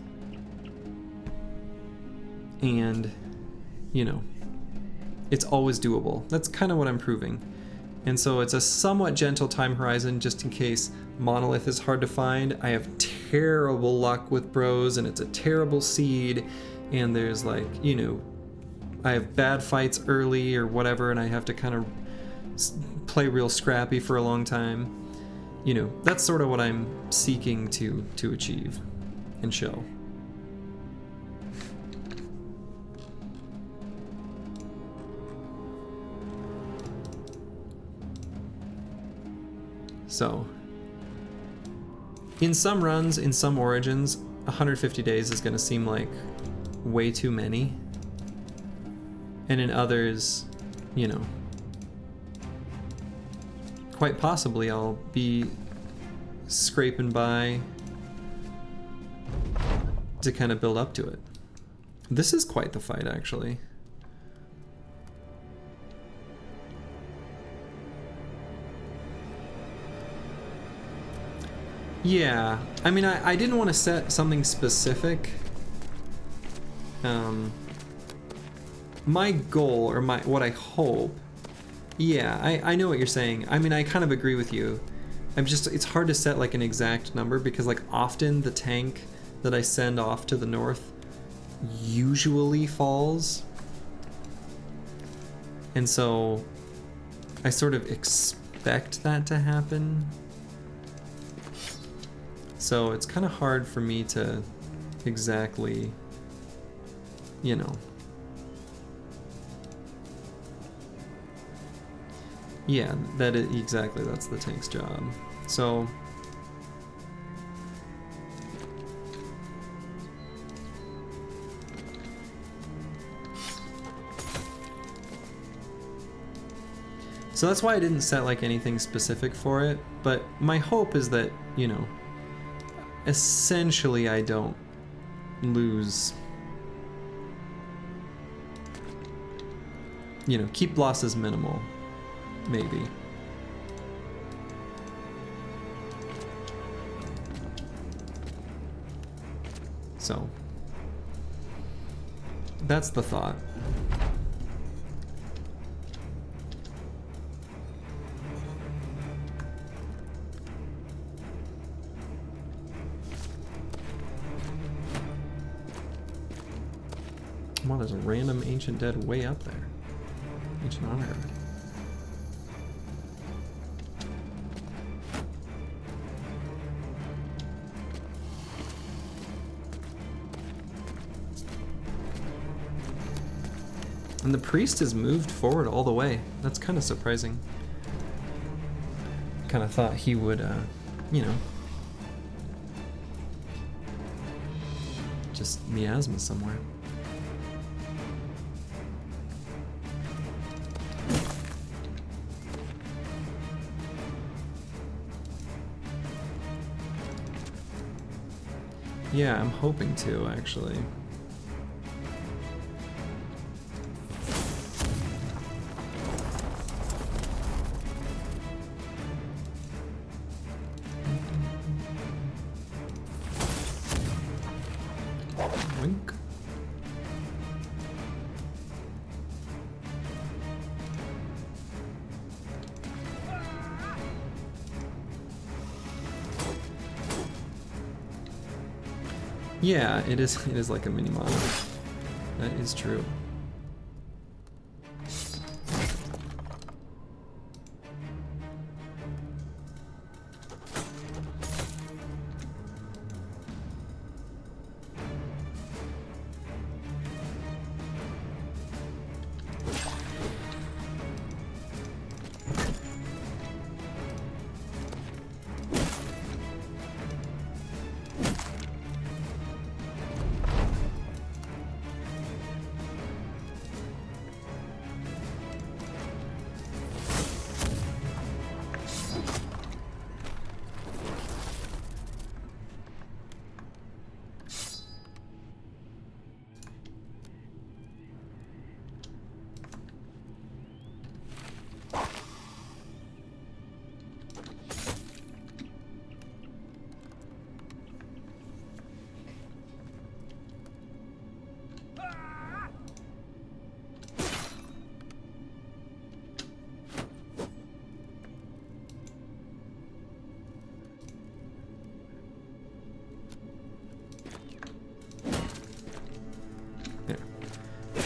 and, you know, it's always doable. That's kind of what I'm proving. And so it's a somewhat gentle time horizon, just in case Monolith is hard to find. I have terrible luck with bros, and it's a terrible seed, and there's like, you know, I have bad fights early or whatever, and I have to kind of play real scrappy for a long time. You know, that's sort of what I'm seeking to achieve and show. So, in some runs, in some origins, 150 days is going to seem like way too many. And in others, you know, quite possibly I'll be scraping by to kind of build up to it. This is quite the fight, actually. Yeah, I mean, I didn't want to set something specific. My goal, or what I hope, yeah, I know what you're saying. I mean, I kind of agree with you. It's hard to set like an exact number, because like often the tank that I send off to the north usually falls. And so I sort of expect that to happen. So it's kind of hard for me to exactly, you know. Yeah, exactly, that's the tank's job. So that's why I didn't set like anything specific for it, but my hope is that, you know, essentially I don't lose, you know, keep losses minimal, maybe. So that's the thought. Well, there's a random ancient dead way up there. Ancient honor. And the priest has moved forward all the way. That's kind of surprising. kind of thought he would, you know, just miasma somewhere. Yeah, I'm hoping to, actually. Wink. Yeah, it is like a mini monolith. That is true.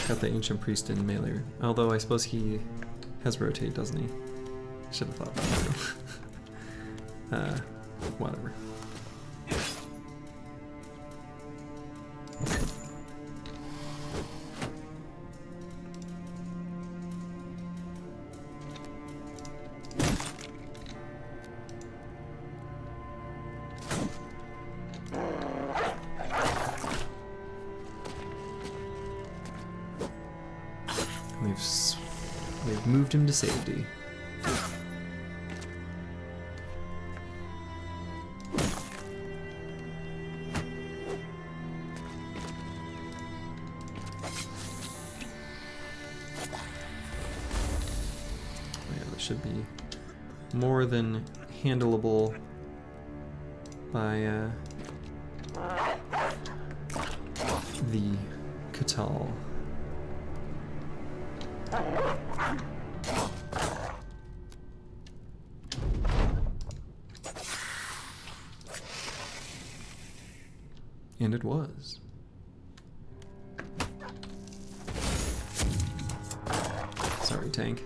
Got the Ancient Priest in melee. Although I suppose he has rotate, doesn't he? Should have thought that through. Whatever. We've moved him to safety. Yeah, that should be more than handleable by the Catal. And it was. Sorry, tank.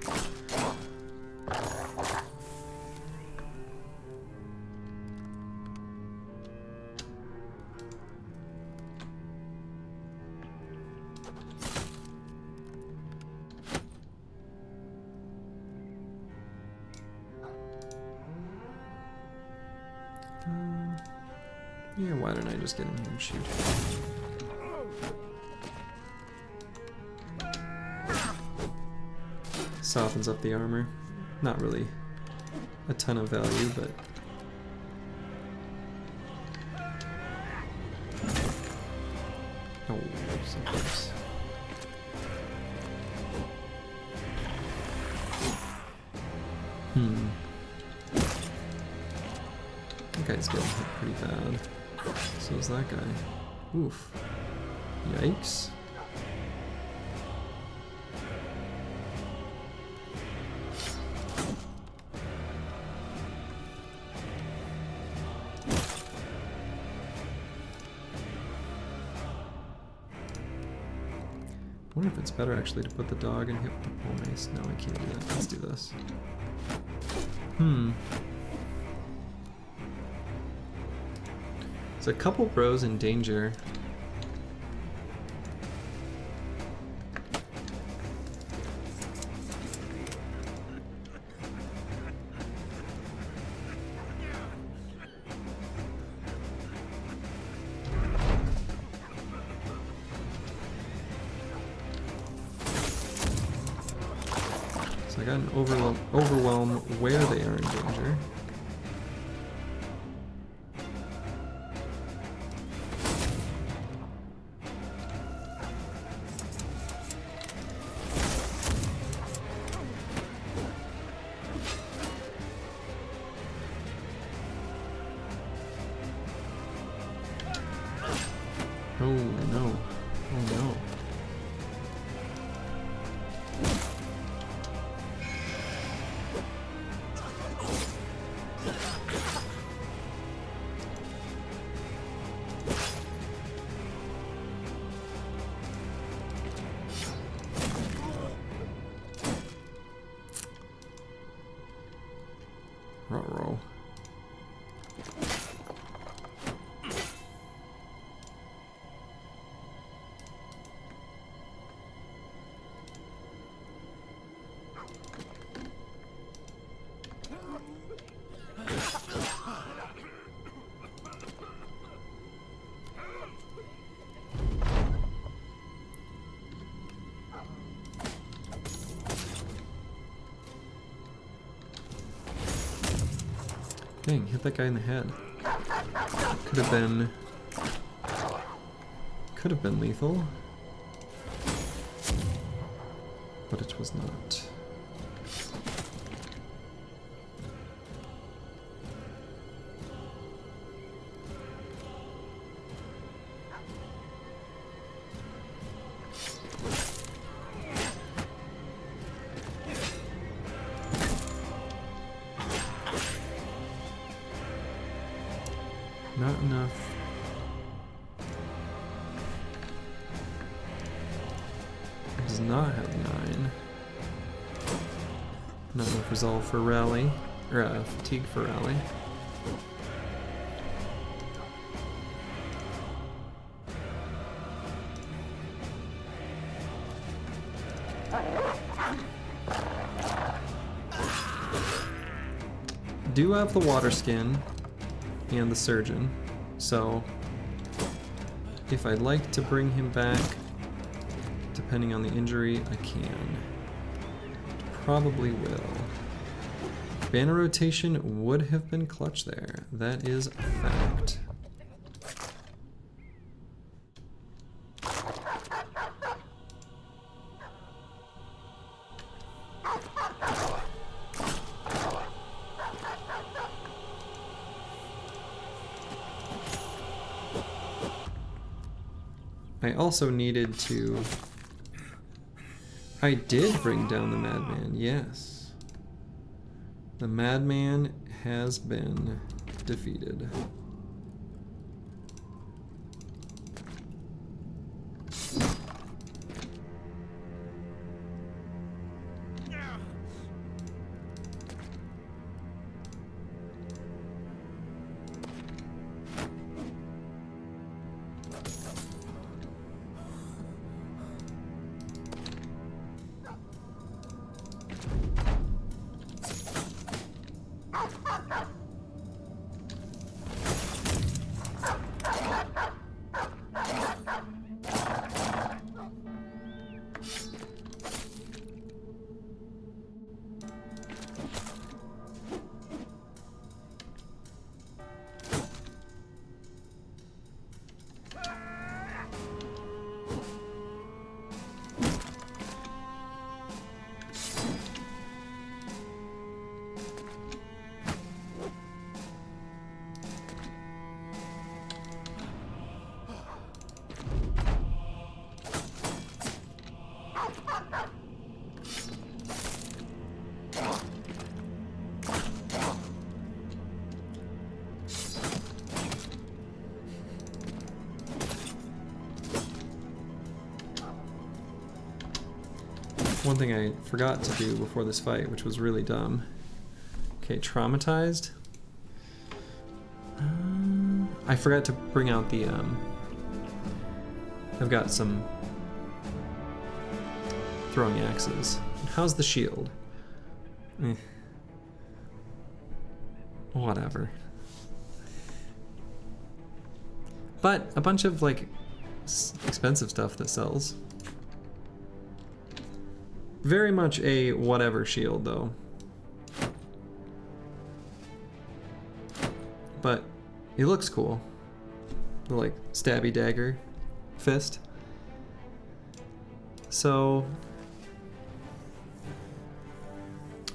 Yeah, why don't I just get in here and shoot? Softens up the armor. Not really a ton of value, but... Oh, so close. That guy's getting hit pretty bad. So is that guy. Oof. Yikes. I wonder if it's better actually to put the dog and hit with the pole mace. No, I can't do that. Let's do this. There's a couple bros in danger. So I got an overwhelm where they are in danger. Oh no. Oh no. Ruh-roh. Dang, hit that guy in the head. Could have been lethal, but it was not. Not enough. It does not have 9. Not enough resolve for rally, or fatigue for rally. Do have the water skin and the surgeon, so if I'd like to bring him back, depending on the injury, I can. Probably will. Banner rotation would have been clutch there. That is a fact. I also needed to... I did bring down the madman, yes. The madman has been defeated. One thing I forgot to do before this fight, which was really dumb. Okay, traumatized. I forgot to bring out the, I've got some throwing axes. How's the shield? Whatever. But a bunch of, like, expensive stuff that sells. Very much a whatever shield, though. But it looks cool. The, like, stabby dagger fist. So,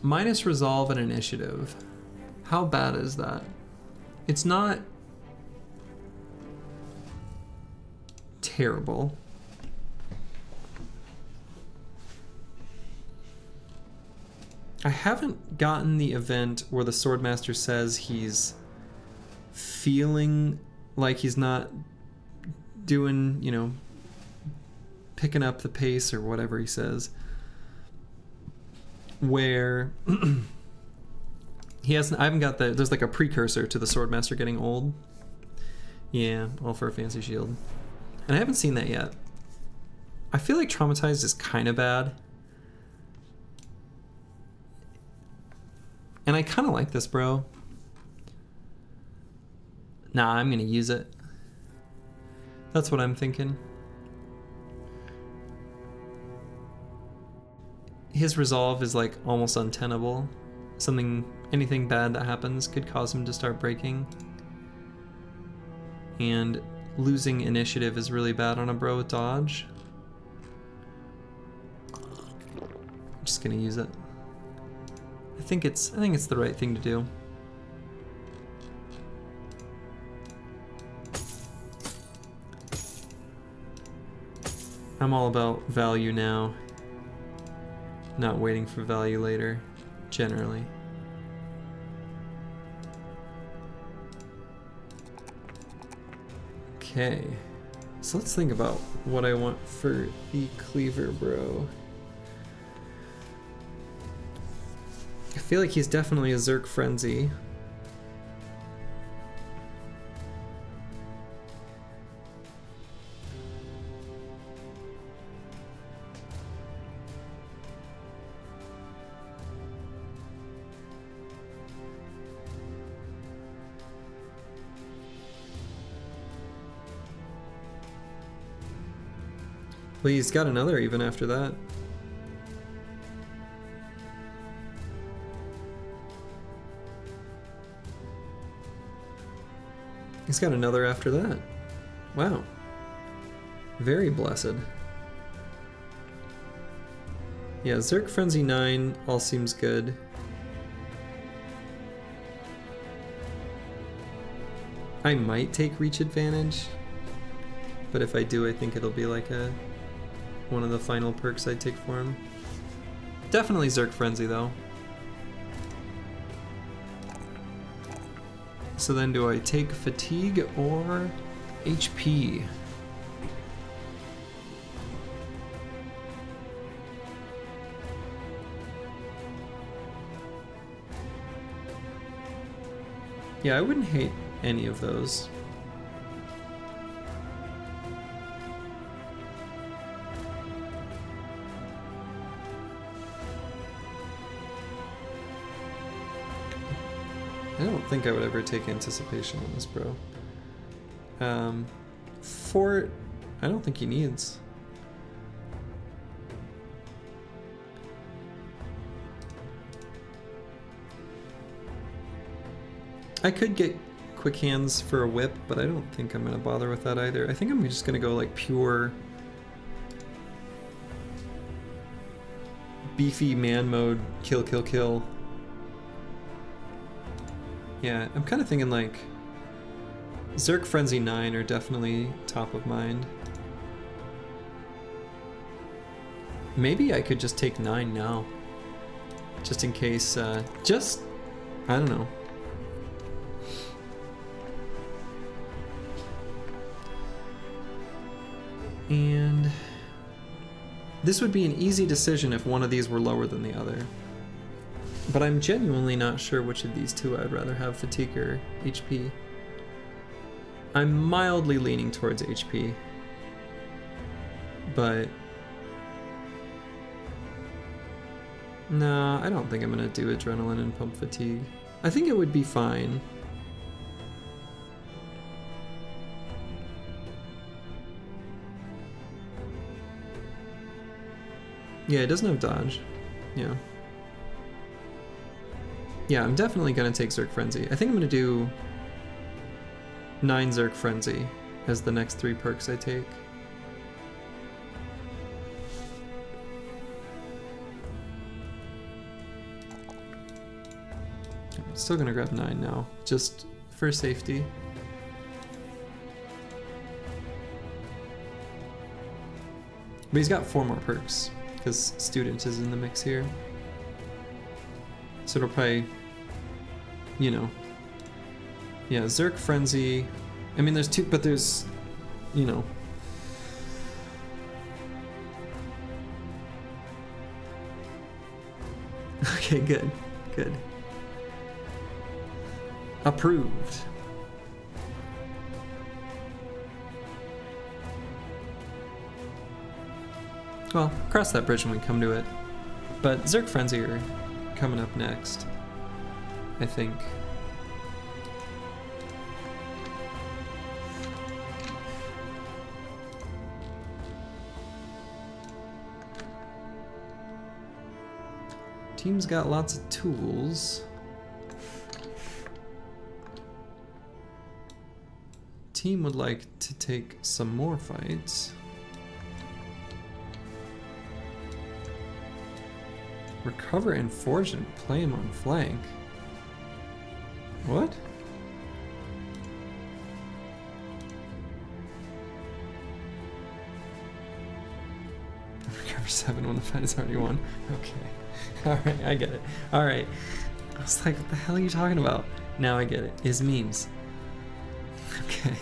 minus resolve and initiative. How bad is that? It's not terrible. I haven't gotten the event where the Swordmaster says he's feeling like he's not doing, you know, picking up the pace or whatever he says, where he hasn't, I haven't got the, there's like a precursor to the Swordmaster getting old. Yeah, all for a fancy shield. And I haven't seen that yet. I feel like Traumatized is kind of bad. And I kind of like this, bro. Nah, I'm gonna use it. That's what I'm thinking. His resolve is like almost untenable. Anything bad that happens could cause him to start breaking. And losing initiative is really bad on a bro with dodge. I'm just gonna use it. I think it's the right thing to do. I'm all about value now, not waiting for value later, generally. Okay, so let's think about what I want for the cleaver, bro. I feel like he's definitely a Zerk Frenzy. Well, he's got another even after that. He's got another after that. Wow. Very blessed. Yeah, Zerk Frenzy 9 all seems good. I might take Reach Advantage, but if I do, I think it'll be like one of the final perks I'd take for him. Definitely Zerk Frenzy though. So then do I take Fatigue or HP? Yeah, I wouldn't hate any of those. I don't think I would ever take Anticipation on this, bro. Fort, I don't think he needs. I could get Quick Hands for a whip, but I don't think I'm gonna bother with that either. I think I'm just gonna go like pure beefy man mode, kill, kill, kill. Yeah, I'm kind of thinking like Zerk Frenzy 9 are definitely top of mind. Maybe I could just take 9 now, just in case, I don't know. And this would be an easy decision if one of these were lower than the other. But I'm genuinely not sure which of these two I'd rather have, Fatigue or HP. I'm mildly leaning towards HP. But nah, I don't think I'm gonna do Adrenaline and pump Fatigue. I think it would be fine. Yeah, it doesn't have dodge. Yeah. Yeah, I'm definitely gonna take Zerg Frenzy. I think I'm gonna do 9 Zerg Frenzy as the next 3 perks I take. I'm still gonna grab 9 now, just for safety. But he's got 4 more perks, because Student is in the mix here. So it'll probably, you know, yeah, Zerg Frenzy. I mean, there's 2, but there's, you know. Okay, good, good. Approved. Well, cross that bridge when we come to it. But Zerg Frenzy are coming up next, I think. Team's got lots of tools. Team would like to take some more fights. Recover and forge and play him on flank. What? Recover 7 when the fight is already won. Okay. Alright, I get it. Alright. I was like, what the hell are you talking about? Now I get it. Is memes. Okay.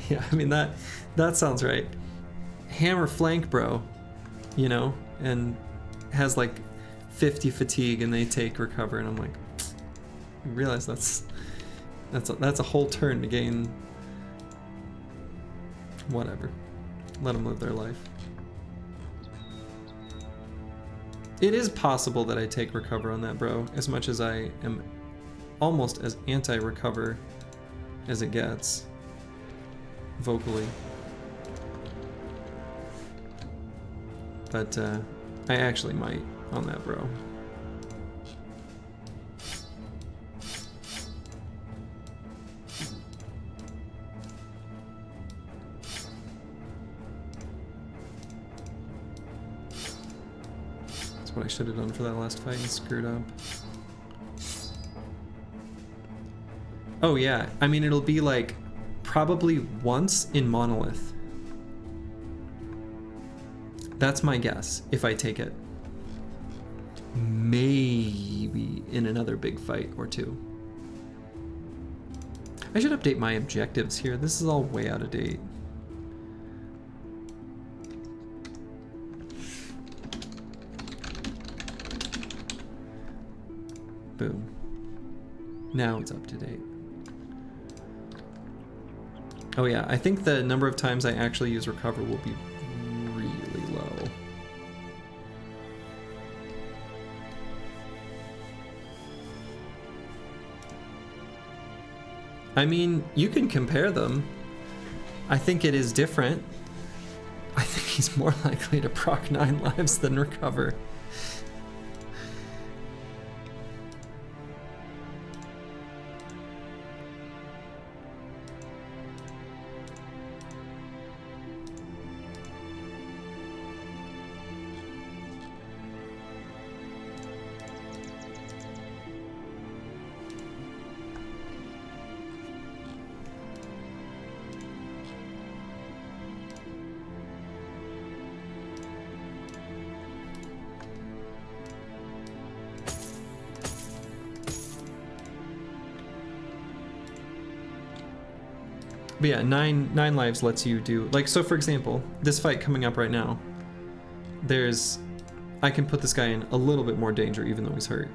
Yeah, I mean that sounds right. Hammer flank, bro. You know, and has like 50 fatigue and they take recover, and I'm like, you realize that's a whole turn to gain. Whatever. Let them live their life. It is possible that I take recover on that, bro, as much as I am almost as anti-recover as it gets vocally. But I actually might on that, bro. That's what I should have done for that last fight and screwed up. Oh yeah, I mean it'll be like probably once in Monolith. That's my guess, if I take it. Maybe in another big fight or 2. I should update my objectives here. This is all way out of date. Boom. Now it's up to date. Oh yeah, I think the number of times I actually use recover will be really low. I mean, you can compare them. I think it is different. I think he's more likely to proc 9 lives than recover. But yeah, nine lives lets you do, like, so for example, this fight coming up right now, I can put this guy in a little bit more danger even though he's hurt.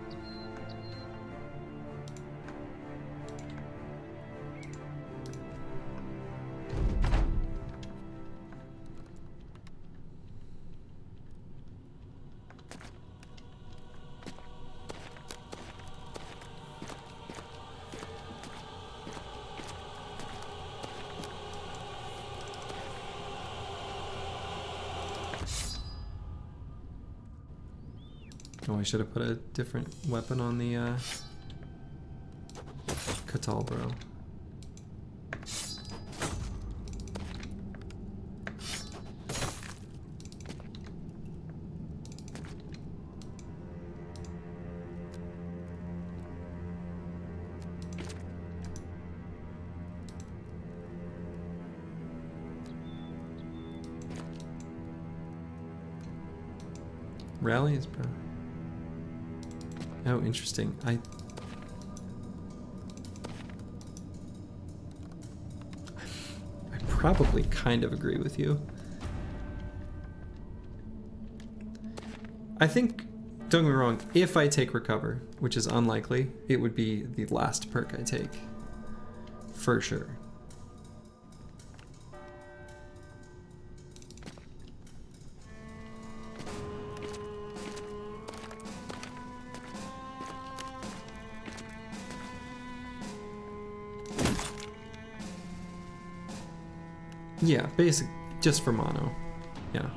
Oh, I should have put a different weapon on the Catalbro. Rally is pro. Oh, interesting. I probably kind of agree with you. I think, don't get me wrong, if I take recover, which is unlikely, it would be the last perk I take. For sure. Yeah, basic, just for mono. Yeah.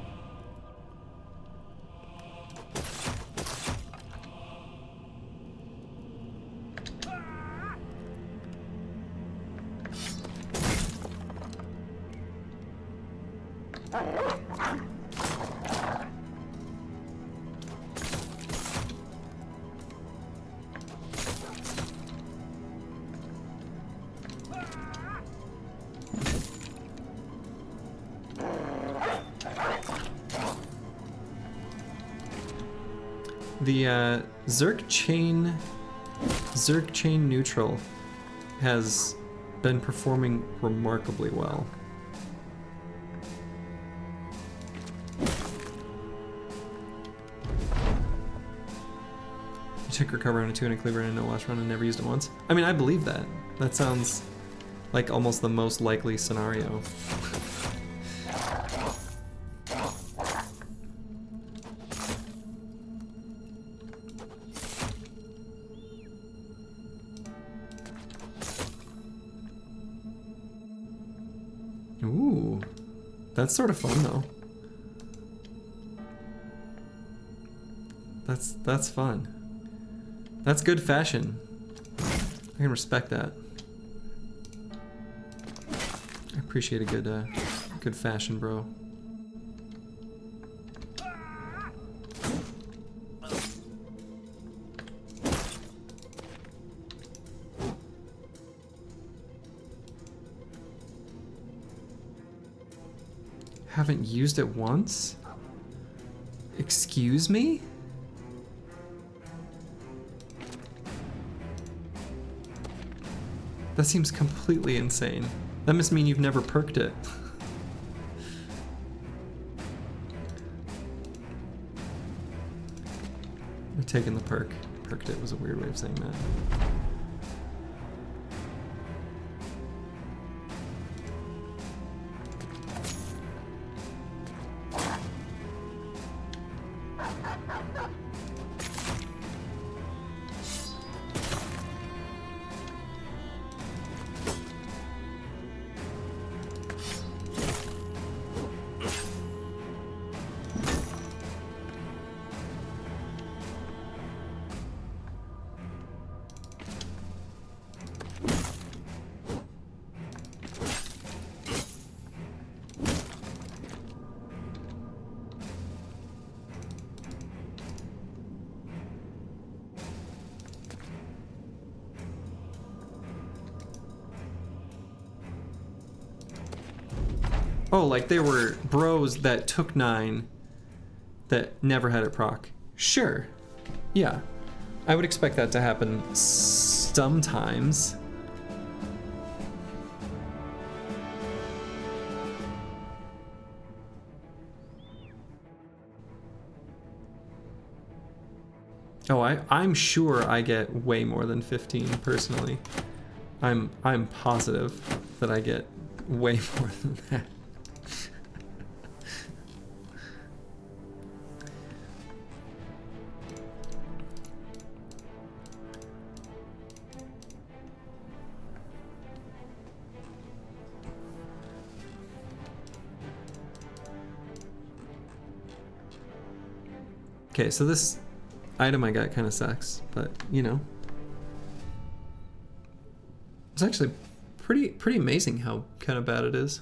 The Zerg chain neutral has been performing remarkably well. You took recover on a 2 and a cleaver and a no loss run and never used it once. I mean, I believe that. That sounds like almost the most likely scenario. Ooh, that's sort of fun though. That's fun. That's good fashion. I can respect that. I appreciate a good fashion, bro. Haven't used it once? Excuse me? That seems completely insane. That must mean you've never perked it. We're taking the perk. Perked it was a weird way of saying that. Oh, like there were bros that took 9 that never had it proc. Sure. Yeah. I would expect that to happen sometimes. Oh, I'm sure I get way more than 15 personally. I'm positive that I get way more than that. Okay, so this item I got kind of sucks, but you know. It's actually pretty amazing how kind of bad it is.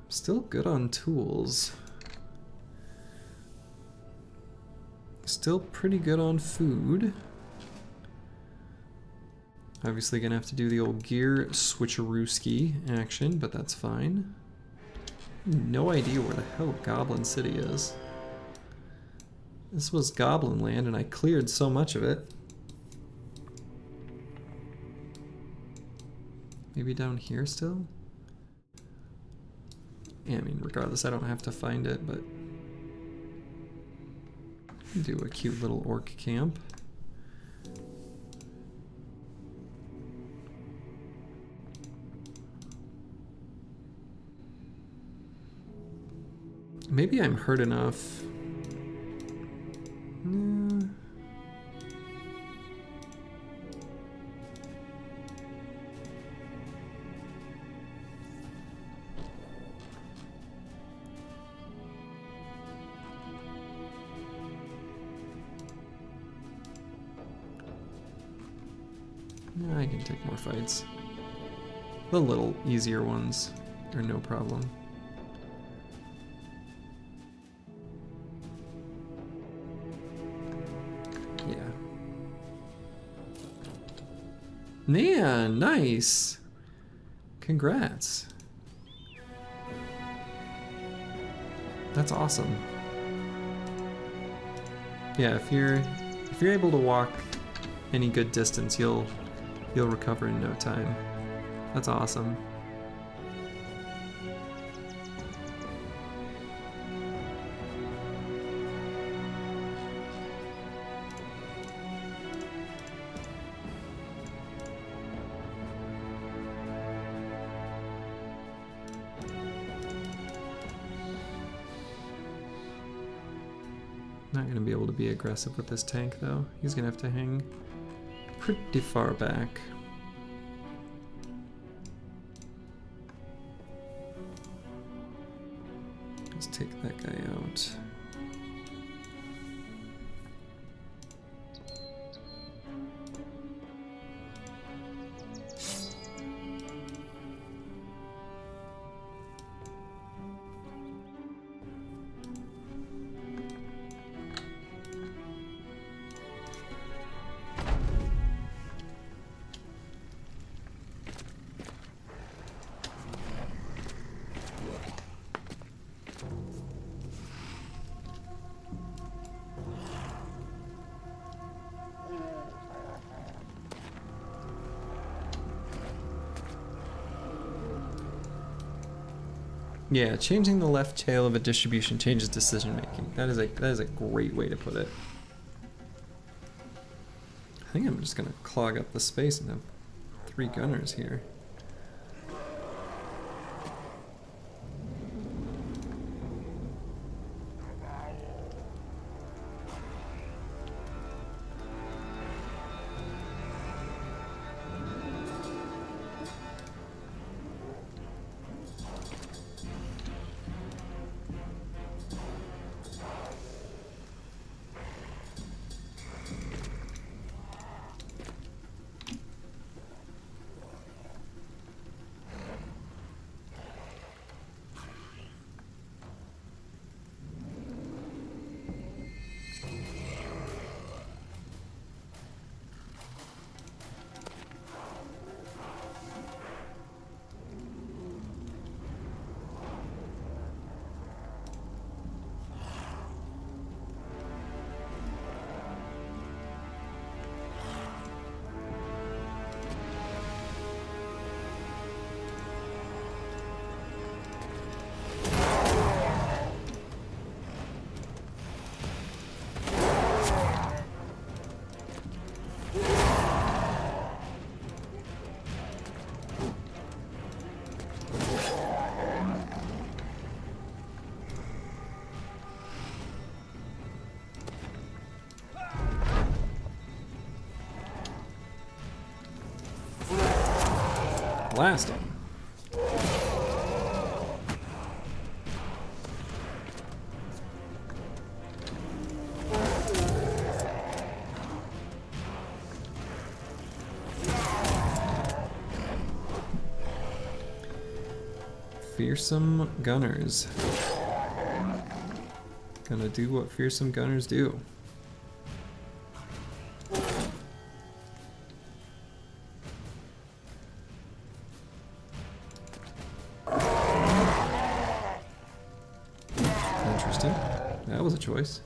Still good on tools. Still pretty good on food. Obviously gonna have to do the old gear switcherooski action, but that's fine. No idea where the hell Goblin City is. This was Goblin Land and I cleared so much of it. Maybe down here still? Yeah, I mean, regardless, I don't have to find it, but do a cute little orc camp. Maybe I'm hurt enough. No. Yeah, I can take more fights. The little easier ones are no problem. Yeah. Man, nice! Congrats. That's awesome. Yeah, if you're able to walk any good distance, you'll recover in no time. That's awesome. Not going to be able to be aggressive with this tank though. He's going to have to hang pretty far back. Let's take that guy out. Yeah, changing the left tail of a distribution changes decision making. That is a great way to put it. I think I'm just gonna clog up the space and have 3 gunners here. Blast him. Fearsome gunners. Gonna do what fearsome gunners do. Interesting. That was a choice.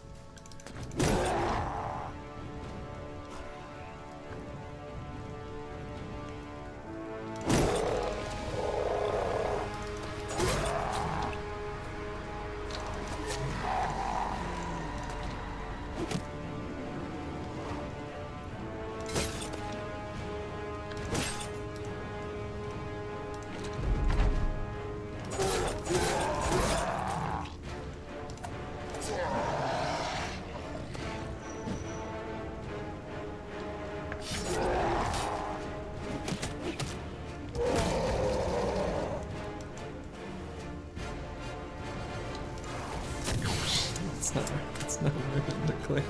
It's not working to click.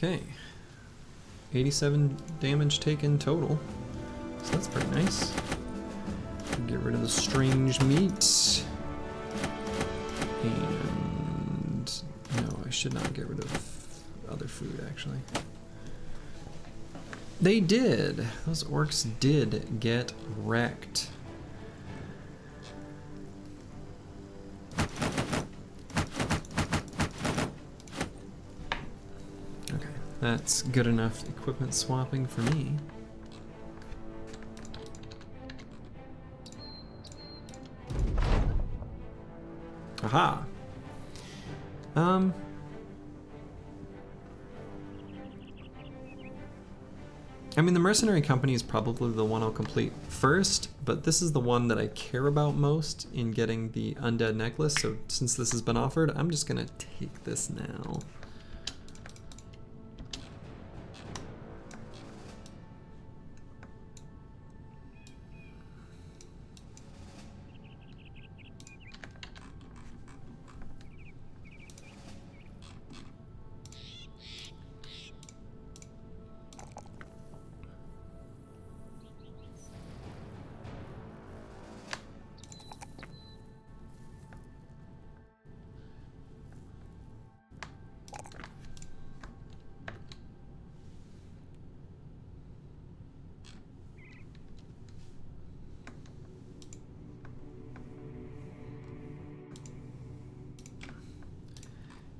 Okay, 87 damage taken total, so that's pretty nice. Get rid of the strange meat. And no, I should not get rid of other food actually. They did! Those orcs did get wrecked. That's good enough equipment swapping for me. Aha! I mean, the mercenary company is probably the one I'll complete first, but this is the one that I care about most in getting the undead necklace, so since this has been offered, I'm just gonna take this now.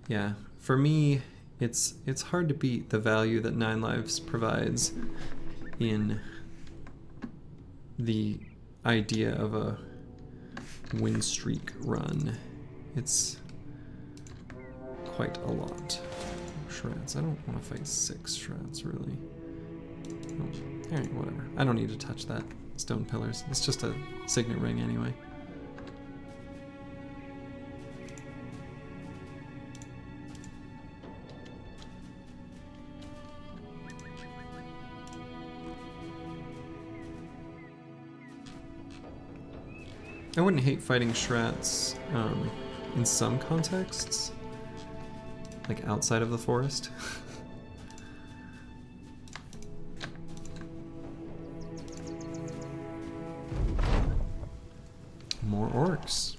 Yeah, for me, it's hard to beat the value that 9 Lives provides in the idea of a win streak run. It's quite a lot. Shreds. I don't want to fight 6 shreds, really. Oh, alright, whatever. I don't need to touch that stone pillars. It's just a signet ring anyway. I wouldn't hate fighting Shrats in some contexts, like outside of the forest. More orcs.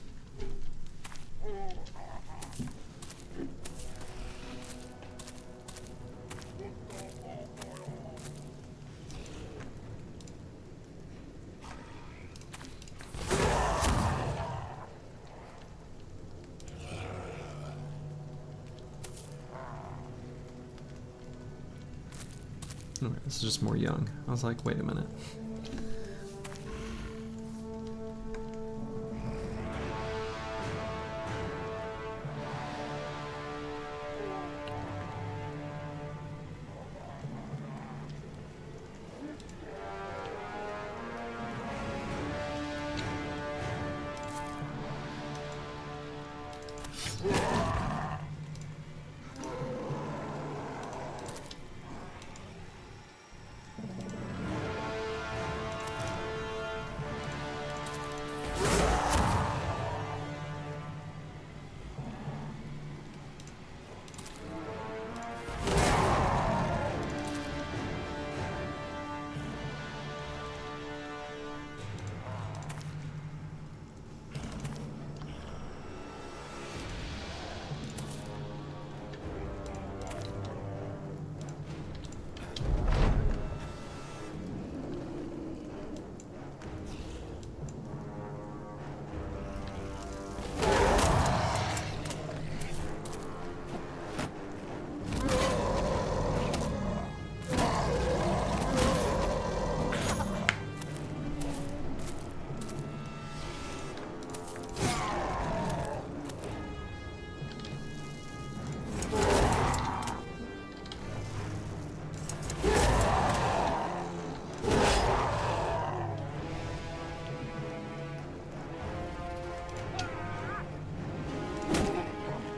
Okay, this is just more young. I was like, wait a minute.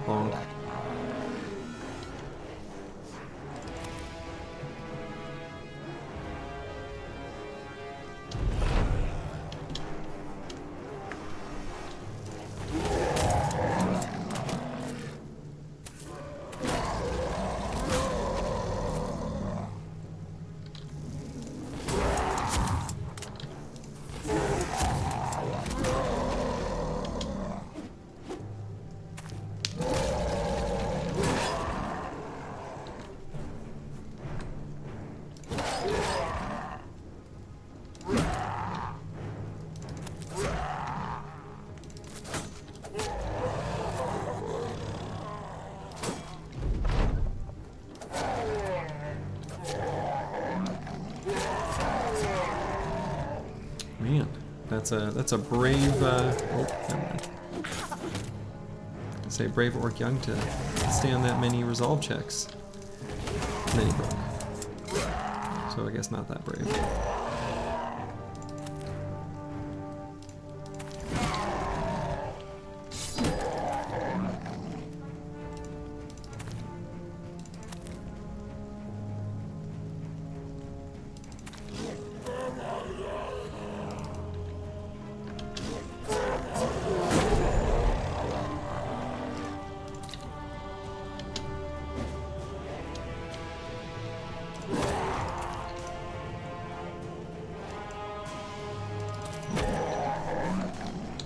Bonk. Man, that's a brave. Oh, never mind. Say brave orc young to stand that many resolve checks. And then he broke. So I guess not that brave.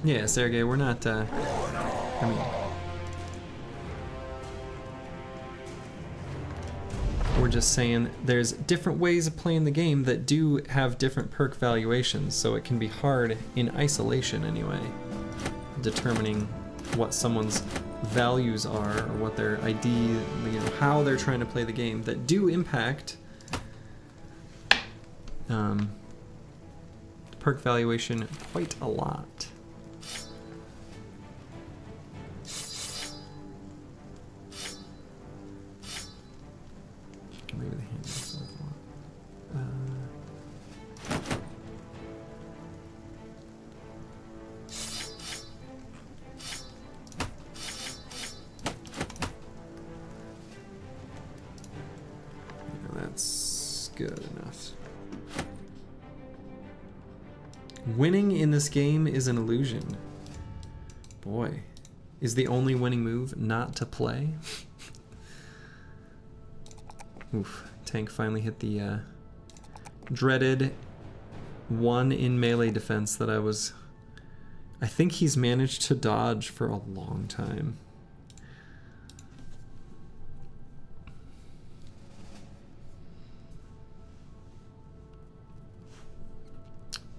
Yeah, Sergey, we're not, I mean, we're just saying there's different ways of playing the game that do have different perk valuations, so it can be hard in isolation anyway, determining what someone's values are or what their ID, you know, how they're trying to play the game that do impact perk valuation quite a lot. Maybe the hand is a yeah, that's good enough. Winning in this game is an illusion. Boy, is the only winning move not to play? Oof, tank finally hit the dreaded 1 in melee defense that I think he's managed to dodge for a long time.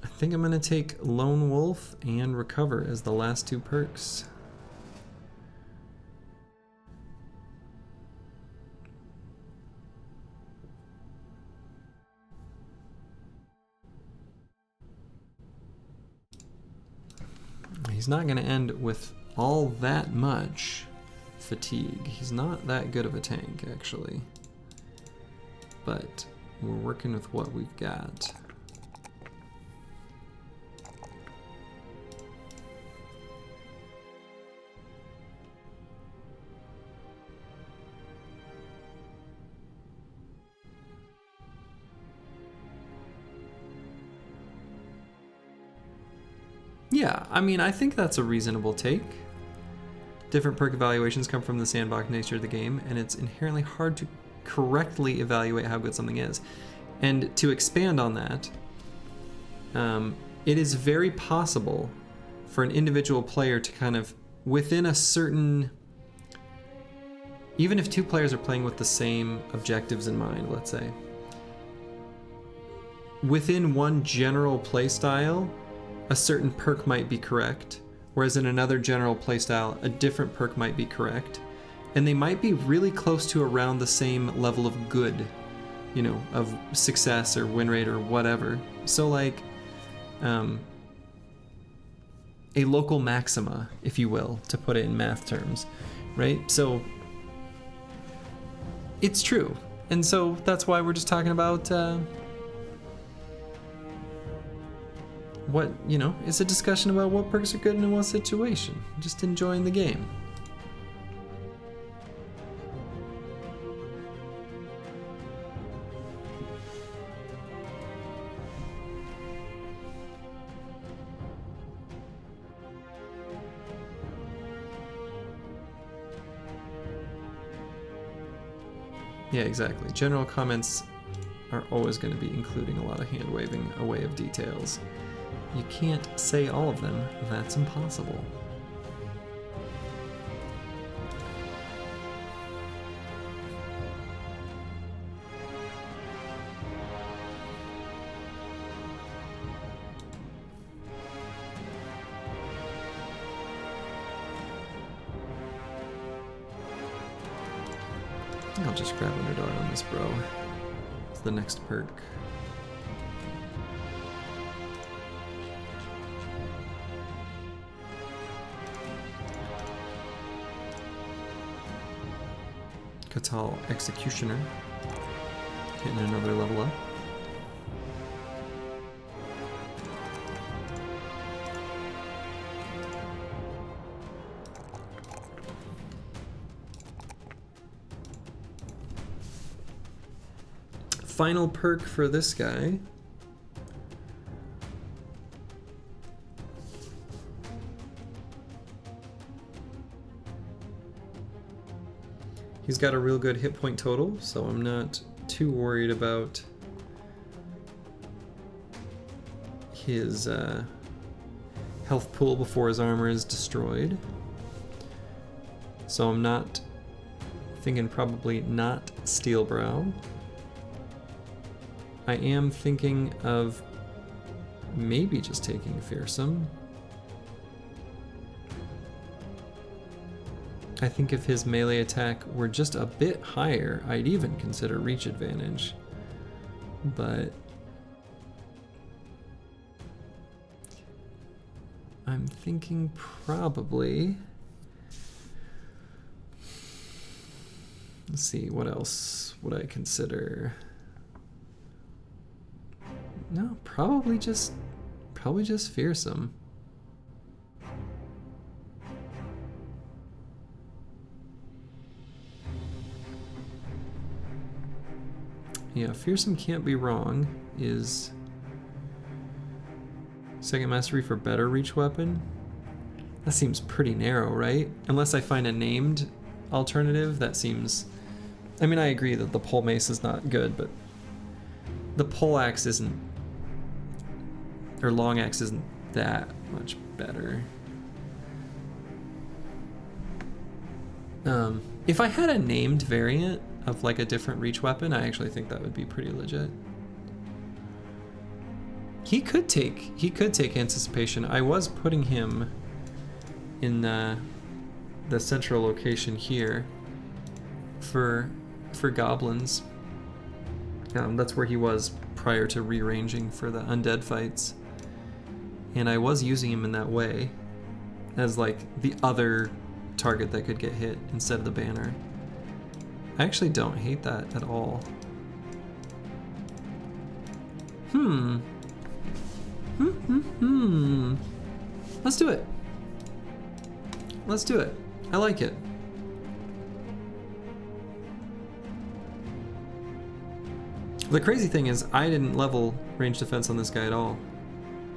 I think I'm gonna take Lone Wolf and Recover as the last 2 perks. He's not gonna end with all that much fatigue. He's not that good of a tank, actually. But we're working with what we've got. Yeah, I mean, I think that's a reasonable take. Different perk evaluations come from the sandbox nature of the game, and it's inherently hard to correctly evaluate how good something is. And to expand on that, it is very possible for an individual player to kind of, within a certain, even if 2 players are playing with the same objectives in mind, let's say, within one general play style, a certain perk might be correct, whereas in another general playstyle, a different perk might be correct. And they might be really close to around the same level of good, you know, of success or win rate or whatever. So like, a local maxima, if you will, to put it in math terms, right? So it's true. And so that's why we're just talking about, what, you know, it's a discussion about what perks are good in what situation. Just enjoying the game. Yeah, exactly. General comments are always going to be including a lot of hand waving away of details. You can't say all of them, that's impossible. I'll just grab Underdog on this bro. It's the next perk. Catal Executioner, getting another level up. Final perk for this guy. He's got a real good hit point total, so I'm not too worried about his health pool before his armor is destroyed. So I'm not thinking probably not Steelbrow. I am thinking of maybe just taking Fearsome. I think if his melee attack were just a bit higher, I'd even consider reach advantage. But I'm thinking probably, let's see, what else would I consider? No, probably just Fearsome. Yeah, Fearsome can't be wrong is Second mastery for better reach weapon? That seems pretty narrow, right? Unless I find a named alternative, that seems... I mean, I agree that the pole mace is not good, but the pole axe isn't... or long axe isn't that much better. If I had a named variant of like a different reach weapon, I actually think that would be pretty legit. He could take anticipation. I was putting him in the central location here for goblins. That's where he was prior to rearranging for the undead fights. And I was using him in that way as like the other target that could get hit instead of the banner. I actually don't hate that at all. Let's do it. Let's do it. I like it. The crazy thing is I didn't level range defense on this guy at all.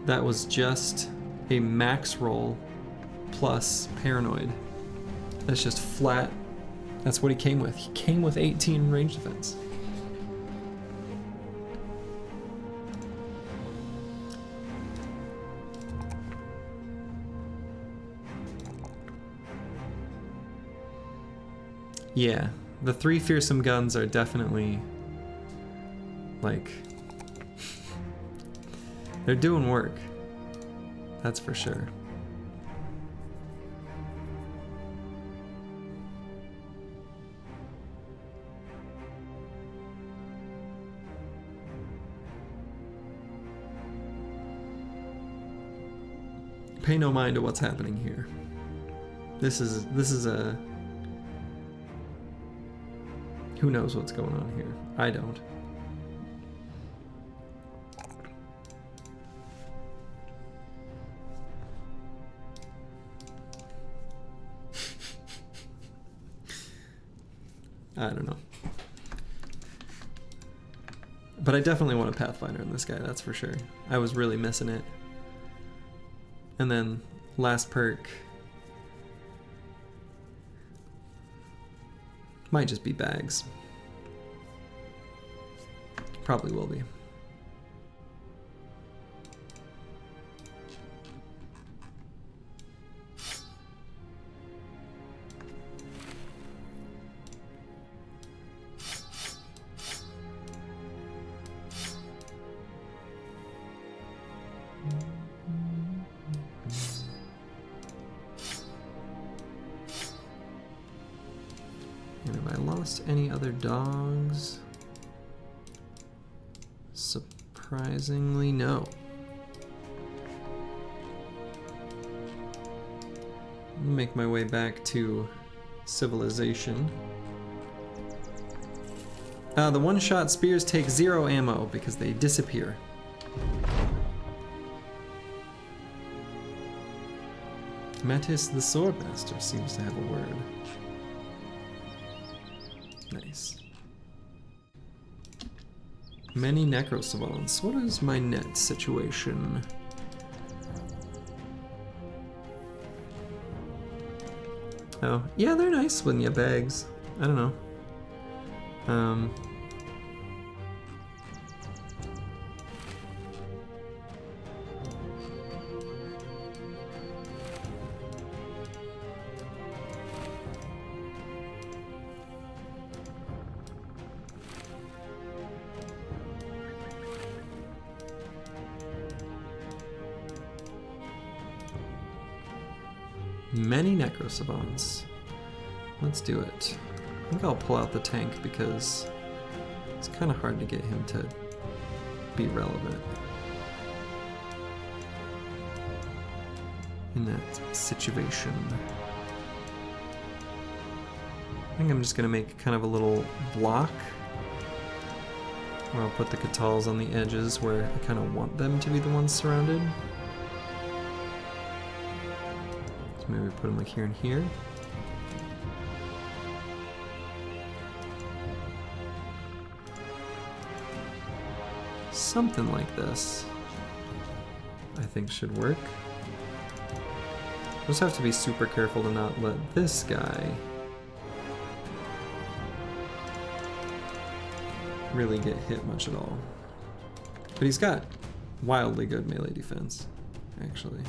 That was just a max roll plus paranoid. That's just flat. That's what he came with. He came with 18 range defense. Yeah, the 3 fearsome guns are definitely like they're doing work. That's for sure. Pay no mind to what's happening here. This is a... Who knows what's going on here? I don't. I don't know. But I definitely want a Pathfinder in this guy, that's for sure. I was really missing it. And then last perk might just be bags. Probably will be. Any other dogs? Surprisingly, no. Make my way back to civilization. The one-shot spears take 0 ammo because they disappear. Mattis the Swordmaster seems to have a word. Nice. Many necrosavants. What is my net situation? Oh, yeah, they're nice when you have bags. I don't know. Many necrosavants. Let's do it. I think I'll pull out the tank because it's kind of hard to get him to be relevant in that situation. I think I'm just going to make kind of a little block where I'll put the Catals on the edges where I kind of want them to be the ones surrounded. So maybe put them like here and here. Something like this. I think should work. Just have to be super careful to not let this guy really get hit much at all. But he's got wildly good melee defense, actually.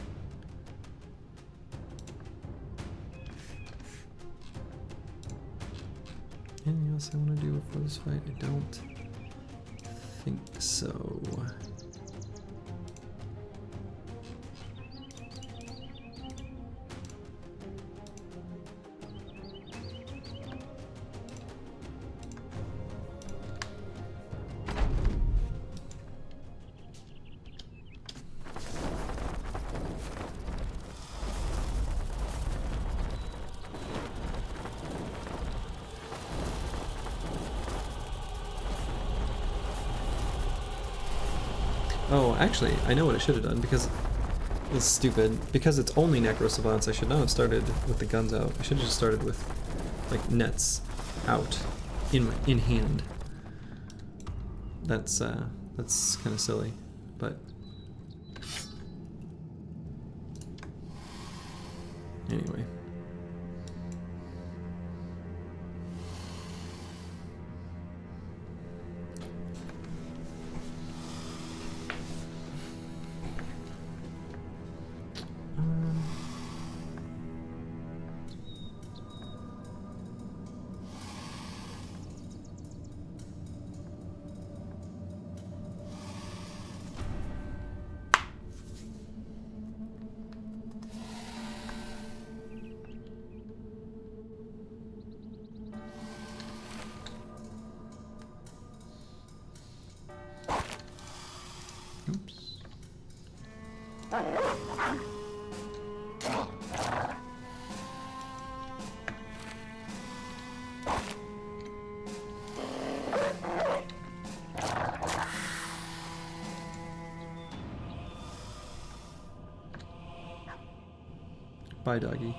Anything else I want to do before this fight? I don't think so. Oh, actually, I know what I should have done because it's stupid. Because it's only Necro Savants, I should not have started with the guns out. I should have just started with like nets out in hand. That's kind of silly, but anyway. Bye, doggy.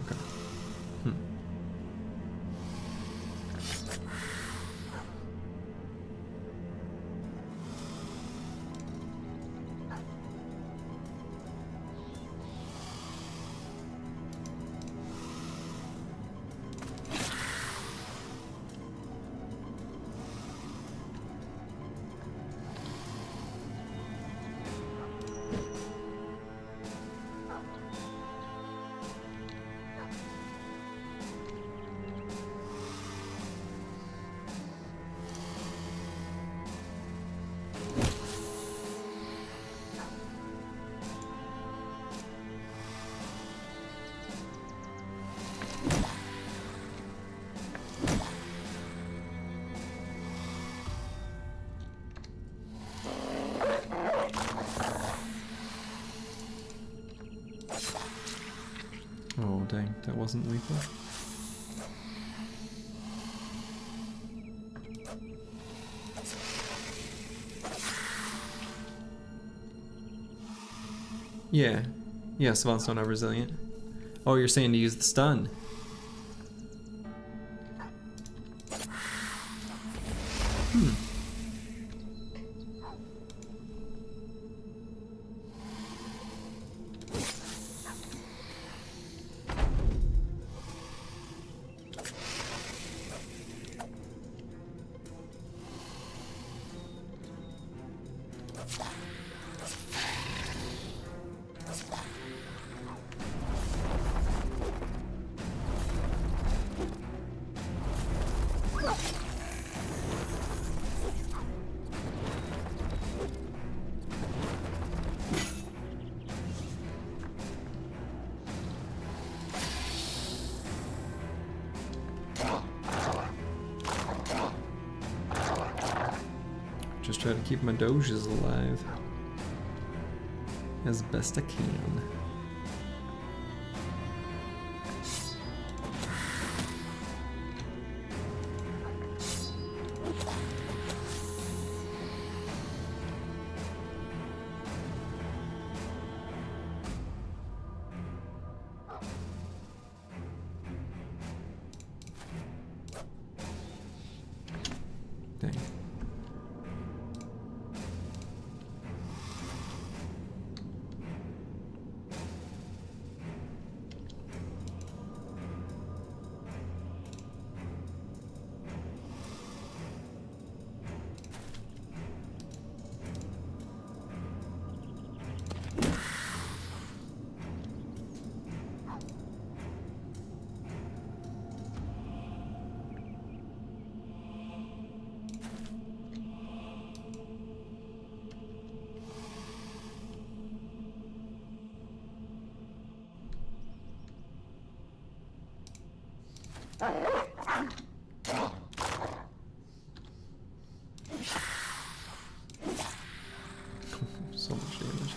Okay. Oh dang, that wasn't lethal. Yeah. Yeah, Savants don't have resilient. Oh, you're saying to use the stun. Just try to keep my doges alive as best I can. Dang. So much damage.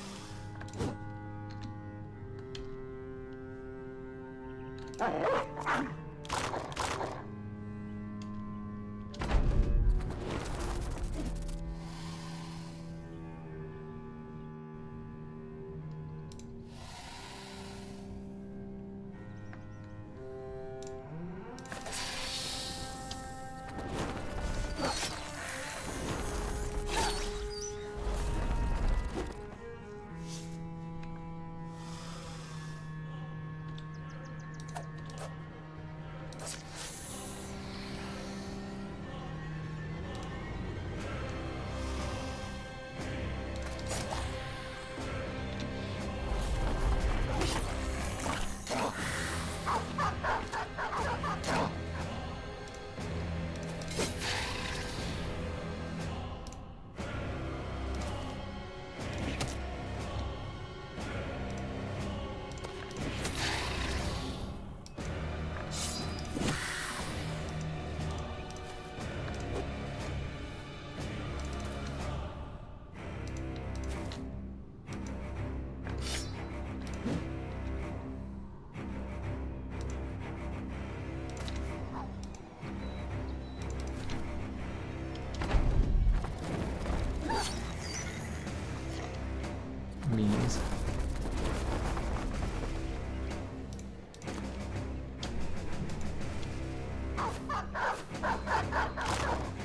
Memes.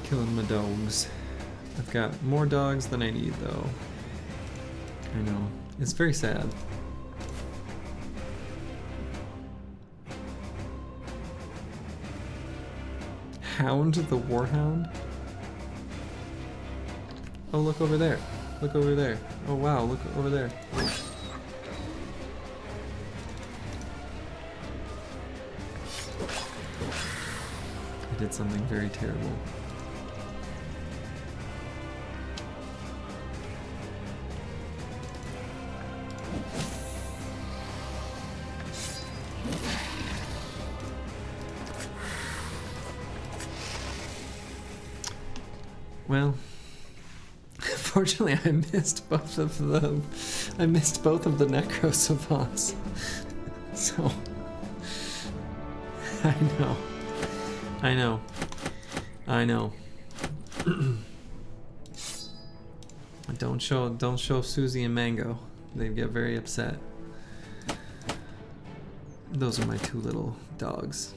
Killing my dogs. I've got more dogs than I need though. I know. It's very sad. Hound the Warhound? Oh, look over there. Look over there. Oh wow, look over there. I did something very terrible. Well, fortunately, I missed both of them. I missed both of the Necro Savants. So, I know. I know. I know. Don't show Susie and Mango. They get very upset. Those are my two little dogs.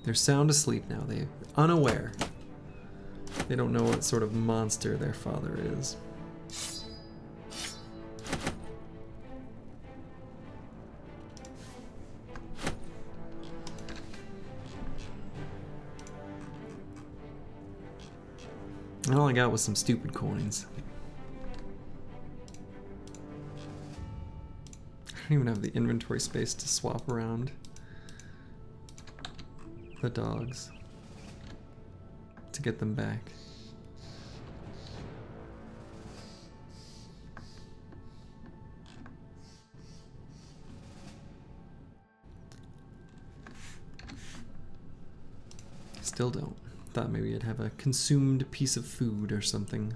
They're sound asleep now. They're unaware. They don't know what sort of monster their father is. And all I got was some stupid coins. I don't even have the inventory space to swap around the dogs to get them back. Still don't. Thought maybe I'd have a consumed piece of food or something.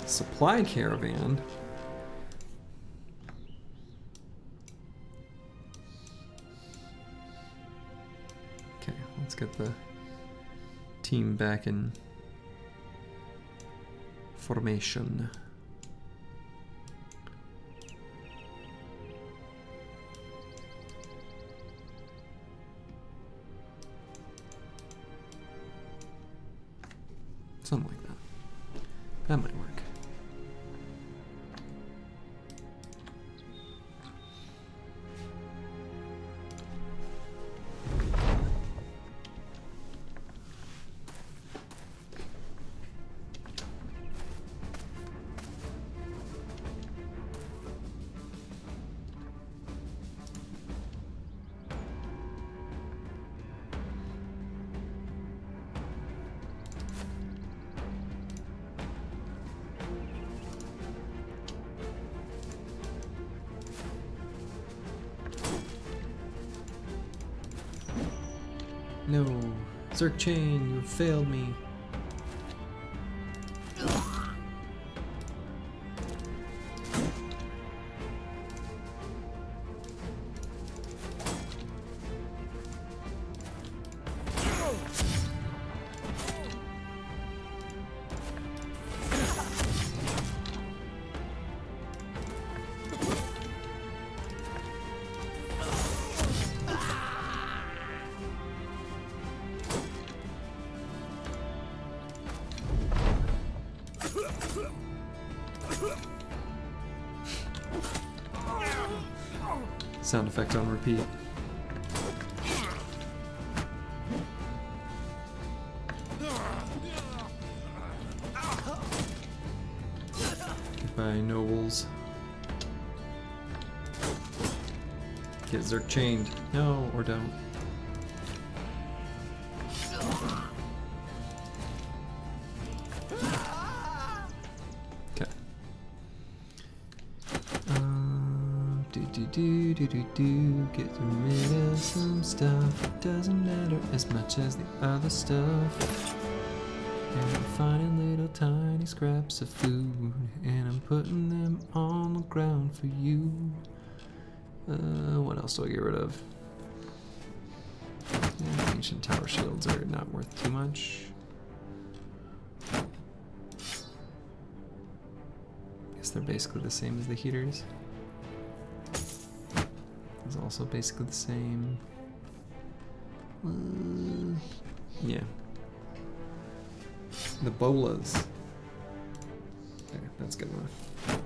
Supply caravan? Okay, let's get the team back in formation. Something like that. That might work. No. Zerk Chain, you have failed me. Sound effect on repeat. Goodbye, nobles. Get Zerk chained. No, or don't. Okay. Get rid of some stuff. It doesn't matter as much as the other stuff. And I'm finding little tiny scraps of food, and I'm putting them on the ground for you. What else do I get rid of? Yeah, ancient tower shields are not worth too much. Guess they're basically the same as the heaters. Is also basically the same. Yeah. The bolas. Okay, that's good enough.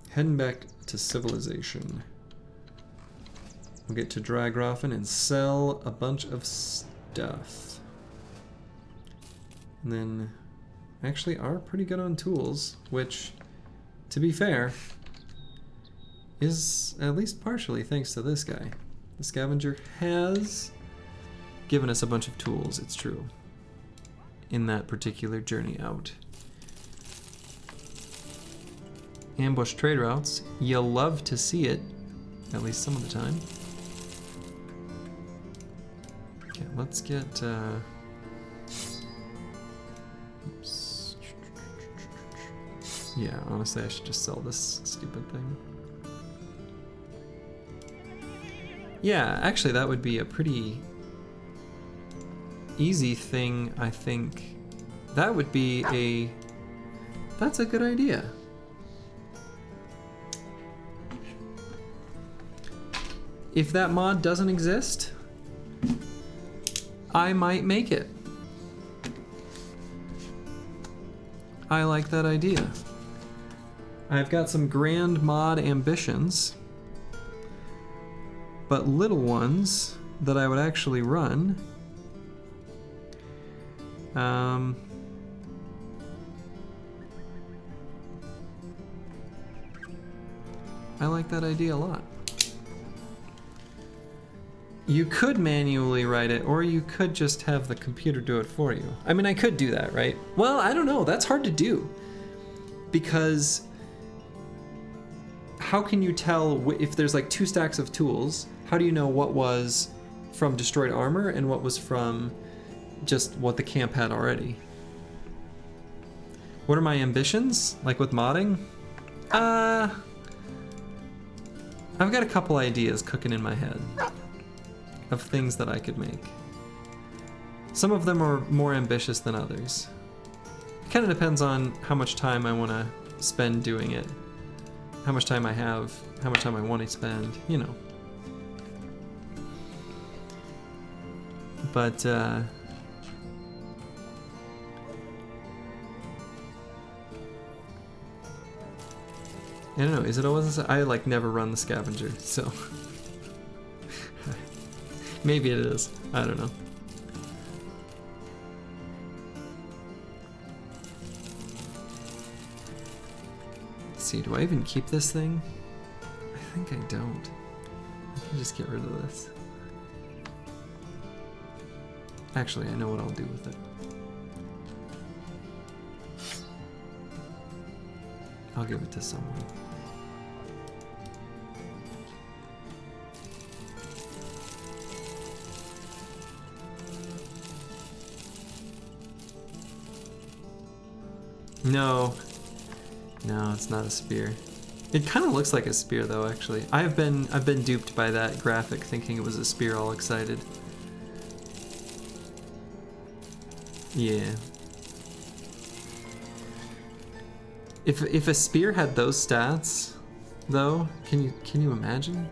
Heading back to civilization. We'll get to Dragrafen and sell a bunch of stuff. And then actually are pretty good on tools, which, to be fair, is at least partially thanks to this guy. The scavenger has given us a bunch of tools, it's true, in that particular journey out. Ambush trade routes, you'll love to see it, at least some of the time. Okay, let's get, oops. Yeah, honestly, I should just sell this stupid thing. Yeah, actually, that would be a pretty easy thing, I think. That would be a... That's a good idea. If that mod doesn't exist, I might make it. I like that idea. I've got some grand mod ambitions, but little ones that I would actually run. I like that idea a lot. You could manually write it, or you could just have the computer do it for you. I mean, I could do that, right? Well, I don't know. That's hard to do. Because how can you tell if there's like 2 stacks of tools? How do you know what was from destroyed armor and what was from just what the camp had already? What are my ambitions? Like with modding? I've got a couple ideas cooking in my head of things that I could make. Some of them are more ambitious than others. It kind of depends on how much time I want to spend doing it, how much time I have, how much time I want to spend, you know. But I don't know, is it always... I like never run the scavenger, so maybe it is. I don't know. Let's see, do I even keep this thing? I think I don't. I can just get rid of this. Actually, I know what I'll do with it. I'll give it to someone. No. No, it's not a spear. It kind of looks like a spear though, actually. I've been duped by that graphic thinking it was a spear all excited. Yeah. If a spear had those stats though, can you imagine?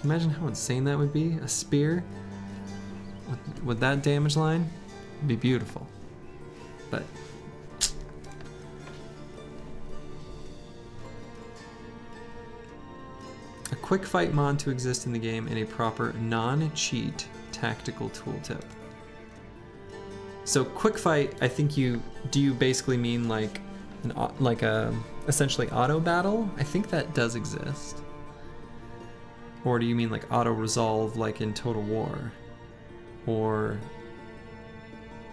Imagine how insane that would be? A spear with that damage line? It'd be beautiful. But a quick fight mod to exist in the game and a proper non-cheat tactical tooltip. So quick fight, I think do you basically mean like a essentially auto battle? I think that does exist. Or do you mean like auto resolve like in Total War? Or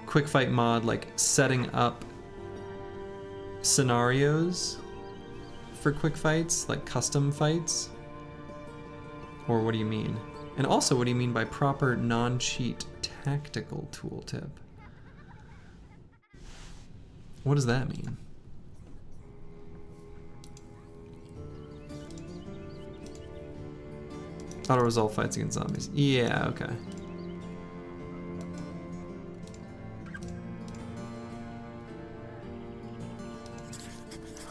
quick fight mod like setting up scenarios for quick fights, like custom fights? Or what do you mean? And also, what do you mean by proper non-cheat tactical tooltip? What does that mean? Auto-resolve fights against zombies. Yeah, okay.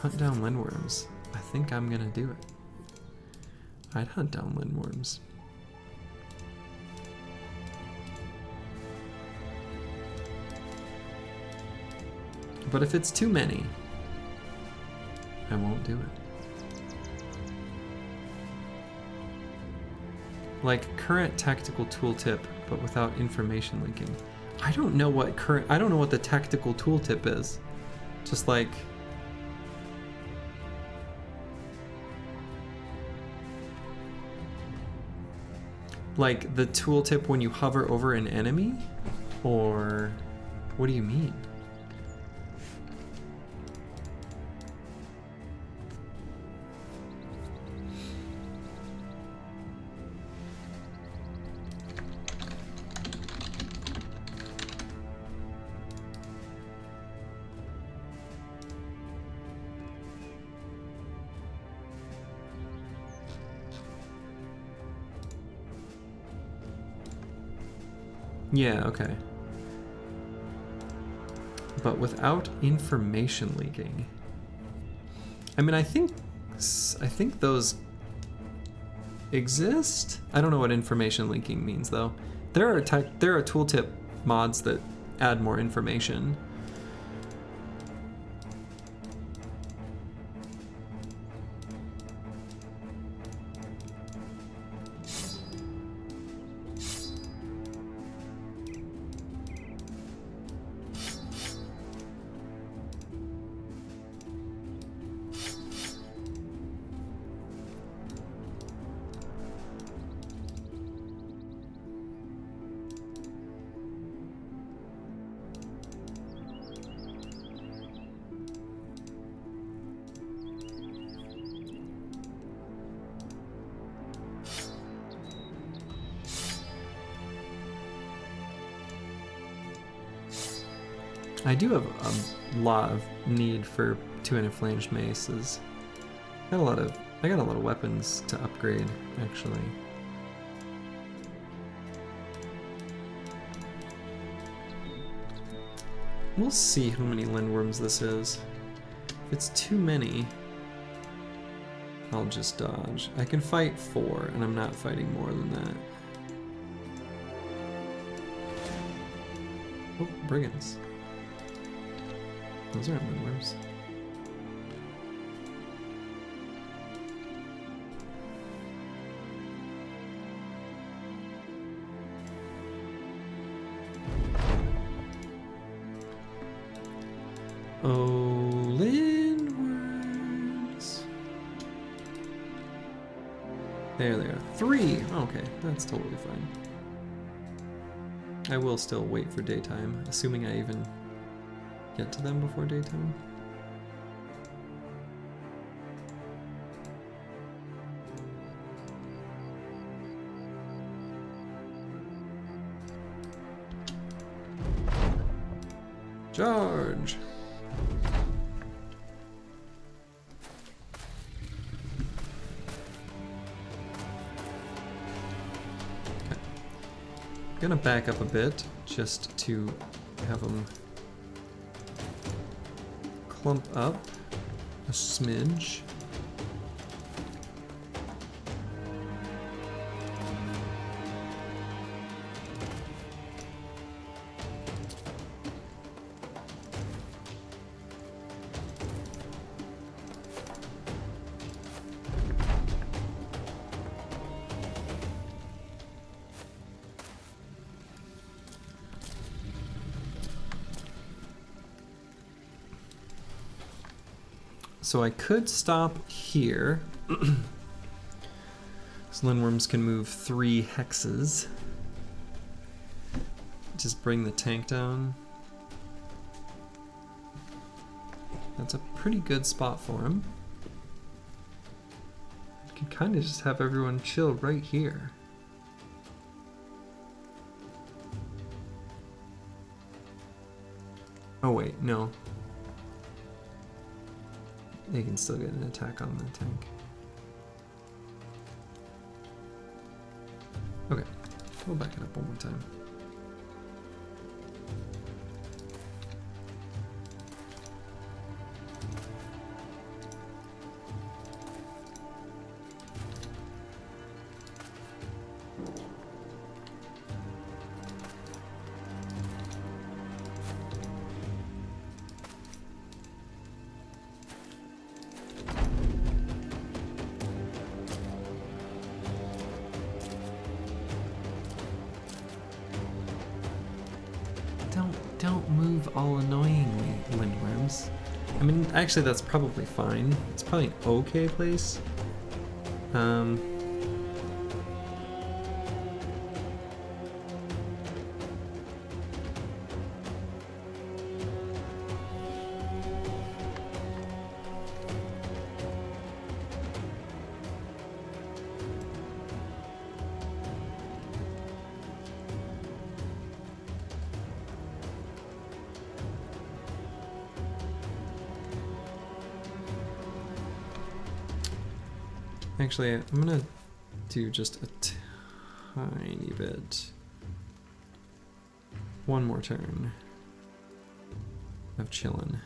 Hunt down lindworms. I think I'm gonna do it. I'd hunt down lindworms. But if it's too many, I won't do it. Like current tactical tooltip, but without information linking. I don't know what the tactical tooltip is. Just like the tooltip when you hover over an enemy? Or what do you mean? Yeah, okay. But without information leaking. I mean, I think those exist. I don't know what information leaking means though. There are tooltip mods that add more information. I do have a lot of need for two-handed flanged maces. I got a lot of weapons to upgrade, actually. We'll see how many lindworms this is. If it's too many, I'll just dodge. I can fight 4, and I'm not fighting more than that. Oh, brigands. Those aren't lindworms. Oh, lindworms. There they are. 3! Okay, that's totally fine. I will still wait for daytime, assuming I even get to them before daytime. Charge! Okay. I'm gonna back up a bit just to have them clump up a smidge. So I could stop here. So Lindworms can move 3 hexes. Just bring the tank down. That's a pretty good spot for him. You can kind of just have everyone chill right here. Oh wait, no. They can still get an attack on the tank. Okay, we'll back it up one more time. Don't move all annoyingly, Lindworms. I mean, actually that's probably fine. It's probably an okay place. Actually, I'm gonna do just a tiny bit. One more turn of chillin'.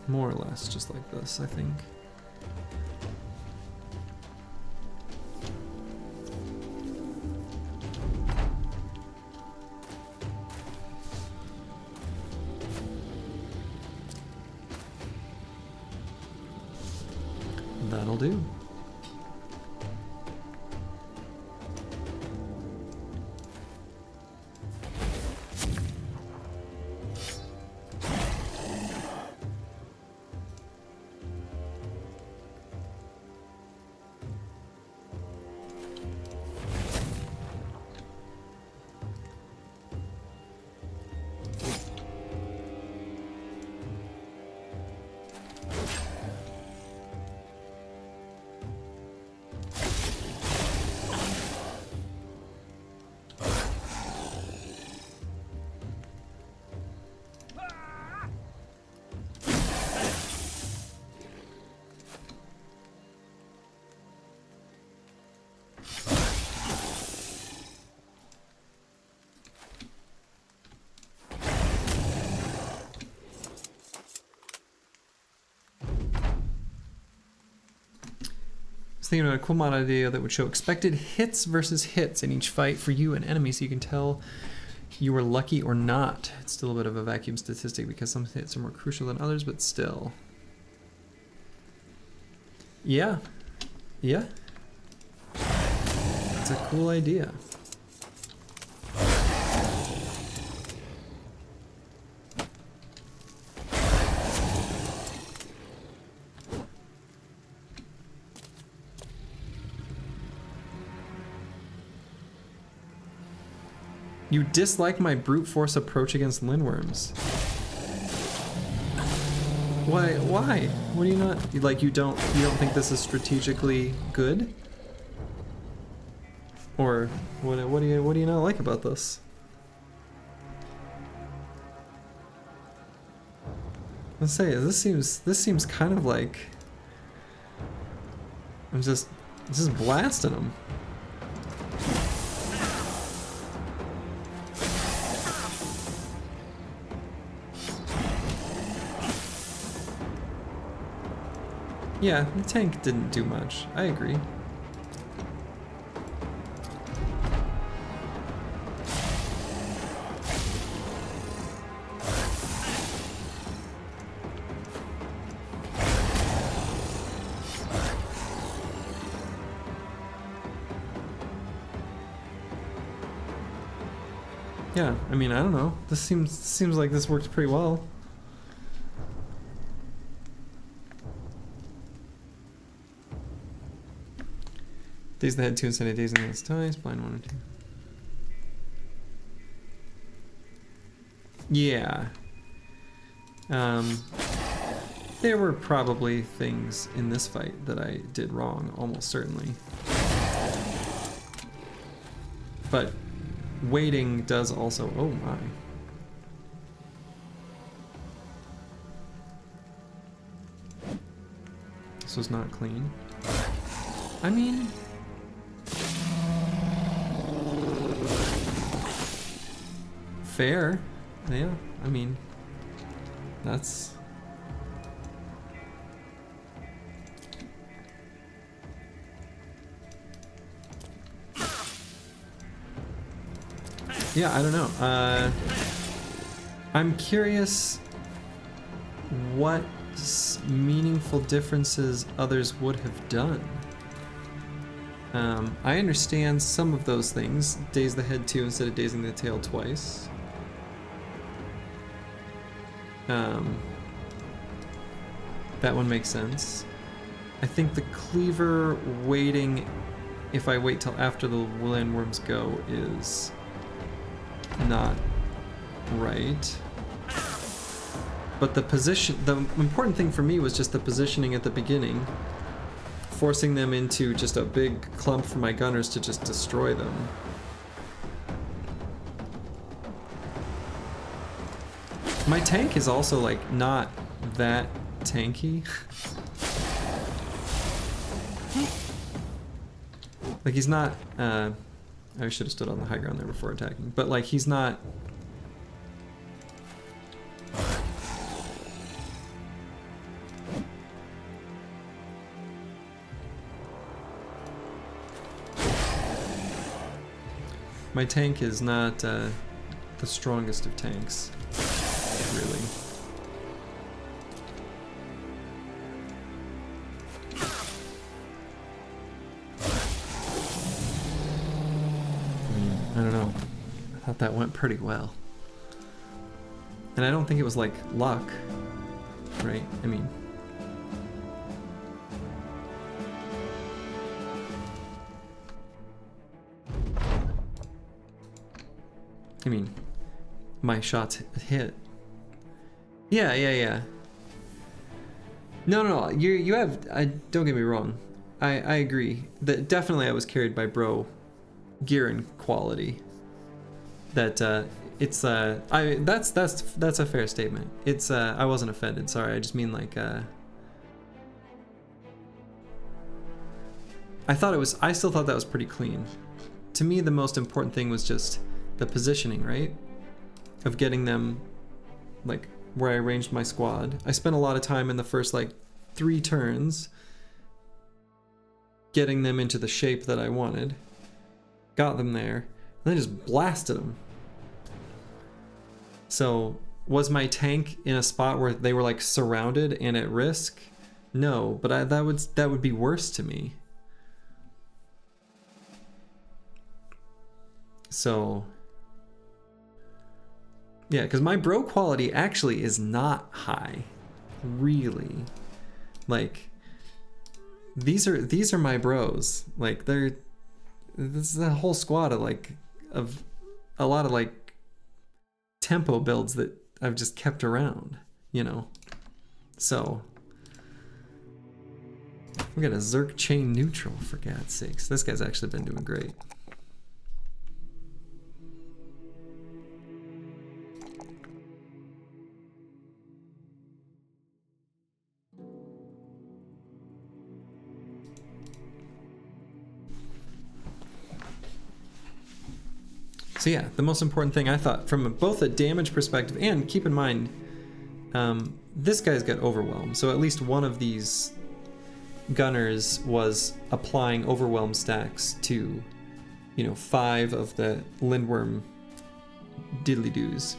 More or less just like this, I think. That'll do. I was thinking about a cool mod idea that would show expected hits versus hits in each fight for you and enemy, so you can tell you were lucky or not. It's still a bit of a vacuum statistic because some hits are more crucial than others, but still. Yeah. Yeah. It's a cool idea. You dislike my brute force approach against lindworms. Why? Why? What do you not like? You don't think this is strategically good? Or what do you not like about this? Let's say this seems kind of like I'm just blasting them. Yeah, the tank didn't do much. I agree. Yeah, I mean, I don't know. This seems like this works pretty well. Days that had 2 instead of days in the ties, blind 1 or 2. Yeah. There were probably things in this fight that I did wrong, almost certainly. But waiting does also, oh my. This was not clean. I mean, fair. Yeah, I mean, that's... Yeah, I don't know. I'm curious what meaningful differences others would have done. I understand some of those things. Daze the head 2 instead of dazing the tail twice. That one makes sense. I think the cleaver waiting, if I wait till after the landworms go, is not right. But the position, the important thing for me was just the positioning at the beginning, forcing them into just a big clump for my gunners to just destroy them. My tank is also like not that tanky. Like he's not, I should have stood on the high ground there before attacking, but like he's not... My tank is not the strongest of tanks, really. I don't know. I thought that went pretty well. And I don't think it was like luck, right? I mean... my shots hit. Yeah. No, you have, don't get me wrong. I agree. That definitely I was carried by bro gear and quality. That it's that's a fair statement. It's I wasn't offended, sorry. I just mean like I still thought that was pretty clean. To me the most important thing was just the positioning, right? Of getting them like where I arranged my squad. I spent a lot of time in the first like 3 turns getting them into the shape that I wanted. Got them there, and then just blasted them. So, was my tank in a spot where they were like surrounded and at risk? No, but that would be worse to me. So, yeah, because my bro quality actually is not high, really. Like, these are my bros. Like, this is a whole squad of a lot of like tempo builds that I've just kept around, you know. So we got a Zerk chain neutral, for God's sakes. This guy's actually been doing great. So yeah, the most important thing I thought from both a damage perspective, and keep in mind, this guy's got overwhelm. So at least one of these gunners was applying overwhelm stacks to, you know, 5 of the Lindworm diddly-doos.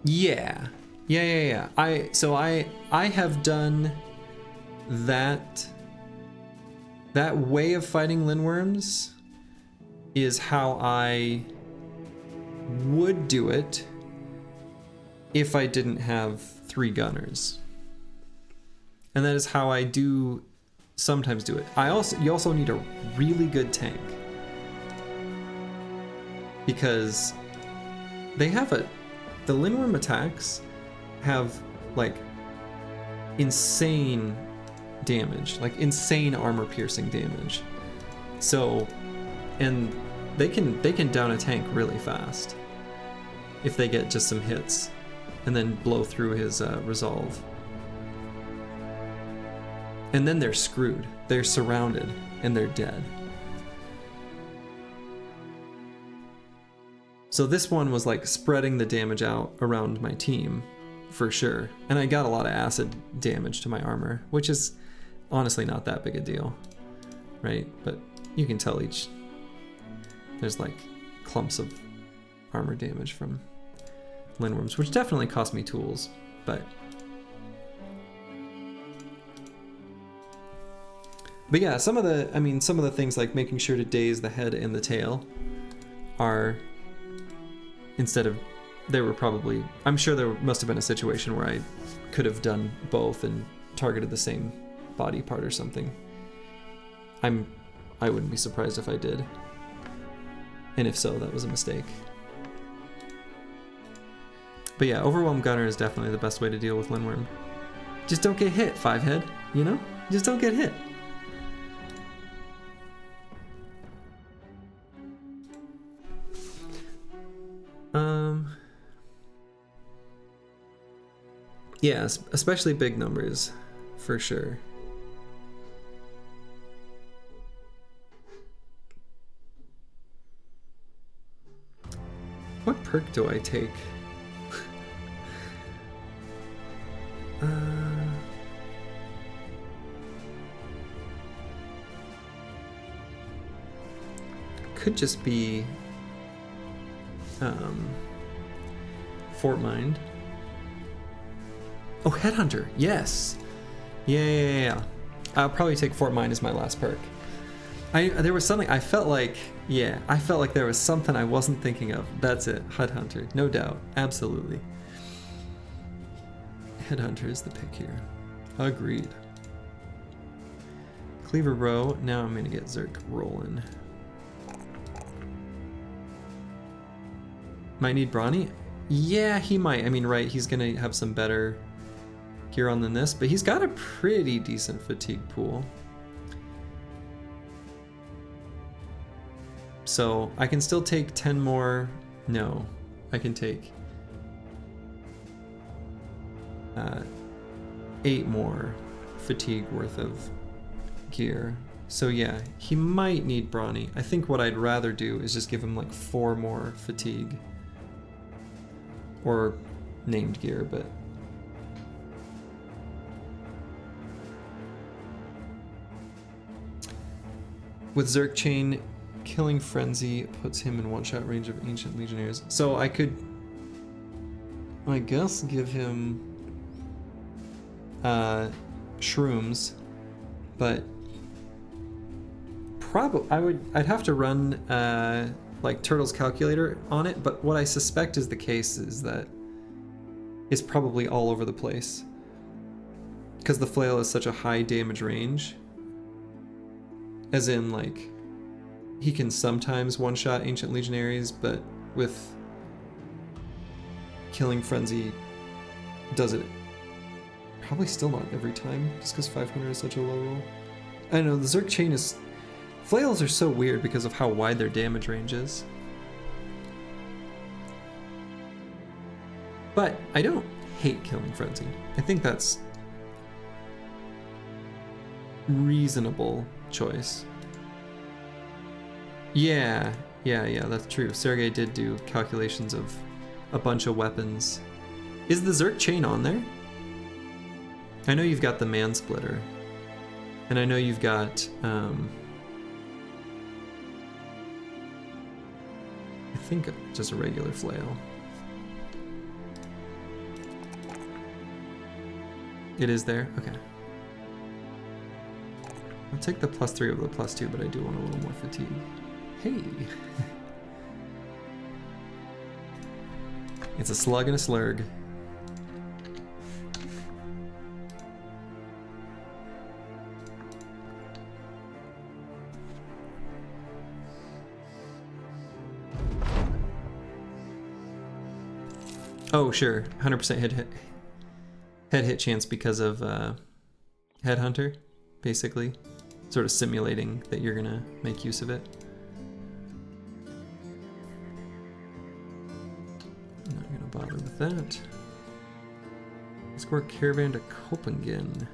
Yeah. I have done that. That way of fighting Lindworms is how I would do it if I didn't have 3 gunners. And that is how I do sometimes do it. You also need a really good tank, because they have the Lindworm attacks have like insane damage, like insane armor piercing damage. So, and they can down a tank really fast if they get just some hits and then blow through his resolve. And then they're screwed. They're surrounded and they're dead. So this one was like spreading the damage out around my team for sure. And I got a lot of acid damage to my armor, which is honestly not that big a deal, right? But you can tell there's like clumps of armor damage from Lindworms, which definitely cost me tools, but yeah, some of the things like making sure to daze the head and the tail are, I'm sure there must have been a situation where I could have done both and targeted the same body part or something. I wouldn't be surprised if I did. And if so, that was a mistake. But yeah, Overwhelm Gunner is definitely the best way to deal with Lindworm. Just don't get hit, 5-head, you know? Just don't get hit. Yeah, especially big numbers, for sure. What perk do I take? Could just be Fort Mind. Oh, Headhunter, yes. Yeah. I'll probably take Fort Mind as my last perk. There was something I felt like there was something I wasn't thinking of. That's it, Headhunter, no doubt, absolutely. Headhunter is the pick here. Agreed. Cleaver Row, now I'm gonna get Zerk rolling. Might need Brawny? Yeah, he might. I mean, right, he's gonna have some better gear on than this, but he's got a pretty decent fatigue pool. So I can still take 10 more. No, I can take 8 more fatigue worth of gear. So yeah, he might need Brawny. I think what I'd rather do is just give him like 4 more fatigue. Or named gear, but with Zerk Chain, Killing Frenzy puts him in one-shot range of Ancient Legionnaires. So I could, I guess, give him shrooms, but probably I'd have to run like Turtle's calculator on it, but what I suspect is the case is that it's probably all over the place because the flail is such a high damage range. As in, like, he can sometimes one-shot Ancient Legionaries, but with Killing Frenzy does it probably still not every time, just because 500 is such a low roll. I don't know, the Zerg chain is... Flails are so weird because of how wide their damage range is. But I don't hate Killing Frenzy. I think that's reasonable choice. Yeah, that's true. Sergei did do calculations of a bunch of weapons. Is the Zerg chain on there? I know you've got the Mansplitter. And I know you've got, I think just a regular flail. It is there? Okay. I'll take the +3 over the +2, but I do want a little more fatigue. Hey! It's a slug and a slurg. Oh, sure. 100% head hit chance because of Headhunter, basically. Sort of simulating that you're gonna make use of it. I'm not gonna bother with that. Let's go caravan to Copenhagen.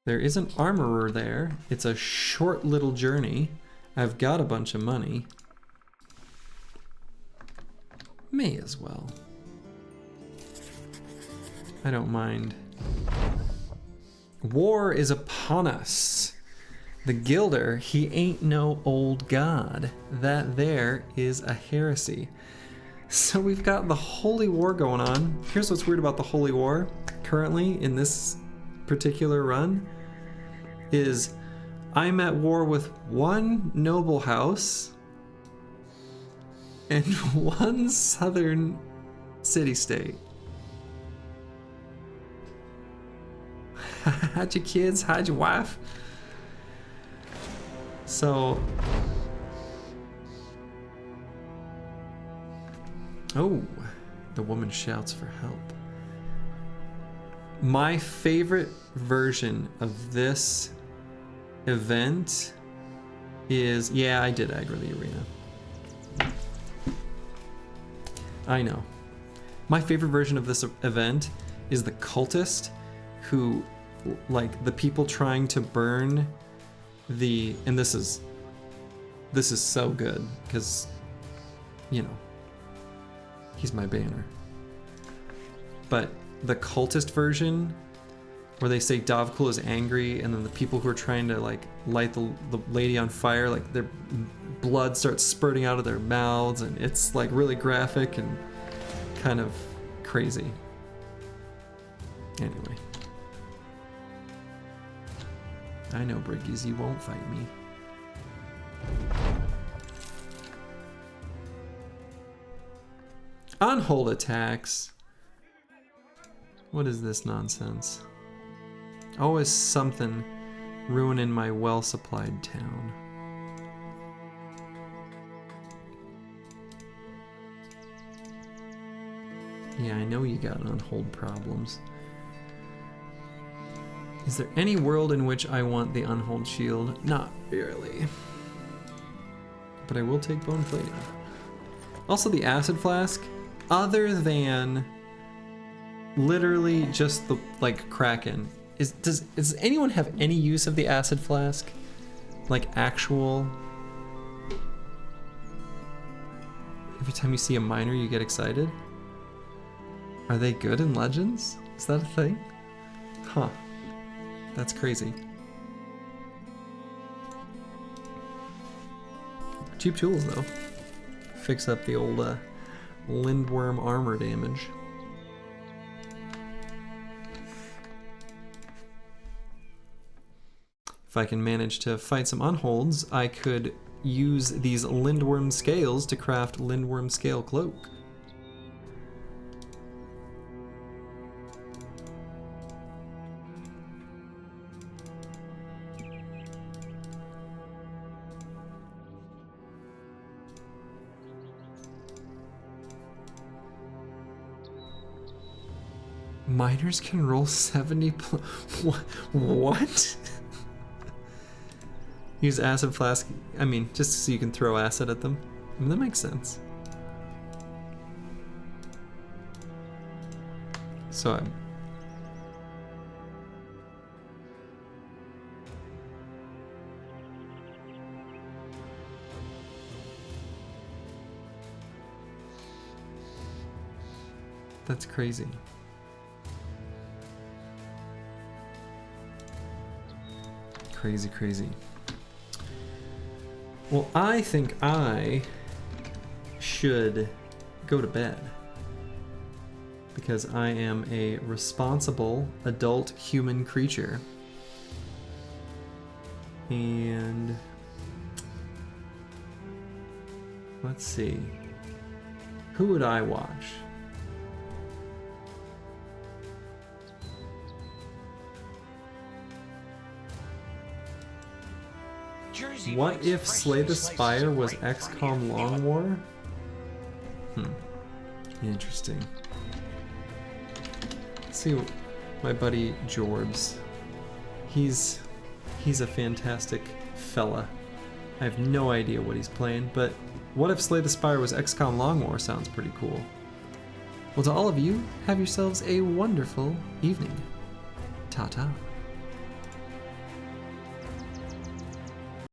There is an armorer there. It's a short little journey. I've got a bunch of money. May as well. I don't mind. War is upon us. The Gilder, he ain't no old god. That there is a heresy. So we've got the Holy War going on. Here's what's weird about the Holy War currently in this particular run is I'm at war with one noble house and one southern city-state. Hide your kids, hide your wife. So... Oh, the woman shouts for help. My favorite version of this event is... Yeah, I did aggro the arena. I know. My favorite version of this event is the cultist who, like, the people trying to burn the... And this is so good, because, you know, he's my banner. But the cultist version, where they say Dovkul is angry, and then the people who are trying to, like, light the lady on fire, like, their blood starts spurting out of their mouths, and it's, like, really graphic and kind of crazy. Anyway. I know, Briggies, you won't fight me. On-hold attacks. What is this nonsense? Always something ruining my well-supplied town. Yeah, I know you got on-hold problems. Is there any world in which I want the unhold shield? Not really. But I will take bone plating. Also the acid flask, other than literally just the, like, Kraken. Does anyone have any use of the acid flask? Like actual... Every time you see a miner you get excited? Are they good in Legends? Is that a thing? Huh. That's crazy. Cheap tools though. Fix up the old Lindworm armor damage. If I can manage to fight some unholds, I could use these Lindworm scales to craft Lindworm scale cloak. Miners can roll 70 what? Use acid flask, I mean, just so you can throw acid at them. I mean, that makes sense. So that's crazy. Crazy, crazy. Well, I think I should go to bed because I am a responsible adult human creature. And let's see. Who would I watch? What if Slay the Spire was XCOM Long War? Interesting. Let's see what my buddy Jorbs. He's a fantastic fella. I have no idea what he's playing, but what if Slay the Spire was XCOM Long War sounds pretty cool. Well, to all of you, have yourselves a wonderful evening. Ta-ta.